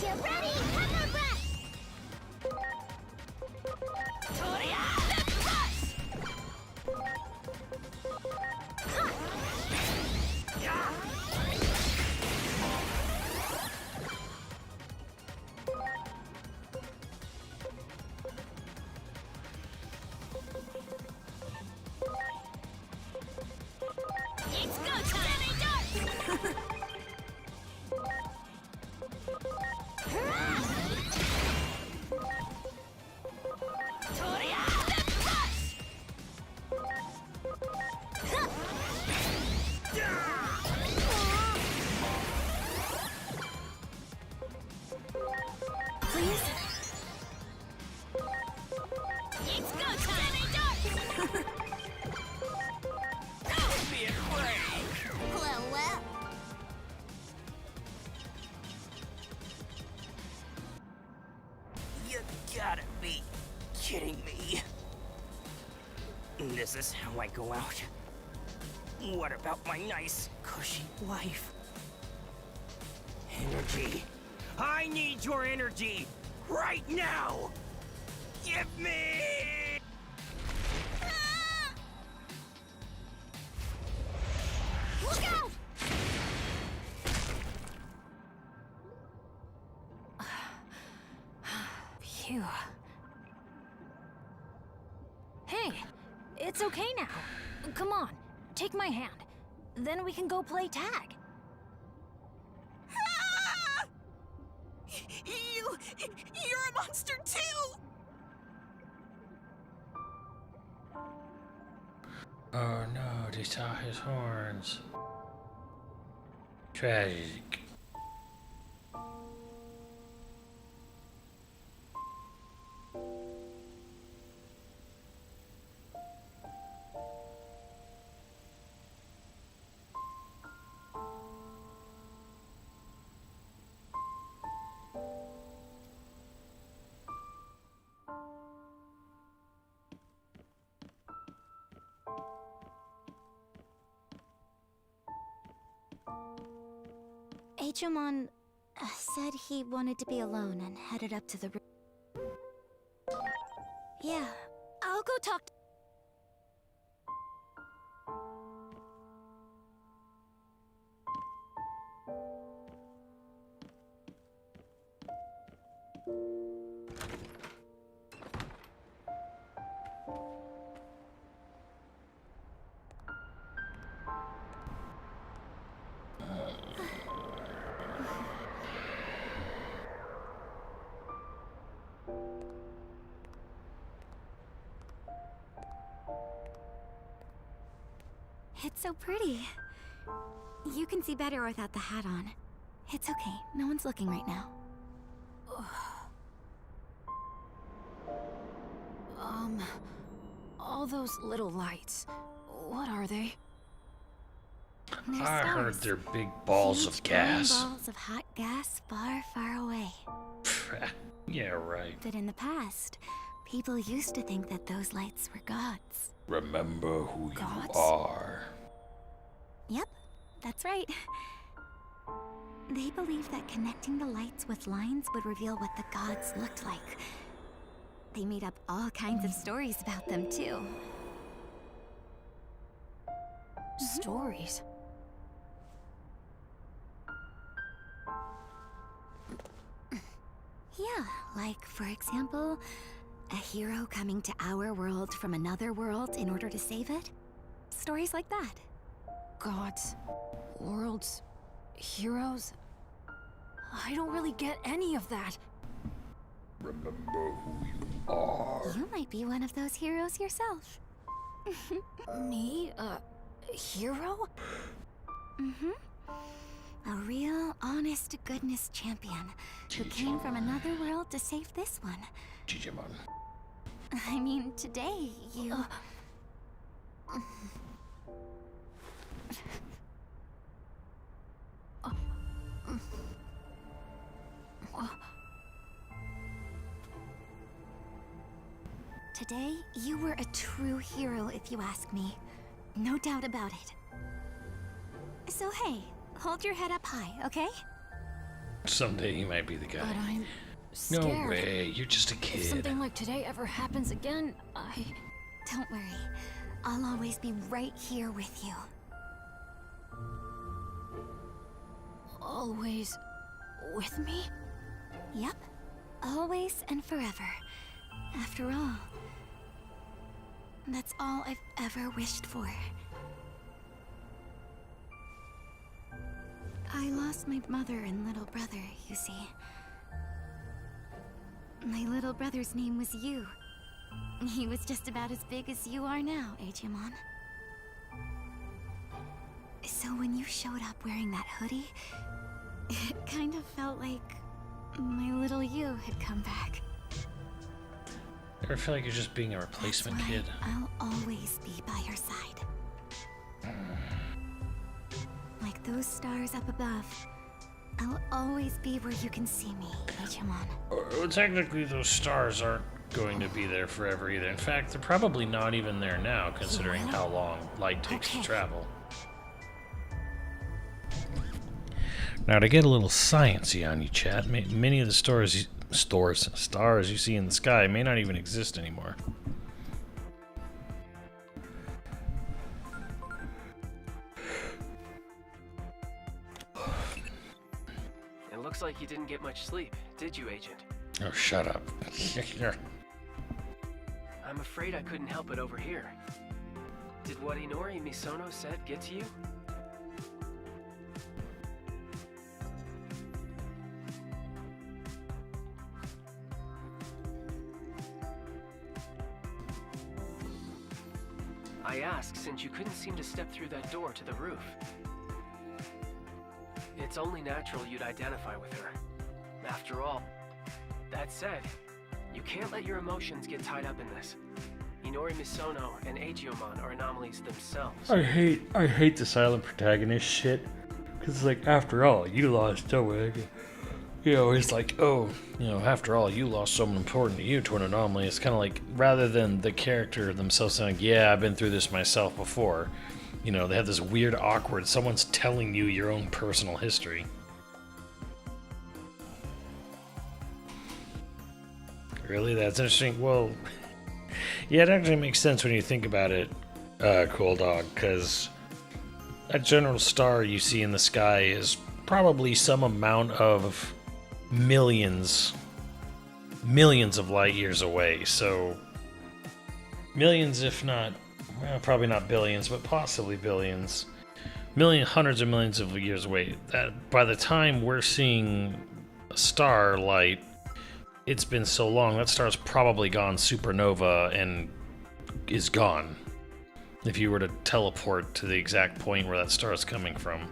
Get ready! Hammer breath! It's go time! Please? It's go time! Well. You gotta be kidding me. This is how I go out. What about my nice, cushy life? Energy. I need your energy right now. Give me. Look out! Phew. Hey, it's okay now. Come on, take my hand. Then we can go play tag. You're a monster too! Oh no, they saw his horns. Tragic. Digimon said he wanted to be alone and headed up to the room. Yeah, I'll go talk to... It's so pretty. You can see better without the hat on. It's okay. No one's looking right now. All those little lights. What are they? They're I heard stars. they're big balls of Huge glowing gas. balls of hot gas far, far away. Yeah, right. But in the past, people used to think that those lights were gods. Remember who Gods? you are. Yep, that's right. They believed that connecting the lights with lines would reveal what the gods looked like. They made up all kinds of stories about them, too. Stories? Yeah, like, for example, a hero coming to our world from another world in order to save it. Stories like that. Gods, worlds, heroes. I don't really get any of that. Remember who you are. You might be one of those heroes yourself. Me? A hero? Mm-hmm. A real, honest-to-goodness champion who came from another world to save this one. Digimon. I mean, today, you... Today, you were a true hero, if you ask me. No doubt about it. So hey, hold your head up high, okay? Someday he might be the guy. But I'm No scared. way, you're just a If kid. something like today ever happens again, Don't worry. I'll always be right here with you. Always with me? Yep. Always and forever. After all, that's all I've ever wished for. I lost my mother and little brother, you see. My little brother's name was Yu. He was just about as big as you are now, Digimon. So when you showed up wearing that hoodie, it kind of felt like my little Yu had come back. Ever feel like you're just being a replacement kid? I'll always be by your side. Like those stars up above, I'll always be where you can see me, Digimon. Well, technically, those stars aren't going to be there forever either. In fact, they're probably not even there now, considering how long light takes to travel. Now, to get a little sciencey on you, chat, many of the stars you see in the sky may not even exist anymore. It looks like you didn't get much sleep, did you, Agent? Oh, shut up. I'm afraid I couldn't help it over here. Did what Inori Misono said get to you? I asked since you couldn't seem to step through that door to the roof. It's only natural you'd identify with her. After all, that said, you can't let your emotions get tied up in this. Inori Misono and Agiomon are anomalies themselves. I hate the silent protagonist shit. Because it's like, after all, you lost someone. You know, it's like, oh, you know, after all, you lost someone important to you to an anomaly. It's kind of like, rather than the character themselves saying, yeah, I've been through this myself before. You know, they have this weird, awkward, someone's telling you your own personal history. Really? That's interesting. Well, yeah, it actually makes sense when you think about it, Cool Dog, because that general star you see in the sky is probably some amount of millions of light years away. So, millions, if not, well, probably not billions, but possibly billions. Hundreds of millions of years away. That by the time we're seeing a star light, it's been so long, that star's probably gone supernova and is gone. if you were to teleport to the exact point where that star is coming from.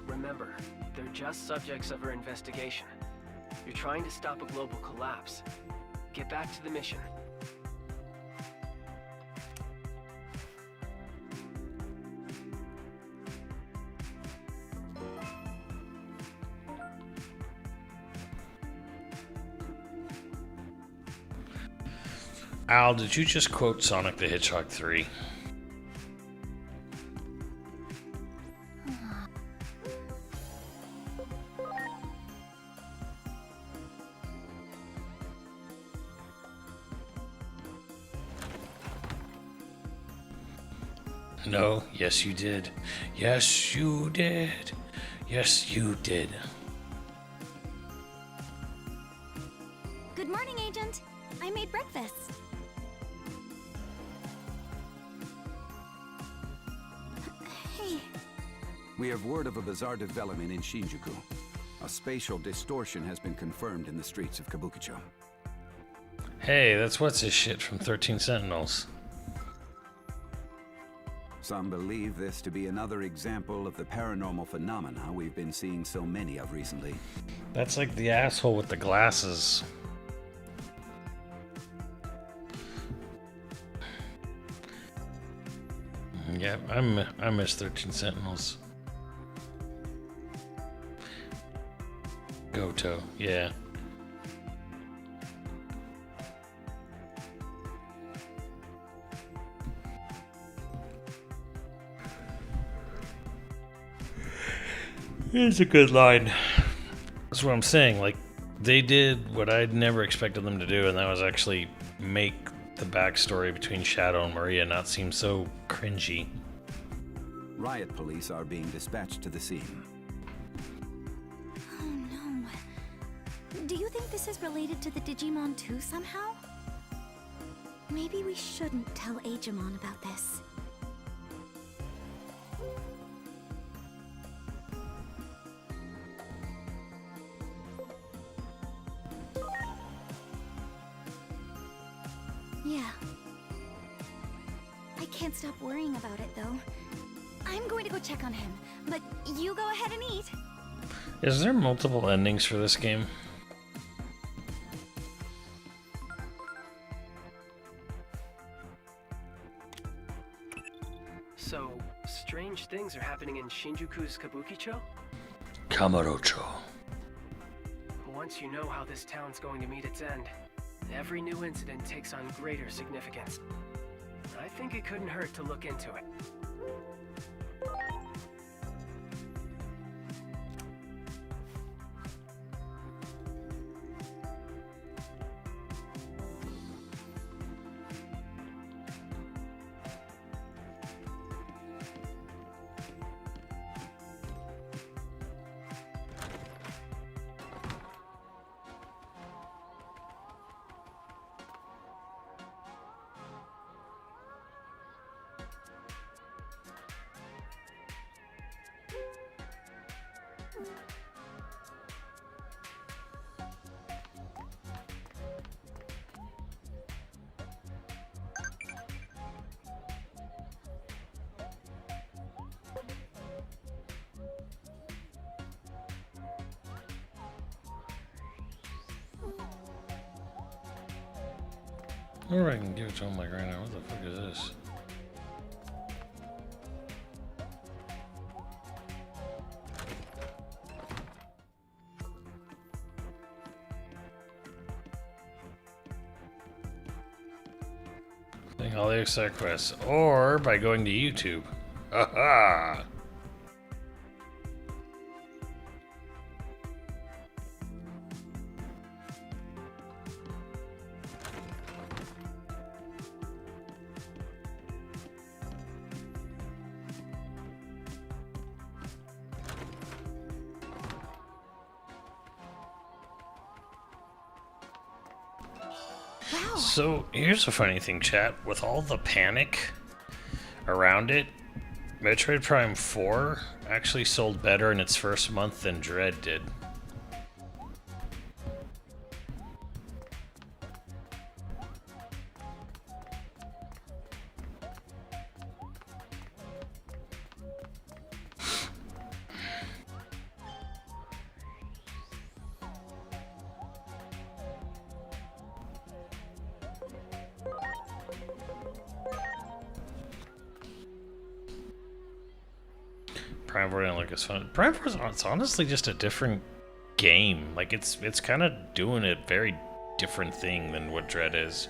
Remember, they're just subjects of our investigation. You're trying to stop a global collapse. Get back to the mission. Al, did you just quote Sonic the Hedgehog 3? No, yes you did. Yes you did. Yes you did. Good morning, Agent. I made breakfast. Hey. We have word of a bizarre development in Shinjuku. A spatial distortion has been confirmed in the streets of Kabukicho. Hey, that's what's his shit from 13 Sentinels. Some believe this to be another example of the paranormal phenomena we've been seeing so many of recently. That's like the asshole with the glasses. Yeah, I miss 13 Sentinels. Goto, yeah. It's a good line. That's what I'm saying. Like, they did what I'd never expected them to do, and that was actually make the backstory between Shadow and Maria not seem so cringy. Riot police are being dispatched to the scene. Oh no. Do you think this is related to the Digimon too somehow? Maybe we shouldn't tell Agemon about this. Yeah. I can't stop worrying about it, though. I'm going to go check on him, but you go ahead and eat. Is there multiple endings for this game? So, strange things are happening in Shinjuku's Kabukicho? Kamurocho. Once you know how this town's going to meet its end, every new incident takes on greater significance. I think it couldn't hurt to look into it. Or I can give it to him like right now. What the fuck is this? Doing all the side quests, or by going to YouTube. Haha! So here's a funny thing, chat. With all the panic around it, Metroid Prime 4 actually sold better in its first month than Dread did. Prime 4 didn't look as fun. Prime 4 it's honestly just a different game. Like it's kind of doing a very different thing than what Dread is.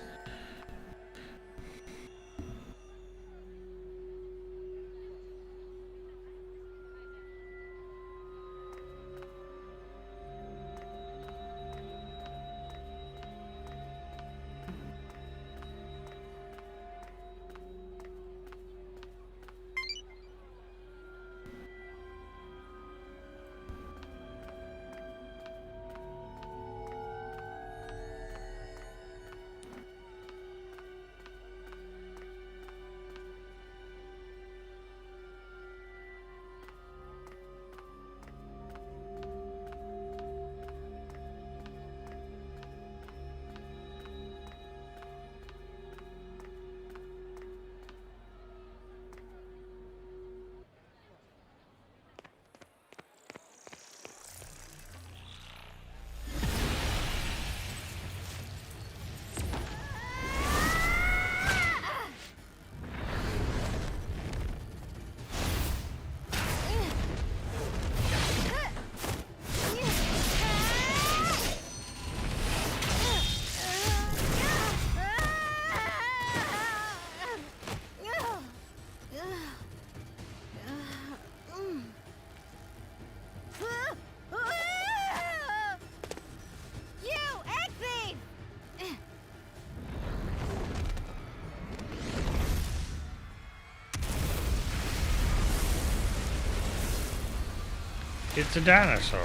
It's a dinosaur.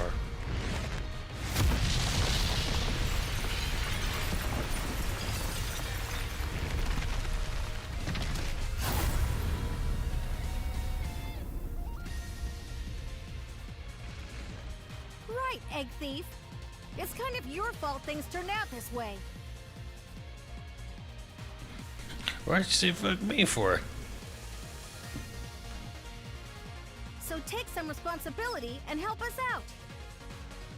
Right, Egg Thief. It's kind of your fault things turned out this way. Why'd you say fuck me for? So take some responsibility and help us out.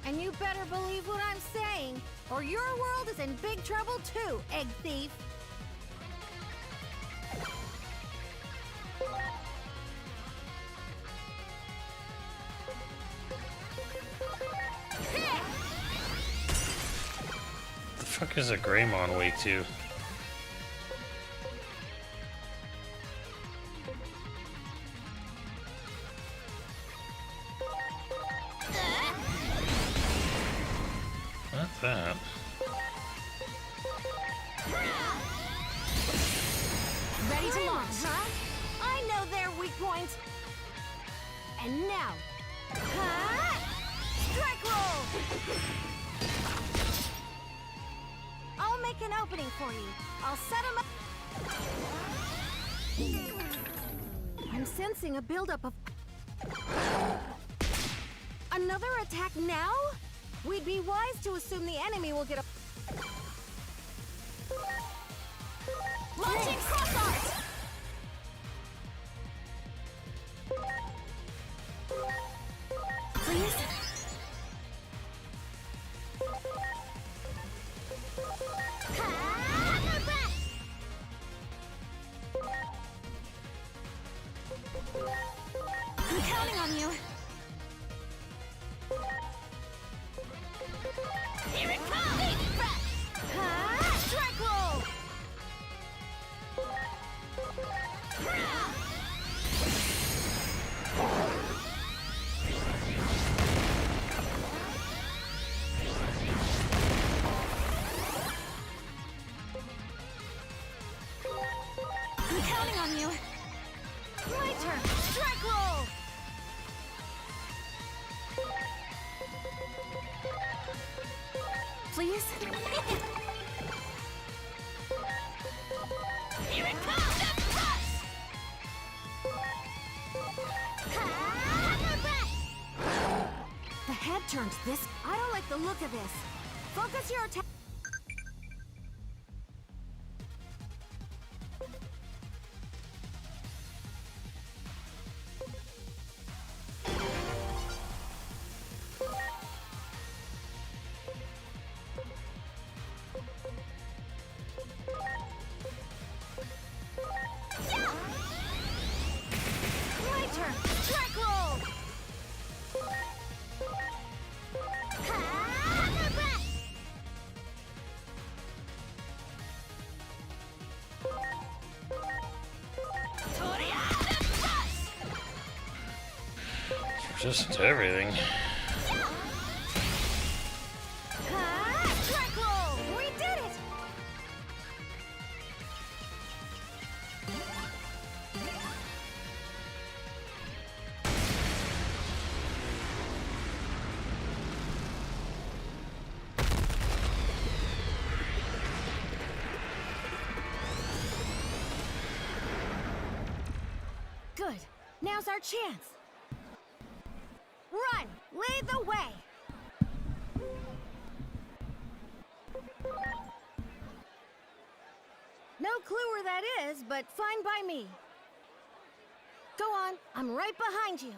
And you better believe what I'm saying, or your world is in big trouble too, Egg Thief. The fuck is a Greymon way to? What's that? Ready to launch, huh? I know their weak point. And now, huh? Strike roll! I'll make an opening for you. I'll set him up. I'm sensing a buildup of... Another attack now? We'd be wise to assume the enemy will get a... Launching cross art! Please? I'm counting on you. Here it comes! Strike roll! I'm counting on you. My turn. Strike roll! Please? Here it comes! turned this. I don't like the look of this. Focus your attack. My turn. Track roll. Just everything. Track roll. We did it. Good. Now's our chance. Run! Lead the way! No clue where that is, but fine by me. Go on, I'm right behind you.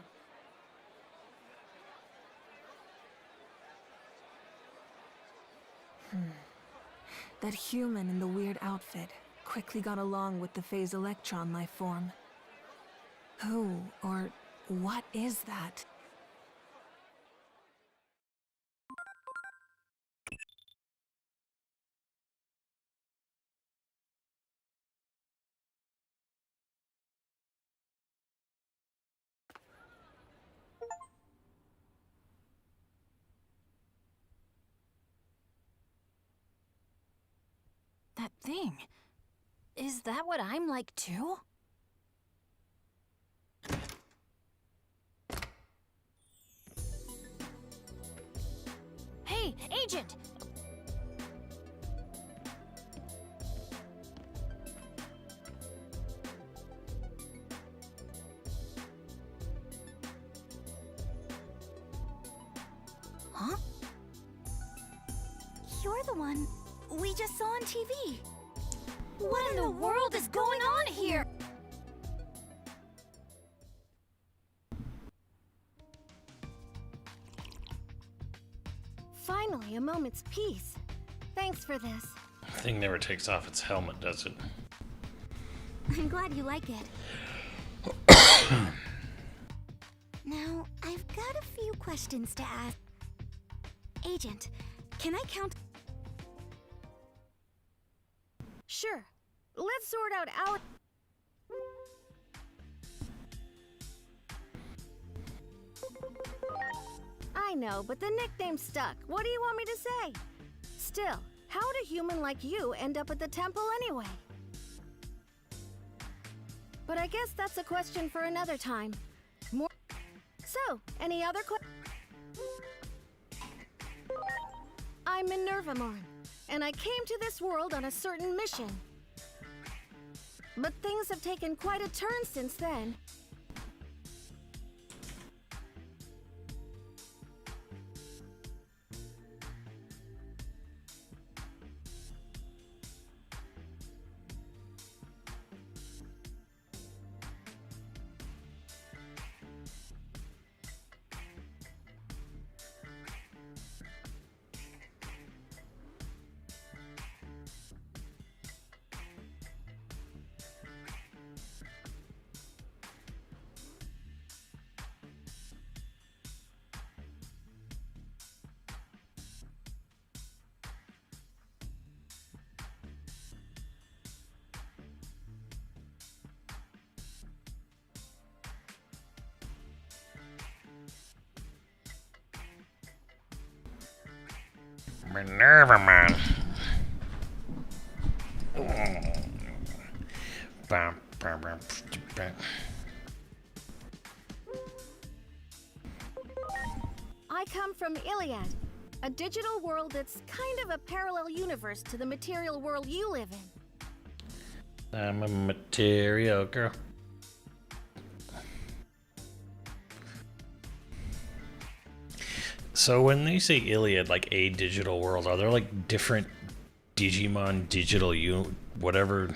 That human in the weird outfit quickly got along with the phase electron life form. Who or what is that? That thing. Is that what I'm like too? Hey, Agent! Huh? You're the one we just saw on TV. What in the world is going on here? Finally, a moment's peace. Thanks for this. Thing never takes off its helmet, does it? I'm glad you like it. Now, I've got a few questions to ask. Agent, can I count? Sure. Let's sort out our... I know, but the nickname stuck. What do you want me to say? Still, how'd a human like you end up at the temple anyway? But I guess that's a question for another time. More... So, any other questions? I'm Minervamon, and I came to this world on a certain mission. But things have taken quite a turn since then. Minervamon. I come from Iliad, a digital world that's kind of a parallel universe to the material world you live in. I'm a material girl. So when they say Iliad, like a digital world, are there like different Digimon digital whatever?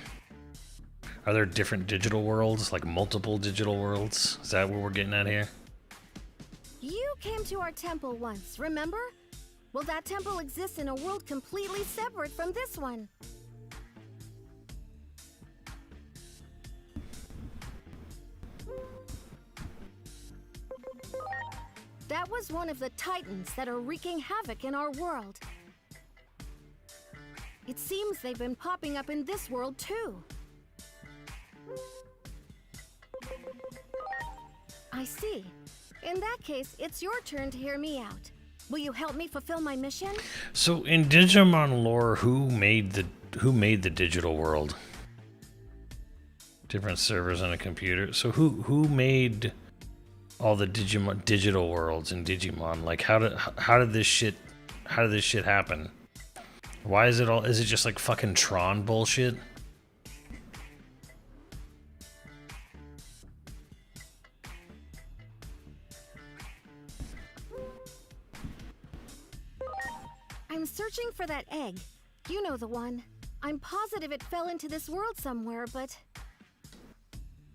Are there different digital worlds, like multiple digital worlds? Is that what we're getting at here? You came to our temple once, remember? Well, that temple exists in a world completely separate from this one. That was one of the titans that are wreaking havoc in our world. It seems they've been popping up in this world too. I see. In that case, it's your turn to hear me out. Will you help me fulfill my mission? So in Digimon lore, who made the digital world? Different servers on a computer. So who made all the Digimon digital worlds in Digimon? Like how did this shit happen? Why is it just like fucking Tron bullshit? I'm searching for that egg. You know the one. I'm positive it fell into this world somewhere, but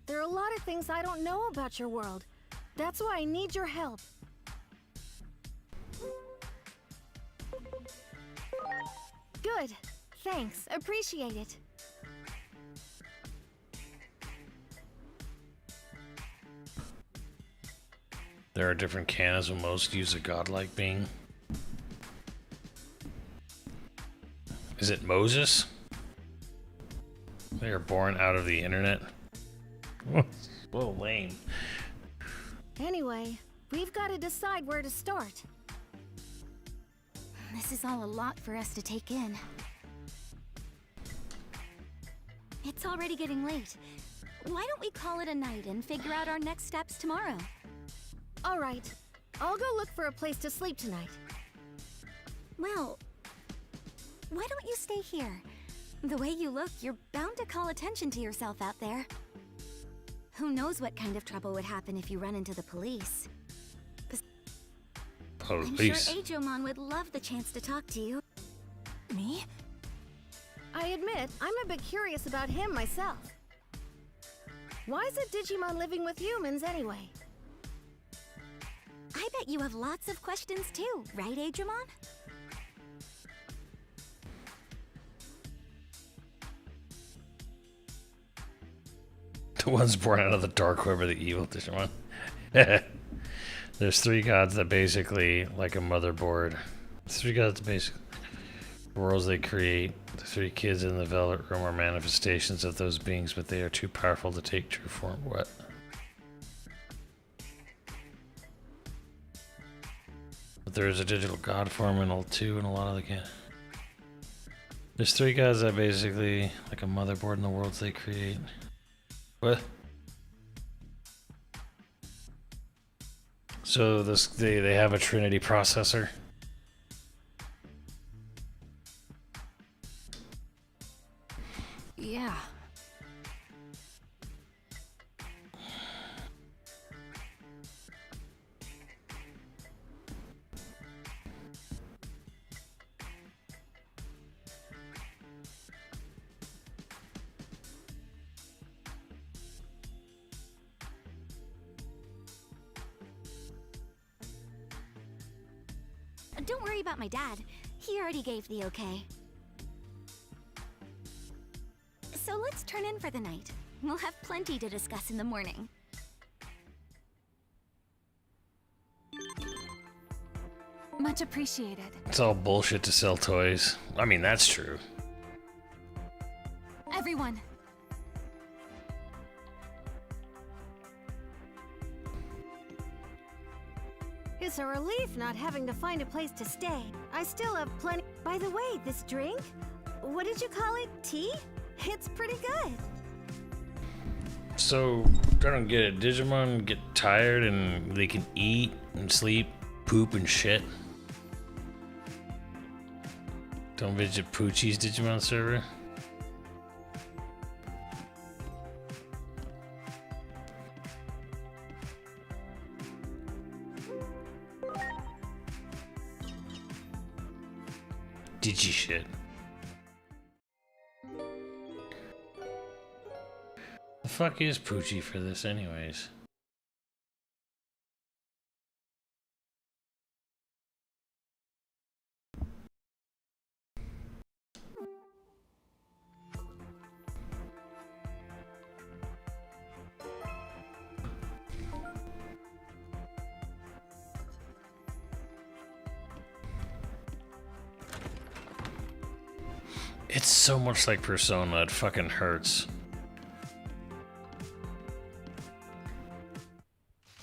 there are a lot of things I don't know about your world. That's why I need your help. Good. Thanks. Appreciate it. There are different canons of most use a godlike being. Is it Moses? They are born out of the internet. A little lame. Anyway, we've got to decide where to start. This is all a lot for us to take in. It's already getting late. Why don't we call it a night and figure out our next steps tomorrow? All right. I'll go look for a place to sleep tonight. Well, why don't you stay here? The way you look, you're bound to call attention to yourself out there. Who knows what kind of trouble would happen if you run into the police? I'm sure Digimon would love the chance to talk to you. Me? I admit, I'm a bit curious about him myself. Why is a Digimon living with humans anyway? I bet you have lots of questions too, right, Digimon? The ones born out of the dark web are the evil Digimon. There's three gods that basically, like a motherboard. Three gods basically. Worlds they create. The three kids in the Velvet Room are manifestations of those beings, but they are too powerful to take true form. What? But there is a digital god form in all two and a lot of the games. There's three gods that basically, like a motherboard in the worlds they create. What? So they have a Trinity processor. Yeah. Don't worry about my dad. He already gave the okay. So let's turn in for the night. We'll have plenty to discuss in the morning. Much appreciated. It's all bullshit to sell toys. I mean, that's true. Everyone. It's a relief not having to find a place to stay. I still have plenty. By the way, this drink? What did you call it? Tea? It's pretty good. So, I don't get it. Digimon get tired and they can eat and sleep, poop and shit. Don't visit Poochie's Digimon server. Digi shit. The fuck is Poochie for this anyways? It's so much like Persona, it fucking hurts.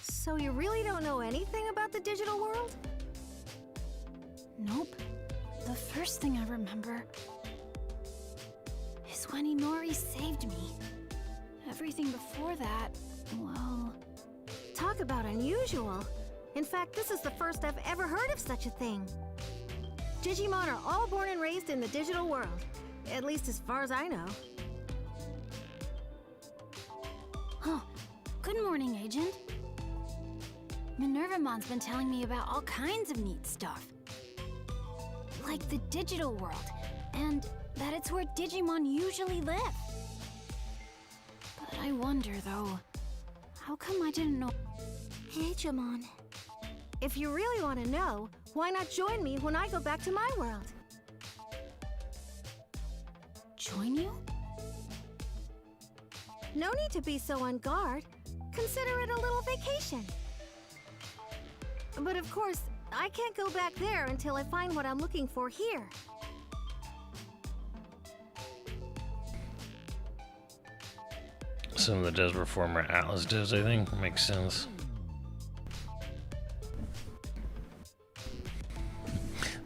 So you really don't know anything about the digital world? Nope. The first thing I remember is when Inori saved me. Everything before that, well... Talk about unusual. In fact, this is the first I've ever heard of such a thing. Digimon are all born and raised in the digital world. At least as far as I know. Oh, good morning, Agent. Minervamon's been telling me about all kinds of neat stuff. Like the digital world, and that it's where Digimon usually live. But I wonder, though, how come I didn't know... Digimon. If you really want to know, why not join me when I go back to my world? Join you? No need to be so on guard. Consider it a little vacation. But of course, I can't go back there until I find what I'm looking for here. Some of the devs were former Atlas devs, I think. Makes sense.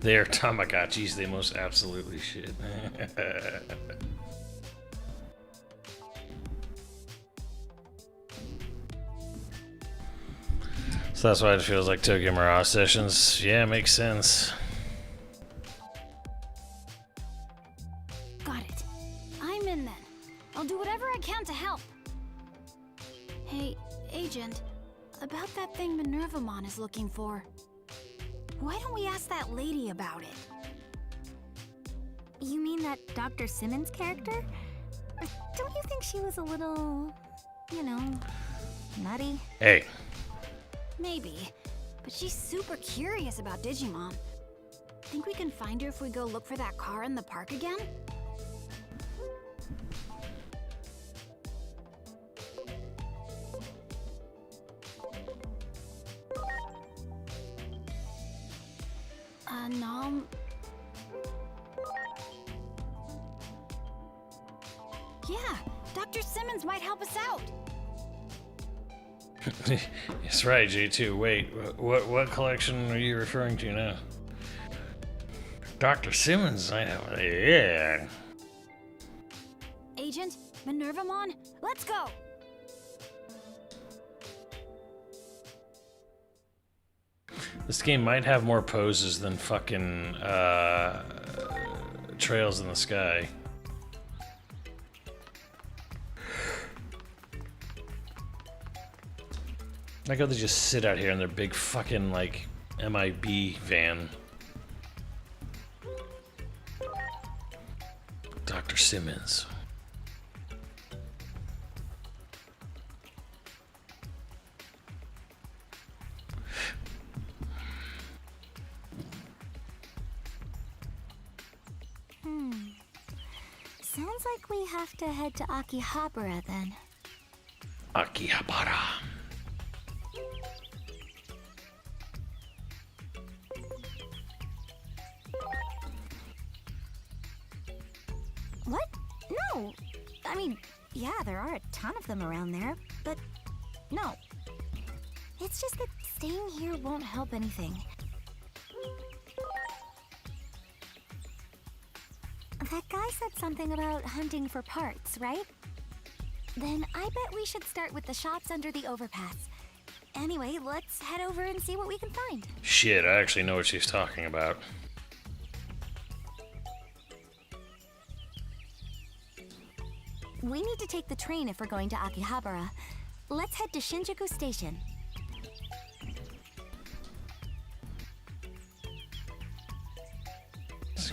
They're Tamagotchis, they most absolutely should. So that's why it feels like Tokyo Mirage sessions. Yeah, makes sense. Got it. I'm in then. I'll do whatever I can to help. Hey, Agent, about that thing Minervamon is looking for. Why don't we ask that lady about it? You mean that Dr. Simmons character? Don't you think she was a little, you know, nutty? Hey. Maybe, but she's super curious about Digimon. Think we can find her if we go look for that car in the park again? Nom. Yeah, Dr. Simmons might help us out. That's right, J2. Wait, what collection are you referring to now? Dr. Simmons, I know. Yeah. Agent, Minervamon, let's go. This game might have more poses than fucking Trails in the Sky. Like how they just sit out here in their big fucking like MIB van. Dr. Simmons. Sounds like we have to head to Akihabara then. Akihabara. What? No! I mean, yeah, there are a ton of them around there, but no. It's just that staying here won't help anything. That guy said something about hunting for parts, right? Then I bet we should start with the shops under the overpass. Anyway, let's head over and see what we can find. Shit, I actually know what she's talking about. We need to take the train if we're going to Akihabara. Let's head to Shinjuku Station.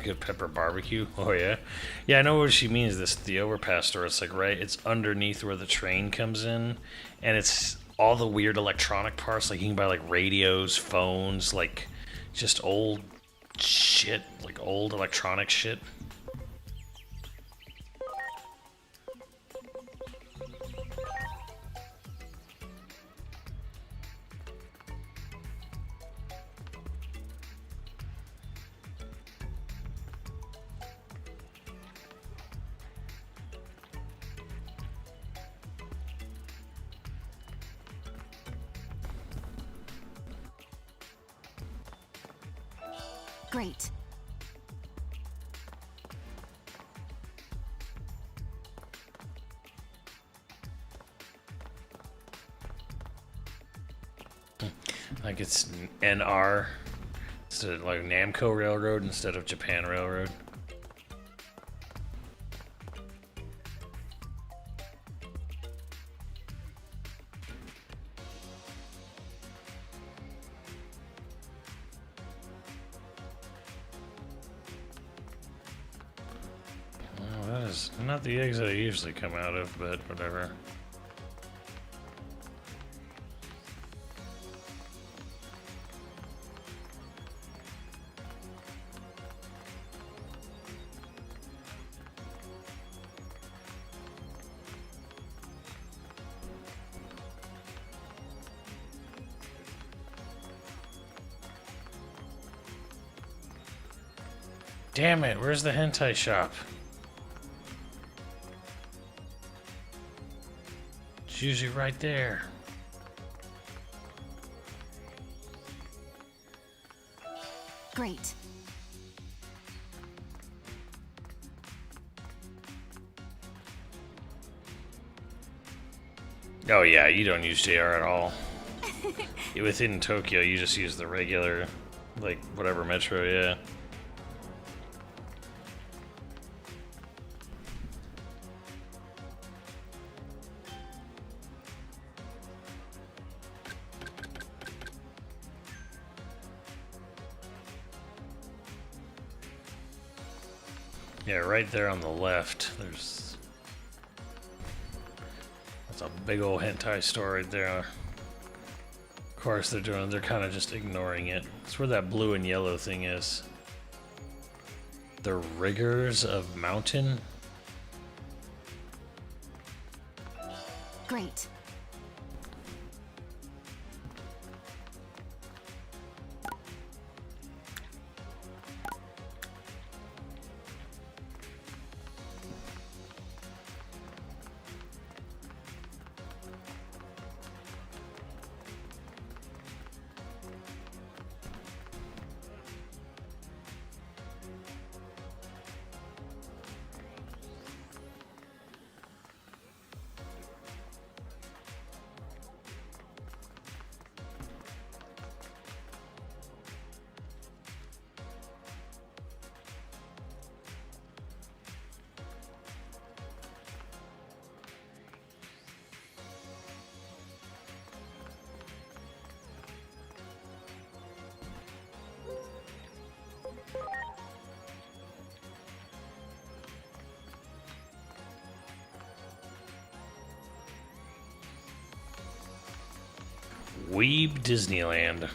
good pepper barbecue. Oh yeah, yeah. I know what she means. The overpass store. It's like right. It's underneath where the train comes in, and it's all the weird electronic parts. Like you can buy like radios, phones, like just old shit, like old electronic shit. Great. Like it's NR instead of like Namco Railroad instead of Japan Railroad. Well, that is not the eggs that I usually come out of, but whatever. Damn it, where's the hentai shop? It's usually right there. Great. Oh yeah, you don't use JR at all. Within Tokyo, you just use the regular, like, whatever metro, yeah. Yeah, right there on the left, that's a big old hentai store right there. Of course they're kind of just ignoring it. It's where that blue and yellow thing is. The Riggers of Mountain? Great. Weeb Disneyland.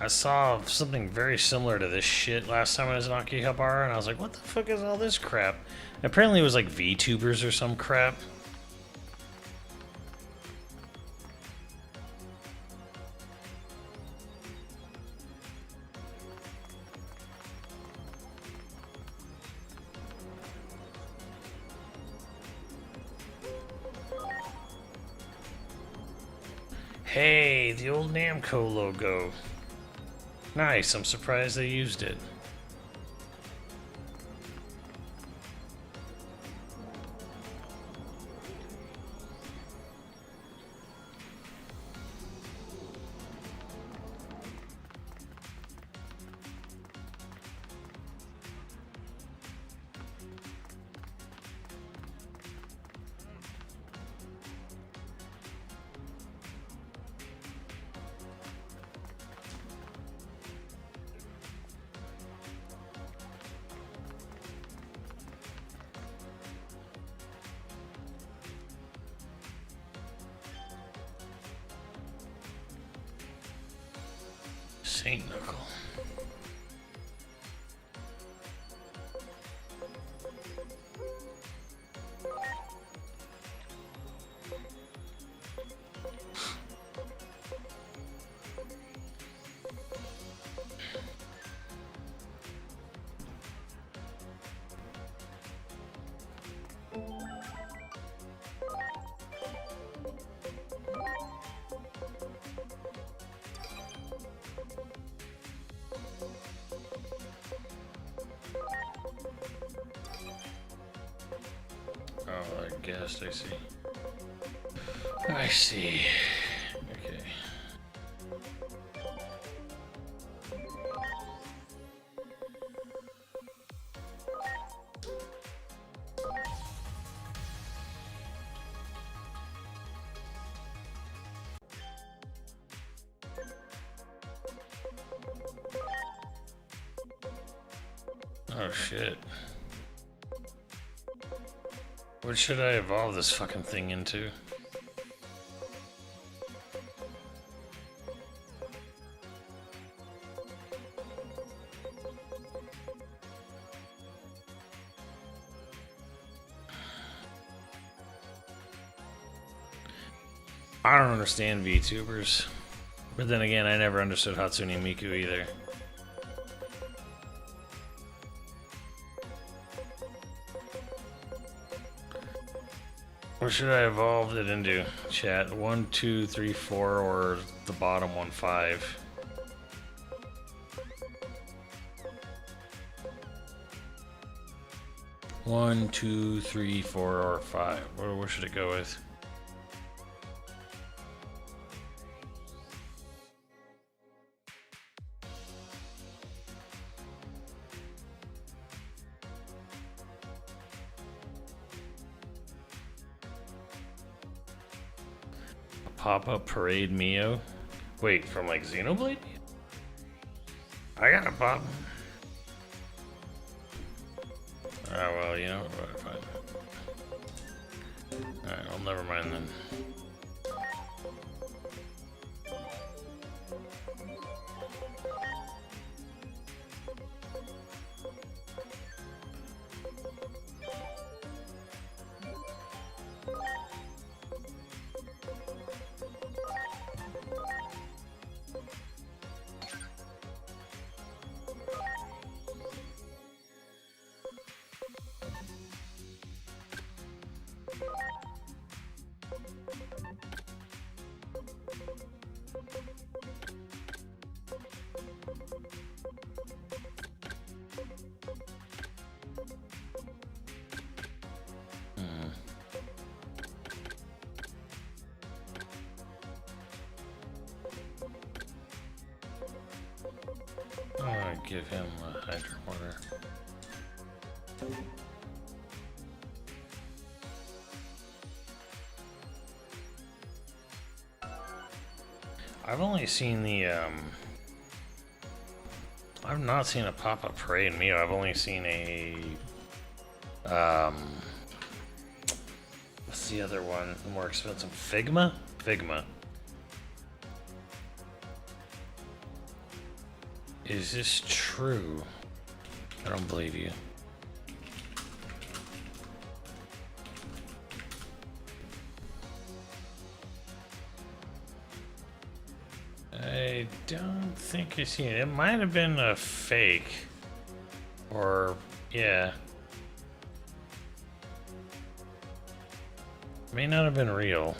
I saw something very similar to this shit last time I was in Akihabara, and I was like, what the fuck is all this crap? Apparently it was like VTubers or some crap. the old Namco logo. Nice, I'm surprised they used it. Saint Knuckle. Oh, I guess I see. I see. Okay. Oh shit. What should I evolve this fucking thing into? I don't understand VTubers. But then again, I never understood Hatsune Miku either. What should I evolve it into? Chat 1, 2, 3, 4, or the bottom one, 5. One, 2, 3, 4, or 5. Where should it go with? Pop-up parade Mio? Wait, from like Xenoblade? I got a pop. Oh well, you know what? Fine. Alright, well, never mind then. Give him a hydro water. I've only seen the I've not seen a pop-up parade in Mio. I've only seen a what's the other one? The more expensive Figma? Figma. Is this true? I don't believe you. I don't think I seen it. It might have been a fake. Or, yeah. May not have been real.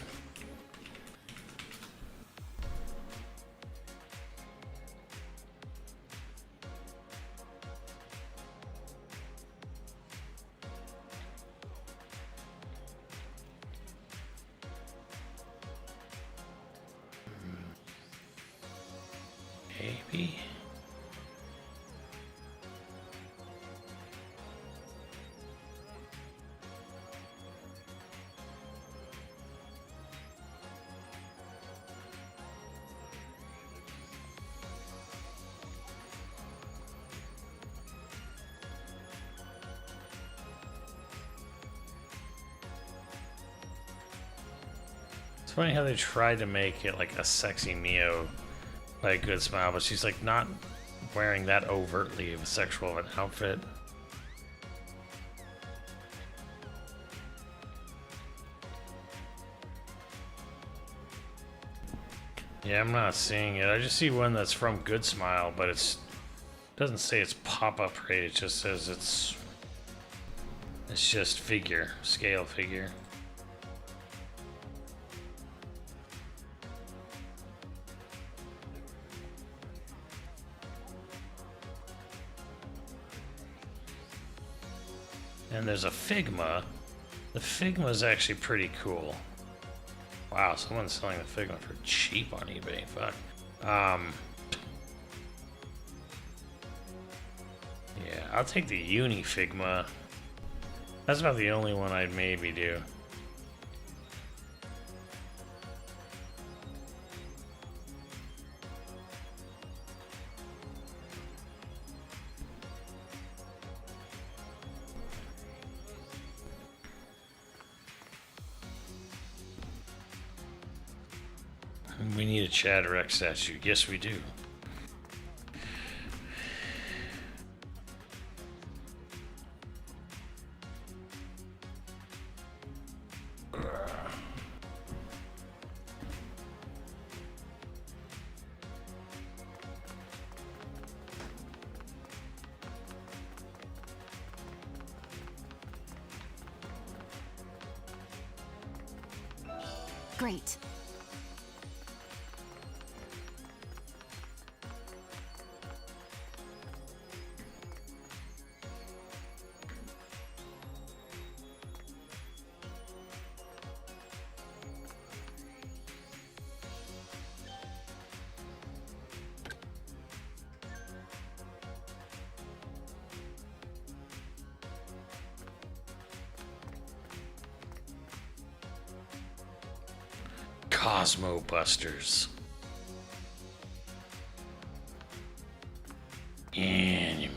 Maybe. It's funny how they tried to make it like a sexy Mio by a good smile, but she's like not wearing that overtly of a sexual of an outfit. Yeah, I'm not seeing it. I just see one that's from Good Smile, but it doesn't say it's pop-up rate. It just says it's just figure, scale figure. And there's a Figma. The Figma is actually pretty cool. Wow, someone's selling the Figma for cheap on eBay. Fuck. Yeah, I'll take the Uni Figma. That's about the only one I'd maybe do. We need a Chad Rex statue. Yes, we do. Great. Cosmo Busters. Anime.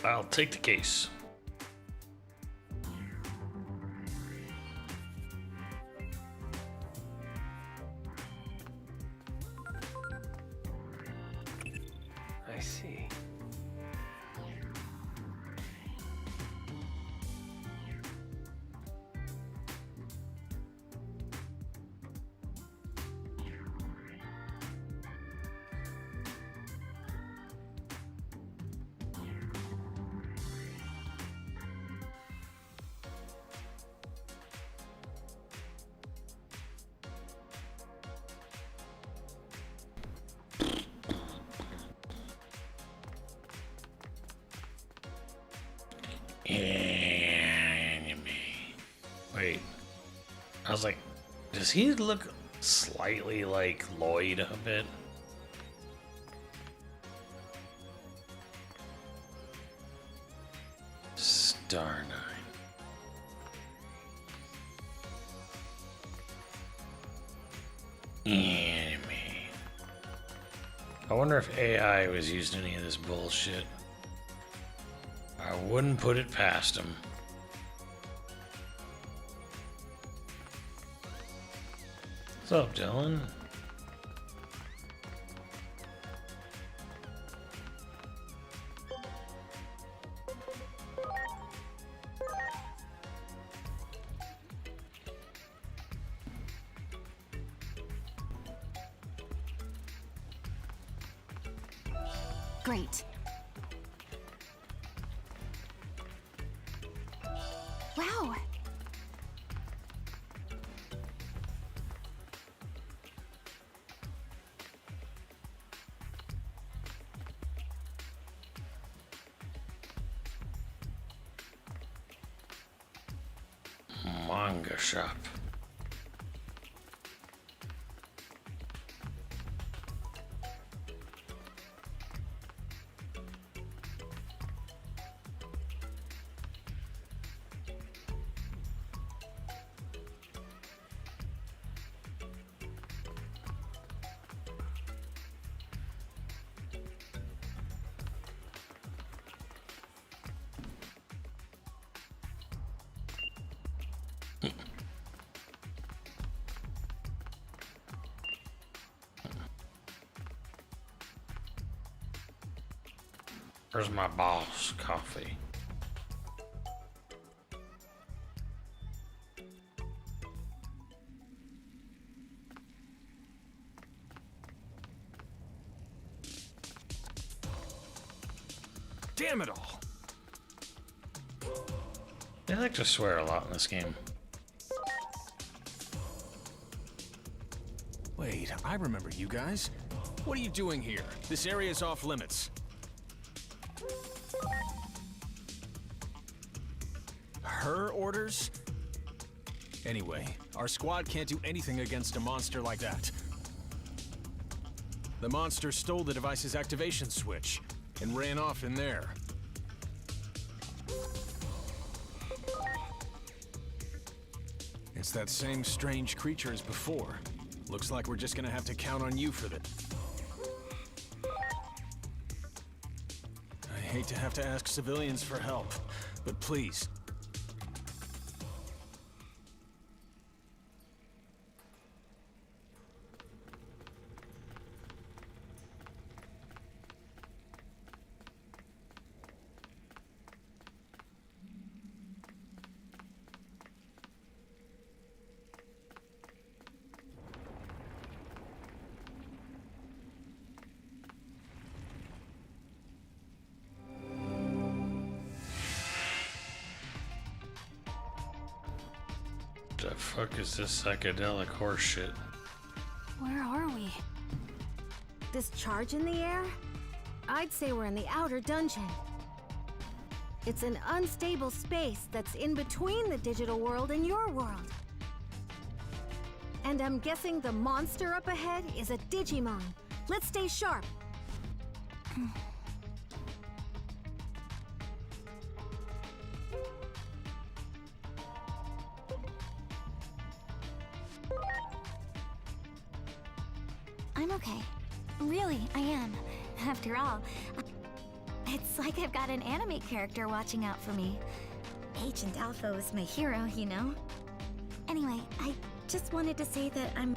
I'll take the case. I see. Wait. I was like, does he look slightly like Lloyd a bit? Star 9. Anime. I wonder if AI was used in any of this bullshit. I wouldn't put it past him. What's up, Dylan? Great. Wow. Manga shop. Where's my boss coffee? Damn it all! They like to swear a lot in this game. Wait, I remember you guys. What are you doing here? This area's off limits. Her orders? Anyway, our squad can't do anything against a monster like that. The monster stole the device's activation switch and ran off in there. It's that same strange creature as before. Looks like we're just gonna have to count on you for this. I hate to have to ask civilians for help, but please. The fuck is this psychedelic horse shit? Where are we? This charge in the air? I'd say we're in the outer dungeon. It's an unstable space that's in between the digital world and your world. And I'm guessing the monster up ahead is a Digimon. Let's stay sharp. I'm okay. Really, I am. After all, it's like I've got an anime character watching out for me. Agent Alpha was my hero, you know? Anyway, I just wanted to say that I'm...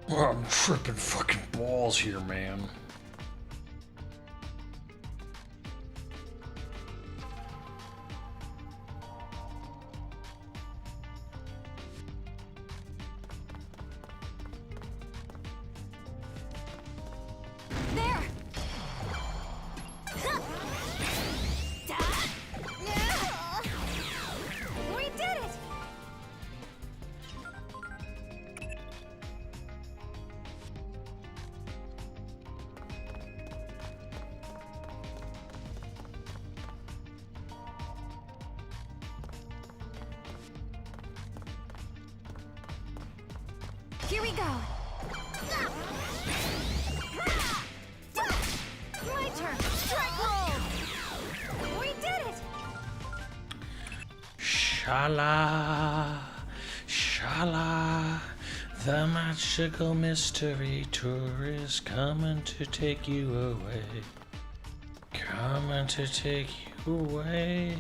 I'm tripping fucking balls here, man. There! We did it! Here we go. My turn. Strike roll. We did it. Shala, shala, the magical mystery tour is coming to take you away. Coming to take you away.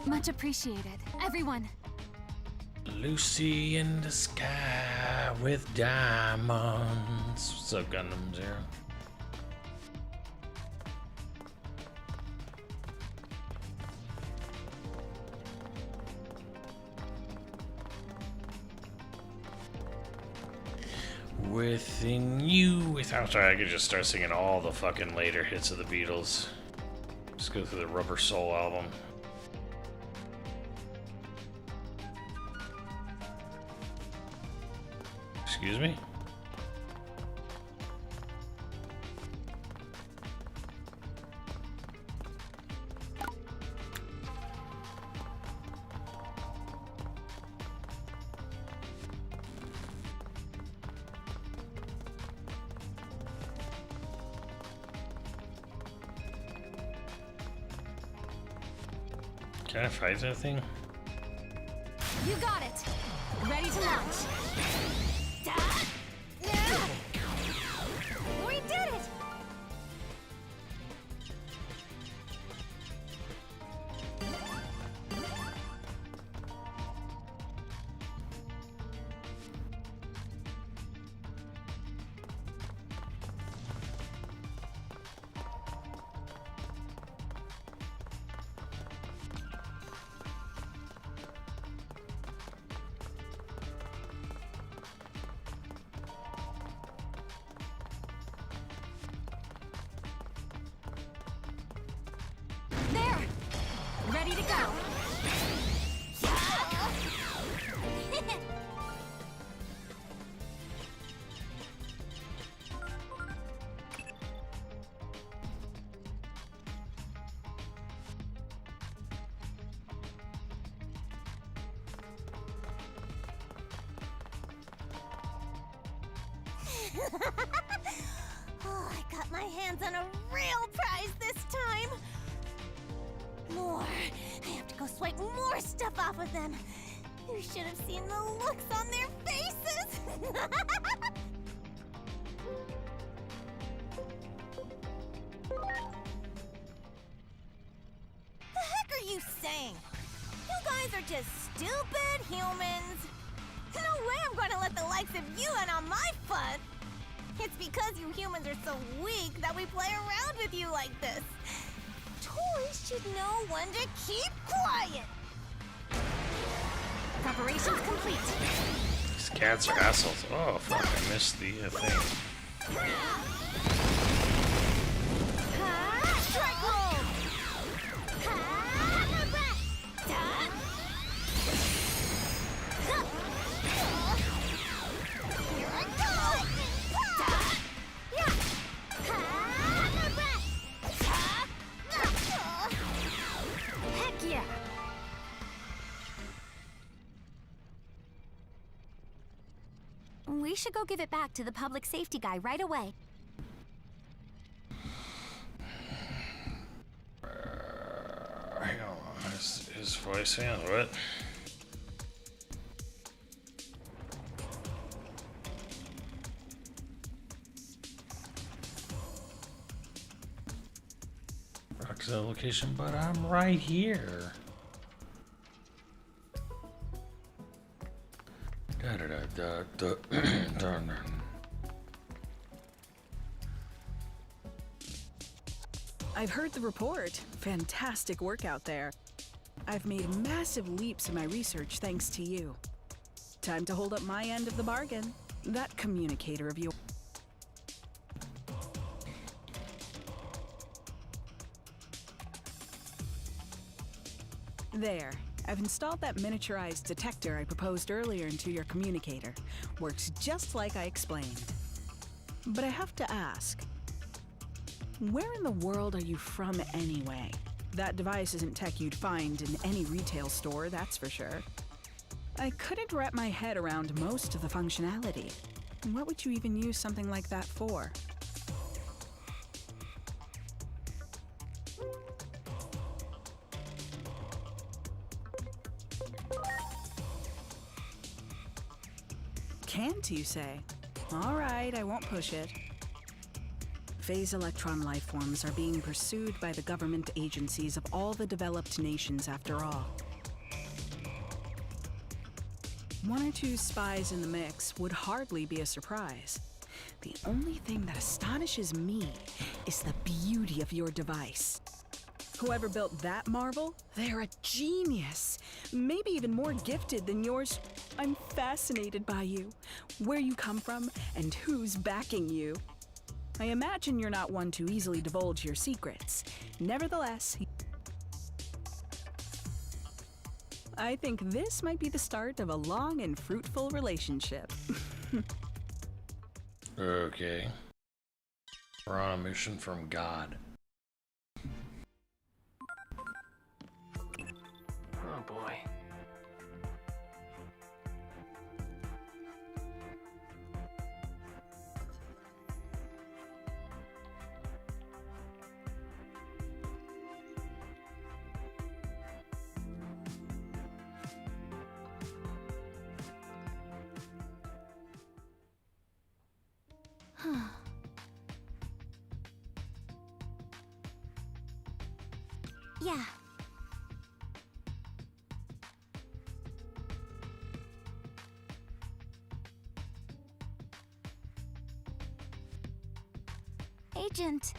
Much appreciated, everyone. Lucy in the sky with diamonds. What's up, Gundam Zero? Within you, without. Sorry, I could just start singing all the fucking later hits of the Beatles. Just go through the Rubber Soul album. Excuse me? Can I fight that thing? You got it. Ready to launch. We did it! There! Ready to go! Oh, I got my hands on a real prize this time! More. I have to go swipe more stuff off of them. You should have seen the looks on their faces. The heck are you saying? You guys are just stupid humans. No way I'm going to let the likes of you in on my fun. It's because you humans are so weak that we play around with you like this. Toys should know when to keep quiet. Preparations complete. These cats are assholes. Oh, fuck, I missed the thing. Strike roll! Here I go! Heck yeah! We should go give it back to the public safety guy right away. Hang on, his voice, yeah, what? Rock's the location, but I'm right here. Da da da da da. I've heard the report. Fantastic work out there. I've made massive leaps in my research thanks to you. Time to hold up my end of the bargain. That communicator of yours. There. I've installed that miniaturized detector I proposed earlier into your communicator. Works just like I explained. But I have to ask, Where in the world are you from anyway? That device isn't tech you'd find in any retail store, that's for sure. I couldn't wrap my head around most of the functionality. What would you even use something like that for? Can't you say? All right, I won't push it. Phase electron lifeforms are being pursued by the government agencies of all the developed nations after all. One or two spies in the mix would hardly be a surprise. The only thing that astonishes me is the beauty of your device. Whoever built that marvel, they're a genius. Maybe even more gifted than yours. I'm fascinated by you, where you come from, and who's backing you. I imagine you're not one to easily divulge your secrets. Nevertheless, I think this might be the start of a long and fruitful relationship. Okay. We're on a mission from God. Oh boy. Yeah. Agent.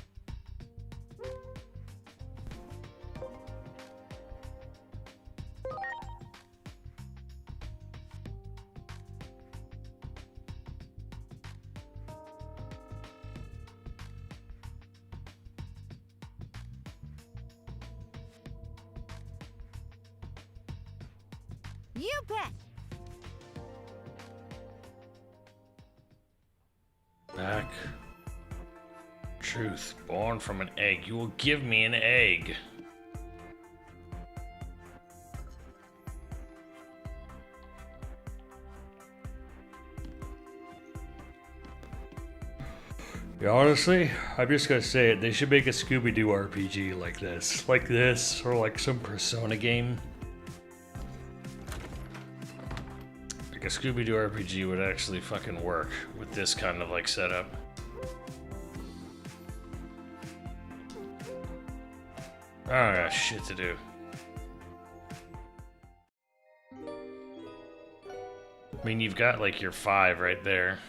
You bet. Back. Truth, born from an egg. You will give me an egg. Yeah, honestly, I'm just gonna say it. They should make a Scooby-Doo RPG like this. Like this, or like some Persona game. Like a Scooby-Doo RPG would actually fucking work with this kind of like setup. Oh, I got shit to do. I mean, you've got like your 5 right there.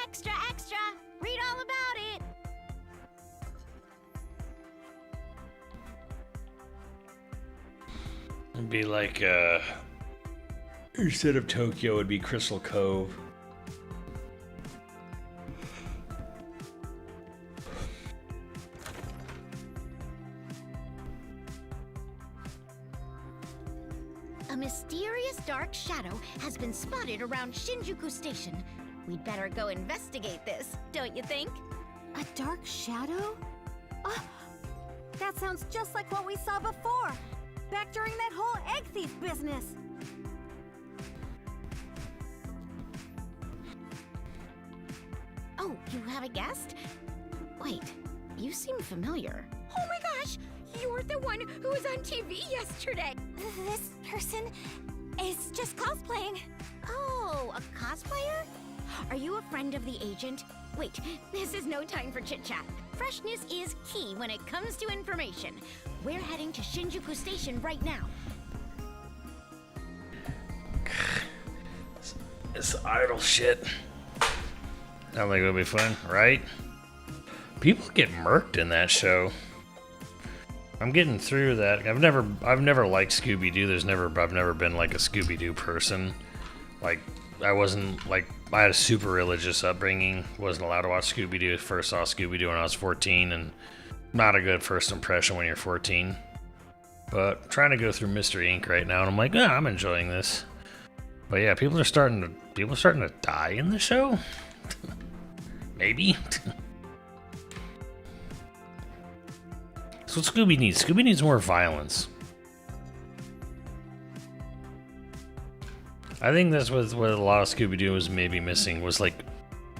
Extra, extra! Read all about it! It'd be like, instead of Tokyo, it'd be Crystal Cove. A mysterious dark shadow has been spotted around Shinjuku Station. We'd better go investigate this, don't you think? A dark shadow? Oh, that sounds just like what we saw before. Back during that whole egg thief business. Oh, you have a guest? Wait, you seem familiar. Oh my gosh! You're the one who was on TV yesterday! This person is just cosplaying. Oh, a cosplayer? Are you a friend of the agent? Wait, this is no time for chit-chat. Freshness is key when it comes to information. We're heading to Shinjuku Station right now. This idle shit. Sounds like it'll be fun, right? People get murked in that show. I'm getting through that. I've never liked Scooby-Doo. I've never been like a Scooby-Doo person. Like, I had a super religious upbringing. Wasn't allowed to watch Scooby-Doo. First saw Scooby-Doo when I was 14, and not a good first impression when you're 14. But I'm trying to go through Mystery Inc. right now, and I'm like, I'm enjoying this. But yeah, people are starting to die in the show. Maybe. That's what Scooby needs. Scooby needs more violence. I think that's what a lot of Scooby-Doo was maybe missing, was like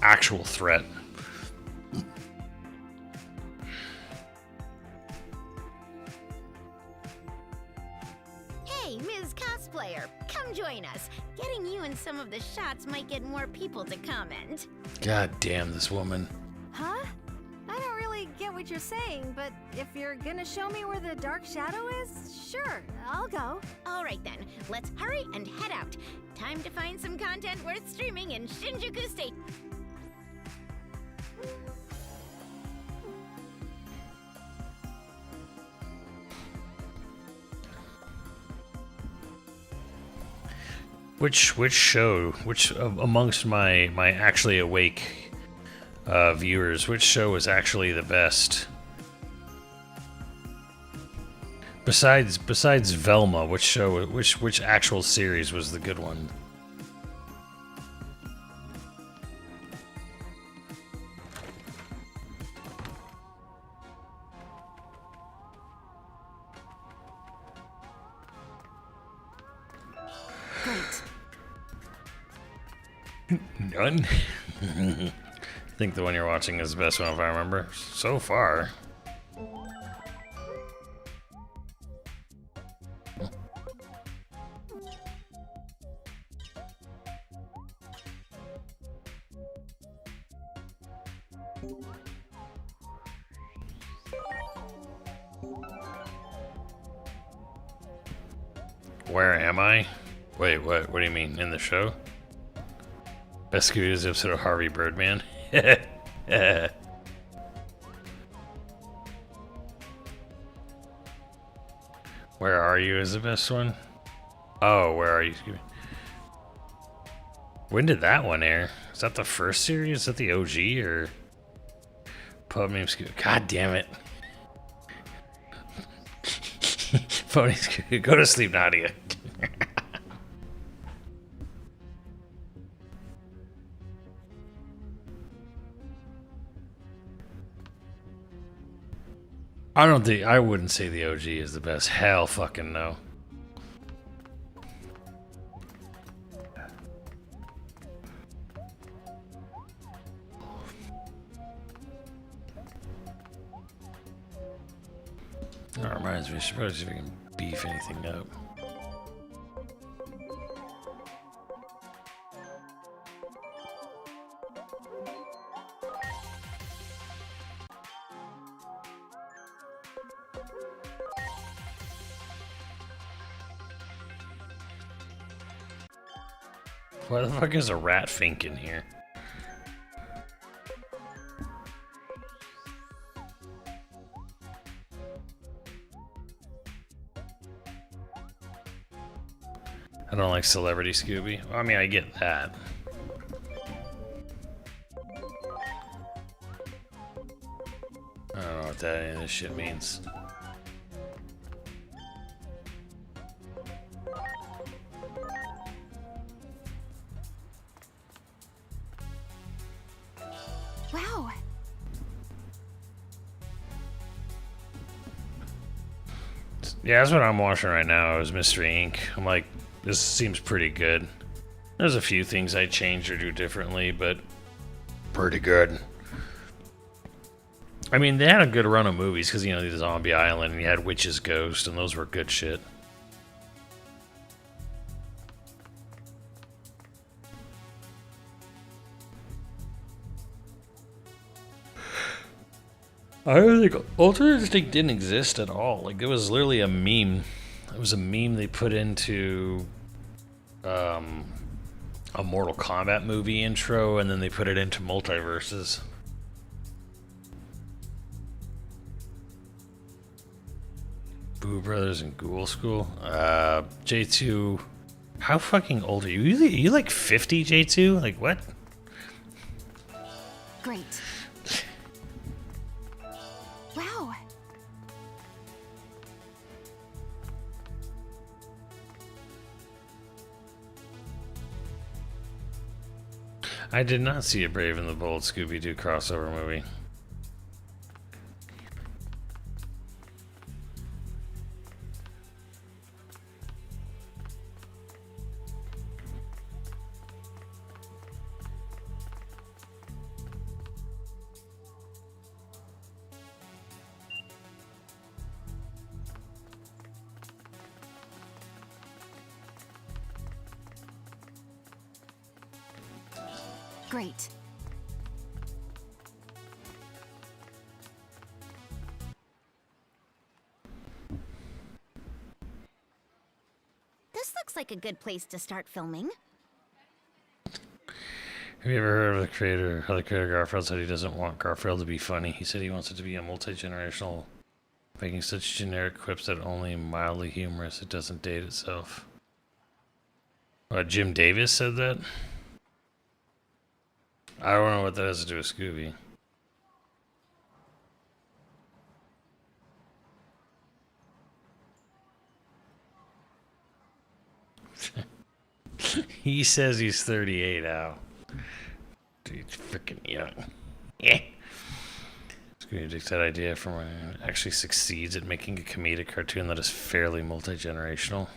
actual threat. Hey, Ms. Cosplayer, come join us. Getting you in some of the shots might get more people to comment. God damn this woman. Huh? I don't really get what you're saying, but if you're gonna show me where the dark shadow is, sure, I'll go. All right then, let's hurry and head out. Time to find some content worth streaming in Shinjuku State. Which amongst my actually awake viewers, which show is actually the best? Besides Velma, which actual series was the good one? None? I think the one you're watching is the best one if I remember. So far. Where am I? Wait, what? What do you mean? In the show? Best Scooby-Doo's episode of Harvey Birdman. Where Are You is the best one? Oh, Where Are You, Scooby? When did that one air? Is that the first series? Is that the OG or Pub Name Scooby? God damn it. Phony Scooby. Go to sleep, Nadia. I wouldn't say the OG is the best. Hell fucking no. That reminds me, I should probably see if we can beef anything up. Why the fuck is a rat fink in here? I don't like Celebrity Scooby. Well, I mean, I get that. I don't know what any of this shit means. Wow. Yeah, that's what I'm watching right now. Is Mystery Inc. I'm like, this seems pretty good. There's a few things I change or do differently, but pretty good. I mean, they had a good run of movies because, you know, the Zombie Island and you had Witch's Ghost, and those were good shit. I don't think Alternate Instinct didn't exist at all. Like, it was literally a meme. It was a meme they put into a Mortal Kombat movie intro, and then they put it into Multiverses. Boo Brothers and Ghoul School. J2. How fucking old are you? Are you like 50, J2? Like, what? Great. Wow. I did not see a Brave and the Bold Scooby-Doo crossover movie. Great. This looks like a good place to start filming. Have you ever heard of the creator? How the creator Garfield said he doesn't want Garfield to be funny. He said he wants it to be a multi-generational, making such generic quips that only mildly humorous. It doesn't date itself. Jim Davis said that? I don't know what that has to do with Scooby. He says he's 38 now. Dude, freaking young. Yeah. Scooby takes that idea from actually succeeds at making a comedic cartoon that is fairly multi-generational.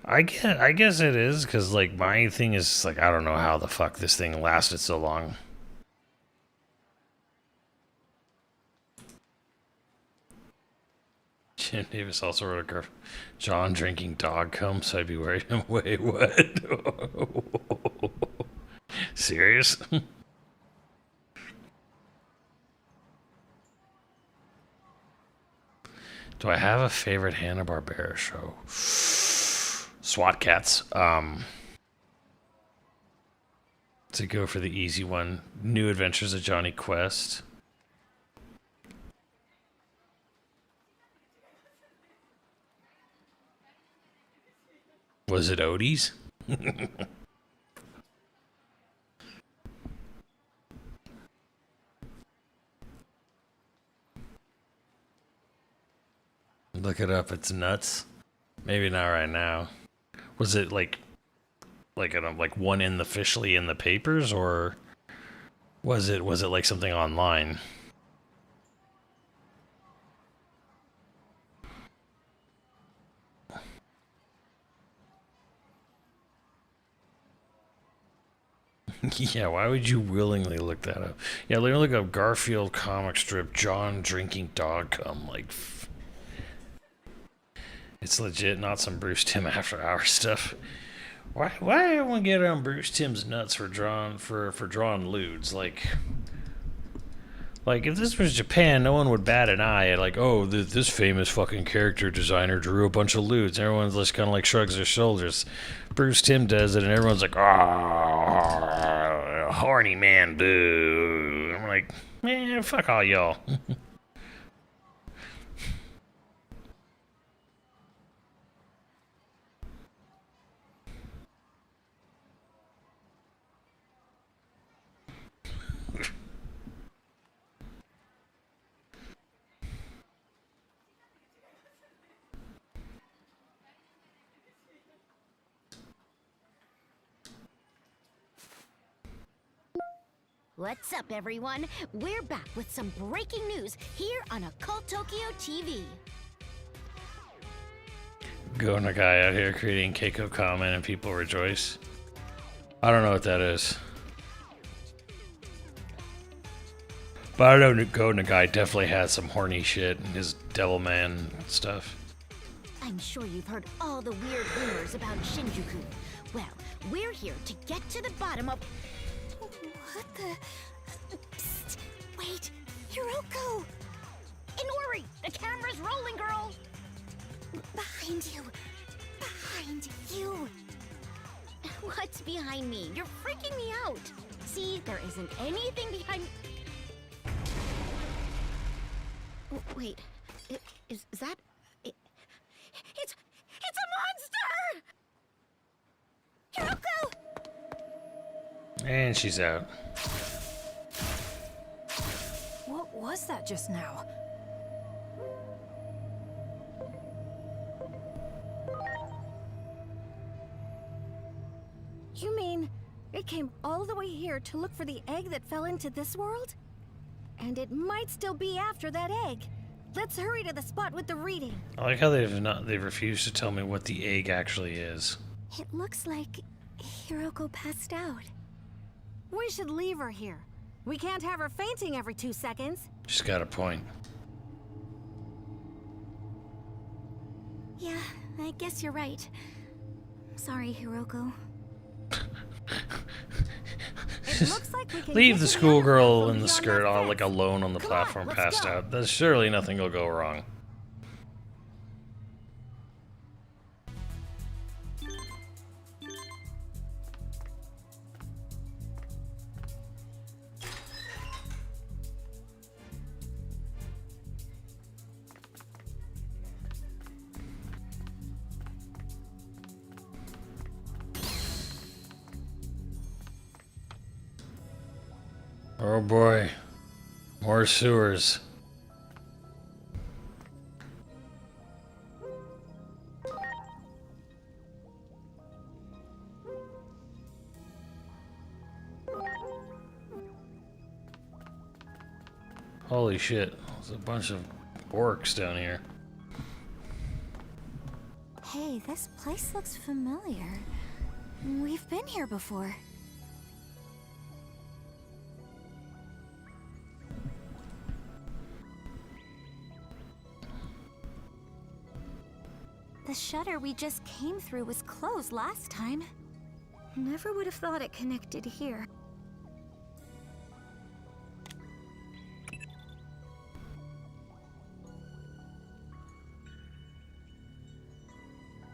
I guess it is, because, like, my thing is, like, I don't know how the fuck this thing lasted so long. Jim Davis also wrote a graph. John drinking dog cum, so I'd be worried. Wait, what? Serious? Do I have a favorite Hanna-Barbera show? SWAT Cats. To go for the easy one, New Adventures of Johnny Quest. Was it Odie's? Look it up. It's nuts. Maybe not right now. Was it like one officially in the papers, or was it like something online? Yeah, why would you willingly look that up? Yeah, look up Garfield comic strip, John drinking dog cum. Like, it's legit, not some Bruce Timm After Hours stuff. Why everyone get on Bruce Timm's nuts for drawing lewds? Like if this was Japan, no one would bat an eye at like, oh, this famous fucking character designer drew a bunch of lewds. Everyone's just kind of like shrugs their shoulders. Bruce Timm does it, and everyone's like, ah, horny man, boo. I'm like, man, fuck all y'all. What's up, everyone? We're back with some breaking news here on Occult Tokyo TV. Going a guy out here creating Keiko comment and people rejoice. I don't know what that is. But I know Go Nagai definitely has some horny shit in his Devilman stuff. I'm sure you've heard all the weird rumors about Shinjuku. Well, we're here to get to the bottom of... What the... Psst! Wait! Hiroko! Inori! The camera's rolling, girl! Behind you! Behind you! What's behind me? You're freaking me out! See, there isn't anything behind... Wait, is that... It's a monster! Hiroko! And she's out. What was that just now? You mean it came all the way here to look for the egg that fell into this world? And it might still be after that egg. Let's hurry to the spot with the reading. I like how they've refused to tell me what the egg actually is. It looks like Hiroko passed out. We should leave her here. We can't have her fainting every 2 seconds. She's got a point. Yeah, I guess you're right. Sorry, Hiroko. Leave the schoolgirl in the skirt all like alone on the platform, passed out. There's surely nothing will go wrong. Oh boy, more sewers. Holy shit, there's a bunch of orcs down here. Hey, this place looks familiar. We've been here before. The shutter we just came through was closed last time. Never would have thought it connected here.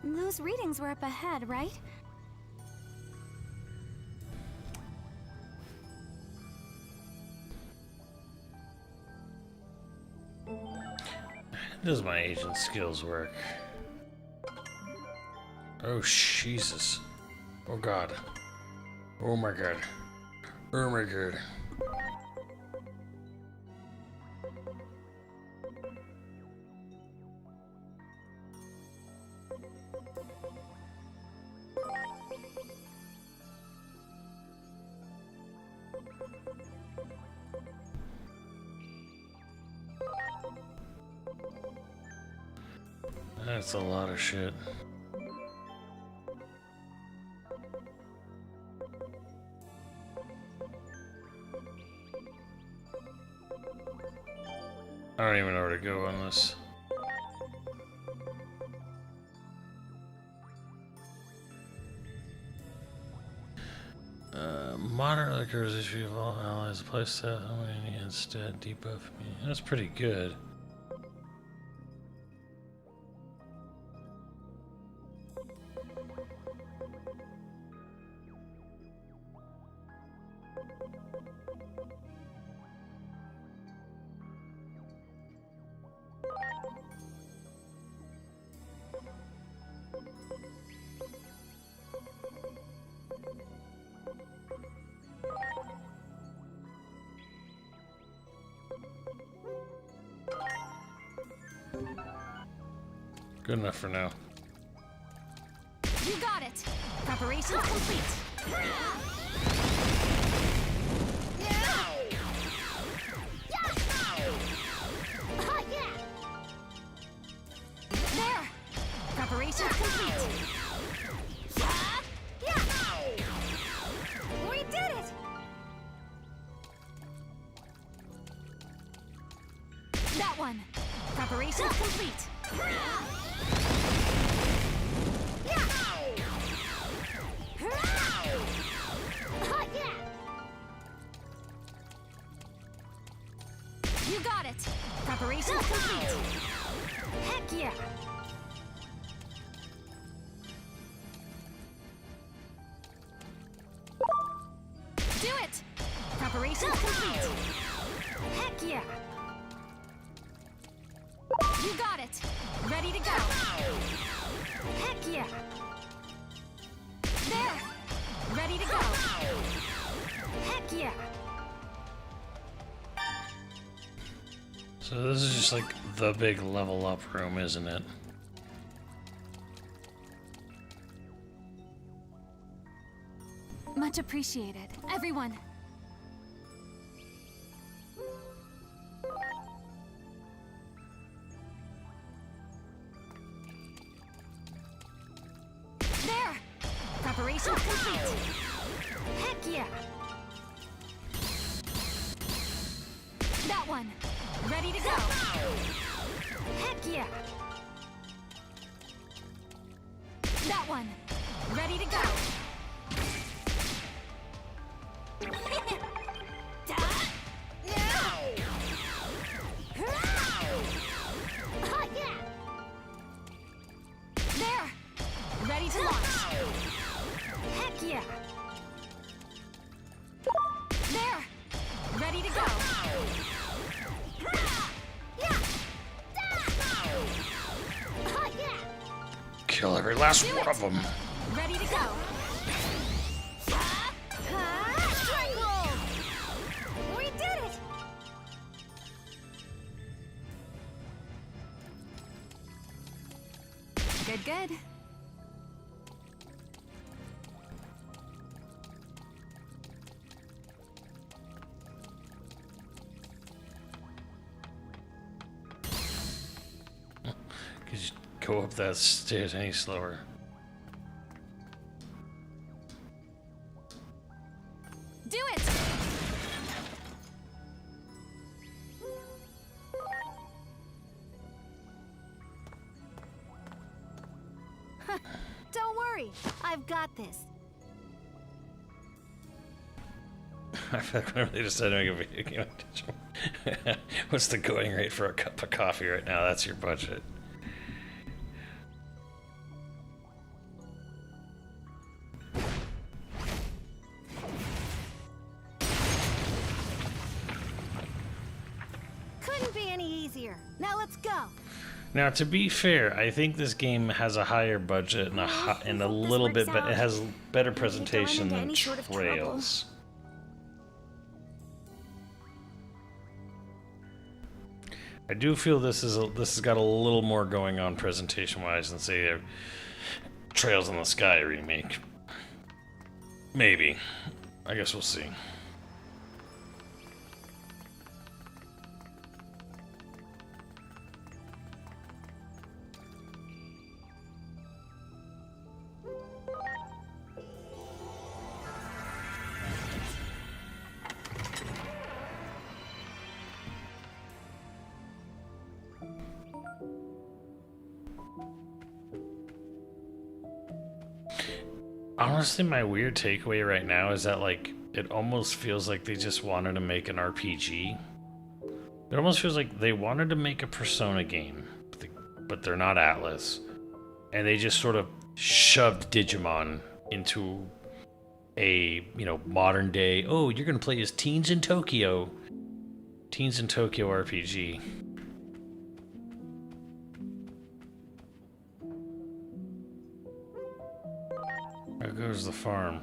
Those readings were up ahead, right? Does my agent skills work? Oh, Jesus. Oh, God. Oh, my God. Oh, my God. That's a lot of shit. I don't even know where to go on this. Moderately occurs if you have all allies place that instead debuff me. That's pretty good. Good enough for now. You got it! Preparations complete! There! Preparations complete! We did it! That one! Preparations complete! You got it! Preparations complete! Heck yeah! Do it! Preparations complete! Heck yeah! You got it! Ready to go! Heck yeah! There! Ready to go! Heck yeah! So this is just like the big level up room, isn't it? Much appreciated. Everyone. There! Preparation complete. Heck yeah! That one. Ready to go. Heck yeah! That one. Ready to go. There! Ready to launch. Heck yeah! There! Ready to go. Kill every last one of them. Ready to go. Strangle! We did it! Good, good. Could you go up that stairs any slower? Do it! Don't worry, I've got this. I feel like whenever they decide to make a video game on Digimon. What's the going rate for a cup of coffee right now? That's your budget. Couldn't be any easier. Now let's go. Now, to be fair, I think this game has a higher budget and a little bit, but it has better presentation than Trails. I do feel this has got a little more going on presentation-wise than say a Trails in the Sky remake. Maybe. I guess we'll see. Honestly, my weird takeaway right now is that, like, it almost feels like they just wanted to make an RPG. It almost feels like they wanted to make a Persona game, but they're not Atlas. And they just sort of shoved Digimon into a, modern day, oh, you're going to play as Teens in Tokyo RPG. There goes the farm.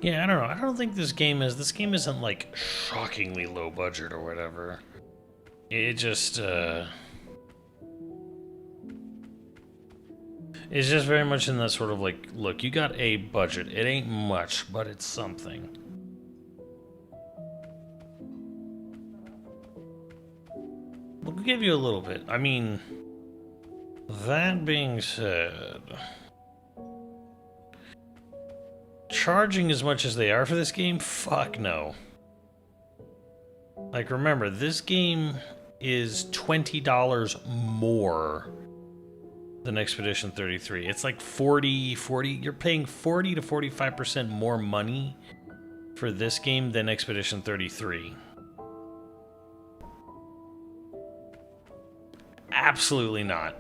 Yeah, I don't know. I don't think this game isn't like shockingly low budget or whatever. It just It's just very much in that sort of like, look, you got a budget. It ain't much, but it's something. We'll give you a little bit. I mean, that being said, charging as much as they are for this game, fuck no. Like, remember, this game is $20 more than Expedition 33. It's like 40, you're paying 40 to 45% more money for this game than Expedition 33. Absolutely not.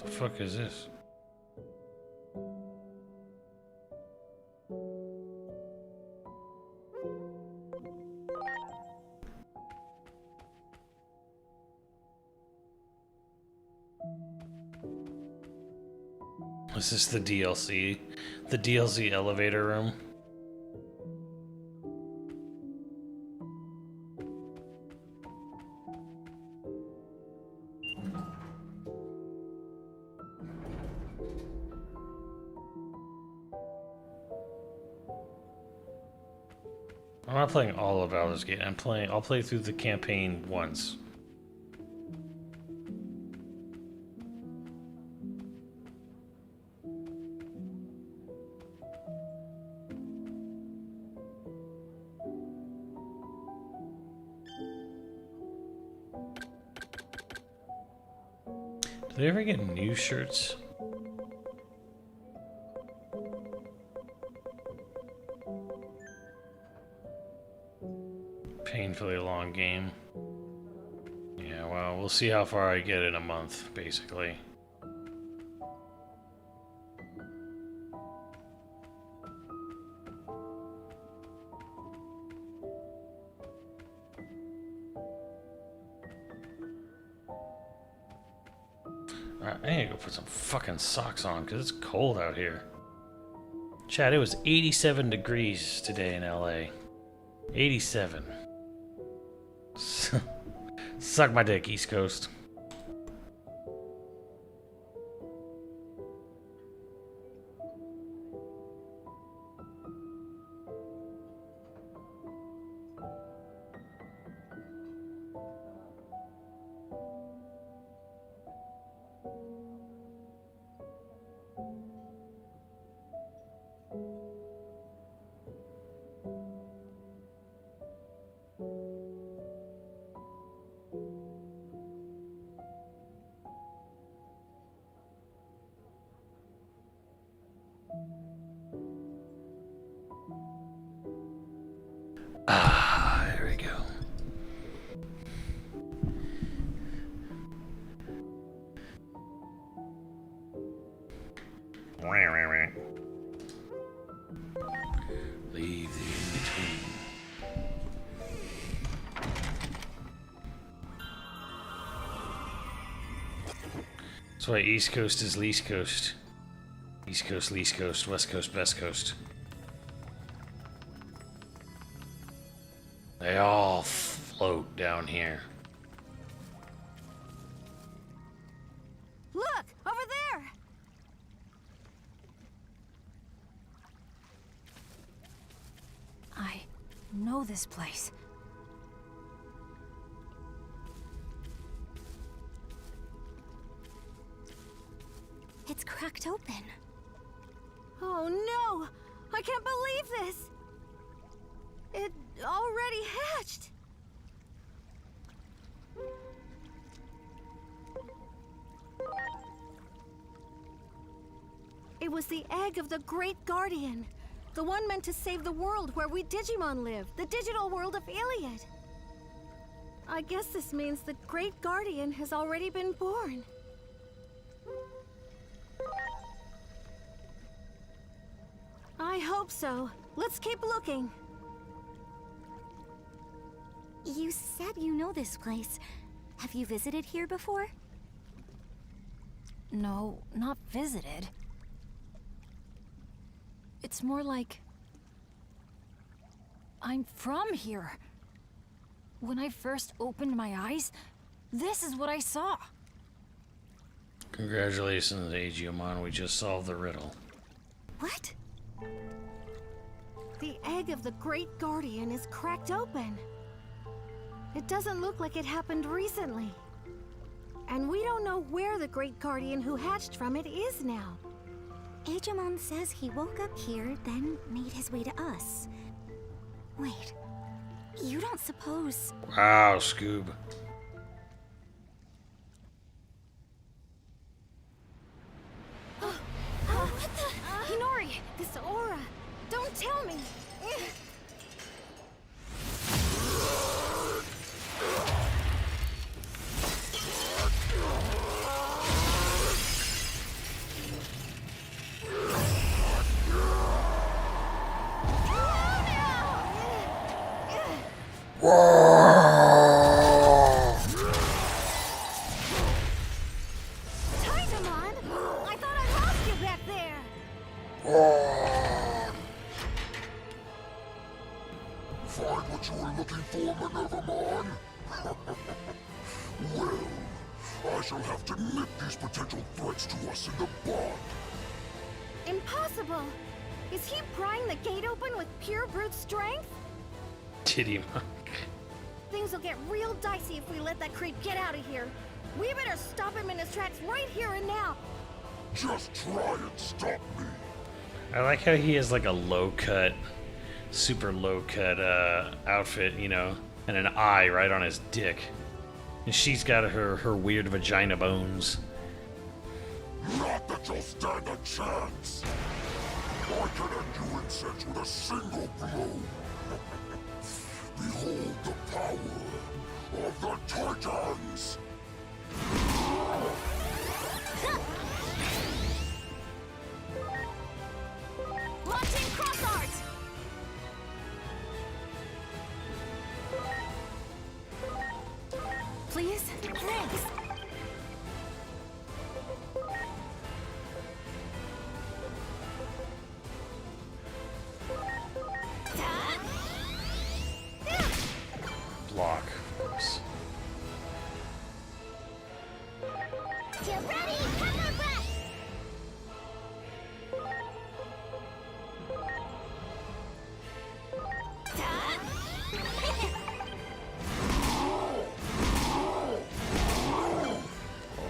What the fuck is this? Is this the DLC? The DLC elevator room? I'm not playing all of Baldur's Gate. I'll play through the campaign once. Do they ever get new shirts? Painfully long game. Yeah, well, we'll see how far I get in a month, basically. Alright, I need to go put some fucking socks on, because it's cold out here. Chad, it was 87 degrees today in LA. 87. Suck my dick, East Coast. Here we go. Leave the in-between. That's why East Coast is least coast. East Coast, least coast, West Coast, best coast. They all float down here. Look! Over there! I know this place. It's cracked open. Oh no! I can't believe this! It already hatched! It was the egg of the Great Guardian. The one meant to save the world where we Digimon live. The digital world of Iliad. I guess this means the Great Guardian has already been born. I hope so. Let's keep looking. You said you know this place. Have you visited here before? No, not visited. It's more like... I'm from here. When I first opened my eyes, this is what I saw. Congratulations, Digimon. We just solved the riddle. What? The egg of the Great Guardian is cracked open. It doesn't look like it happened recently. And we don't know where the Great Guardian who hatched from it is now. Digimon says he woke up here, then made his way to us. Wait, you don't suppose... Wow, Scoob. What the? Hinori, this aura. Don't tell me. Digimon, I thought I lost you back there. Find what you were looking for, Minervamon? Well, I shall have to nip these potential threats to us in the bud. Impossible. Is he prying the gate open with pure brute strength? Digimon. Things will get real dicey if we let that creep get out of here. We better stop him in his tracks right here and now. Just try and stop me. I like how he has like a low-cut, super low-cut outfit, you know, and an eye right on his dick. And she's got her weird vagina bones. Not that you'll stand a chance. I can end you insects with a single blow. Behold the power of the Titans! Launching cross art! Please? Thanks. Block, of course. Get ready! Hammer breath!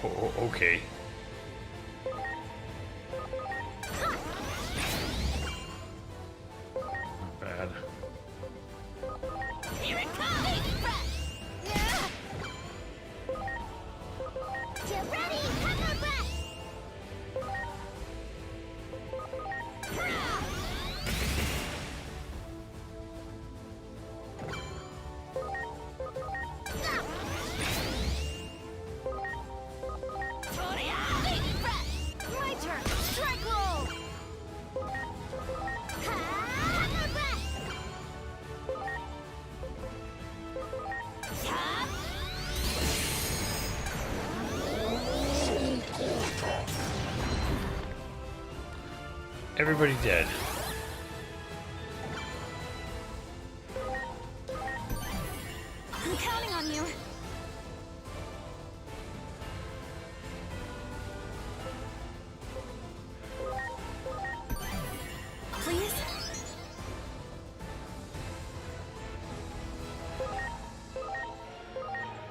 Oh, okay. Not bad. Here it comes! Yeah. Get ready! Hammer breath! My turn! Strike roll! Hammer breath! Everybody dead. I'm counting on you. Please?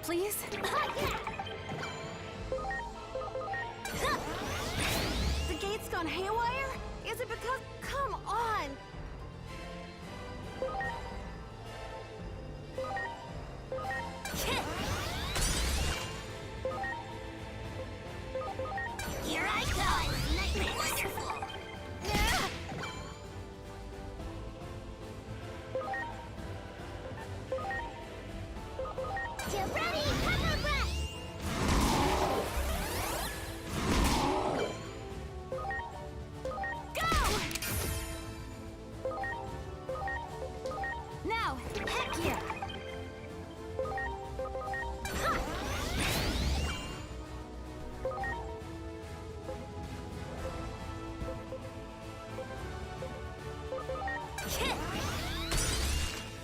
Please? The gate's gone haywire? Is it because... Come on! Here I go! Nightmare wonderful!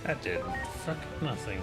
That did fucking nothing.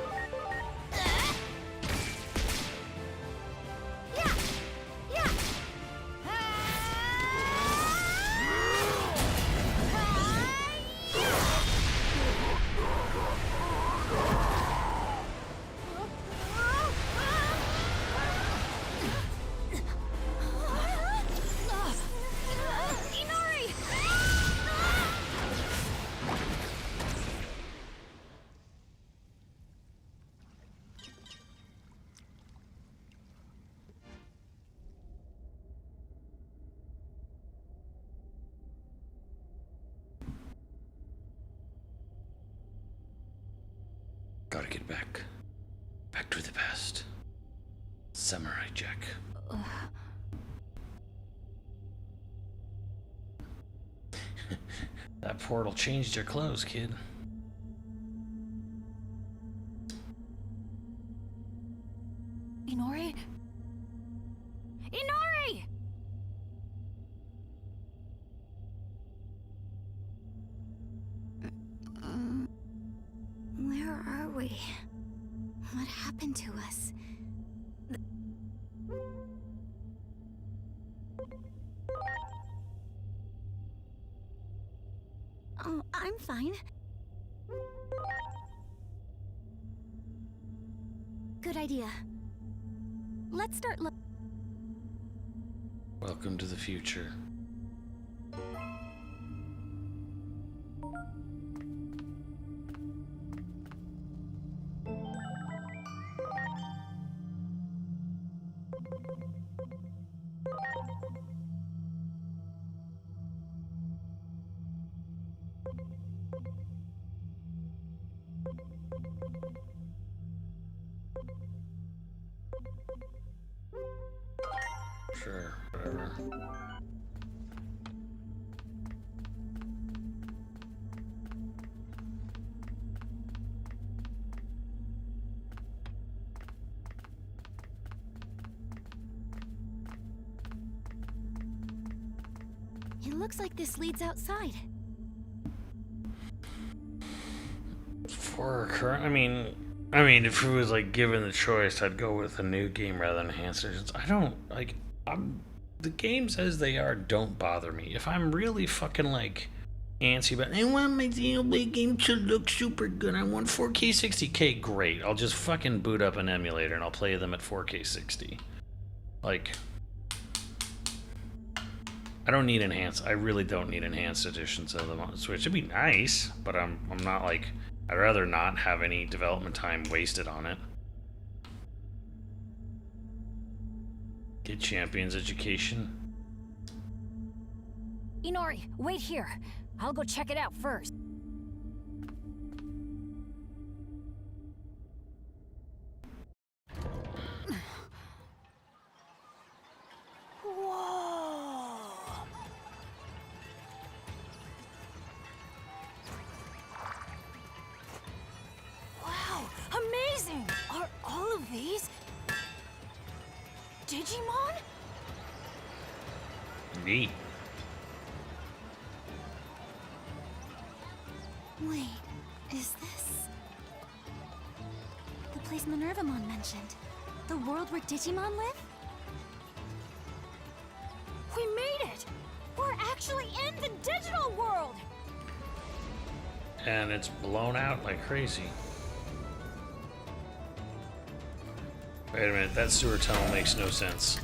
Gotta get back. Back to the past. Samurai Jack. That portal changed your clothes, kid. Inori? Inori! Where are we? What happened to us? Oh, I'm fine. Good idea. Let's start Welcome to the future. Sure, whatever. It looks like this leads outside. For current, I mean, if it was like given the choice, I'd go with a new game rather than enhanced editions. I don't like. The games as they are don't bother me. If I'm really fucking like antsy about, I want my Xenoblade game to look super good. I want 4K 60K. Great. I'll just fucking boot up an emulator and I'll play them at 4K 60. Like, I don't need enhanced. I really don't need enhanced editions of them on Switch. It'd be nice, but I'm not like. I'd rather not have any development time wasted on it. Get Champion's Education. Inori, wait here. I'll go check it out first. Whoa! Wow, amazing! Are all of these Digimon? Neat. Wait, is this the place Minervamon mentioned? The world where Digimon live? We made it! We're actually in the digital world! And it's blown out like crazy. Wait a minute, that sewer tunnel makes no sense.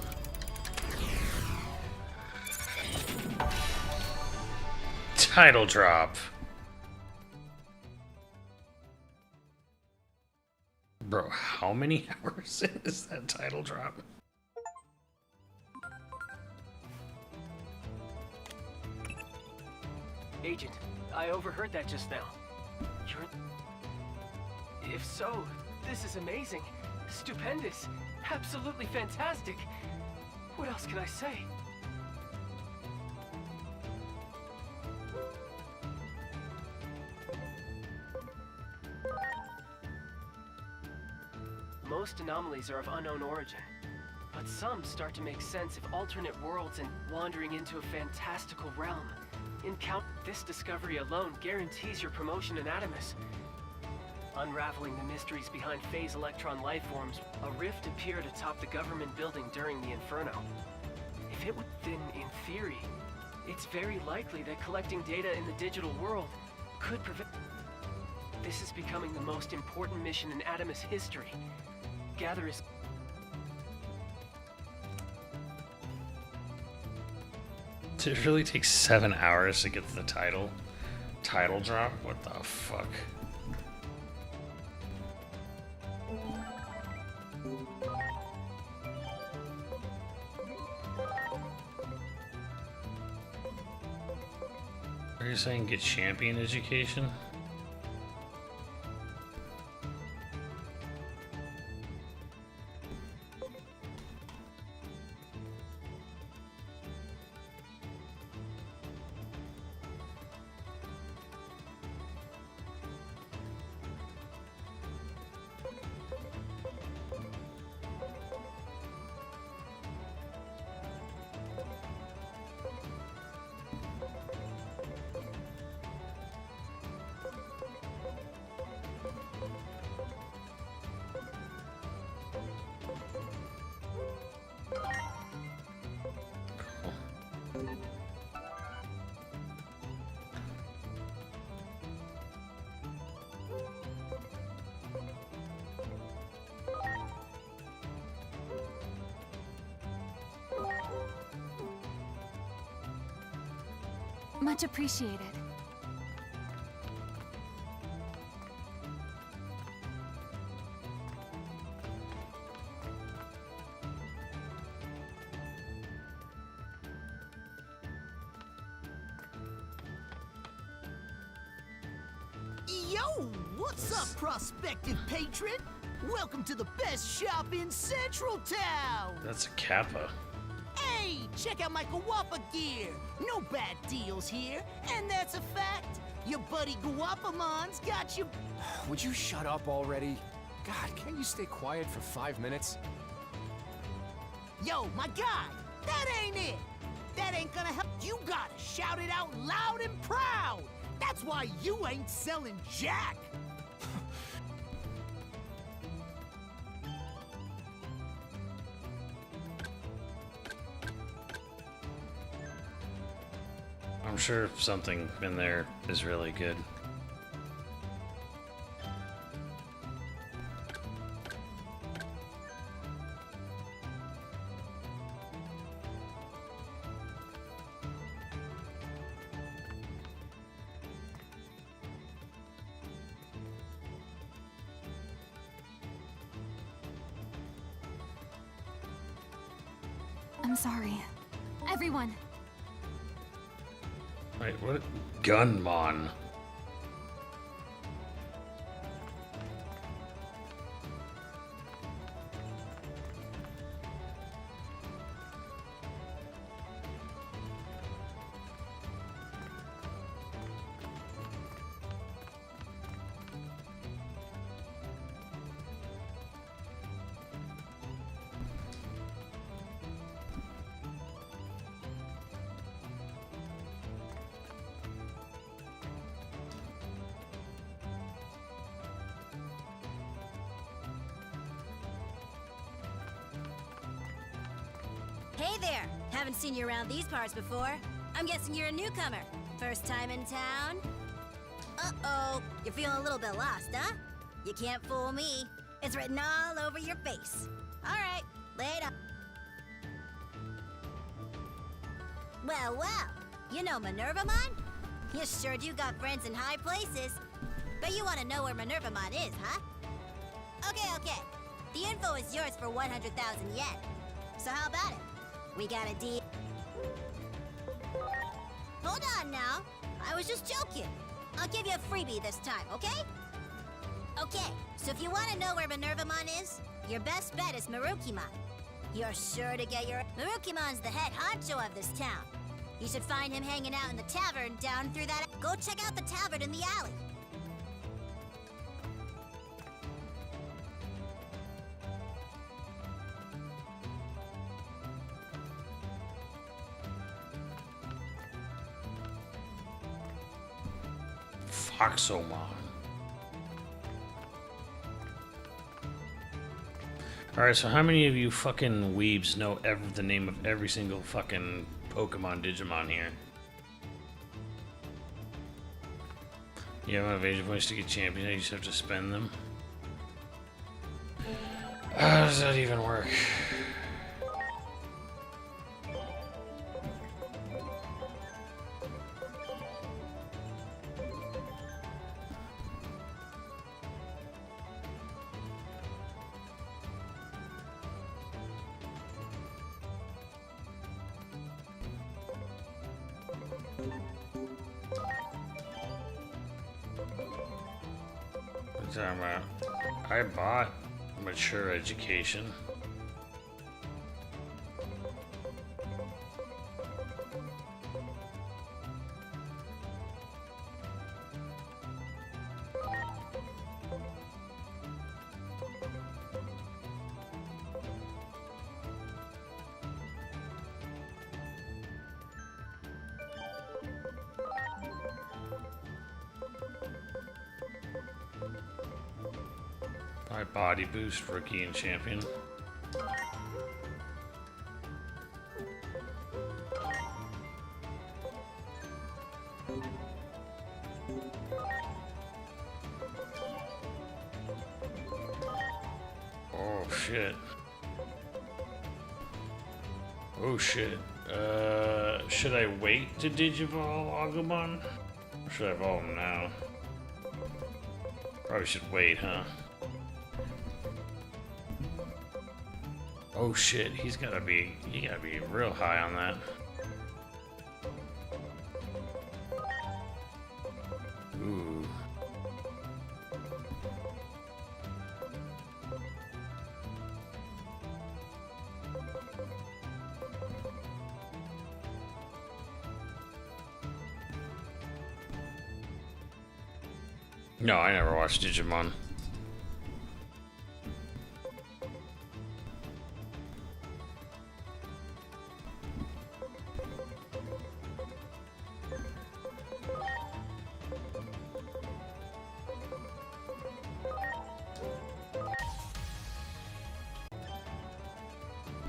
Title drop. Bro, how many hours in is that title drop? Agent, I overheard that just now. You're... If so, this is amazing. Stupendous. Absolutely fantastic. What else can I say? Most anomalies are of unknown origin, but some start to make sense if alternate worlds and wandering into a fantastical realm. This discovery alone guarantees your promotion in Adamus. Unraveling the mysteries behind phase electron lifeforms, a rift appeared atop the government building during the Inferno. If it would, then in theory, it's very likely that collecting data in the digital world could prevent. This is becoming the most important mission in Adamus history. Gather is. Did it really take 7 hours to get to the title drop? What the fuck? Are you saying get champion education? Much appreciated. Yo, what's up, prospective patron? Welcome to the best shop in Central Town! That's a Kappa. Hey, check out my Guapa gear! No bad deals here, and that's a fact! Your buddy Guapamon's got you... Would you shut up already? God, can't you stay quiet for 5 minutes? Yo, my guy, that ain't it! That ain't gonna help. You gotta shout it out loud and proud! That's why you ain't selling jack! I'm sure something in there is really good. I'm sorry. Everyone! Wait, what? Gunmon. Hey there! Haven't seen you around these parts before. I'm guessing you're a newcomer. First time in town? Uh-oh, you're feeling a little bit lost, huh? You can't fool me. It's written all over your face. All right, lay it up. Well, well, you know Minervamon? You sure do got friends in high places. But you want to know where Minervamon is, huh? Okay. The info is yours for 100,000 yen. So how about it? We got a deal. Hold on now. I was just joking. I'll give you a freebie this time, okay? Okay, so if you want to know where Minervamon is, your best bet is Marukimon. You're sure to get your... Marukimon's the head honcho of this town. You should find him hanging out in the tavern down through that... Go check out the tavern in the alley. Toxomon. Alright, so how many of you fucking weebs know the name of every single fucking Pokemon Digimon here? You have enough Asian points to get champion, you just have to spend them. How does that even work? What are you talking about? I bought Mature Education. My body boost, rookie and champion. Oh shit. Oh shit. Should I wait to Digivolve Agumon? Or should I evolve him now? Probably should wait, huh? Oh shit, he gotta be real high on that. Ooh. No, I never watched Digimon.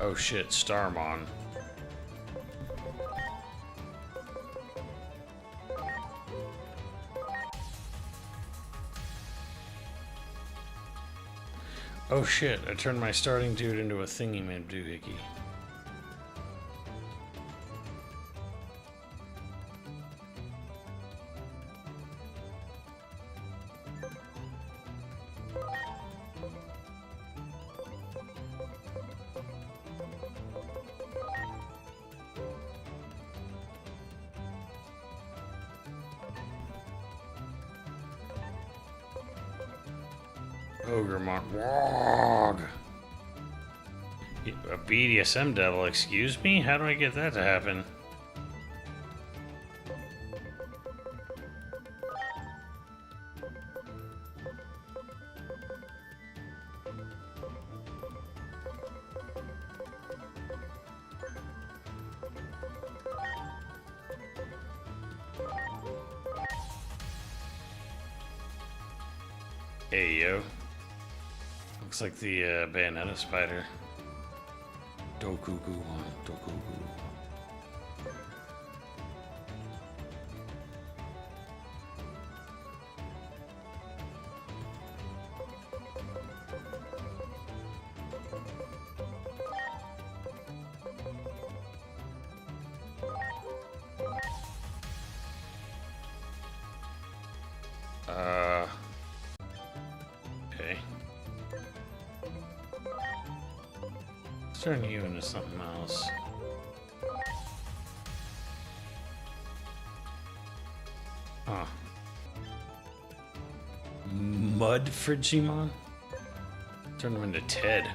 Oh shit, Starmon. Oh shit, I turned my starting dude into a thingy man doohickey. Ogremon. Wog. A BDSM devil, excuse me? How do I get that to happen? Hey yo. Looks like the Bayonetta spider. Dokugu. Okay. Let's turn you into something else. Huh. Mud Frigimon? Turn him into Ted.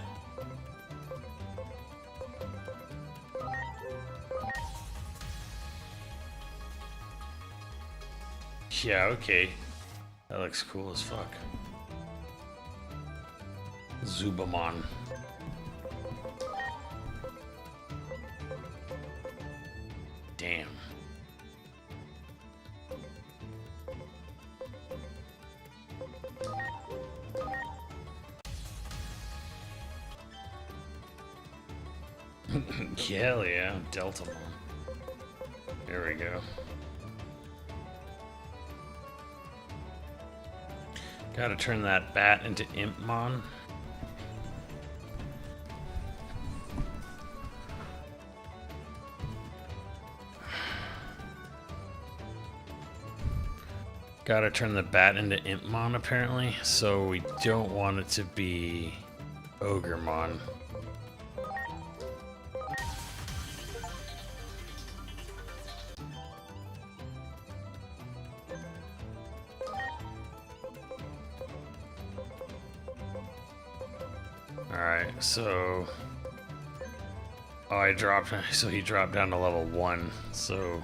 Yeah, okay. That looks cool as fuck. Zubamon. Damn. Hell yeah, Deltamon. There we go. Gotta turn that bat into Impmon. Gotta turn the bat into Impmon apparently, so we don't want it to be Ogremon. Alright, so... Oh, I dropped... So he dropped down to level 1, so...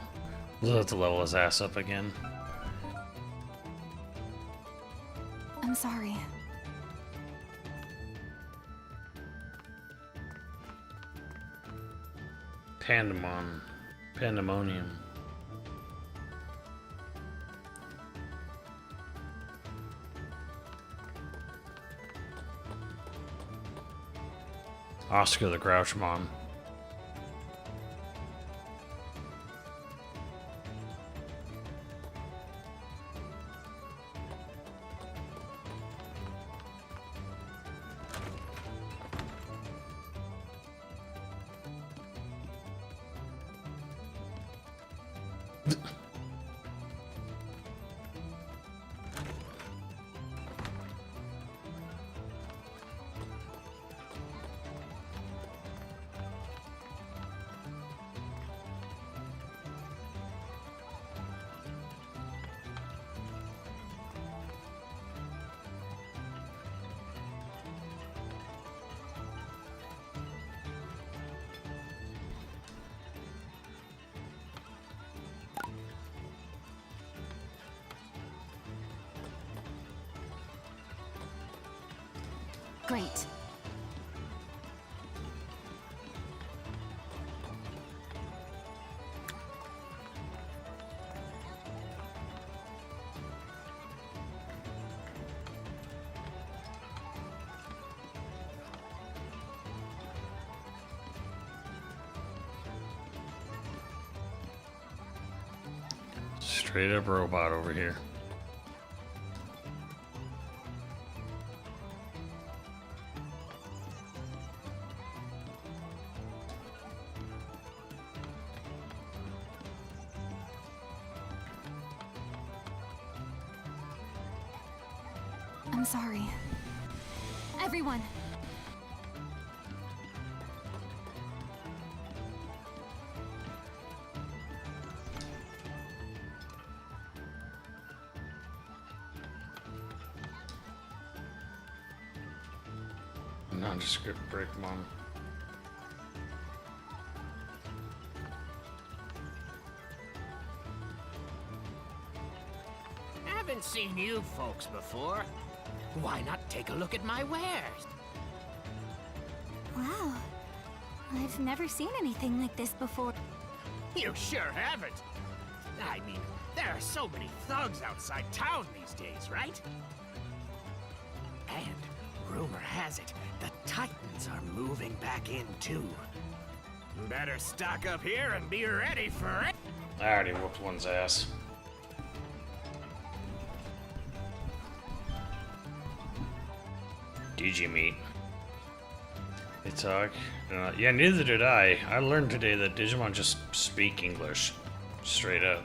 We'll have to level his ass up again. I'm sorry. Pandemonium. Oscar the Grouchmon. Great. Straight up robot over here. I'm sorry. Everyone! Nondescript brick mom. Haven't seen you folks before. Why not take a look at my wares? Wow. I've never seen anything like this before. You sure haven't. I mean, there are so many thugs outside town these days, right? And rumor has it, the Titans are moving back in too. Better stock up here and be ready for it. I already whooped one's ass. Digimeat. They talk. Yeah, neither did I. I learned today that Digimon just speak English. Straight up.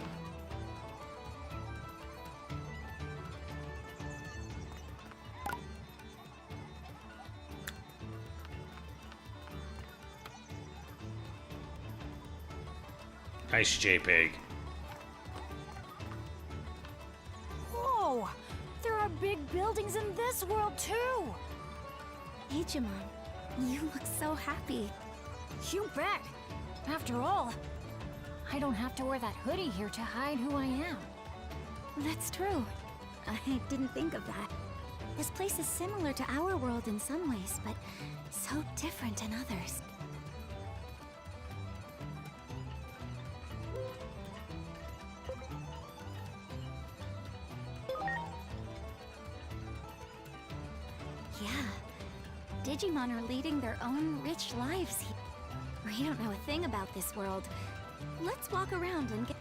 Nice JPEG. Whoa! There are big buildings in this world too! Digimon, you look so happy. You bet! After all, I don't have to wear that hoodie here to hide who I am. That's true. I didn't think of that. This place is similar to our world in some ways, but so different in others. Yeah, Digimon are leading their own rich lives here. We don't know a thing about this world. Let's walk around and get...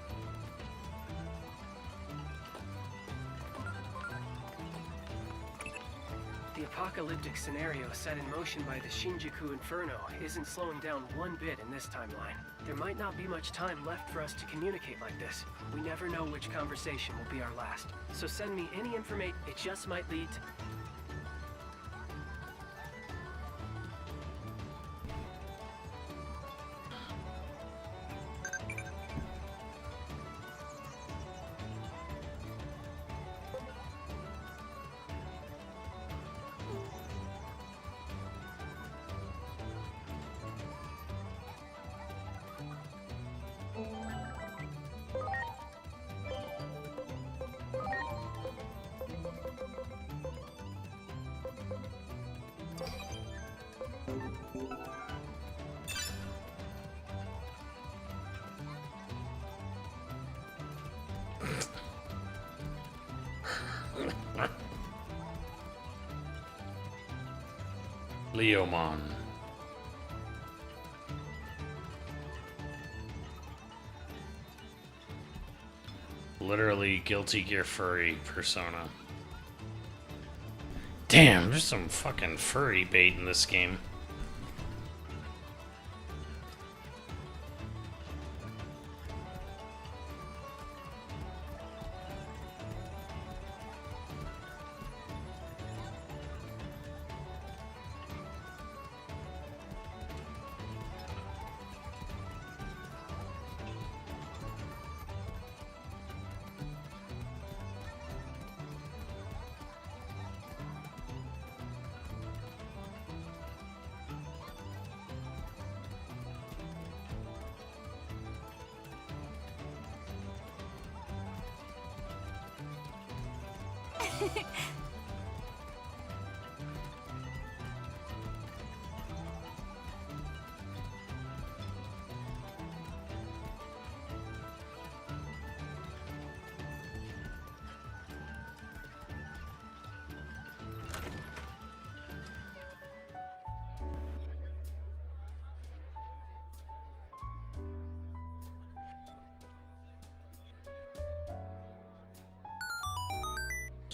The apocalyptic scenario set in motion by the Shinjuku Inferno isn't slowing down one bit in this timeline. There might not be much time left for us to communicate like this. We never know which conversation will be our last. So send me any information. It just might lead to... Leomon. Literally Guilty Gear furry persona. Damn, there's some fucking furry bait in this game.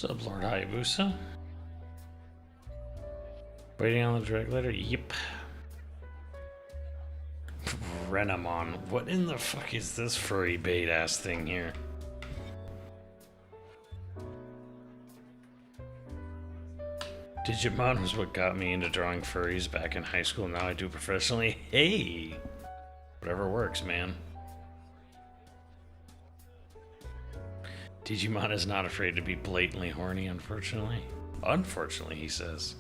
What's up, Lord Hayabusa? Waiting on the direct letter? Yep. Renamon. What in the fuck is this furry bait ass thing here? Digimon was what got me into drawing furries back in high school. Now I do professionally. Hey! Whatever works, man. Digimon is not afraid to be blatantly horny, unfortunately. Unfortunately, he says.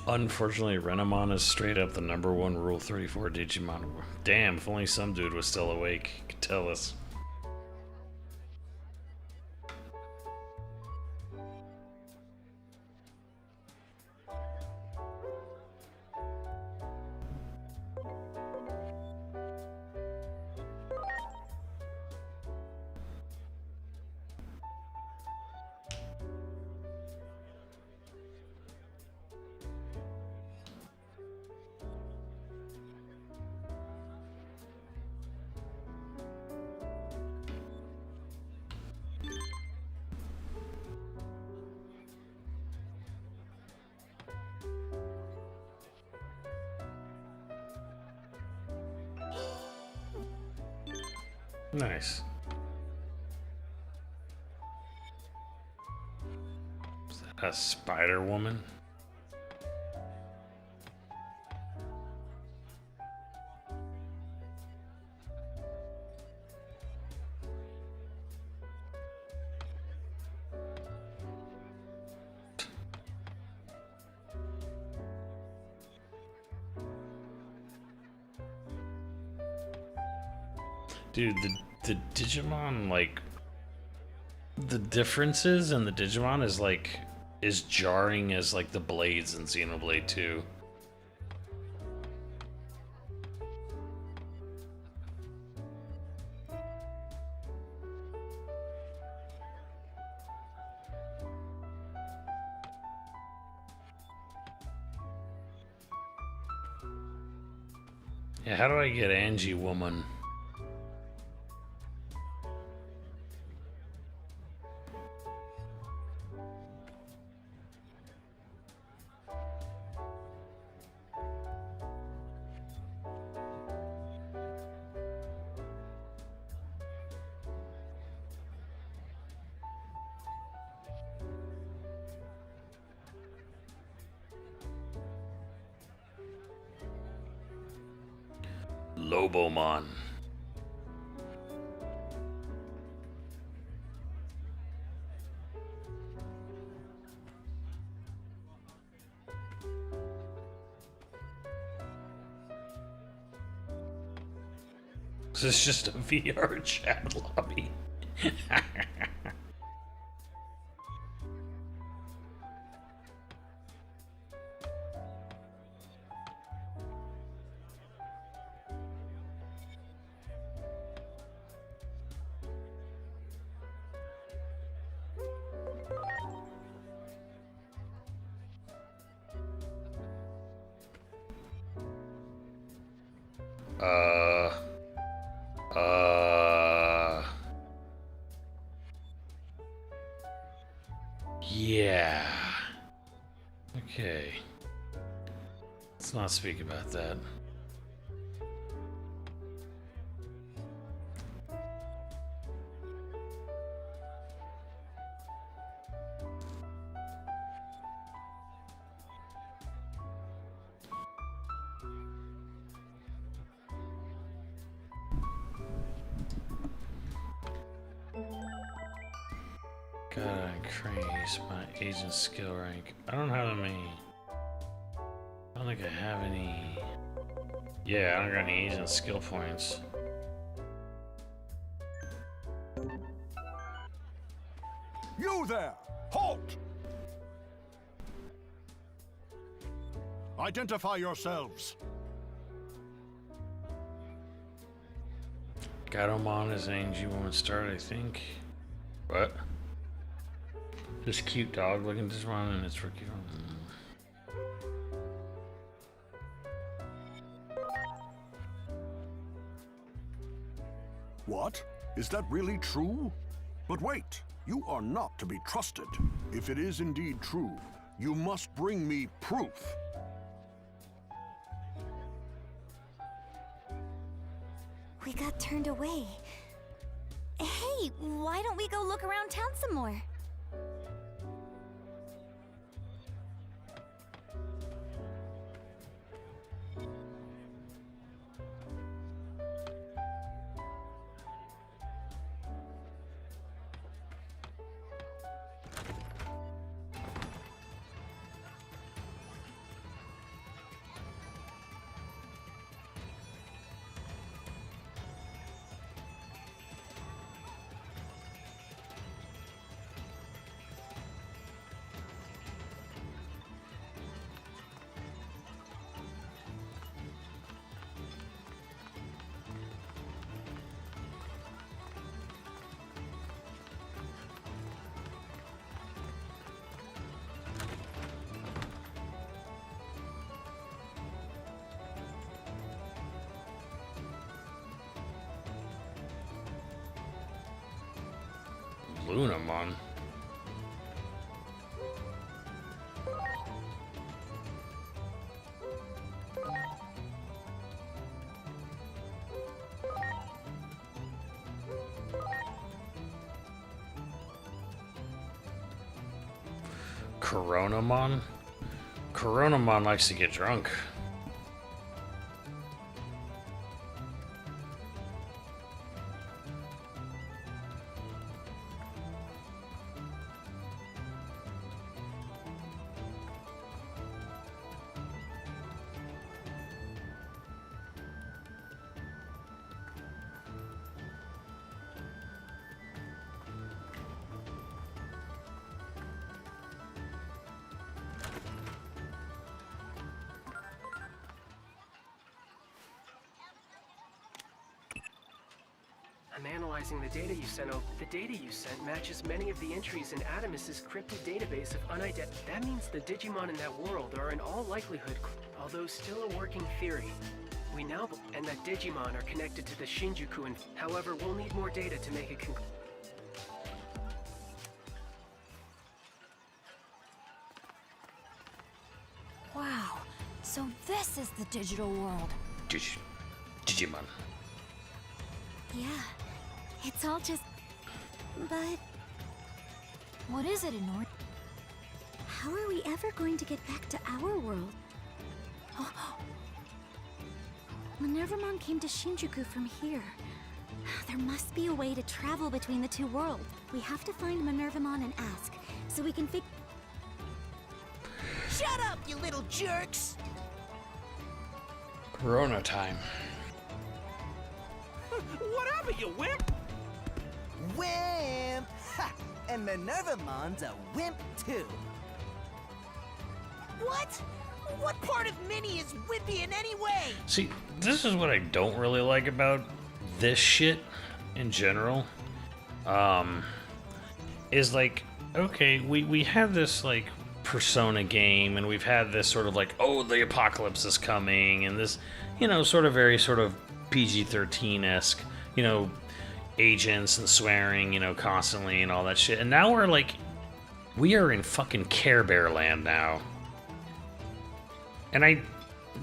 Unfortunately, Renamon is straight up the #1 Rule 34 Digimon. Damn, if only some dude was still awake, he could tell us. Nice. Is that a spider woman? Dude, the Digimon, like, the differences in the Digimon is like, is jarring as like the blades in Xenoblade 2. Yeah, how do I get Angie Woman? Lobomon. This is just a VR chat lobby. Yeah. Okay. Let's not speak about that. Gotta increase my agent skill rank. I don't have any. I don't think I have any. Yeah, I don't got any agent skill points. You there! Halt! Identify yourselves. Gatomon is Angie Woman start, I think. What? This cute dog looking this one and it's rookie. What? Is that really true? But wait, you are not to be trusted. If it is indeed true, you must bring me proof. We got turned away. Hey, why don't we go look around town some more? Lunamon. Coronamon? Coronamon likes to get drunk. I'm analyzing the data you sent over. The data you sent matches many of the entries in Adamus's cryptid database of unidentified. That means the Digimon in that world are in all likelihood, although still a working theory. We now and that Digimon are connected to the Shinjuku and however, we'll need more data to make a Wow. So this is the digital world. Digimon. Yeah. It's all just... But... What is it, Inori? How are we ever going to get back to our world? Minervamon came to Shinjuku from here. There must be a way to travel between the two worlds. We have to find Minervamon and ask, so we can figure... Shut up, you little jerks! Corona time. Whatever, you wimp! Wimp! Ha! And Minervamon's a wimp, too. What? What part of Minnie is wimpy in any way? See, this is what I don't really like about this shit in general. Is like, okay, we have this like Persona game, and we've had this sort of like, oh, the apocalypse is coming, and this, you know, sort of very sort of PG-13-esque, you know, agents and swearing, you know, constantly and all that shit. And now we are in fucking Care Bear land now. And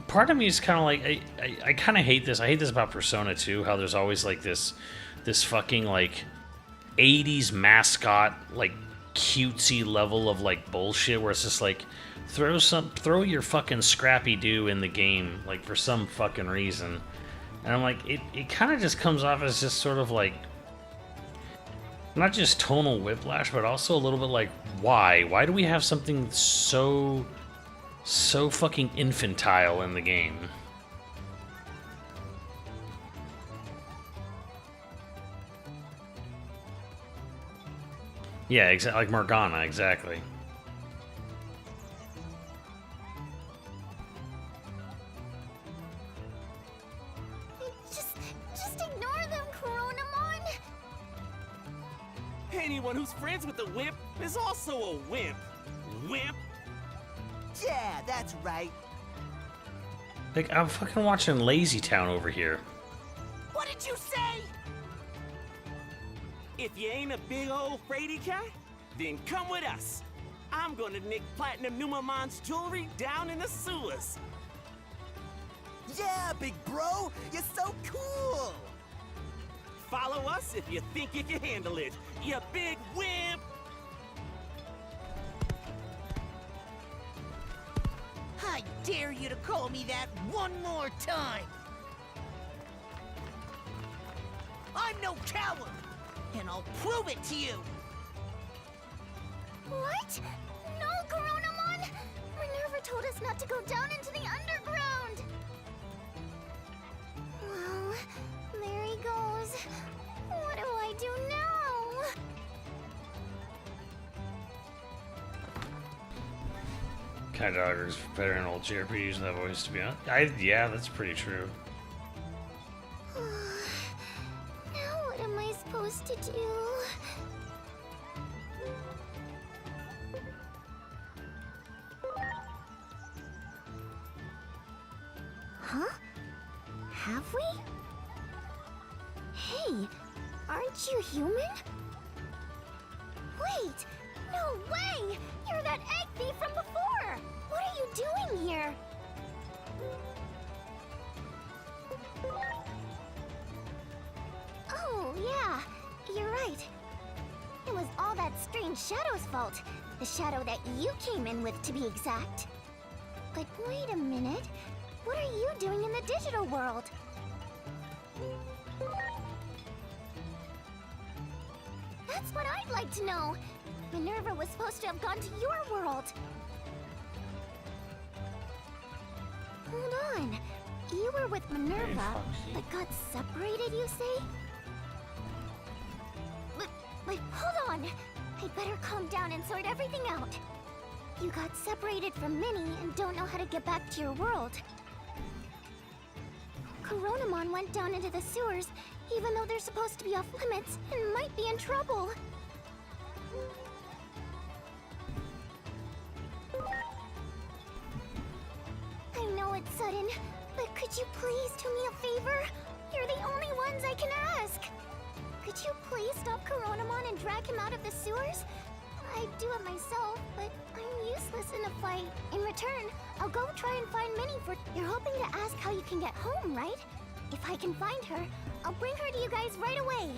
part of me is kind of like, I kind of hate this. I hate this about Persona 2, how there's always like this fucking like 80s mascot, like cutesy level of like bullshit where it's just like, throw your fucking Scrappy Doo in the game, like for some fucking reason. And I'm like, it kind of just comes off as just sort of like, not just tonal whiplash, but also a little bit like, why? Why do we have something so fucking infantile in the game? Yeah, exactly, like Morgana, exactly. Just ignore them, Coronamon! Anyone who's friends with a wimp is also a wimp. Wimp? Yeah, that's right. Like, I'm fucking watching Lazy Town over here. What did you say? If you ain't a big old fraidy cat, then come with us. I'm gonna nick Platinum Numamon's jewelry down in the sewers. Yeah, big bro, you're so cool. Follow us if you think you can handle it, you big wimp. I dare you to call me that one more time. I'm no coward, and I'll prove it to you. What? No, Coronamon! Minerva told us not to go down into the underground! Well, there he goes. What do I do now? Kind of doggers better than old JRPGs and that voice, to be honest. Yeah, that's pretty true. Now what am I supposed to do? Huh? Have we? Hey, aren't you human? Wait! No way! You're that egg thief from before! What are you doing here? Oh, yeah. You're right. It was all that strange shadow's fault. The shadow that you came in with, to be exact. But wait a minute. What are you doing in the digital world? That's what I'd like to know. Minerva was supposed to have gone to your world. Hold on. You were with Minerva, but got separated, you say? Wait, hold on. I'd better calm down and sort everything out. You got separated from Minnie and don't know how to get back to your world. Coronamon went down into the sewers, even though they're supposed to be off limits and might be in trouble. I know it's sudden, but Could you please do me a favor? You're the only ones I can ask. Could you please stop Coronamon and drag him out of the sewers? I'd do it myself, but I'm useless in a fight. In return, I'll go try and find Minnie for... You're hoping to ask how you can get home, right? If I can find her, I'll bring her to you guys right away.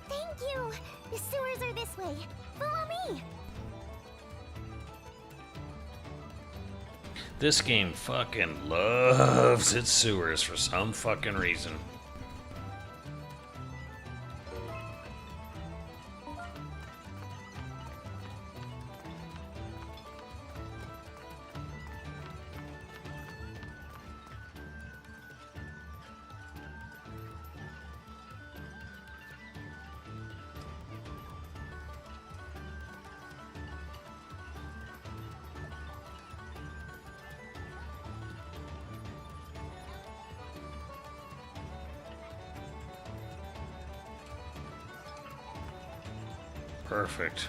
Thank you! The sewers are this way. Follow me! This game fucking loves its sewers for some fucking reason. Perfect.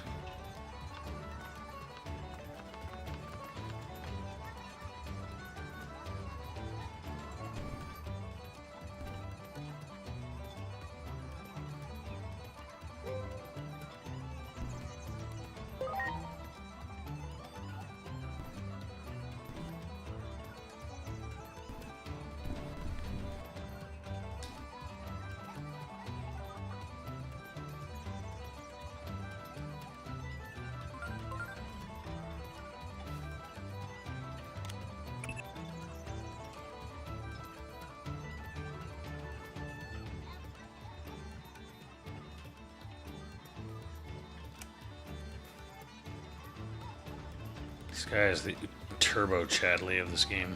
This guy is the turbo Chadley of this game.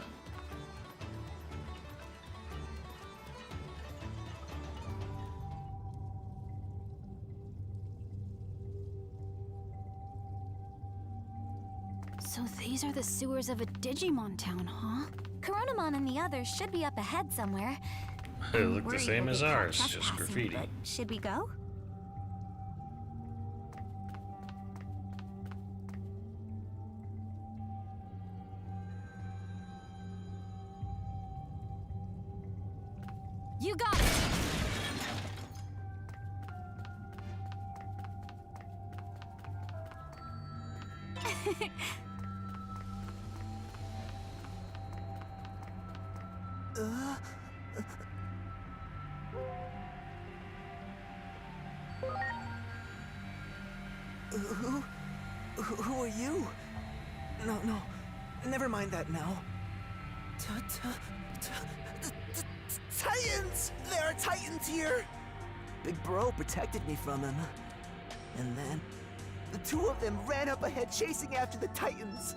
So these are the sewers of a Digimon town, huh? Coronamon and the others should be up ahead somewhere. They look the Worried same we'll as get caught ours, just trespassing, graffiti. but should we go? You got it! Who are you? No, never mind that now. Titans! There are Titans here! Big Bro protected me from him. And then, the two of them ran up ahead chasing after the Titans.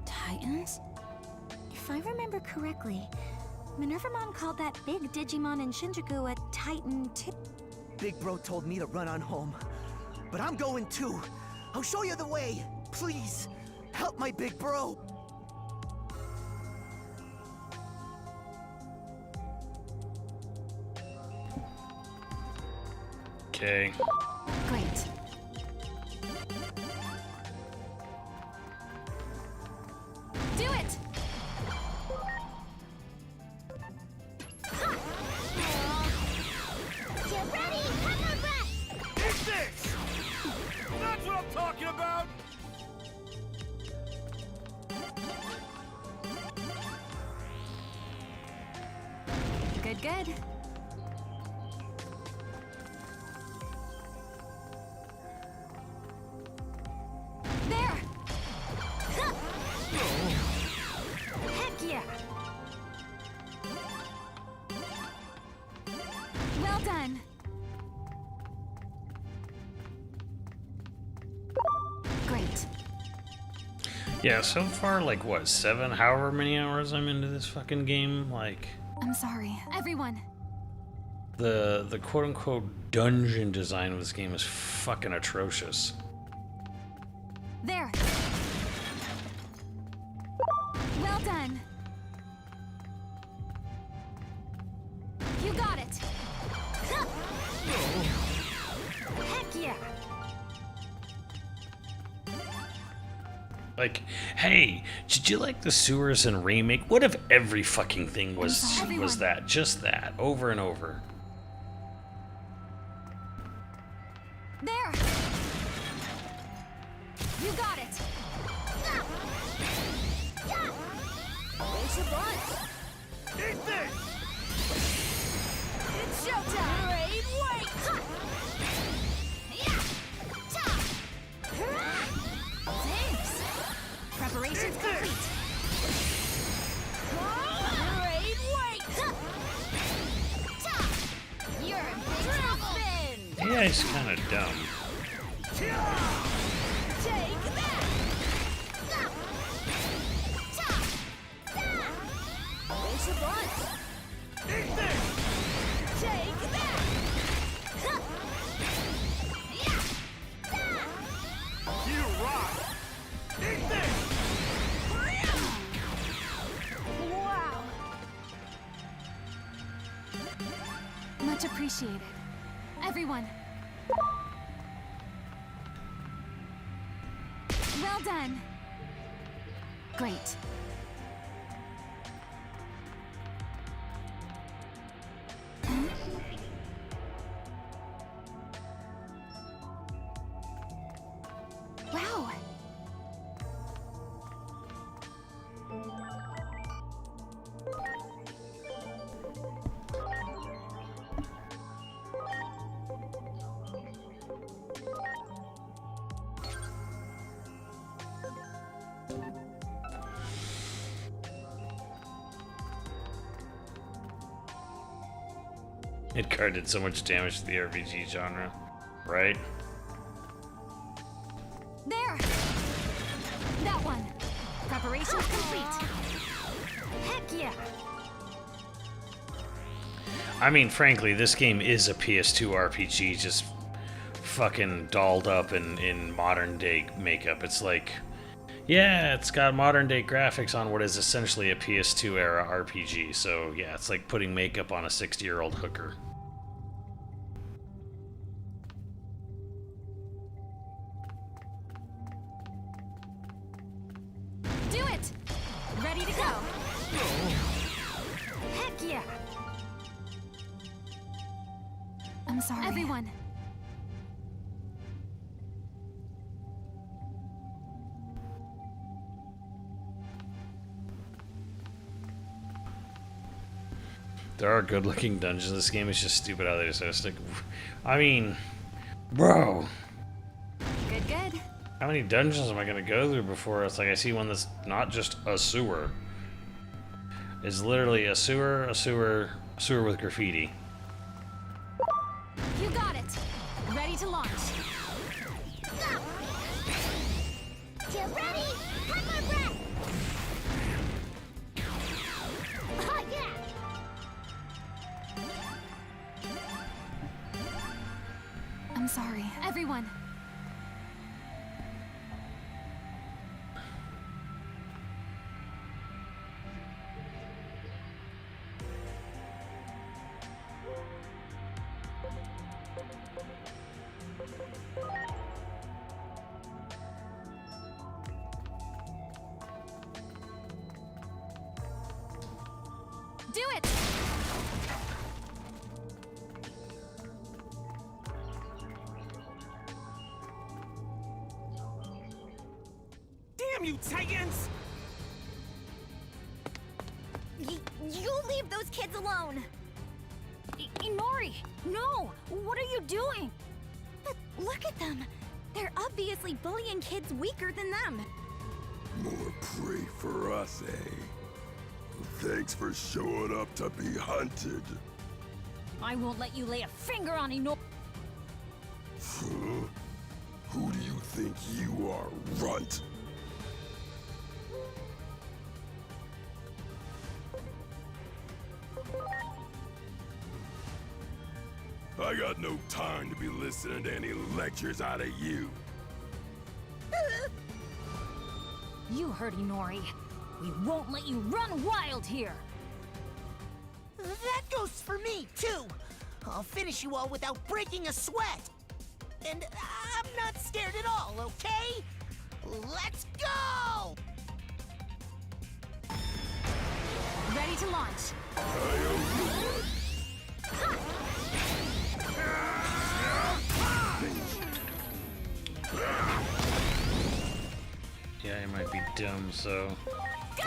Titans? If I remember correctly, Minervamon called that big Digimon in Shinjuku a Titan too. Big Bro told me to run on home. But I'm going too. I'll show you the way. Please, help my Big Bro. Okay. Great. Do it! Get ready! Come on, breath! It's this! That's what I'm talking about! Good, good. There! Heck yeah! Well done. Great. Yeah, so far, like, what, 7, however many hours I'm into this fucking game, like, I'm sorry, everyone. the quote-unquote dungeon design of this game is fucking atrocious. There. Well done. You got it. Heck yeah. Like, hey, did you like the sewers in Remake? What if every fucking thing was that, just that, over and over? There! You got it! Raise your butt! Eat this! It's showtime! Great weight! Thanks! Preparations complete! Great weight! You're in big trouble! Yeah, he's kind of dumb. Take that! Raise your butt! Eat this! Take that! You rock! Eat this! Wow! Much appreciated. Everyone. Well done. Great. Wow. Midgar did so much damage to the RPG genre, right? There! That one! Preparations complete! Heck yeah! I mean, frankly, this game is a PS2 RPG, just fucking dolled up in modern day makeup. It's like, yeah, it's got modern day graphics on what is essentially a PS2 era RPG. So yeah, it's like putting makeup on a 60-year-old hooker. Do it! Ready to go! Heck yeah! I'm sorry. Everyone. There are good-looking dungeons in this game. It's just stupid how they just stick. I mean, bro. Good, good. How many dungeons am I gonna go through before it's like I see one that's not just a sewer? It's literally a sewer, a sewer, a sewer with graffiti. You got it! Ready to launch! Get ready! Have my breath! Oh, yeah! I'm sorry. Everyone. Do it! Damn you, Titans! You leave those kids alone! Inori! No! What are you doing? But look at them! They're obviously bullying kids weaker than them! More prey for us, eh? Thanks for showing up to be hunted. I won't let you lay a finger on Inori! Huh? Who do you think you are, runt? I got no time to be listening to any lectures out of you. You heard Inori. We won't let you run wild here! That goes for me, too! I'll finish you all without breaking a sweat! And I'm not scared at all, okay? Let's go! Ready to launch. Yeah, it might be dumb, so. Go!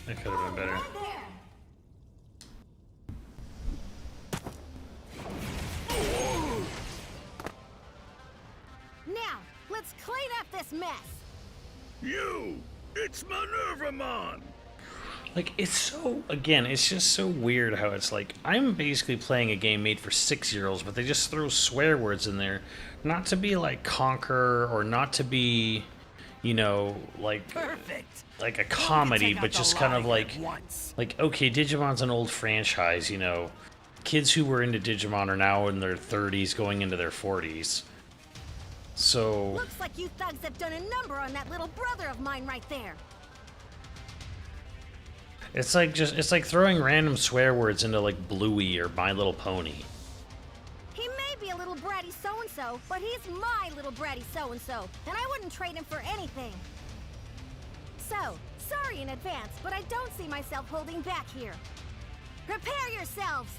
That could have been better. Now, let's clean up this mess. You! It's Minervamon! Like, it's so, again, it's just so weird how it's like, I'm basically playing a game made for 6-year-olds, but they just throw swear words in there. Not to be like Conquer, or not to be, you know, like, like a comedy, but just kind of like, okay, Digimon's an old franchise, you know. Kids who were into Digimon are now in their 30s going into their 40s. So... Looks like you thugs have done a number on that little brother of mine right there. It's like it's like throwing random swear words into like Bluey or My Little Pony. He may be a little bratty so-and-so, but he's my little bratty so-and-so, and I wouldn't trade him for anything. So, sorry in advance, but I don't see myself holding back here. Prepare yourselves!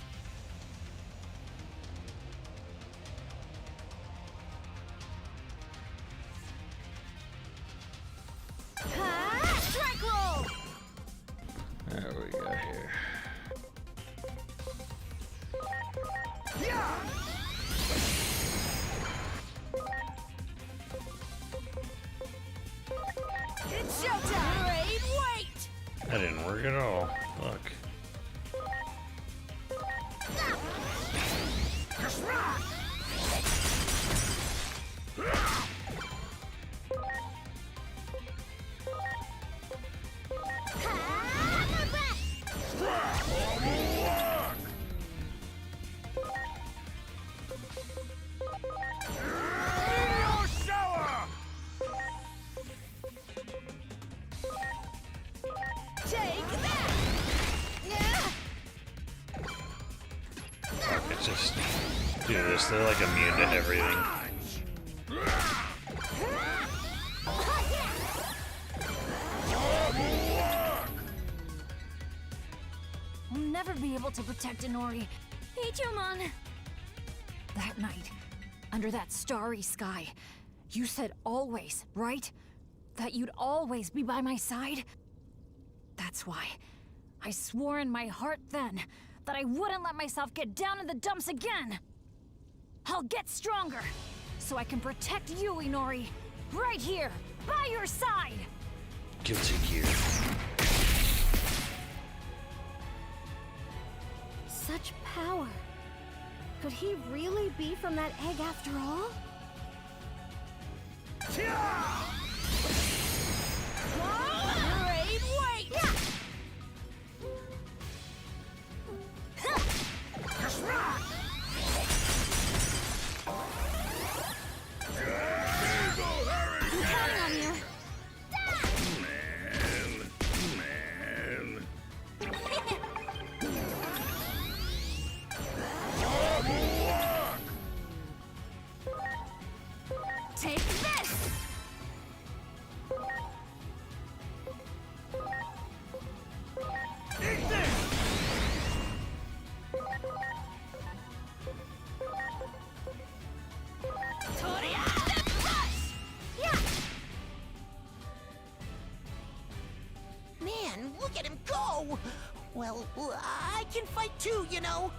Strike roll! What do we got here? It's showtime! Great, wait! That didn't work at all. Look. Fuck, just do this. They're like immune to everything. I'll never be able to protect Inori. Digimon! That night, under that starry sky, you said always, right? That you'd always be by my side? That's why I swore in my heart then that I wouldn't let myself get down in the dumps again. I'll get stronger so I can protect you, Inori. Right here, by your side! Guilty Gear. Such power. Could he really be from that egg after all? Great, wait! I'm counting on you. Take this! Eat this! Man, look at him go! Well, I can fight too, you know.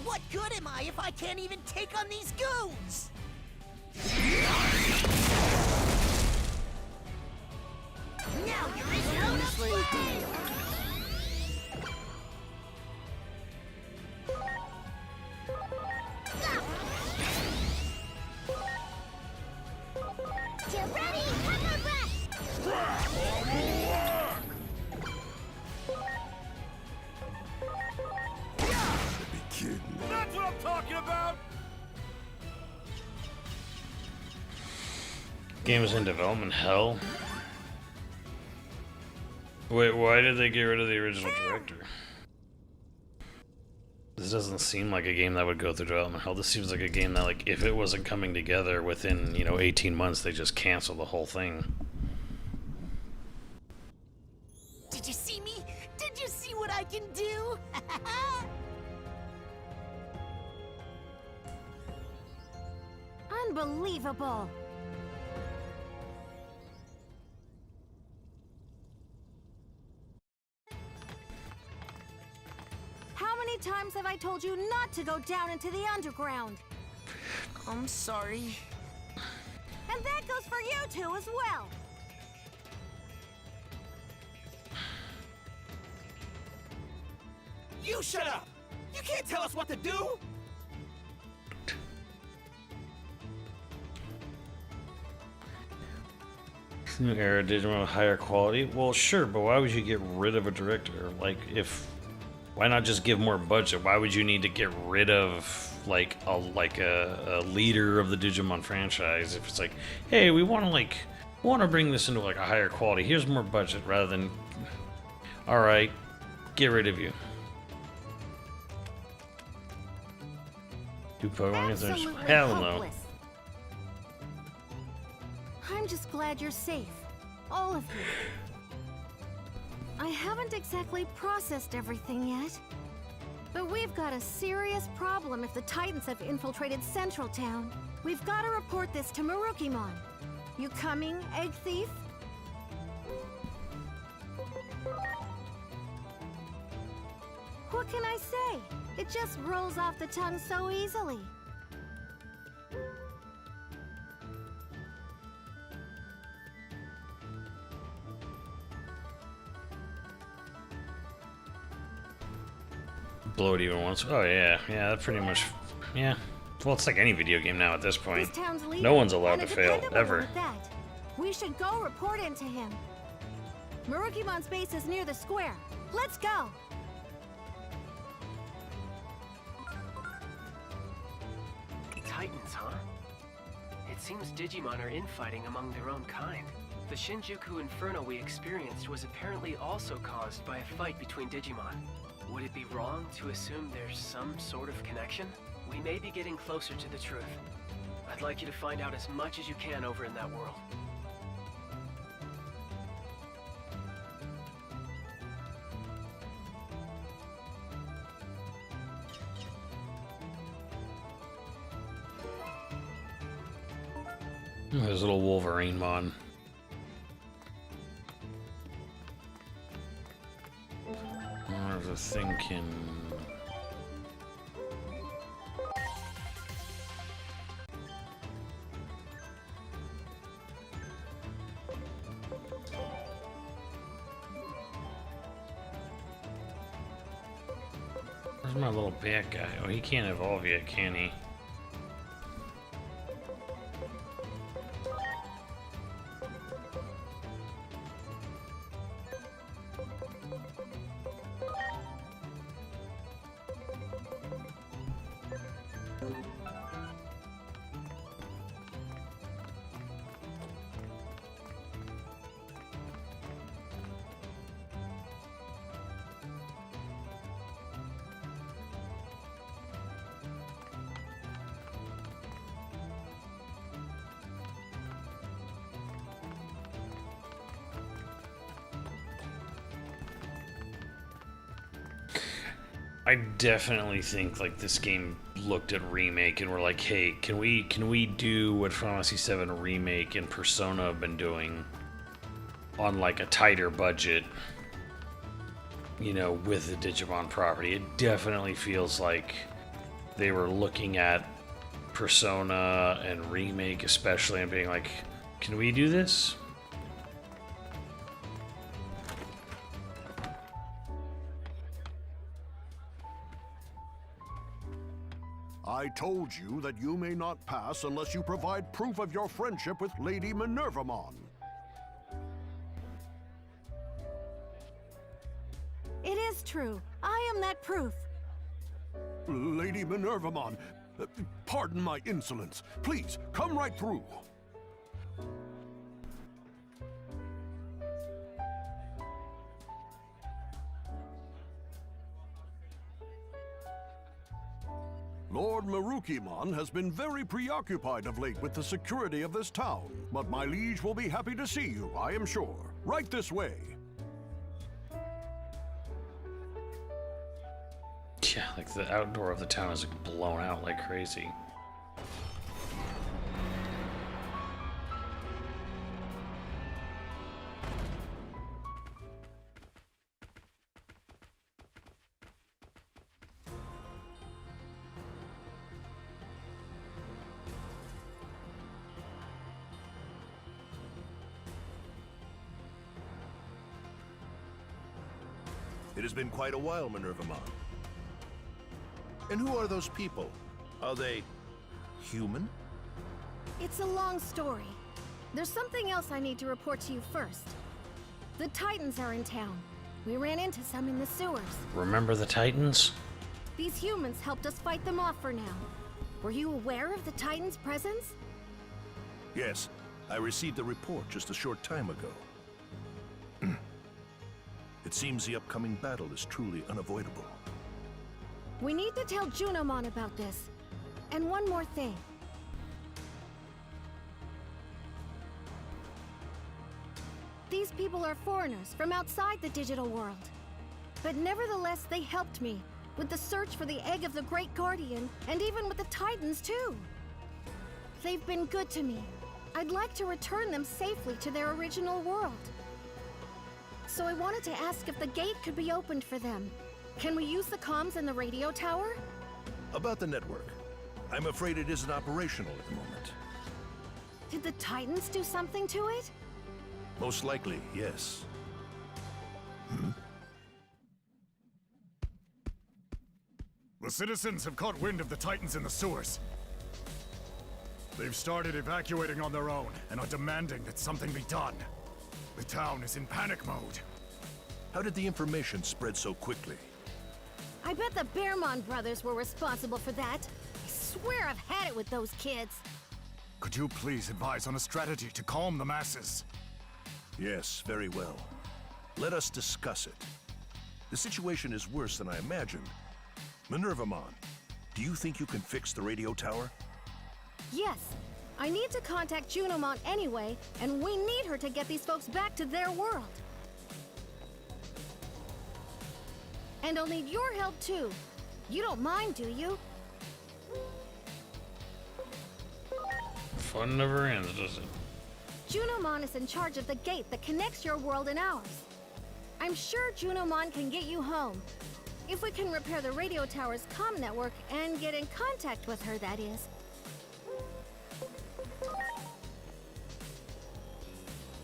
What good am I if I can't even take on these goons? Now you're in zone of play! Get ready! Hammer breath! Should be kidding. That's what I'm talking about! Game is in development hell. Wait, why did they get rid of the original director? This doesn't seem like a game that would go through development hell. This seems like a game that, like, if it wasn't coming together within, 18 months, they just cancel the whole thing. Did you see me? Did you see what I can do? Unbelievable! How many times have I told you not to go down into the underground? I'm sorry. And that goes for you two as well! You shut up! You can't tell us what to do! New era Digimon with higher quality? Well, sure, but why would you get rid of a director? Like, why not just give more budget? Why would you need to get rid of like a leader of the Digimon franchise if it's like, hey, we want to bring this into like a higher quality. Here's more budget rather than, all right, get rid of you. Do Pokemon games? Hell no. I'm just glad you're safe. All of you. I haven't exactly processed everything yet. But we've got a serious problem if the Titans have infiltrated Central Town. We've got to report this to Marukimon. You coming, Egg Thief? What can I say? It just rolls off the tongue so easily. Blow it even once. Oh yeah, that pretty much, yeah. Well, it's like any video game now at this point. This town's leader, No one's allowed and to a fail, dependable ever. one at that. We should go report into him. Marukimon's base is near the square. Let's go. Titans, huh? It seems Digimon are infighting among their own kind. The Shinjuku Inferno we experienced was apparently also caused by a fight between Digimon. Would it be wrong to assume there's some sort of connection? We may be getting closer to the truth. I'd like you to find out as much as you can over in that world. There's a little Wolverine mon. I was thinking. Where's my little bat guy? Oh, he can't evolve yet, can he? I definitely think like this game looked at remake and we're like, hey, can we do what Final Fantasy VII Remake and Persona have been doing on like a tighter budget, you know, with the Digimon property? It definitely feels like they were looking at Persona and Remake especially and being like, can we do this? I told you that you may not pass unless you provide proof of your friendship with Lady Minervamon. It is true. I am that proof. Lady Minervamon, pardon my insolence. Please, come right through. Lord Marukimon has been very preoccupied of late with the security of this town, but my liege will be happy to see you, I am sure. Right this way. Yeah, like the outdoor of the town is blown out like crazy. It has been quite a while, Minervamon. And who are those people? Are they human? It's a long story. There's something else I need to report to you first. The Titans are in town. We ran into some in the sewers. Remember the Titans? These humans helped us fight them off for now. Were you aware of the Titans' presence? Yes, I received a report just a short time ago. It seems the upcoming battle is truly unavoidable. We need to tell Junomon about this. And one more thing. These people are foreigners from outside the digital world. But nevertheless, they helped me with the search for the egg of the Great Guardian, and even with the Titans, too. They've been good to me. I'd like to return them safely to their original world. So I wanted to ask if the gate could be opened for them. Can we use the comms in the radio tower? About the network, I'm afraid it isn't operational at the moment. Did the Titans do something to it? Most likely, yes. The citizens have caught wind of the Titans in the sewers. They've started evacuating on their own and are demanding that something be done. The town is in panic mode. How did the information spread so quickly? I bet the Bearmon brothers were responsible for that. I swear I've had it with those kids. Could you please advise on a strategy to calm the masses? Yes, very well. Let us discuss it. The situation is worse than I imagined. Minervamon, do you think you can fix the radio tower? Yes. I need to contact Junomon anyway, and we need her to get these folks back to their world. And I'll need your help too. You don't mind, do you? Fun never ends, does it? Junomon is in charge of the gate that connects your world and ours. I'm sure Junomon can get you home. If we can repair the radio tower's comm network and get in contact with her, that is.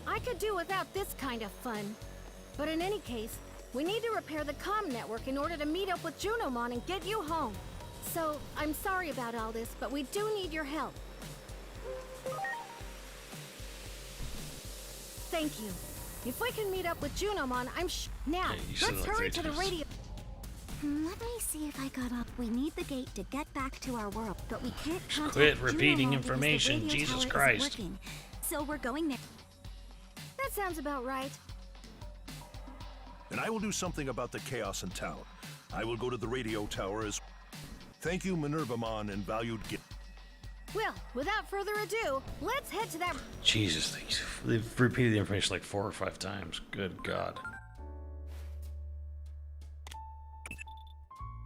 I could do without this kind of fun. But in any case, we need to repair the comm network in order to meet up with Junomon and get you home. So, I'm sorry about all this, but we do need your help. Thank you. If we can meet up with Junomon, Now, let's hurry to the radio. Let me see if I got up. We need the gate to get back to our world, but we can't contact Quit repeating Junomon because the information, radio Jesus tower isn't Christ. working. So we're going there. That sounds about right. And I will do something about the chaos in town. I will go to the radio tower as... Thank you, Minervamon and valued gift. Well, without further ado, let's head to that... Jesus, they've repeated the information like 4 or 5 times. Good God.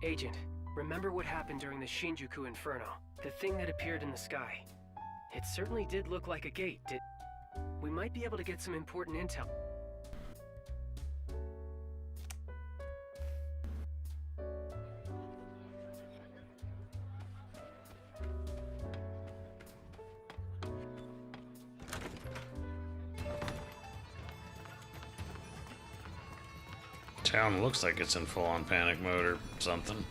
Agent, remember what happened during the Shinjuku Inferno? The thing that appeared in the sky. It certainly did look like a gate. We might be able to get some important intel. Town looks like it's in full-on panic mode or something.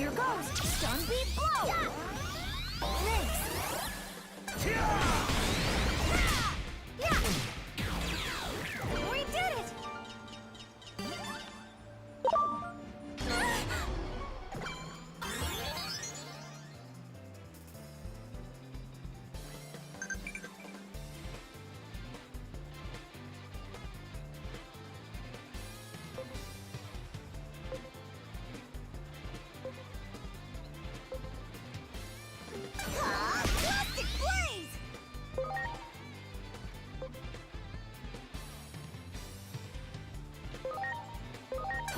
Here goes! Stun beat blow! Thanks! We did it! Plastic blaze!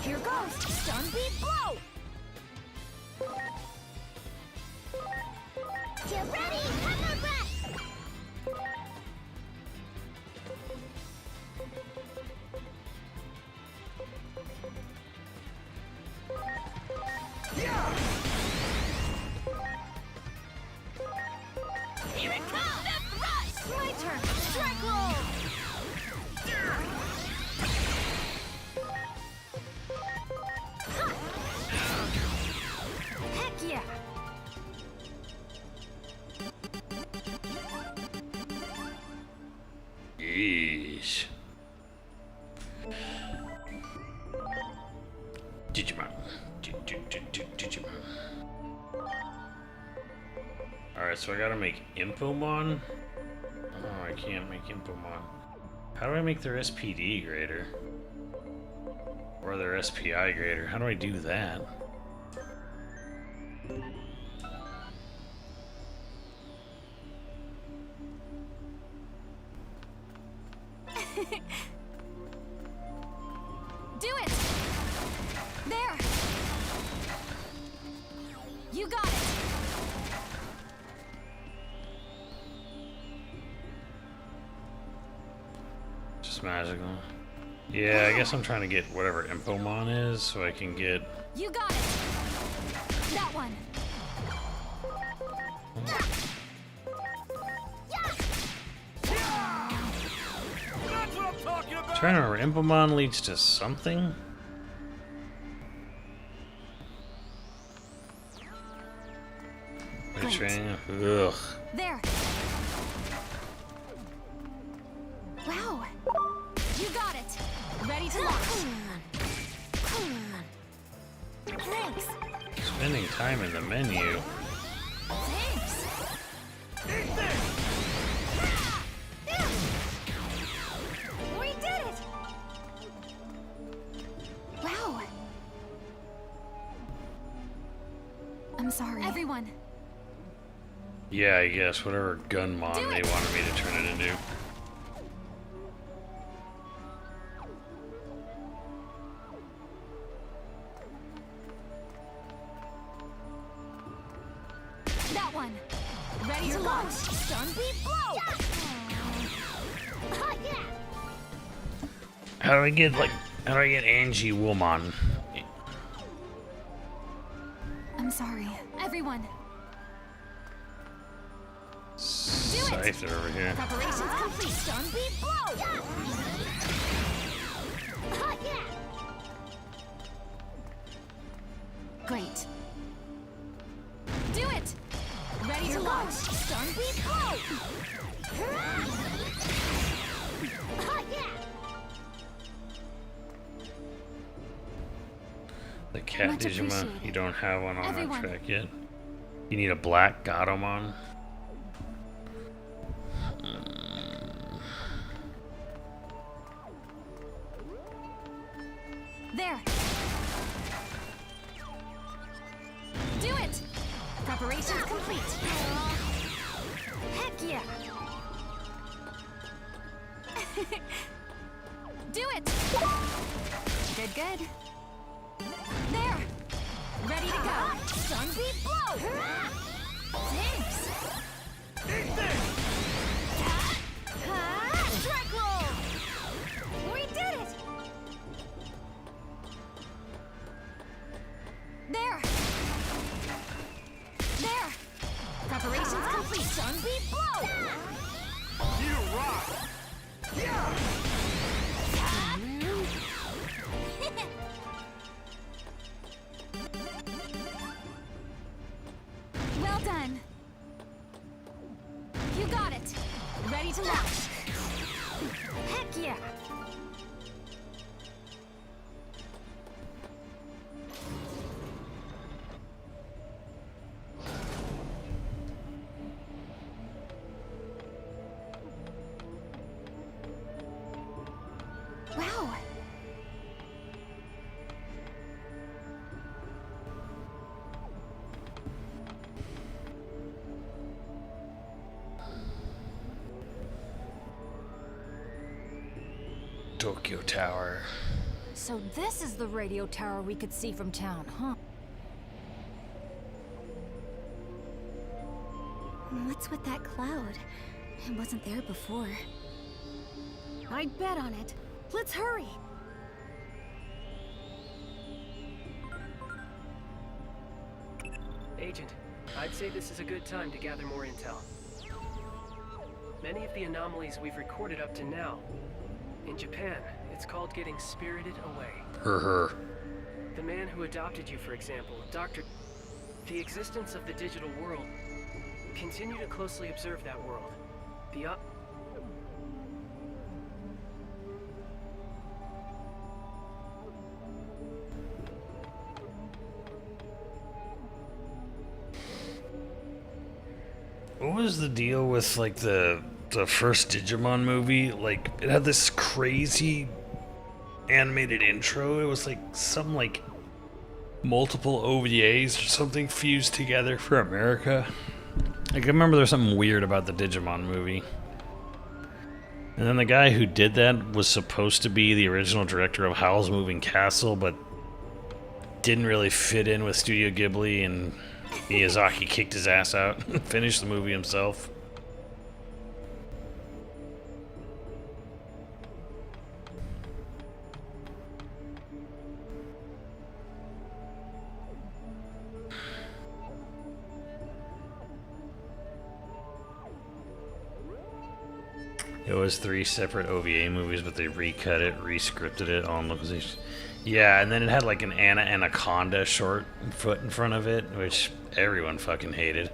Here goes! Stun beat blow! Get ready, hammer breath! Here it comes! Left rush! My turn! Strike roll! Heck yeah! Yeesh. Digimon. Digimon. Alright, so I gotta make Impomon? Oh, I can't make Impomon. How do I make their SPD greater? Or their SPI greater? How do I do that? Do it! There! You got it! Just magical. Yeah, I guess I'm trying to get whatever Impomon is so I can get... You got it! That one! That's what I'm talking about! Trying to remember, Impomon leads to something? Training? Ugh. There! Wow! You got it! Ready to launch! Thanks! Spending time in the menu. Thanks! We did it! Wow! I'm sorry. Everyone! Yeah, I guess whatever Gunmon they wanted me to turn it into. That one! Ready to launch! Stun beat blow! How do I get Angie Woolmon? I'm sorry. Everyone! Scyther over here. Preparations complete! Stun beat blow! Great. Do it! Ready to launch! Stun beat blow! The cat Much Digimon. appreciated. You don't have one on Everyone. that track yet. You need a black Gatomon. There! Do it! Preparations complete! Heck yeah! Do it! Good, good. There! Ready to go! Stun beat blow! Thanks! Strike roll! We did it! There! There! Preparations complete! Stun beat blow! You rock! to launch. Heck yeah! Wow. Tokyo Tower. So this is the radio tower we could see from town, huh? What's with that cloud? It wasn't there before. I'd bet on it. Let's hurry. Agent, I'd say this is a good time to gather more intel. Many of the anomalies we've recorded up to now. In Japan, it's called getting spirited away. The man who adopted you, for example, Dr. The existence of the digital world. Continue to closely observe that world. The What was the deal with like the first Digimon movie? Like it had this crazy animated intro. It was like some like multiple OVAs or something fused together for America. Like I remember there's something weird about the Digimon movie. And then the guy who did that was supposed to be the original director of Howl's Moving Castle, but didn't really fit in with Studio Ghibli, and Miyazaki kicked his ass out and finished the movie himself. It was 3 separate OVA movies, but they recut it, rescripted it on localization. Yeah, and then it had like an anaconda short foot in front of it, which everyone fucking hated.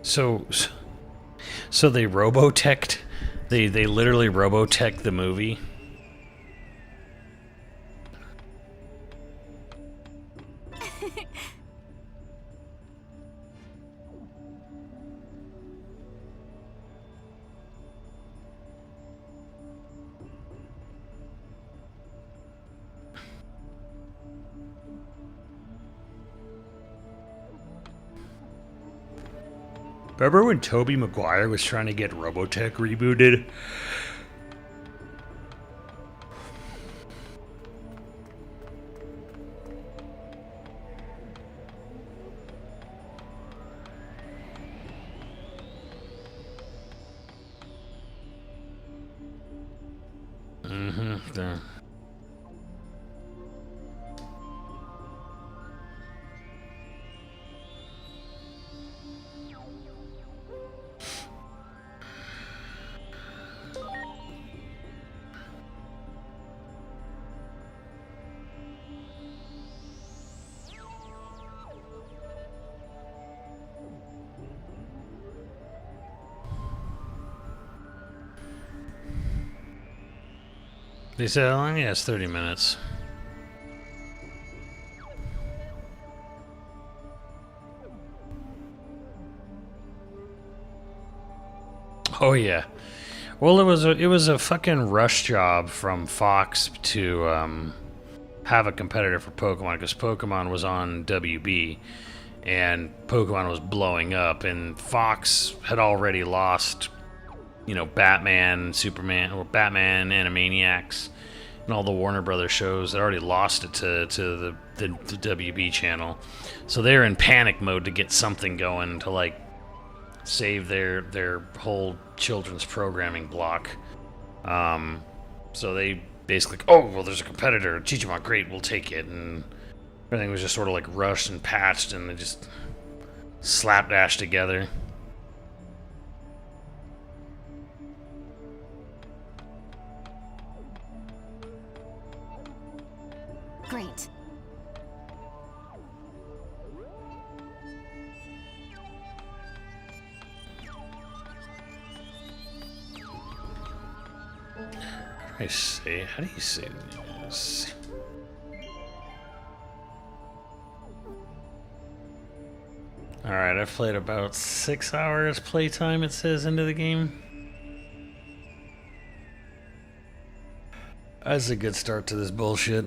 So they roboteched, they literally robotech the movie. Remember when Tobey Maguire was trying to get Robotech rebooted? There. They said how long? Yeah, it's 30 minutes. Oh yeah. Well, it was a fucking rush job from Fox to have a competitor for Pokemon, because Pokemon was on WB and Pokemon was blowing up, and Fox had already lost, you know, Batman, Superman, or Batman, Animaniacs, and all the Warner Brothers shows. They already lost it to the WB channel, so they're in panic mode to get something going to like save their whole children's programming block. So they basically, oh well, there's a competitor, Digimon, great, we'll take it, and everything was just sort of like rushed and patched, and they just slapdash together. Great. I say, how do you say this? Alright, I've played about 6 hours playtime, it says, into the game. That's a good start to this bullshit.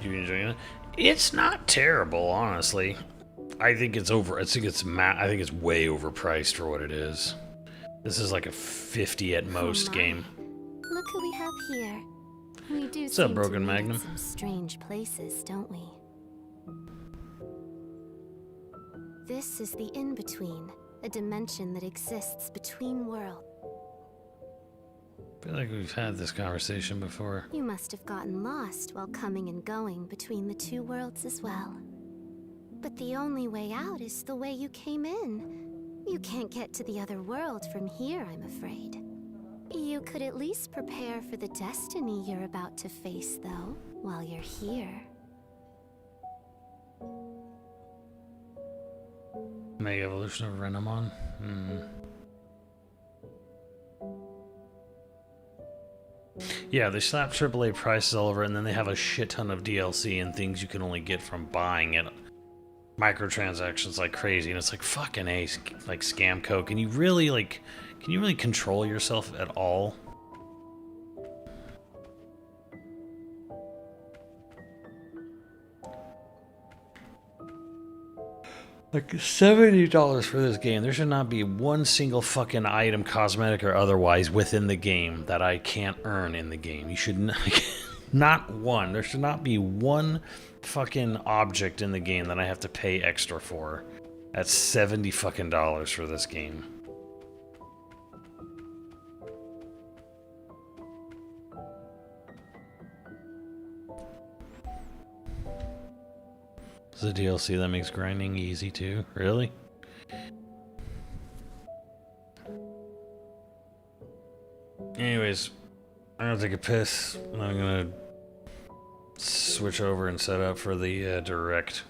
You enjoying it? It's not terrible, honestly. I think it's over. I think it's way overpriced for what it is. This is like a 50 at most game. Look who we have here. We do What's up, seem Broken to meet Magnum? in some strange places, don't we? This is the in-between, a dimension that exists between worlds. I feel like we've had this conversation before. You must have gotten lost while coming and going between the two worlds as well. But the only way out is the way you came in. You can't get to the other world from here, I'm afraid. You could at least prepare for the destiny you're about to face, though, while you're here. Mega Evolution of Renamon? Yeah, they slap AAA prices all over it, and then they have a shit ton of DLC and things you can only get from buying it. Microtransactions like crazy, and it's like fucking A, like scam code. Can you really control yourself at all? Like $70 for this game. There should not be one single fucking item, cosmetic or otherwise, within the game that I can't earn in the game. You should not, not one. There should not be one fucking object in the game that I have to pay extra for. That's $70 fucking for this game. There's a DLC that makes grinding easy too. Really? Anyways, I'm gonna take a piss. And I'm gonna switch over and set up for the direct.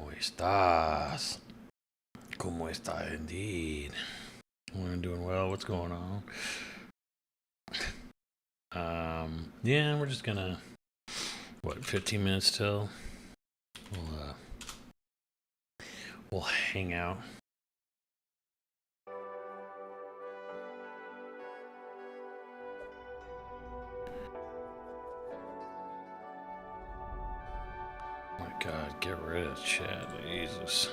¿Cómo estás? ¿Cómo está indeed? We're doing well. What's going on? Yeah, we're just gonna, what, 15 minutes till? We'll hang out. My God, get rid of chat, Jesus.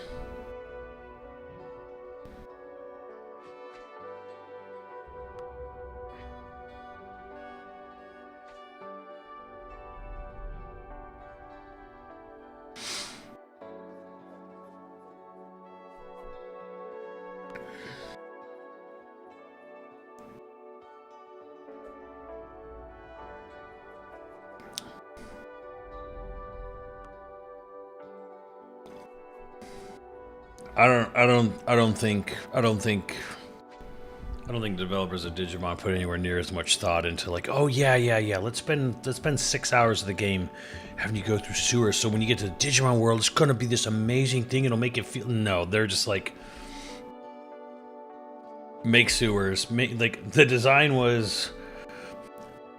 I don't think developers of Digimon put anywhere near as much thought into like, oh yeah, let's spend 6 hours of the game having you go through sewers, so when you get to the Digimon world, it's gonna be this amazing thing, it'll make it feel. No, they're just like, make sewers, like the design was,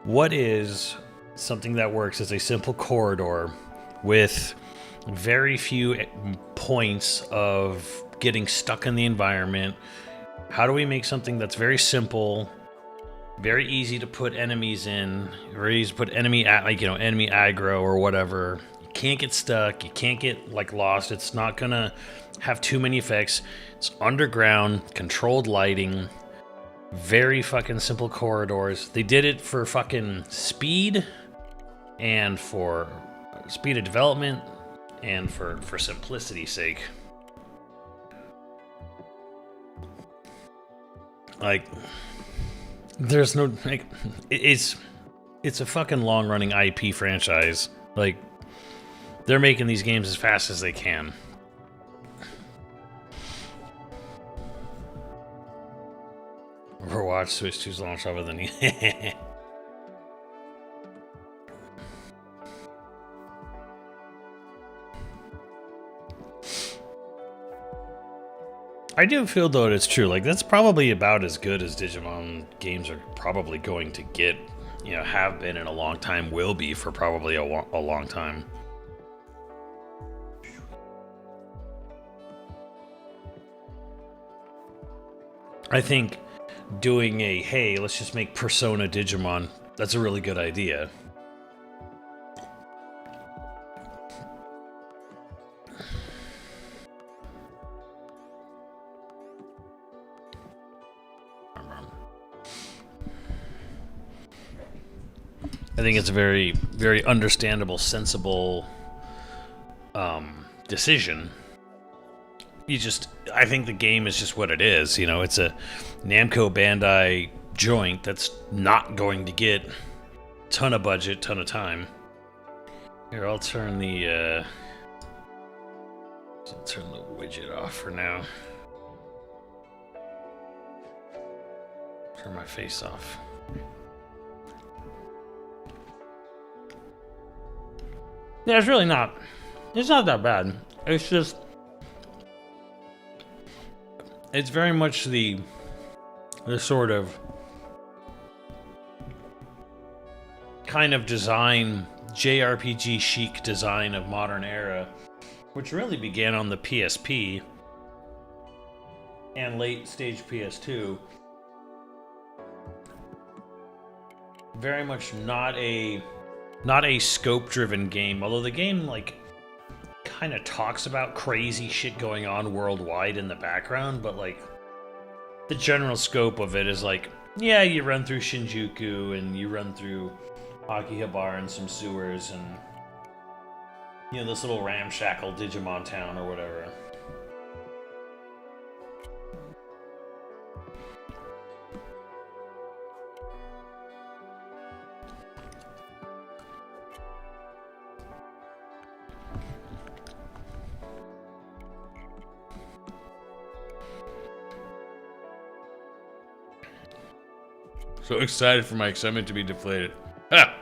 what is something that works as a simple corridor with very few points of getting stuck in the environment. How do we make something that's very simple, very easy to put enemies in, very easy to put enemy aggro or whatever. You can't get stuck, you can't get like lost, it's not gonna have too many effects. It's underground, controlled lighting, very fucking simple corridors. They did it for fucking speed and for speed of development and for simplicity's sake. Like, there's no, like, it's a fucking long-running IP franchise. Like, they're making these games as fast as they can. Overwatch Switch 2's launch other than I do feel, though, it's true. Like, that's probably about as good as Digimon games are probably going to get. You know, have been in a long time, will be for probably a long time. I think doing a, hey, let's just make Persona Digimon, that's a really good idea. I think it's a very, very understandable, sensible decision. I think the game is just what it is. You know, it's a Namco Bandai joint that's not going to get a ton of budget, ton of time. Here, I'll turn the widget off for now. Turn my face off. Yeah, it's really not. It's not that bad. It's just, it's very much the sort of kind of design, JRPG chic design of modern era, which really began on the PSP and late stage PS2. Very much not a scope-driven game, although the game, like, kind of talks about crazy shit going on worldwide in the background, but, like, the general scope of it is, like, yeah, you run through Shinjuku, and you run through Akihabara and some sewers, and, you know, this little ramshackle Digimon town or whatever. So excited for my excitement to be deflated. Ha!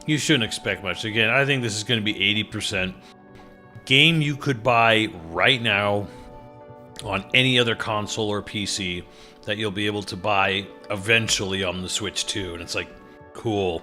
You shouldn't expect much. Again, I think this is going to be 80%. Game you could buy right now on any other console or PC that you'll be able to buy eventually on the Switch too. And it's like, cool.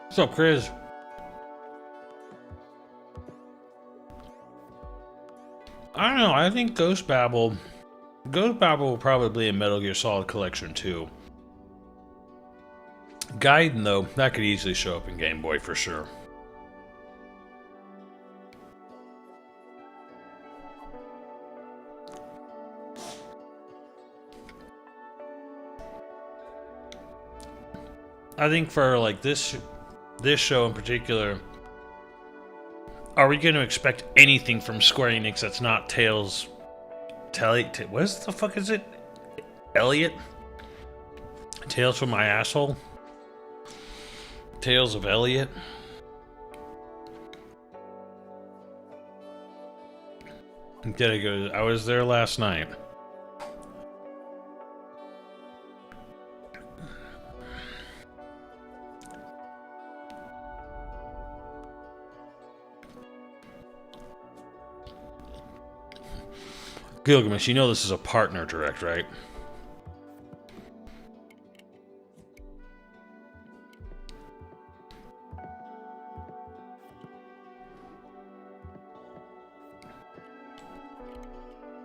What's up, Chris? I don't know. I think Ghost Babel will probably be a Metal Gear Solid Collection too. Gaiden, though, that could easily show up in Game Boy for sure. I think for like this show in particular, are we going to expect anything from Square Enix that's not Tales? What the fuck is it? Elliot? Tales from my asshole? Tales of Elliot? Gotta go. I was there last night. Gilgamesh, you know this is a partner direct, right?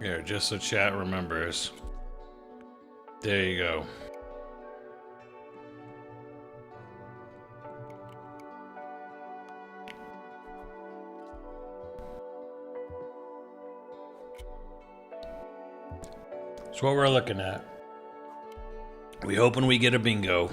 Here, just so chat remembers. There you go. That's what we're looking at. We hoping we get a bingo.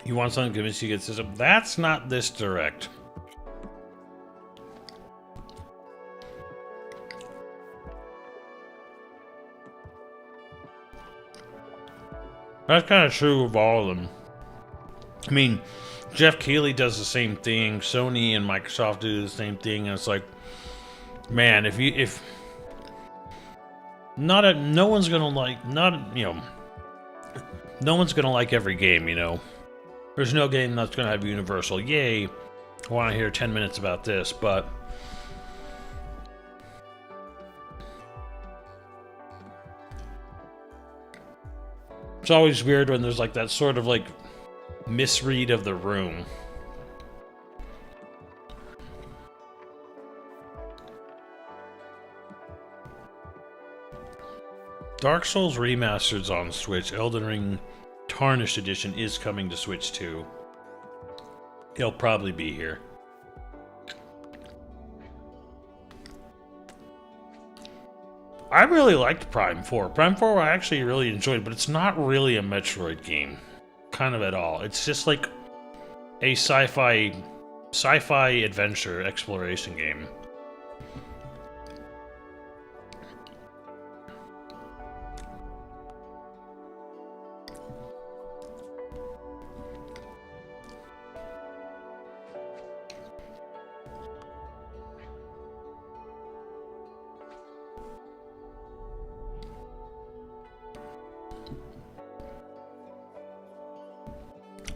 You want something to convince you to get system? That's not this direct. That's kind of true of all of them. I mean, Jeff Keighley does the same thing. Sony and Microsoft do the same thing. And it's like, man, no one's gonna like, no one's gonna like every game, you know. There's no game that's going to have universal, yay, I want to hear 10 minutes about this, but it's always weird when there's like that sort of like misread of the room. Dark Souls Remastered's on Switch. Elden Ring Tarnished Edition is coming to Switch too. It'll probably be here. I really liked Prime 4. Prime 4 I actually really enjoyed, but it's not really a Metroid game. Kind of at all. It's just like a sci-fi adventure exploration game.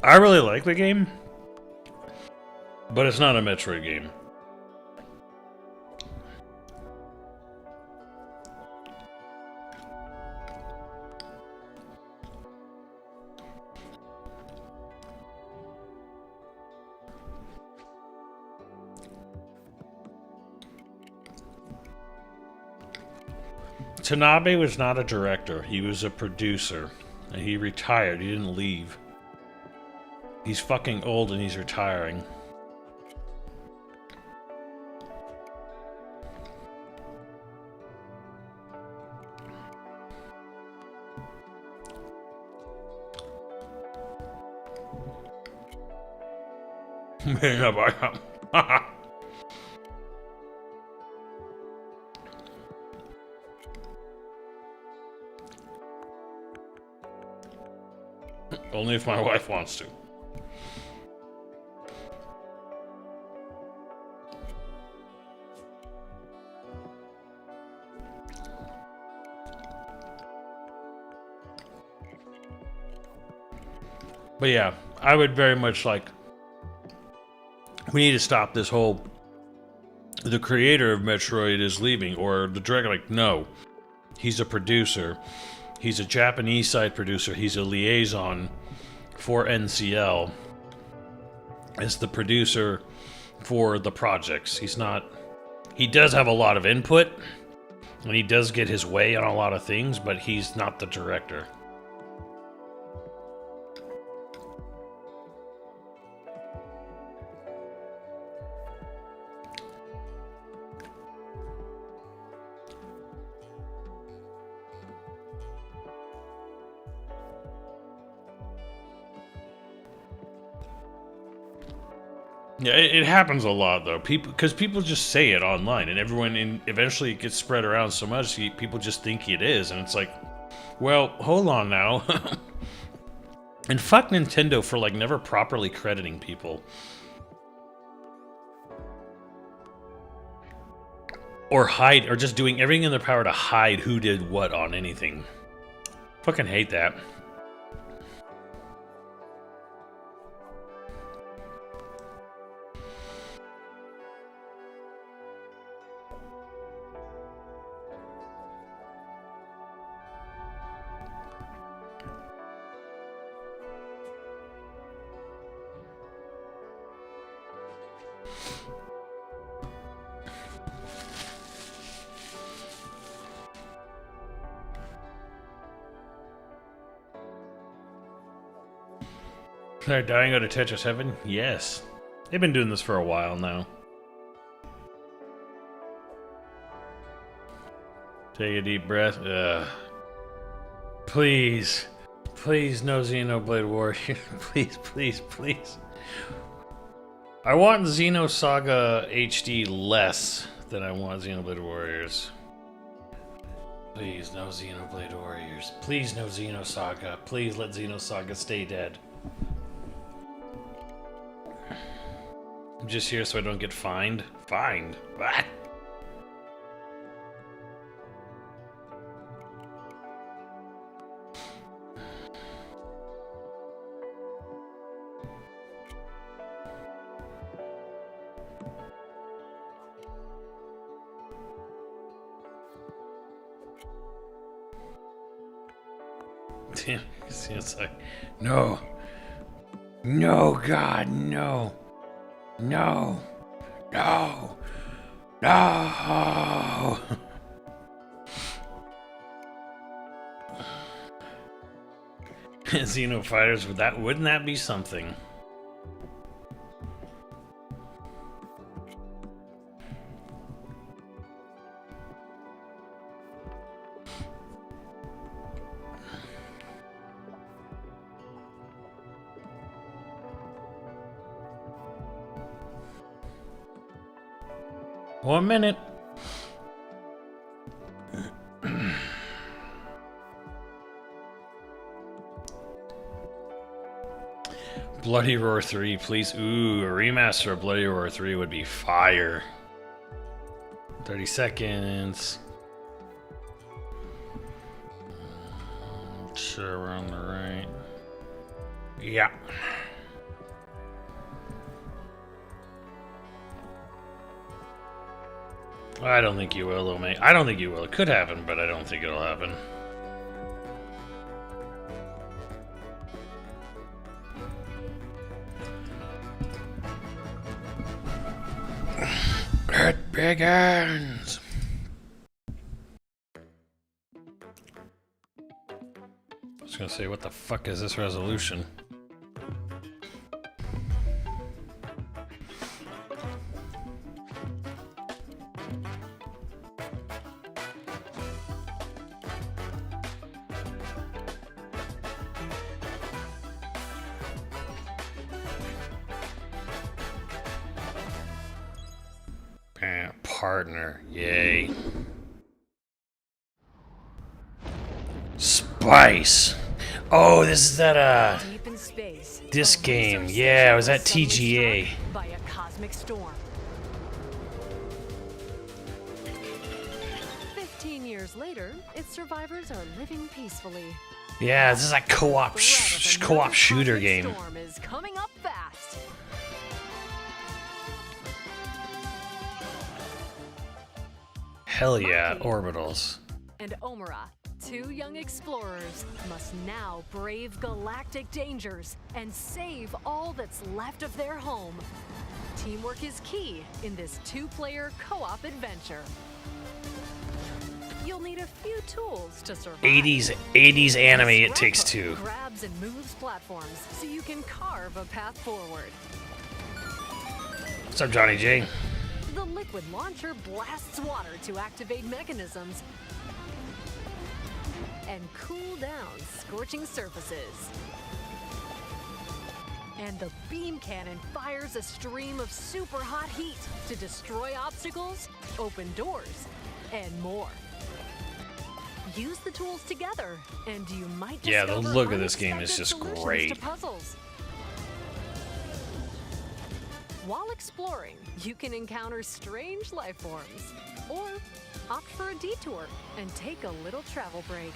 I really like the game, but it's not a Metroid game. Tanabe was not a director. He was a producer. And he retired. He didn't leave. He's fucking old and he's retiring. Only if my wife wants to. But yeah, I would very much like... We need to stop this whole... The creator of Metroid is leaving, or the director, like, no. He's a producer. He's a Japanese side producer. He's a liaison for NCL as the producer for the projects. He's not... He does have a lot of input, and he does get his way on a lot of things, but he's not the director. Yeah, it happens a lot though. Because people just say it online, and eventually it gets spread around so much, people just think it is, and it's like, well, hold on now. And fuck Nintendo for like never properly crediting people, or just doing everything in their power to hide who did what on anything. Fucking hate that. They're dying out of Tetris Heaven? Yes. They've been doing this for a while now. Take a deep breath. Please. Please, no Xenoblade Warrior. Please, please, please. I want Xenosaga HD less than I want Xenoblade Warriors. Please, no Xenoblade Warriors. Please, no Xenosaga. Please let Xenosaga stay dead. I'm just here so I don't get fined. Fined? What? Damn, it's like, no. No, God, no. No. No. No. Xeno Fighters, wouldn't that be something? One minute. Bloody Roar 3, please. Ooh, a remaster of Bloody Roar 3 would be fire. 30 seconds. Sure, we're on the right. Yeah. I don't think you will, though, mate. I don't think you will. It could happen, but I don't think it'll happen. It begins! was gonna say, what the fuck is this resolution? Partner, yay. Spice. Oh, this is that Deep in space, this game. Yeah, it was at TGA. by a cosmic storm. 15 years later, its survivors are living peacefully. Yeah, this is like co-op shooter game. Storm is coming up fast. Hell yeah, orbitals. And Omura, two young explorers, must now brave galactic dangers and save all that's left of their home. Teamwork is key in this two-player co-op adventure. You'll need a few tools to survive. 80s anime, It Takes Two. Grabs and moves platforms so you can carve a path forward. What's up, Johnny J? The liquid launcher blasts water to activate mechanisms and cool down scorching surfaces. And the beam cannon fires a stream of super hot heat to destroy obstacles, open doors, and more. Use the tools together, and you might Yeah, the discover look of this game is just unexpected great. solutions to puzzles. While exploring, you can encounter strange life forms, or opt for a detour and take a little travel break.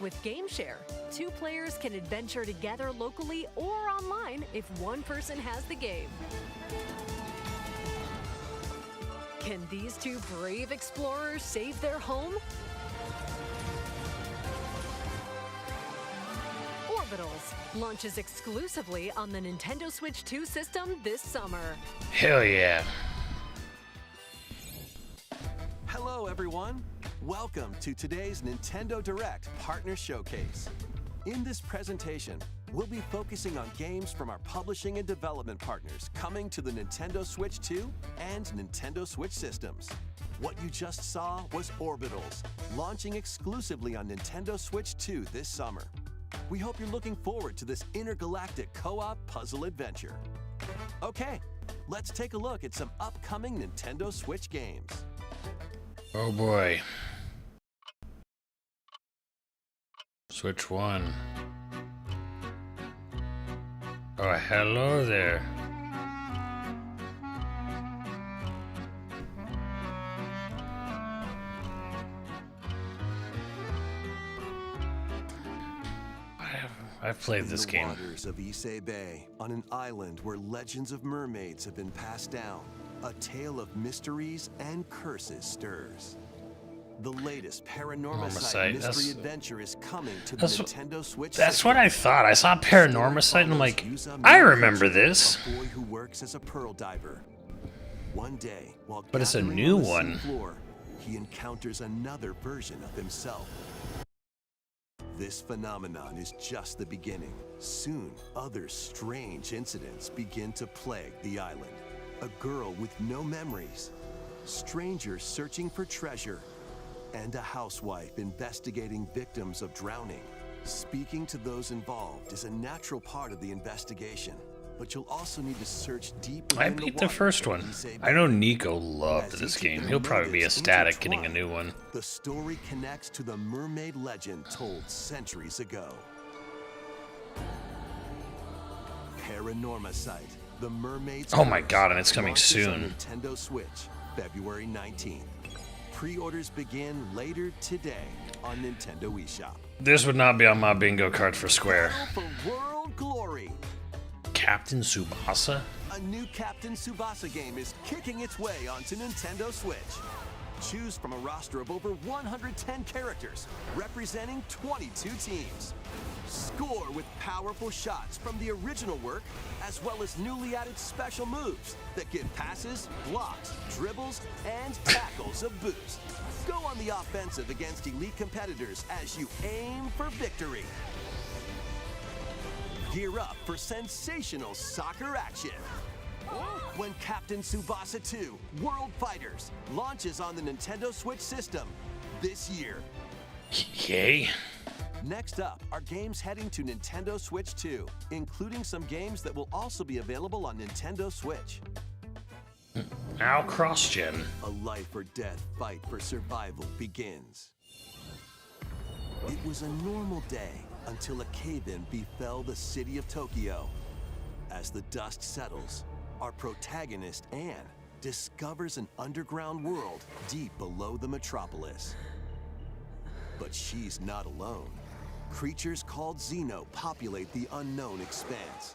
With GameShare, two players can adventure together locally or online if one person has the game. Can these two brave explorers save their home? Orbitals launches exclusively on the Nintendo Switch 2 system this summer. Hell yeah. Hello, everyone. Welcome to today's Nintendo Direct Partner Showcase. In this presentation, we'll be focusing on games from our publishing and development partners coming to the Nintendo Switch 2 and Nintendo Switch systems. What you just saw was Orbitals, launching exclusively on Nintendo Switch 2 this summer. We hope you're looking forward to this intergalactic co-op puzzle adventure. Okay, let's take a look at some upcoming Nintendo Switch games. Oh boy. Switch 1. Oh, hello there. I've played this game. In the waters of Issei Bay, on an island where legends of mermaids have been passed down, a tale of mysteries and curses stirs. The latest Paranormacite mystery adventure is coming to the Nintendo Switch. That's what I thought. I saw Paranormacite and I'm like, I remember this. A boy who works as a pearl diver. One day, while But it's a gathering new on the sea one. floor, he encounters another version of himself. This phenomenon is just the beginning. Soon, other strange incidents begin to plague the island. A girl with no memories, strangers searching for treasure, and a housewife investigating victims of drowning. Speaking to those involved is a natural part of the investigation, but you'll also need to search deep I within beat the the water first of one. Issei I know Bay. Nico loved this game. He'll probably be ecstatic getting a new one. The story connects to the mermaid legend told centuries ago. Paranormacite, the mermaid's Oh my curse, god, and it's coming launches soon. on Nintendo Switch, February 19th. Pre-orders begin later today on Nintendo eShop. This would not be on my bingo card for Square. For world glory, Captain Tsubasa? a new Captain Tsubasa game is kicking its way onto Nintendo Switch. Choose from a roster of over 110 characters, representing 22 teams. Score with powerful shots from the original work, as well as newly added special moves that give passes, blocks, dribbles, and tackles a boost. Go on the offensive against elite competitors as you aim for victory. Gear up for sensational soccer action when Captain Tsubasa 2 World Fighters launches on the Nintendo Switch system this year. Yay. Next up are games heading to Nintendo Switch 2, including some games that will also be available on Nintendo Switch. Now cross-gen. A life or death fight for survival begins. It was a normal day until a cave-in befell the city of Tokyo. As the dust settles, our protagonist, Anne, discovers an underground world deep below the metropolis. But she's not alone. Creatures called Xeno populate the unknown expanse.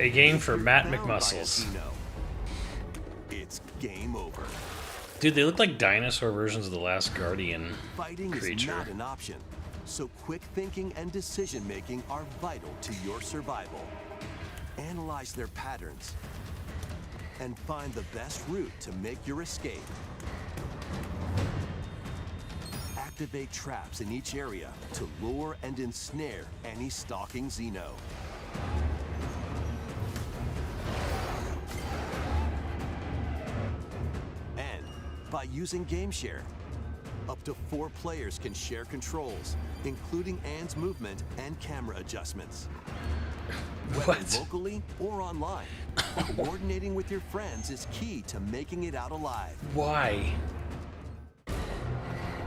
A game for Matt McMuscles. It's game over. Dude, they look like dinosaur versions of the Last Guardian Fighting creature. is not an option, so quick thinking and decision making are vital to your survival. Analyze their patterns and find the best route to make your escape. Activate traps in each area to lure and ensnare any stalking Xeno. And by using GameShare, up to 4 players can share controls, including Anne's movement and camera adjustments. Whether locally or online, coordinating with your friends is key to making it out alive. Why?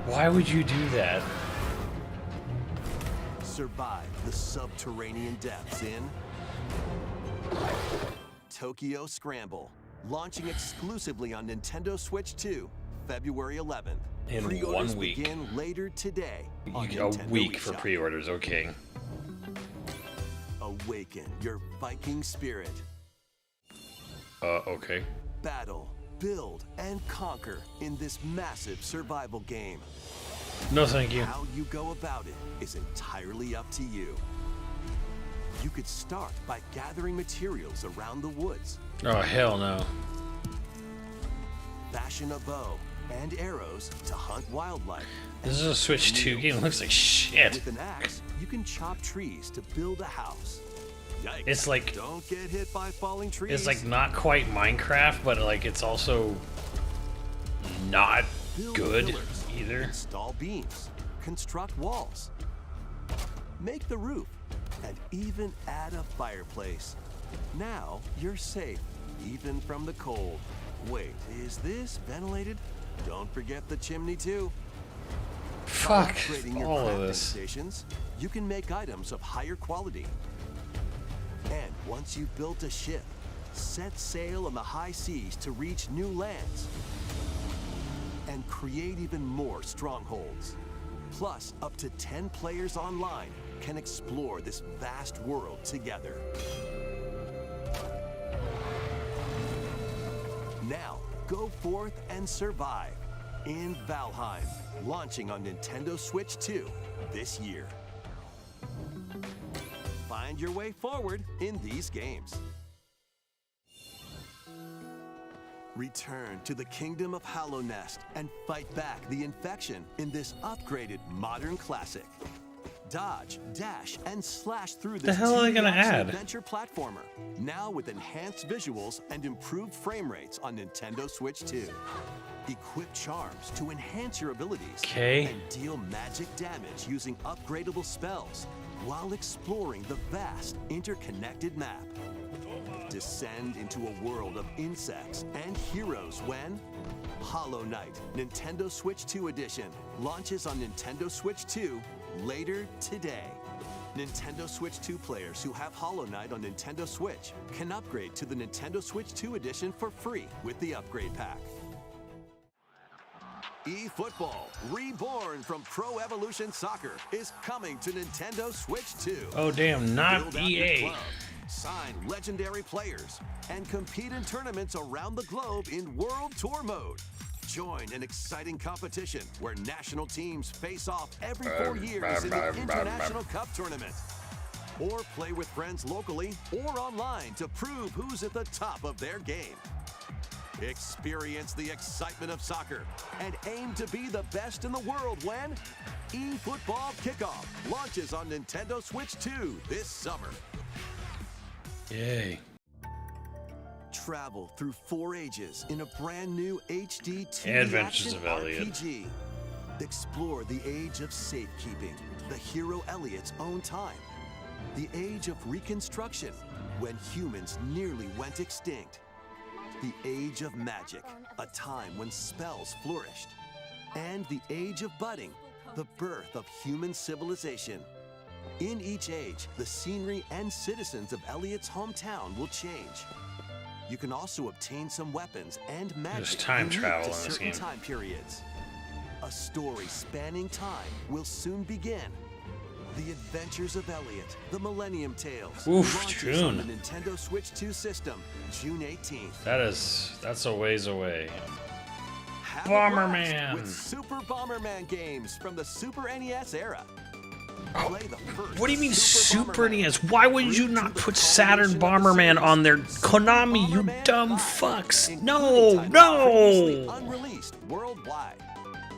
Why would you do that? Survive the subterranean depths in Tokyo Scramble, launching exclusively on Nintendo Switch 2, February 11th. In Pre-orders 1 week. begin later today on A Nintendo week for eShop. pre-orders, okay. Awaken your Viking spirit. Okay. Battle, build, and conquer in this massive survival game. No, thank you. How you go about it is entirely up to you. You could start by gathering materials around the woods. Oh, hell no. Fashion a bow and arrows to hunt wildlife. This is a Switch 2 game. It looks like shit. With an axe, you can chop trees to build a house. Yikes. It's like... Don't get hit by falling trees. It's like not quite Minecraft, but like it's also not Build good pillars, either. Install beams, construct walls, make the roof, and even add a fireplace. Now you're safe, even from the cold. Wait, is this ventilated? Don't forget the chimney too. Fuck Upgrading your all of crafting this. stations, you can make items of higher quality. And once you've built a ship, set sail on the high seas to reach new lands and create even more strongholds. Plus, up to 10 players online can explore this vast world together. Now, go forth and survive in Valheim, launching on Nintendo Switch 2 this year. Find your way forward in these games. Return to the Kingdom of Hallownest and fight back the infection in this upgraded modern classic. Dodge, dash, and slash through this The hell are they gonna add? adventure platformer, now with enhanced visuals and improved frame rates on Nintendo Switch 2. Equip charms to enhance your abilities and deal magic damage using upgradable spells while exploring the vast interconnected map. Descend into a world of insects and heroes when Hollow Knight Nintendo Switch 2 Edition launches on Nintendo Switch 2 later today. Nintendo Switch 2 players who have Hollow Knight on Nintendo Switch can upgrade to the Nintendo Switch 2 Edition for free with the upgrade pack. eFootball, reborn from Pro Evolution Soccer, is coming to Nintendo Switch 2. Oh damn, not Build out your EA. club sign legendary players, and compete in tournaments around the globe in World Tour mode. Join an exciting competition where national teams face off every 4 years in the International Cup Tournament. Or play with friends locally or online to prove who's at the top of their game. Experience the excitement of soccer and aim to be the best in the world when eFootball Kickoff launches on Nintendo Switch 2 this summer. Yay. Travel through 4 ages in a brand new HD 2D Adventures action of Elliot. RPG. Explore the age of safekeeping, the hero Elliot's own time. The age of reconstruction, when humans nearly went extinct. The age of magic, a time when spells flourished. And the age of budding, the birth of human civilization. In each age, the scenery and citizens of Elliot's hometown will change. You can also obtain some weapons and magic. There's time travel unique to in this certain game. time periods. A story spanning time will soon begin. The Adventures of Elliot, the Millennium Tales. Oof, launches on the June. Nintendo Switch 2 system, June 18th. That's a ways away. Have a blast Bomberman. with Super Bomberman games from the Super NES era. Play the first What do you mean Super Super NES? Why would you not put Saturn Bomberman on there? Konami, you dumb fucks. No, no. Unreleased worldwide.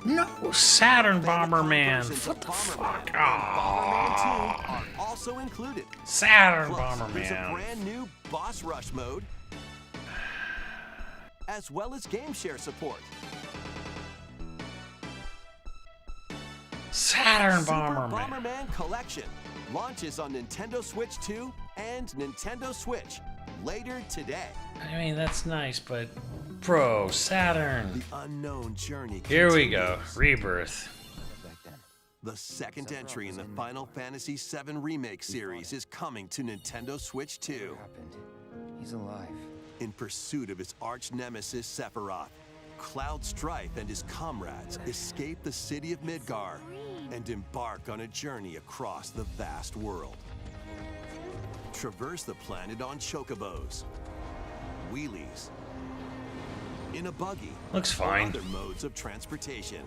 No, Saturn Bomberman. What the fuck? Bomberman 2 are also included. Saturn Plus, there's a Bomberman. brand new Boss Rush mode, as well as game share support. Saturn Super Bomberman. Bomberman Collection launches on Nintendo Switch 2 and Nintendo Switch later today. I mean, that's nice, but bro, Saturn. The unknown journey Here we go. continues. Rebirth. The second entry in the Final Fantasy VII Remake series is coming to Nintendo Switch 2. He's alive. In pursuit of his arch nemesis Sephiroth, Cloud Strife and his comrades escape the city of Midgar and embark on a journey across the vast world. Traverse the planet on chocobos, wheelies, in a buggy, Looks or fine. other modes of transportation.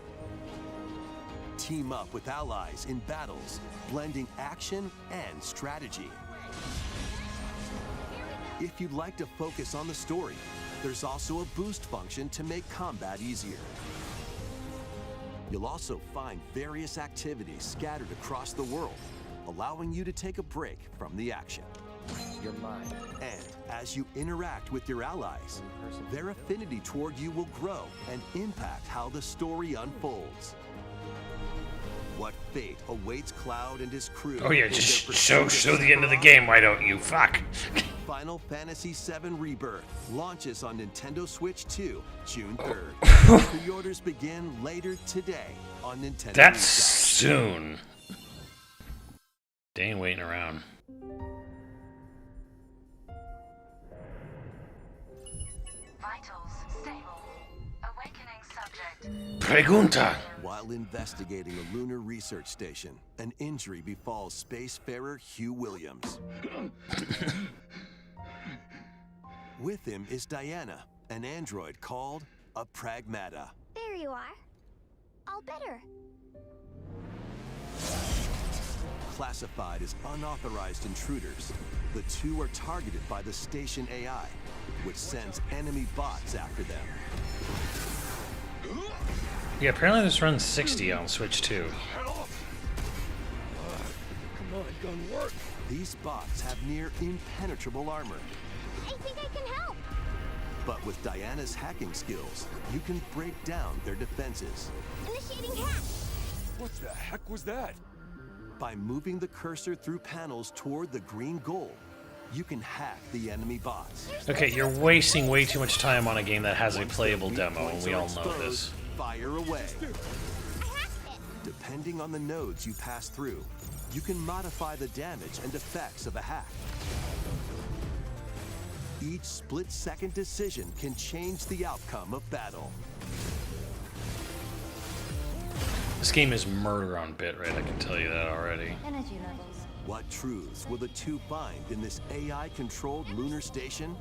Team up with allies in battles, blending action and strategy. If you'd like to focus on the story, there's also a boost function to make combat easier. You'll also find various activities scattered across the world, allowing you to take a break from the action. You're mine. And as you interact with your allies, their affinity toward you will grow and impact how the story unfolds. What fate awaits Cloud and his crew? Oh yeah, in their just pursuit show of the end of the game, why don't you? Fuck. Final Fantasy VII Rebirth launches on Nintendo Switch 2, June 3rd. Pre-orders begin later today on Nintendo. That's eShop. soon. They ain't waiting around. Vitals stable. Awakening subject. Pregunta. While investigating a lunar research station, an injury befalls spacefarer Hugh Williams. With him is Diana, an android called a Pragmata. There you are. All better. Classified as unauthorized intruders, the two are targeted by the station AI, which sends enemy bots after them. Yeah, apparently this runs 60 on Switch 2. Come on, gun work. These bots have near impenetrable armor. I think I can help. But with Diana's hacking skills, you can break down their defenses. Initiating hack. What the heck was that? By moving the cursor through panels toward the green goal, you can hack the enemy bots. Okay, you're wasting way too much time on a game that has a playable demo, and we all know this. Fire away. Depending on the nodes you pass through, you can modify the damage and effects of a hack. Each split-second decision can change the outcome of battle. This game is murder on bitrate, I can tell you that already. Energy levels What truths will the two find in this AI-controlled lunar station?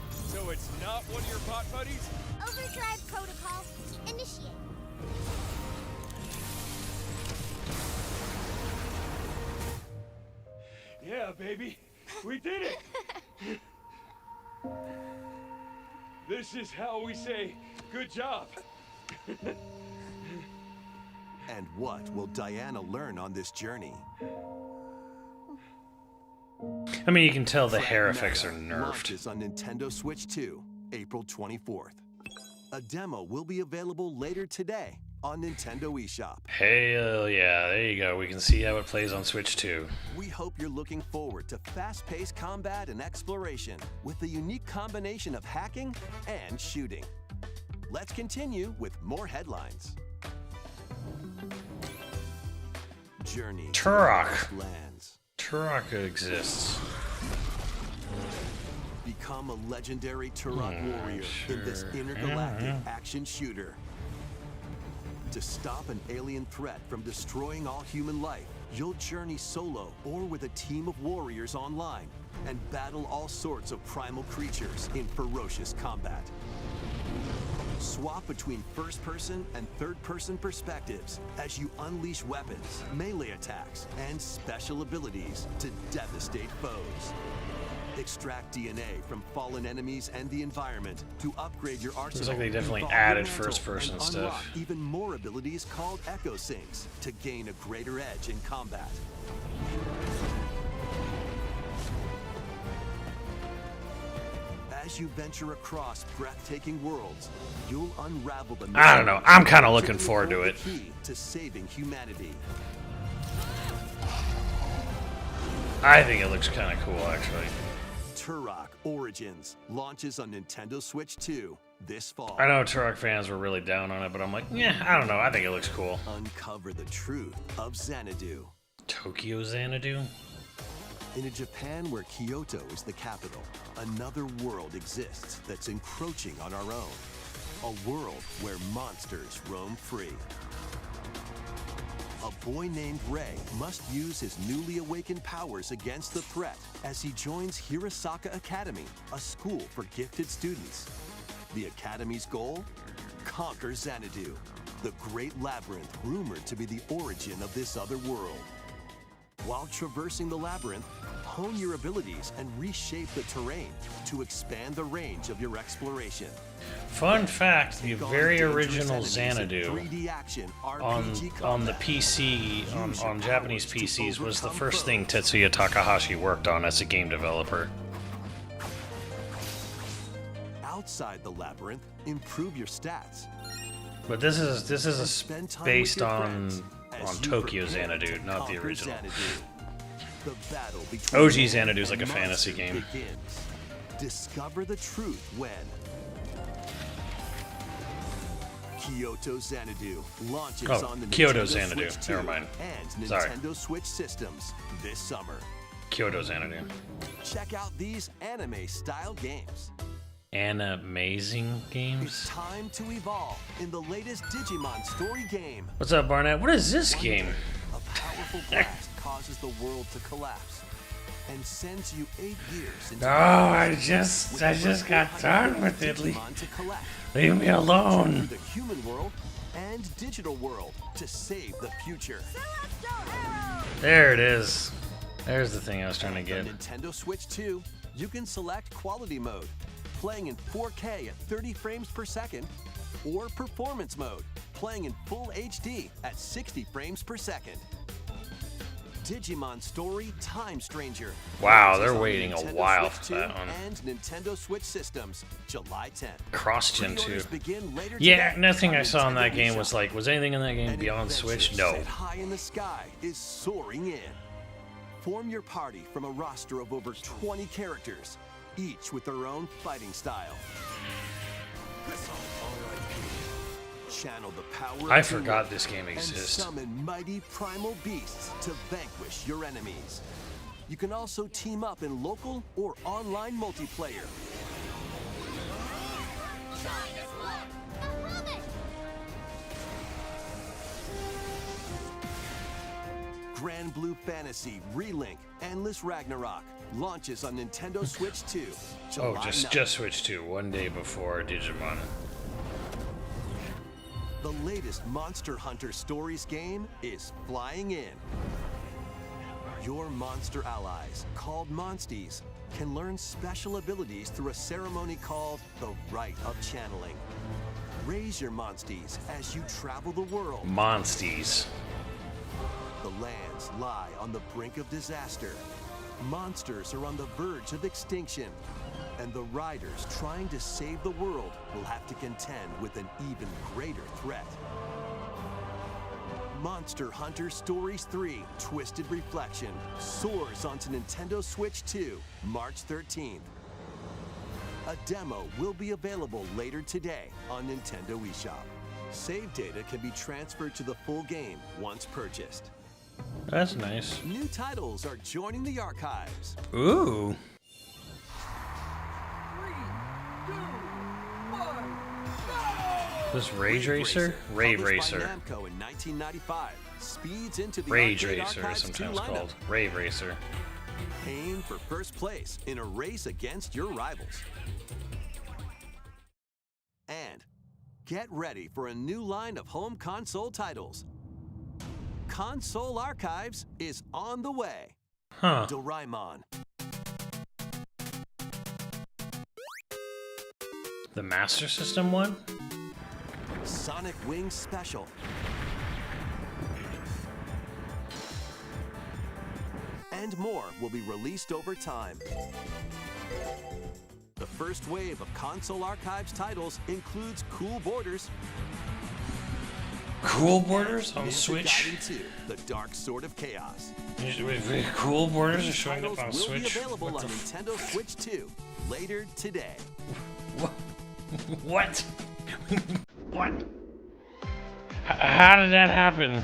So it's not one of your bot buddies? Overdrive protocol initiate. Yeah, baby. We did it! This is how we say, good job. And what will Diana learn on this journey? I mean, you can tell the hair effects are nerfed. Launches on Nintendo Switch 2, April 24th. A demo will be available later today on Nintendo eShop. Hell yeah, there you go. We can see how it plays on Switch 2. We hope you're looking forward to fast-paced combat and exploration with a unique combination of hacking and shooting. Let's continue with more headlines. Journey to Turok. Lost Lands. Turok exists. Become a legendary Turok warrior in this intergalactic action shooter. To stop an alien threat from destroying all human life, you'll journey solo or with a team of warriors online and battle all sorts of primal creatures in ferocious combat. Swap between first-person and third-person perspectives as you unleash weapons, melee attacks, and special abilities to devastate foes. Extract DNA from fallen enemies and the environment to upgrade your arsenal. Seems like they definitely evolve added your mantle, first-person and stuff. unlock even more abilities called Echo Syncs to gain a greater edge in combat. As you venture across breathtaking worlds, you'll unravel the I don't know. I'm kind of mystery looking forward to it. the key to saving humanity. I think it looks kind of cool, actually. Turok Origins launches on Nintendo Switch 2 this fall. I know Turok fans were really down on it, but I'm like, yeah, I don't know. I think it looks cool. Uncover the truth of Xanadu. Tokyo Xanadu? In a Japan where Kyoto is the capital, another world exists that's encroaching on our own. A world where monsters roam free. A boy named Ray must use his newly awakened powers against the threat as he joins Hirasaka Academy, a school for gifted students. The Academy's goal? Conquer Xanadu, the great labyrinth rumored to be the origin of this other world. While traversing the labyrinth, hone your abilities and reshape the terrain to expand the range of your exploration. Fun fact, the very original Xanadu 3D action on the PC, on Japanese PCs, was the first thing Tetsuya Takahashi worked on as a game developer. Outside the labyrinth, improve your stats. But this is based on Tokyo Xanadu, not the original. The battle between OG Xanadu is like a fantasy game. begins. Discover the truth when Kyoto Xanadu launches Oh, on the Kyoto Nintendo Xanadu. Switch 2 Never mind. and Sorry. Nintendo Switch systems this summer. Kyoto Xanadu. Check out these anime-style games. Amazing games. It's time to evolve in the latest Digimon story game. What's up, Barnett? What is this game? A powerful blast causes the world to collapse and sends you 8 years into No, I just got done with it. Digimon to collect. Leave me alone. The human world and digital world to save the future. There it is. There's the thing I was trying to get. On Nintendo Switch 2, you can select quality mode, playing in 4K at 30 frames per second, or performance mode, playing in full HD at 60 frames per second. Digimon Story Time Stranger. Wow, they're launches on waiting a Nintendo while Switch for that 2 one. And Nintendo Switch systems, July 10th. Cross-gen 2. Pre-orders begin later Yeah, today nothing on I saw in that Nintendo game was eShop. like, was anything in that game An beyond adventure Switch? No. set high in the sky is soaring in. Form your party from a roster of over 20 characters, each with their own fighting style. Channel the power I of forgot teamwork this game and exists. summon mighty primal beasts to vanquish your enemies. You can also team up in local or online multiplayer. Grand Blue Fantasy Relink Endless Ragnarok launches on Nintendo Switch 2, July Oh, 9th. just Switch 2, one day before Digimon. The latest Monster Hunter Stories game is flying in. Your monster allies, called Monsties, can learn special abilities through a ceremony called the Rite of Channeling. Raise your Monsties as you travel the world. Monsties. The lands lie on the brink of disaster. Monsters are on the verge of extinction. And the riders trying to save the world will have to contend with an even greater threat. Monster Hunter Stories 3 Twisted Reflection soars onto Nintendo Switch 2, March 13th. A demo will be available later today on Nintendo eShop. Save data can be transferred to the full game once purchased. That's nice. New titles are joining the archives. Ooh. This Rage Racer? Rave Racer. By Namco in 1995, speeds into the Rage arcade Racer, archives sometimes 2 lineup. called. Rave Racer. Aim for first place in a race against your rivals. And get ready for a new line of home console titles. Console Archives is on the way. Huh. Doraemon. The Master System one? Sonic Wings Special. And more will be released over time. The first wave of Console Archives titles includes Cool Borders. Cool Borders on Ninja Switch? Gaiden 2, The Dark Sword of Chaos. Wait, Cool Borders are These showing up titles on will be Switch? available What on the Nintendo Switch 2 later today. What? What? How did that happen?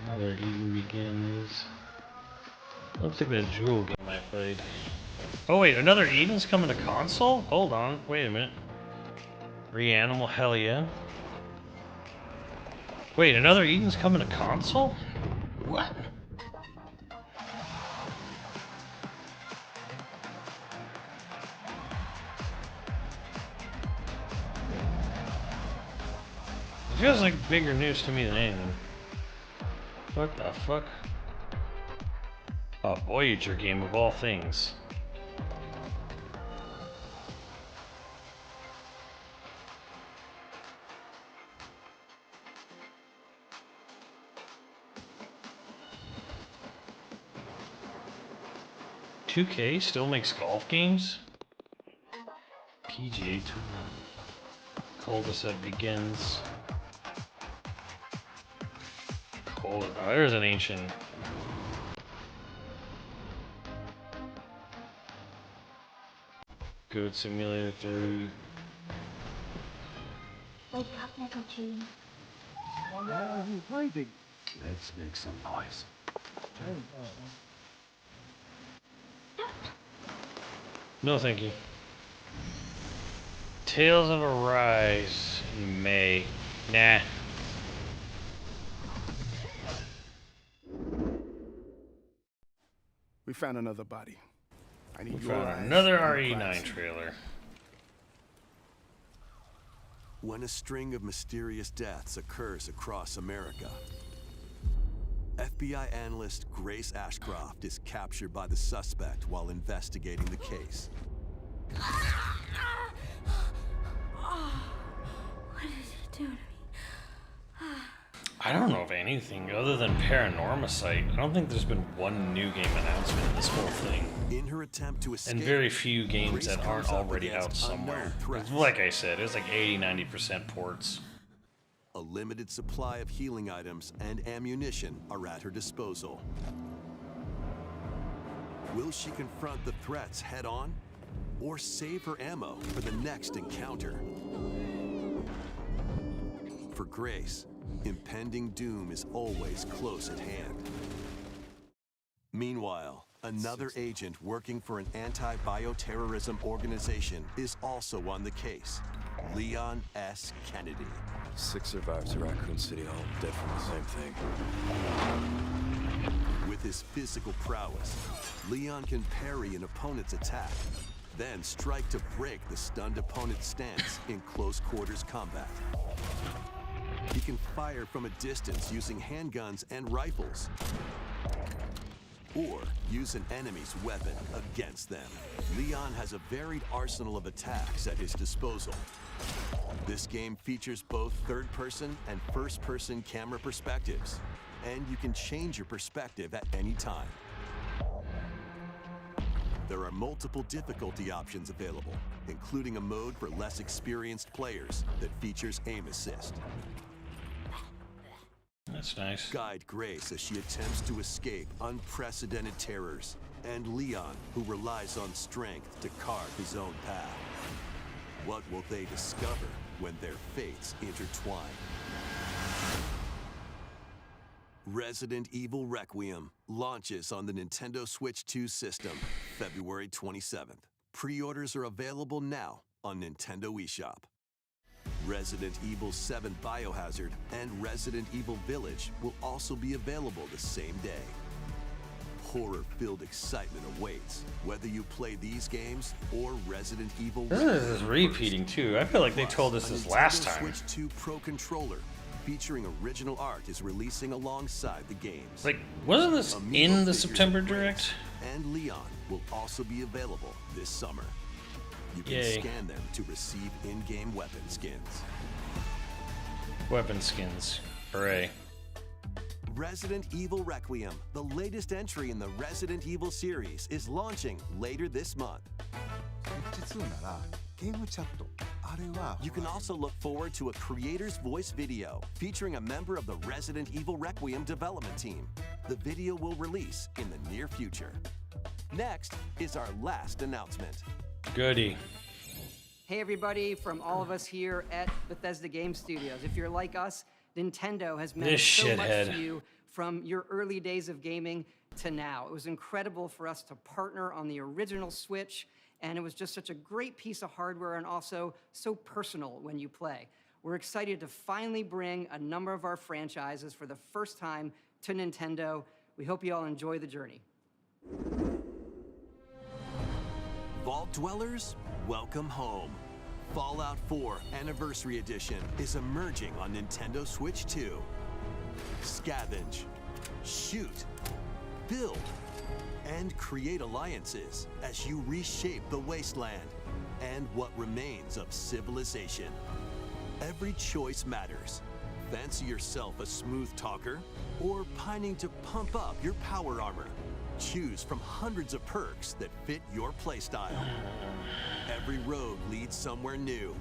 Another Eden begins. Looks like that Jewel game I played. Oh wait, another Eden's coming to console? Hold on, wait a minute. Reanimal, hell yeah. Wait, another Eden's coming to console? What? It feels like bigger news to me than anything. What the fuck? A Voyager game of all things. $2K still makes golf games? PGA Tour. Cul-de-sac begins. Oh, there's an ancient. Goat Simulator 3. Wake up, little tune. Let's make some noise. No, thank you. Tales of Arise in May. Nah. We found another body. I need We your found eyes another on the RE9 prize. trailer. When a string of mysterious deaths occurs across America, FBI analyst Grace Ashcroft is captured by the suspect while investigating the case. What did it do to me? I don't know of anything other than Paranormasight. I don't think there's been one new game announcement in this whole thing. In her attempt to escape, And very few games Grace that aren't comes up already against out somewhere. unknown threats. Like I said, it was like 80-90% ports. A limited supply of healing items and ammunition are at her disposal. Will she confront the threats head on, or save her ammo for the next encounter? For Grace, Impending doom is always close at hand. Meanwhile, another agent working for an anti-bioterrorism organization is also on the case, Leon S. Kennedy. 6 survivors at Raccoon City Hall, dead from the same thing. With his physical prowess, Leon can parry an opponent's attack, then strike to break the stunned opponent's stance in close quarters combat. He can fire from a distance using handguns and rifles, or use an enemy's weapon against them. Leon has a varied arsenal of attacks at his disposal. This game features both third-person and first-person camera perspectives, and you can change your perspective at any time. There are multiple difficulty options available, including a mode for less experienced players that features aim assist. That's nice. Guide Grace as she attempts to escape unprecedented terrors, and Leon, who relies on strength to carve his own path. What will they discover when their fates intertwine? Resident Evil Requiem launches on the Nintendo Switch 2 system February 27th. Pre-orders are available now on Nintendo eShop. Resident Evil 7 Biohazard and Resident Evil Village will also be available the same day. Horror-filled excitement awaits, whether you play these games or Resident Evil. This is repeating too. I feel like they told us this last time. Switch 2 Pro controller featuring original art is releasing alongside the games. Like, wasn't this in the September Direct? And Leon will also be available this summer. You can Yay. scan them to receive in-game weapon skins. Weapon skins. Hooray. Resident Evil Requiem, the latest entry in the Resident Evil series, is launching later this month. You can also look forward to a creator's voice video featuring a member of the Resident Evil Requiem development team. The video will release in the near future. Next is our last announcement. Goody. Hey everybody, from all of us here at Bethesda Game Studios. If you're like us, Nintendo has meant so much to you from your early days of gaming to now. It was incredible for us to partner on the original Switch, and it was just such a great piece of hardware and also so personal when you play. We're excited to finally bring a number of our franchises for the first time to Nintendo. We hope you all enjoy the journey. Vault Dwellers, welcome home. Fallout 4 Anniversary Edition is emerging on Nintendo Switch 2. Scavenge, shoot, build, and create alliances as you reshape the wasteland and what remains of civilization. Every choice matters. Fancy yourself a smooth talker or pining to pump up your power armor? Choose from hundreds of perks that fit your playstyle. Every road leads somewhere new.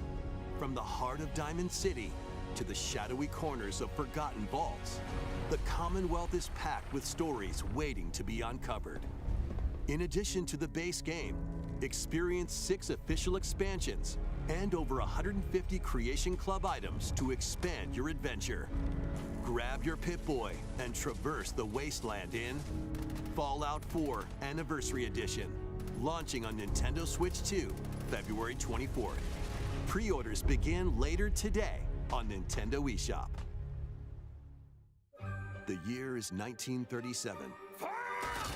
From the heart of Diamond City to the shadowy corners of forgotten vaults, the Commonwealth is packed with stories waiting to be uncovered. In addition to the base game, experience 6 official expansions and over 150 Creation Club items to expand your adventure. Grab your Pip-Boy and traverse the wasteland in Fallout 4 Anniversary Edition, launching on Nintendo Switch 2, February 24th. Pre-orders begin later today on Nintendo eShop. The year is 1937.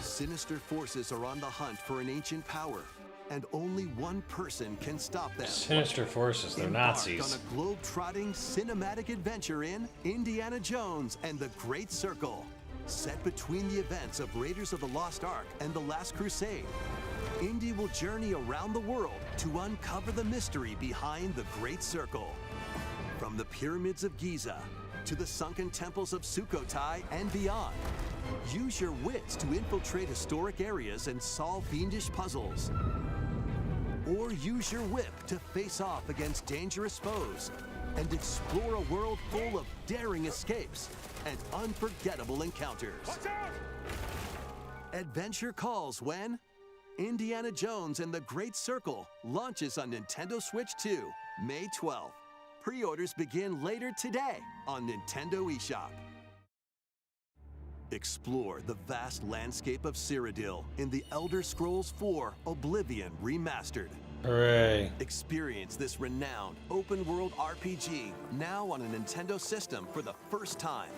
Sinister forces are on the hunt for an ancient power, and only one person can stop them. Sinister forces, they're Nazis. On a globe-trotting cinematic adventure in Indiana Jones and the Great Circle, set between the events of Raiders of the Lost Ark and The Last Crusade. Indy will journey around the world to uncover the mystery behind the Great Circle. From the pyramids of Giza to the sunken temples of Sukhothai and beyond, use your wits to infiltrate historic areas and solve fiendish puzzles. Or use your whip to face off against dangerous foes and explore a world full of daring escapes and unforgettable encounters. Adventure calls when Indiana Jones and the Great Circle launches on Nintendo Switch 2, May 12th. pre-orders begin later today on Nintendo eShop. Explore the vast landscape of Cyrodiil in The Elder Scrolls IV: Oblivion Remastered. Hooray. Experience this renowned open-world RPG now on a Nintendo system for the first time.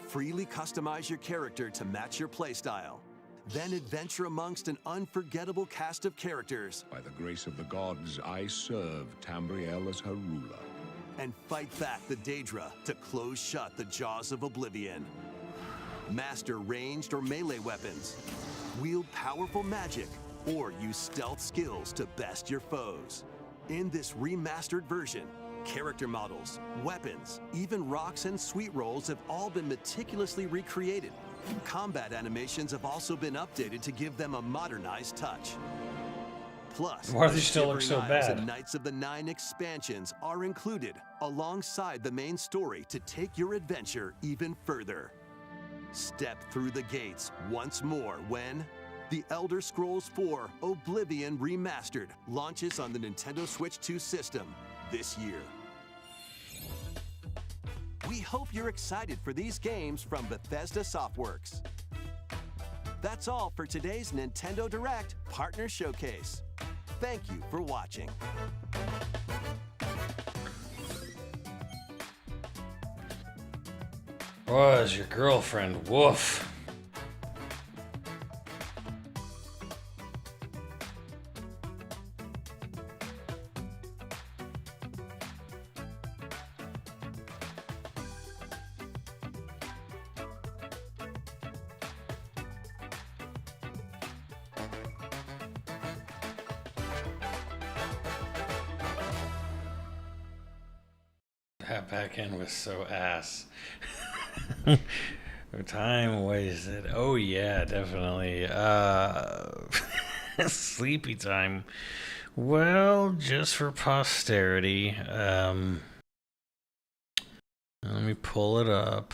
Freely customize your character to match your playstyle. Then adventure amongst an unforgettable cast of characters. By the grace of the gods, I serve Tamriel as her ruler. And fight back the Daedra to close shut the jaws of Oblivion. Master ranged or melee weapons. Wield powerful magic, or use stealth skills to best your foes. In this remastered version, character models, weapons, even rocks and sweet rolls have all been meticulously recreated. Combat animations have also been updated to give them a modernized touch. Plus, why do they still look so Shivering Isles bad? and Knights of the Nine expansions are included alongside the main story to take your adventure even further. Step through the gates once more when The Elder Scrolls IV: Oblivion Remastered launches on the Nintendo Switch 2 system this year. We hope you're excited for these games from Bethesda Softworks. That's all for today's Nintendo Direct Partner Showcase. Thank you for watching. Was your girlfriend? Woof. That back end was so ass. Time wasted. Oh yeah, definitely. Sleepy time. Well, just for posterity. Let me pull it up.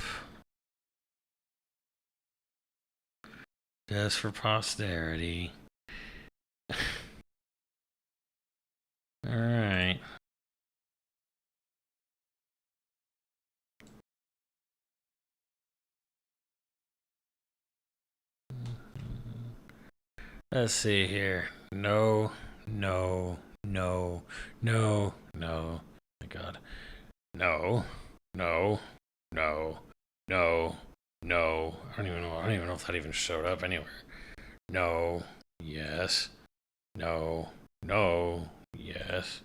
Just for posterity. All right. Let's see here. No. My God. No. I don't even know if that even showed up anywhere. No. Yes. No. Yes.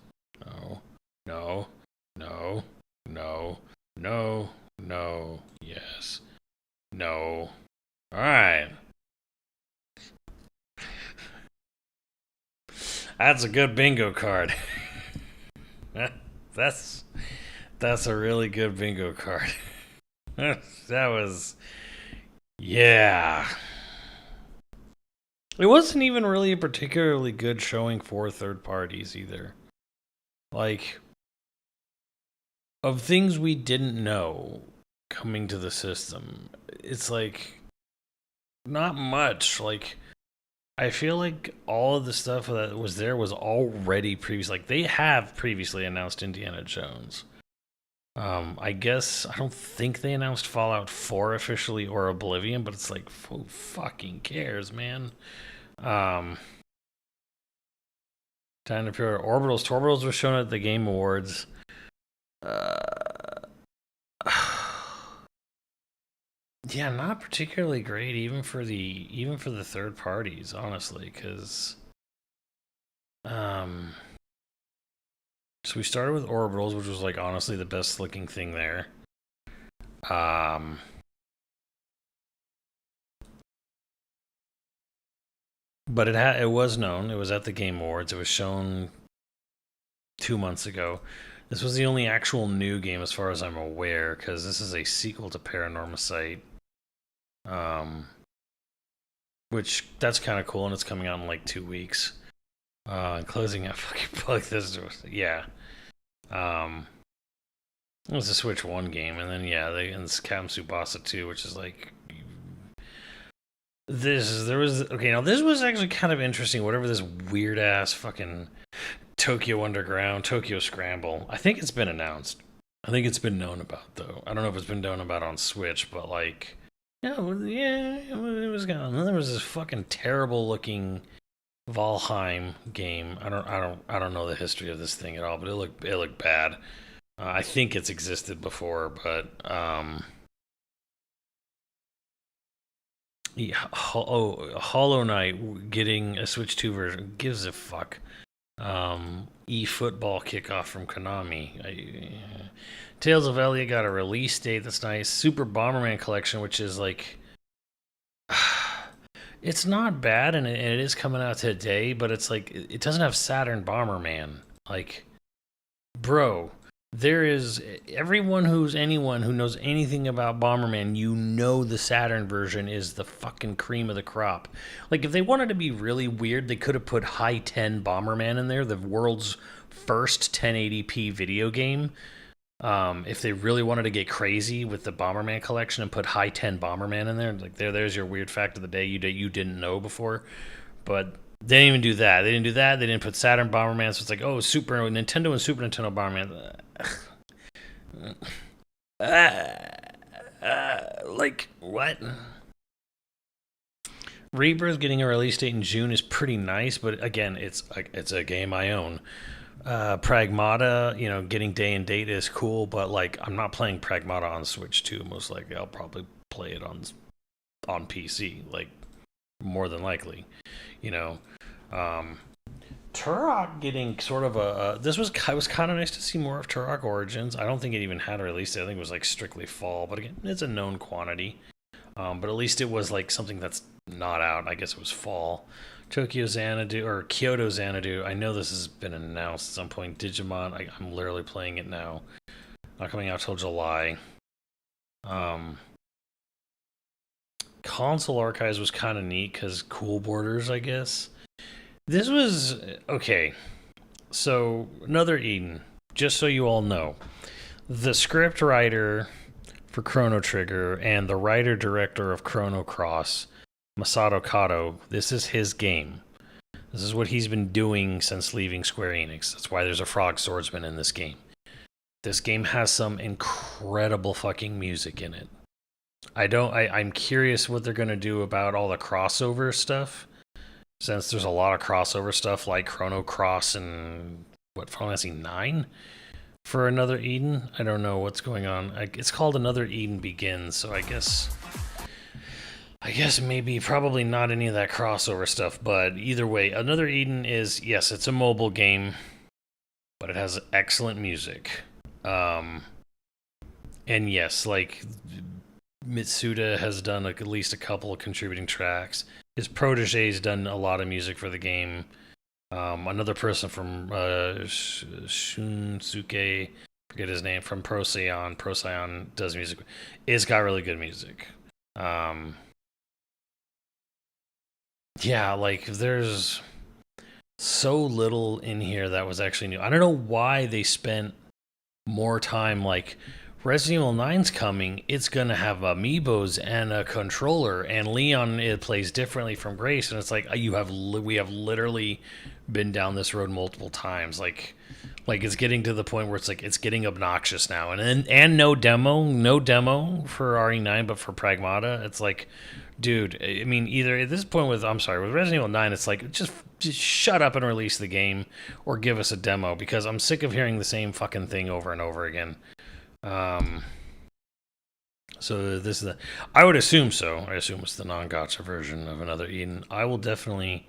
No. Yes. No. All right. That's a good bingo card. That's a really good bingo card. That was, yeah. It wasn't even really a particularly good showing for third parties either. Like, of things we didn't know coming to the system, it's like not much. Like, I feel like all of the stuff that was there was already previous. Like, they have previously announced Indiana Jones. I guess I don't think they announced Fallout 4 officially or Oblivion, but it's like, who fucking cares, man? Time to pre-order Orbitals. Orbitals was shown at the Game Awards. Yeah, not particularly great, even for the third parties, honestly, because so we started with Orbitals, which was like honestly the best looking thing there. But it was known. It was at the Game Awards. It was shown 2 months ago. This was the only actual new game as far as I'm aware, because this is a sequel to Paranormasight. Which that's kind of cool, and it's coming out in like 2 weeks. Closing out fucking plug this. Yeah. It was a Switch 1 game, and then and it's Captain Tsubasa 2, which is like this was actually kind of interesting. Whatever this weird ass fucking Tokyo Underground, Tokyo Scramble. I think it's been announced. I think it's been known about, though. I don't know if it's been known about on Switch, but like, yeah, it was gone. And then there was this fucking terrible looking Valheim game. I don't know the history of this thing at all, but it looked bad. I think it's existed before, but yeah, Hollow Knight getting a Switch 2 version gives a fuck. eFootball kickoff from Konami. Tales of Elia got a release date that's nice. Super Bomberman Collection, which is like, it's not bad, and it is coming out today, but it's like, it doesn't have Saturn Bomberman. Like, bro, there is anyone who knows anything about Bomberman, you know the Saturn version is the fucking cream of the crop. Like, if they wanted to be really weird, they could have put High 10 Bomberman in there, the world's first 1080p video game. If they really wanted to get crazy with the Bomberman collection and put High 10 Bomberman in there, like there's your weird fact of the day you didn't know before. But they didn't even do that. They didn't put Saturn Bomberman, so it's like, oh, Super Nintendo and Super Nintendo Bomberman. Like, what? Rebirth getting a release date in June is pretty nice, but again, it's a game I own. Pragmata, getting day and date is cool, but like, I'm not playing Pragmata on Switch 2. Most likely, I'll probably play it on PC, like, more than likely, Turok getting sort of it was kind of nice to see more of Turok Origins. I don't think it even had a release date. I think it was like strictly fall, but again, it's a known quantity. But at least it was like something that's not out. I guess it was fall. Kyoto Xanadu. I know this has been announced at some point. Digimon. I'm literally playing it now. Not coming out till July. Console Archives was kind of neat because cool borders, I guess. This was okay. So another Eden. Just so you all know, the script writer for Chrono Trigger and the writer-director of Chrono Cross, Masato Kato, this is his game. This is what he's been doing since leaving Square Enix. That's why there's a frog swordsman in this game. This game has some incredible fucking music in it. I'm curious what they're going to do about all the crossover stuff, since there's a lot of crossover stuff like Chrono Cross and Final Fantasy 9 for another Eden. I don't know what's going on. It's called Another Eden Begins, so I guess maybe probably not any of that crossover stuff, but either way, Another Eden is, yes, it's a mobile game, but it has excellent music. And yes, like, Mitsuda has done at least a couple of contributing tracks. His protege's done a lot of music for the game. Another person from Shunsuke, forget his name, from Procyon does music. It's got really good music. Yeah, like, there's so little in here that was actually new. I don't know why they spent more time, like, Resident Evil 9's coming, it's gonna have amiibos and a controller, and Leon, it plays differently from Grace, and it's like, we have literally been down this road multiple times. Like it's getting to the point where it's like, it's getting obnoxious now, and no demo for RE9, but for Pragmata, it's like, dude, I mean, either at this point with Resident Evil 9, it's like, just shut up and release the game, or give us a demo, because I'm sick of hearing the same fucking thing over and over again. So this is I would assume so. I assume it's the non-gacha version of Another Eden. I will definitely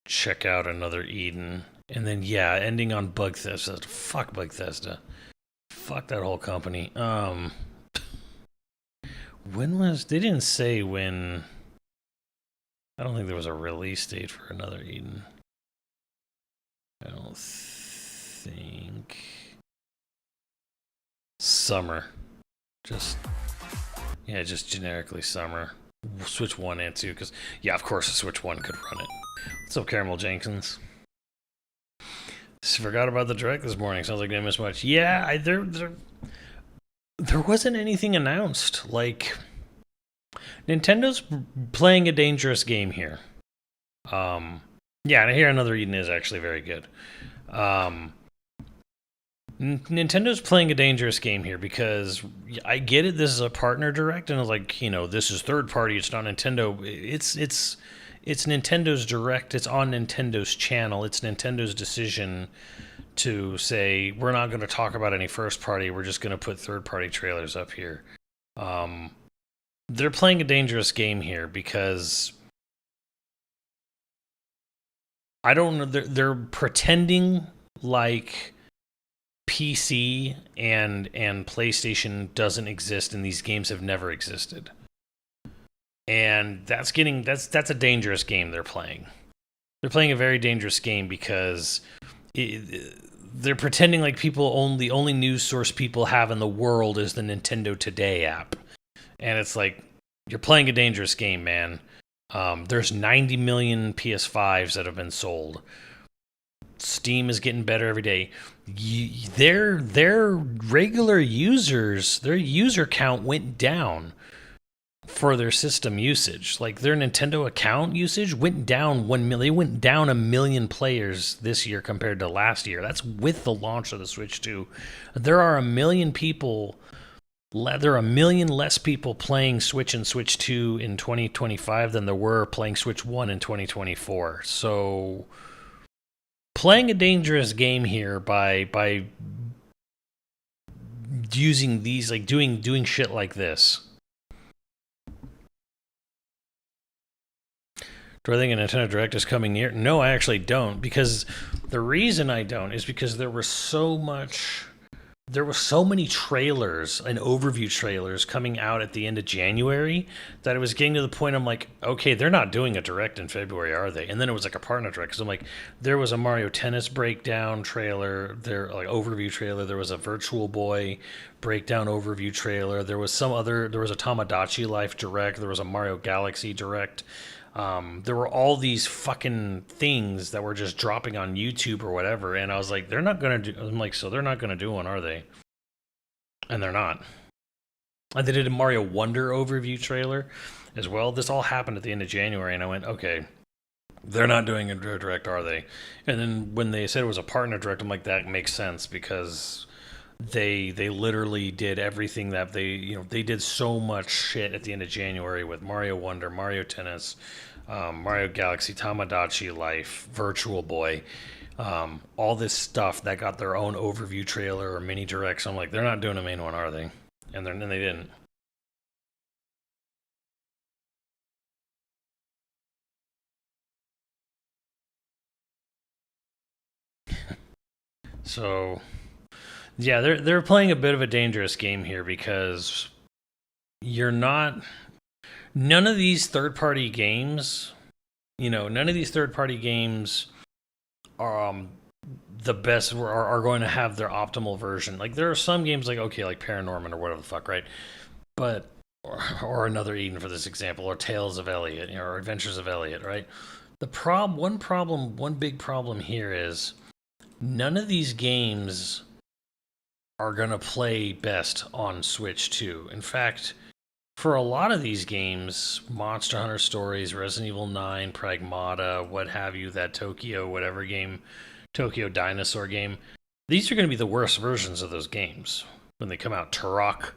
check out Another Eden. And then, yeah, ending on Bugthesda. Fuck Bugthesda. Fuck that whole company. They didn't say when. I don't think there was a release date for Another Eden. I don't think. Summer. Just generically summer. Switch 1 and 2, because, yeah, of course the Switch 1 could run it. What's up, Caramel Jenkins? Forgot about the direct this morning. Sounds like I didn't miss much. Yeah, there wasn't anything announced. Like, Nintendo's playing a dangerous game here. Yeah, and I hear Another Eden is actually very good. Nintendo's playing a dangerous game here because I get it. This is a partner direct, and it's like, you know, this is third party. It's not Nintendo. It's Nintendo's direct. It's on Nintendo's channel. It's Nintendo's decision to say we're not going to talk about any first party. We're just going to put third party trailers up here. They're playing a dangerous game here because I don't know. They're pretending like PC and PlayStation doesn't exist and these games have never existed. And that's a dangerous game they're playing. They're playing a very dangerous game because they're pretending like the only news source people have in the world is the Nintendo Today app. And it's like, you're playing a dangerous game, man. There's 90 million PS5s that have been sold. Steam is getting better every day. Their regular users, their user count went down for their system usage. Like, their Nintendo account usage went down 1 million. They went down 1 million players this year compared to last year. That's with the launch of the Switch 2. There are 1 million people. There are 1 million less people playing Switch and Switch 2 in 2025 than there were playing Switch 1 in 2024. So, playing a dangerous game here by using these, like doing shit like this. Do I think a Nintendo Direct is coming near? No, I actually don't, because the reason I don't is because there were so many trailers and overview trailers coming out at the end of January that it was getting to the point I'm like, okay, they're not doing a direct in February, are they? And then it was like a partner direct. So I'm like, there was a Mario Tennis breakdown trailer, overview trailer. There was a Virtual Boy breakdown overview trailer. There was a Tamagotchi Life direct. There was a Mario Galaxy direct. There were all these fucking things that were just dropping on YouTube or whatever, and I was like, they're not gonna do. I'm like, so they're not gonna do one, are they? And they're not. And they did a Mario Wonder overview trailer as well. This all happened at the end of January, and I went, okay, they're not doing a direct, are they? And then when they said it was a partner direct, I'm like, that makes sense because they literally did everything that they did so much shit at the end of January with Mario Wonder, Mario Tennis, Mario Galaxy, Tamagotchi Life, Virtual Boy, all this stuff that got their own overview trailer or mini directs. I'm like, they're not doing a main one, are they? And they didn't. So yeah, they're playing a bit of a dangerous game here because none of these third-party games, none of these third-party games are the best, are going to have their optimal version. Like, there are some games like Paranorman or whatever the fuck, right? But or another Eden for this example, or Tales of Elliot, or Adventures of Elliot, right? One big problem here is none of these games are going to play best on Switch 2. In fact, for a lot of these games, Monster Hunter Stories, Resident Evil 9, Pragmata, what have you, that Tokyo Dinosaur game, these are going to be the worst versions of those games when they come out. Turok,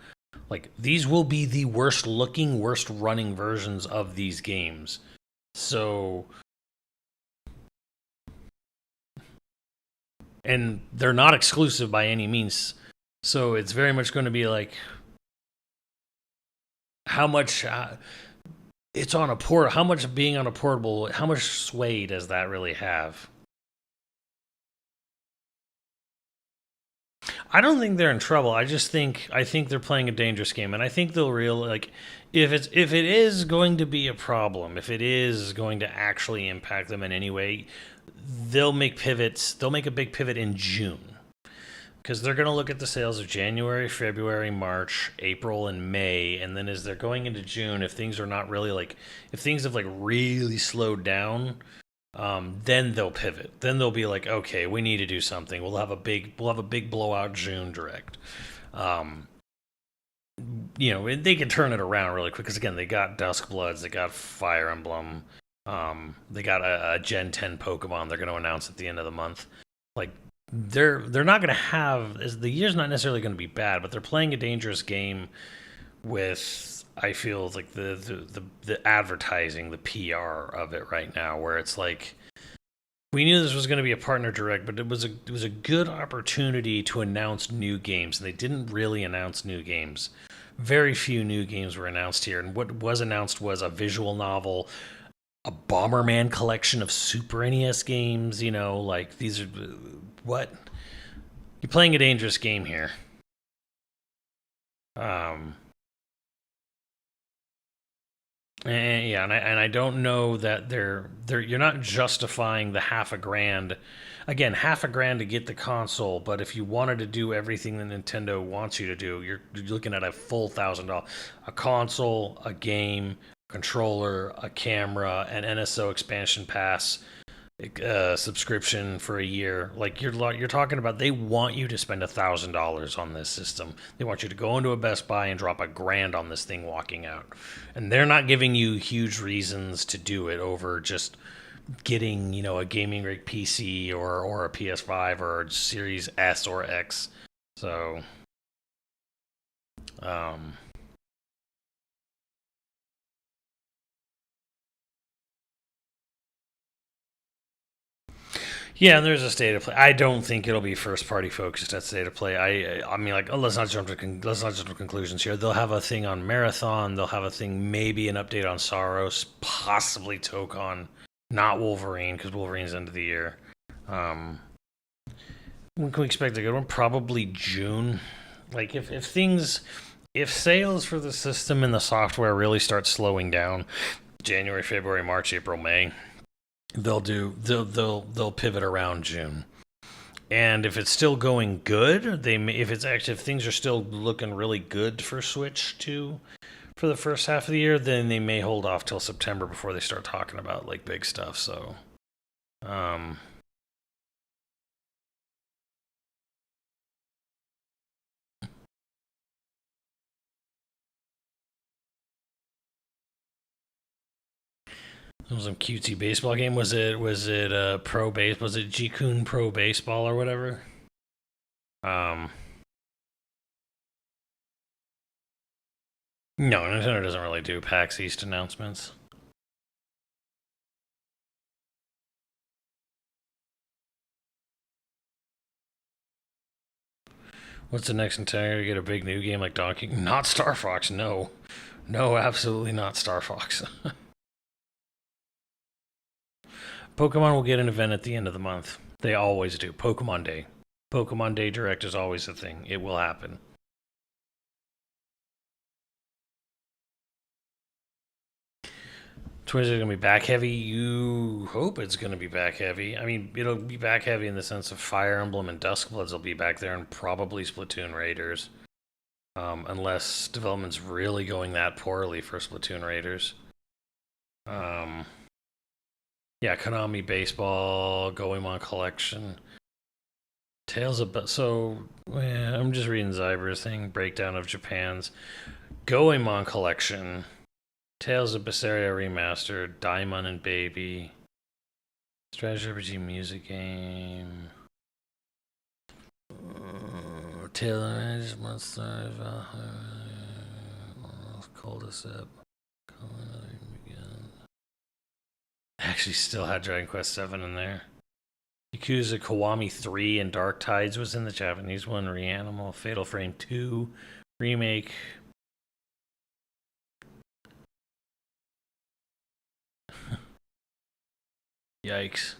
like, these will be the worst looking, worst running versions of these games. So, and they're not exclusive by any means. So it's very much going to be like, how much it's on a port. How much being on a portable? How much sway does that really have? I don't think they're in trouble. I think they're playing a dangerous game, and I think they'll if it is going to be a problem, if it is going to actually impact them in any way, they'll make pivots. They'll make a big pivot in June. Because they're going to look at the sales of January, February, March, April, and May, and then as they're going into June, if things are not really if things have really slowed down, then they'll pivot. Then they'll be like, okay, we need to do something. We'll have a big blowout June direct. They can turn it around really quick because again, they got Duskbloods, they got Fire Emblem, they got a Gen 10 Pokemon they're going to announce at the end of the month. Like, they're not going to have, the year's not necessarily going to be bad, but they're playing a dangerous game with, I feel like the advertising, the PR of it right now, where it's like, we knew this was going to be a partner direct, but it was a good opportunity to announce new games, and they didn't really announce new games. Very few new games were announced here, and what was announced was a visual novel, a Bomberman collection of Super NES games. You know, like, these are what, you're playing a dangerous game here. And yeah, and I don't know that they're you're not justifying the $500,000. Again, $500,000 to get the console, but if you wanted to do everything that Nintendo wants you to do, you're looking at a full $1,000, a console, a game, controller, a camera, an NSO expansion pass, subscription for a year. Like, you're talking about, they want you to spend $1,000 on this system. They want you to go into a Best Buy and drop $1,000 on this thing walking out, and they're not giving you huge reasons to do it over just getting, you know, a gaming rig PC or a PS5 or a Series S or X. So yeah, and there's a state of play. I don't think it'll be first party focused at state of play. I mean, like, let's not jump to conclusions here. They'll have a thing on Marathon. They'll have a thing, maybe an update on Saros, possibly Tokon, not Wolverine, because Wolverine's end of the year. When can we expect a good one? Probably June. Like, if sales for the system and the software really start slowing down, January, February, March, April, May, they'll pivot around June. And if it's still going good, if things are still looking really good for Switch 2 for the first half of the year, then they may hold off till September before they start talking about, like, big stuff. So it was some cutesy baseball game. Was it pro base? Was it G-Kun Pro Baseball or whatever? No, Nintendo doesn't really do PAX East announcements. What's the next Nintendo to get a big new game like Donkey? Not Star Fox. No, absolutely not Star Fox. Pokemon will get an event at the end of the month. They always do. Pokemon Day. Pokemon Day Direct is always a thing. It will happen. Twitch is going to be back heavy. You hope it's going to be back heavy. I mean, it'll be back heavy in the sense of Fire Emblem and Duskbloods will be back there, and probably Splatoon Raiders. Unless development's really going that poorly for Splatoon Raiders. Yeah, Konami Baseball, Goemon Collection, Tales of... So, yeah, I'm just reading Zyber's thing, breakdown of Japan's Goemon Collection, Tales of Berseria Remastered, Daimon and Baby, Strategy RPG music game, Taylor Monster, Cul-de-sac. Actually still had Dragon Quest VII in there. Yakuza Kiwami 3 and Dark Tides was in the Japanese one. Reanimal, Fatal Frame 2 remake. Yikes.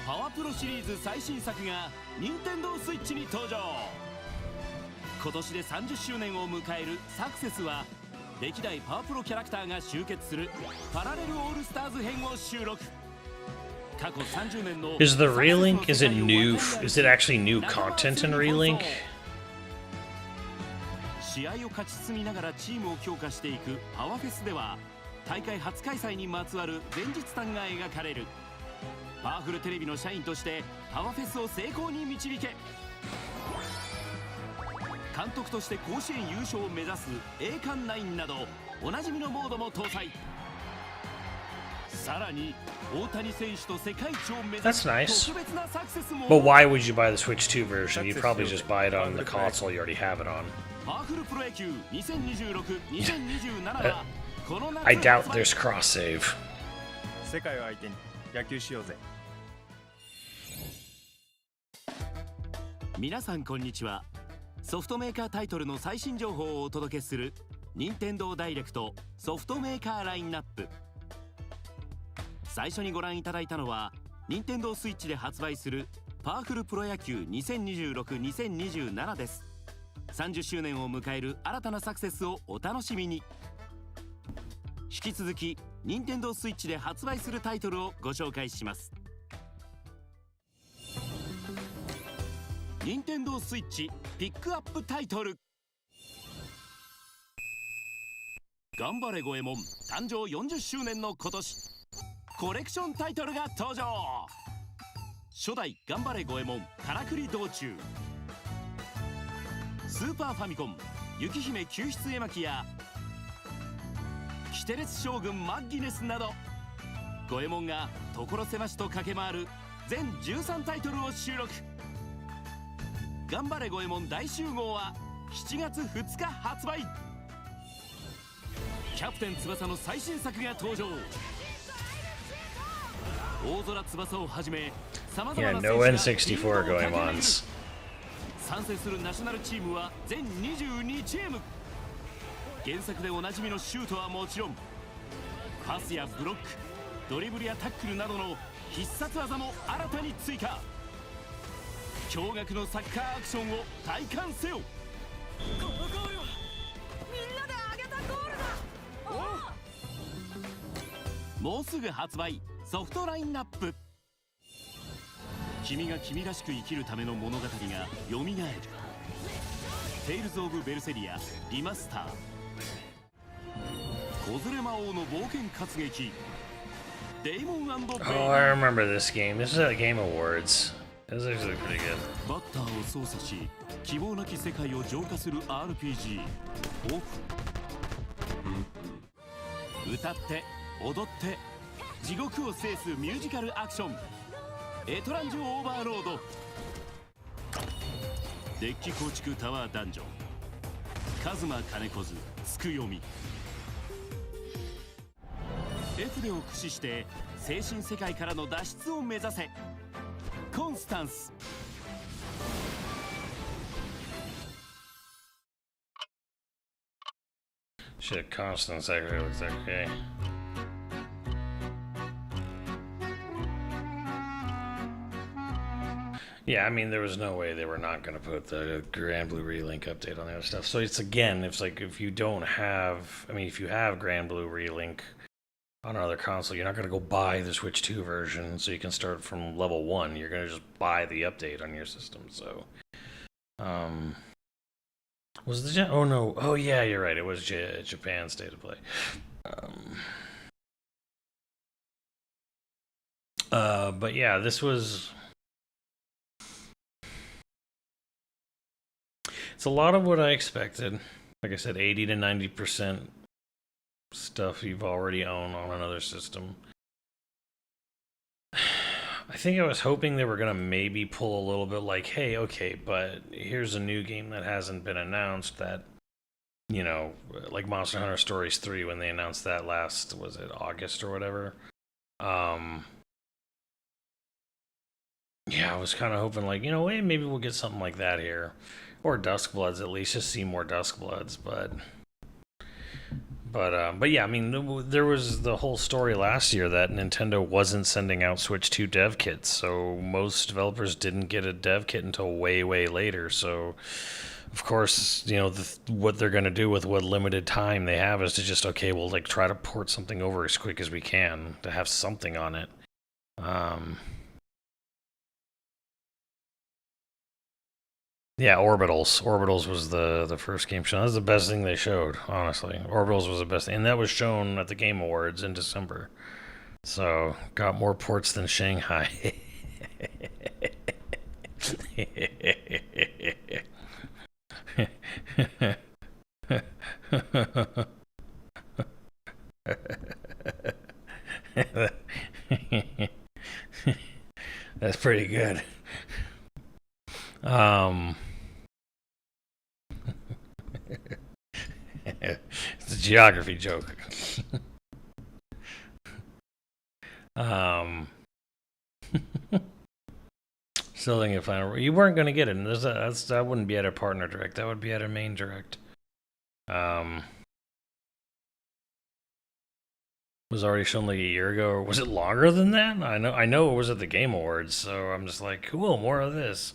パワプロシリーズ最新作が任天堂スイッチに登場。今年で30周年を迎えるサクセスは歴代パワプロキャラクターが集結するパラレルオールスターズ編を収録。過去30年の Is the relink, is it new, is it actually new content in relink? 試合を勝ち進みながらチームを強化していくパワフェスでは、大会初開催にまつわる前日談が描かれる。パワフルテレビの社員としてパワフェスを成功に導け。監督として甲子園優勝を目指す栄冠9などおなじみのモードも搭載。さらに大谷選手と世界一を目指す That's nice. 特別なサクセスも。 But why would you buy the Switch 2 version? You'd probably just buy it on the console you already have it on. パワフルプロ野球2026-2027はこの夏 I doubt there's cross save. 世界を相手に野球しようぜ。皆さんこんにちは。ソフトメーカータイトルの最新情報をお届けする任天堂ダイレクトソフトメーカーラインナップ。最初にご覧いただいたのは任天堂スイッチで発売するパワフルプロ野球2026-2027です。30周年を迎える新たなサクセスをお楽しみに。引き続き任天堂スイッチで発売するタイトルをご紹介します。任天堂スイッチピックアップタイトル。頑張れゴエモン誕生40周年の今年、コレクションタイトルが登場。初代頑張れゴエモンからくり道中、スーパーファミコン雪姫救出絵巻やキテレツ将軍マッギネスなど、ゴエモンが所狭しと駆け回る全13タイトルを収録。頑張れゴエモン大集合は7月2日発売。キャプテン翼の最新作が登場。大空翼をはじめ様々 Yeah, な no 選手 N64 が Goemons. 参戦するナショナルチームは全22チーム。原作でおなじみのシュートはもちろん、パスやブロック、ドリブルやタックルなどの必殺技も新たに追加。驚愕のサッカーアクションを体感せよ。このゴールはみんなで上げたゴールだ。もうすぐ発売ソフトラインナップ。君が君らしく生きるための物語がよみがえる。テイルズ・オブ・ベルセリアリマスター。子連れ魔王の冒険活劇デイモン&ベイ。 Oh, I remember this game. This is at Game Awards. It was actually pretty good. バッターを操作し希望なき世界を浄化する RPG オフ。歌って踊って地獄を制すミュージカルアクションエトランジョオーバーロード。デッキ構築タワーダンジョンカズマ金子図つくよみ。絵筆を駆使して精神世界からの脱出を目指せコンスタンス。Shit, Constance actually looks okay. Yeah, I mean, there was no way they were not going to put the Grand Blue Relink update on the other stuff. So it's, again, it's like if you don't have, I mean, if you have Grand Blue Relink on another console, you're not going to go buy the Switch 2 version so you can start from level 1. You're going to just buy the update on your system. So, was the oh no, oh yeah, you're right. It was Japan State of Play. But yeah, this was. It's a lot of what I expected. Like I said, 80 to 90% stuff you've already owned on another system. I think I was hoping they were going to maybe pull a little bit like, hey, okay, but here's a new game that hasn't been announced that, you know, like Monster Hunter Stories 3 when they announced that last, was it August or whatever? Yeah, I was kind of hoping like, you know, hey, maybe we'll get something like that here. Or Duskbloods, at least just see more Duskbloods, But yeah, I mean, there was the whole story last year that Nintendo wasn't sending out Switch 2 dev kits, so most developers didn't get a dev kit until way, way later. So, of course, you know, what they're going to do with what limited time they have is to just, okay, we'll like try to port something over as quick as we can to have something on it. Yeah, Orbitals. Orbitals was the first game shown. That was the best thing they showed, honestly. Orbitals was the best thing. And that was shown at the Game Awards in December. So, got more ports than Shanghai. That's pretty good. It's a geography joke. Still thinking of final. You weren't going to get it. And that wouldn't be at a partner direct. That would be at a main direct. Was already shown like a year ago, or was it longer than that? I know it was at the Game Awards, so I'm just like, cool, more of this.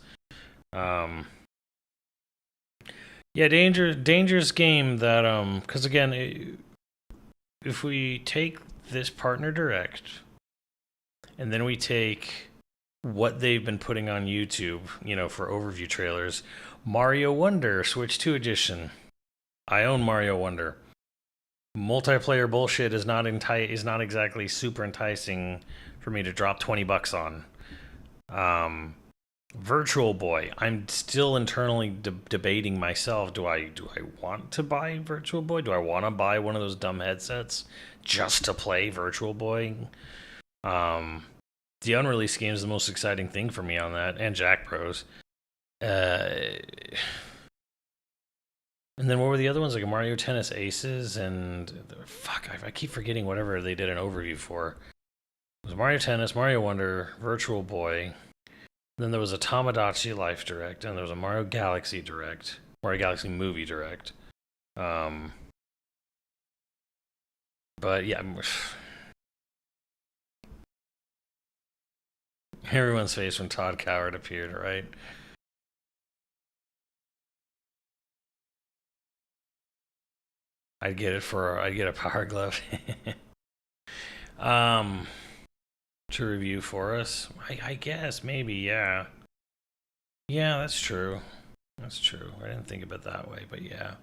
Yeah, dangerous game that because again, if we take this partner direct, and then we take what they've been putting on YouTube, you know, for overview trailers, Mario Wonder Switch 2 edition. I own Mario Wonder. Multiplayer bullshit is not exactly super enticing for me to drop $20 on. Virtual Boy, I'm still internally debating myself. Do I want to buy Virtual Boy? Do I want to buy one of those dumb headsets just to play Virtual Boy? The unreleased game is the most exciting thing for me on that, and Jack Bros. And then what were the other ones? Like Mario Tennis Aces and fuck, I keep forgetting whatever they did an overview for. It was Mario Tennis, Mario Wonder, Virtual Boy. Then there was a Tamagotchi Life Direct, and there was a Mario Galaxy Direct, Mario Galaxy Movie Direct. But yeah, everyone's face when Todd Coward appeared, right? I'd get a Power Glove. To review for us. I guess, maybe, yeah. Yeah, that's true. That's true. I didn't think of it that way, but yeah.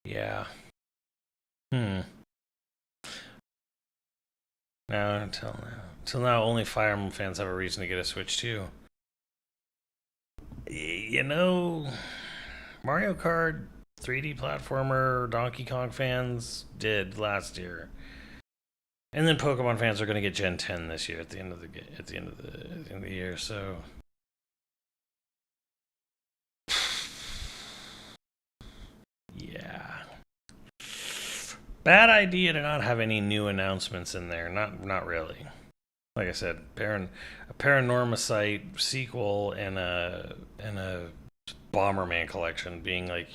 Yeah. No, until now, only Fire Emblem fans have a reason to get a Switch too. You know, Mario Kart 3D platformer Donkey Kong fans did last year, and then Pokemon fans are going to get Gen 10 this year at the end of the year. So, yeah, bad idea to not have any new announcements in there. Not really. Like I said, a Paranormacite sequel and a Bomberman collection being like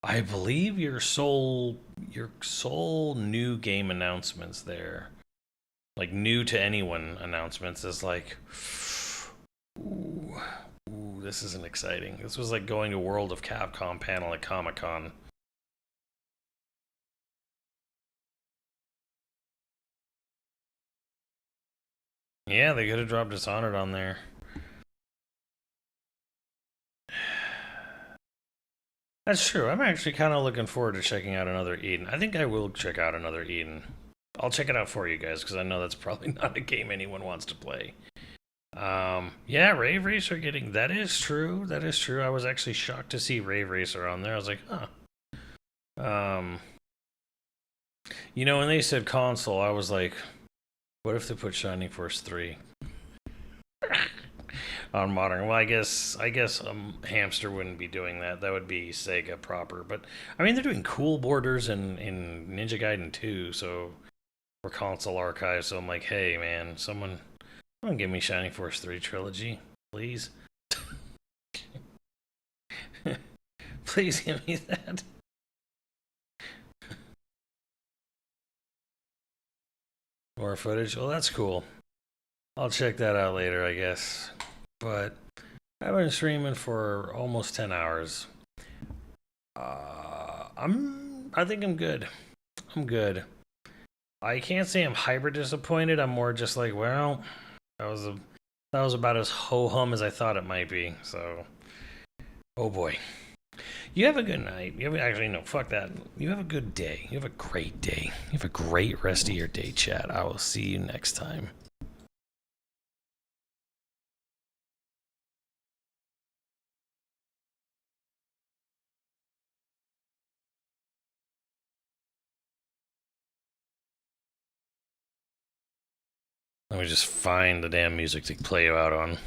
I believe your sole new game announcements there, like new to anyone announcements, is like, ooh, this isn't exciting. This was like going to World of Capcom panel at Comic-Con. Yeah, they could have dropped Dishonored on there. That's true. I'm actually kind of looking forward to checking out another Eden. I think I will check out another Eden. I'll check it out for you guys, because I know that's probably not a game anyone wants to play. Yeah, Rave Racer getting... That is true. That is true. I was actually shocked to see Rave Racer on there. I was like, huh. You know, when they said console, I was like, what if they put Shining Force 3 on modern? Well, I guess Hamster wouldn't be doing that. That would be Sega proper. But I mean, they're doing Cool Borders in Ninja Gaiden 2, so for console archive. So I'm like, hey man, someone give me Shining Force 3 trilogy, please. Please give me that. More footage? Well, that's cool. I'll check that out later, I guess. But I've been streaming for almost 10 hours. I think I'm good. I'm good. I can't say I'm hyper disappointed. I'm more just like, well, that was about as ho-hum as I thought it might be. So, oh boy. You have a good night. Actually, no, fuck that. You have a good day. You have a great day. You have a great rest of your day, chat. I will see you next time. Let me just find the damn music to play you out on.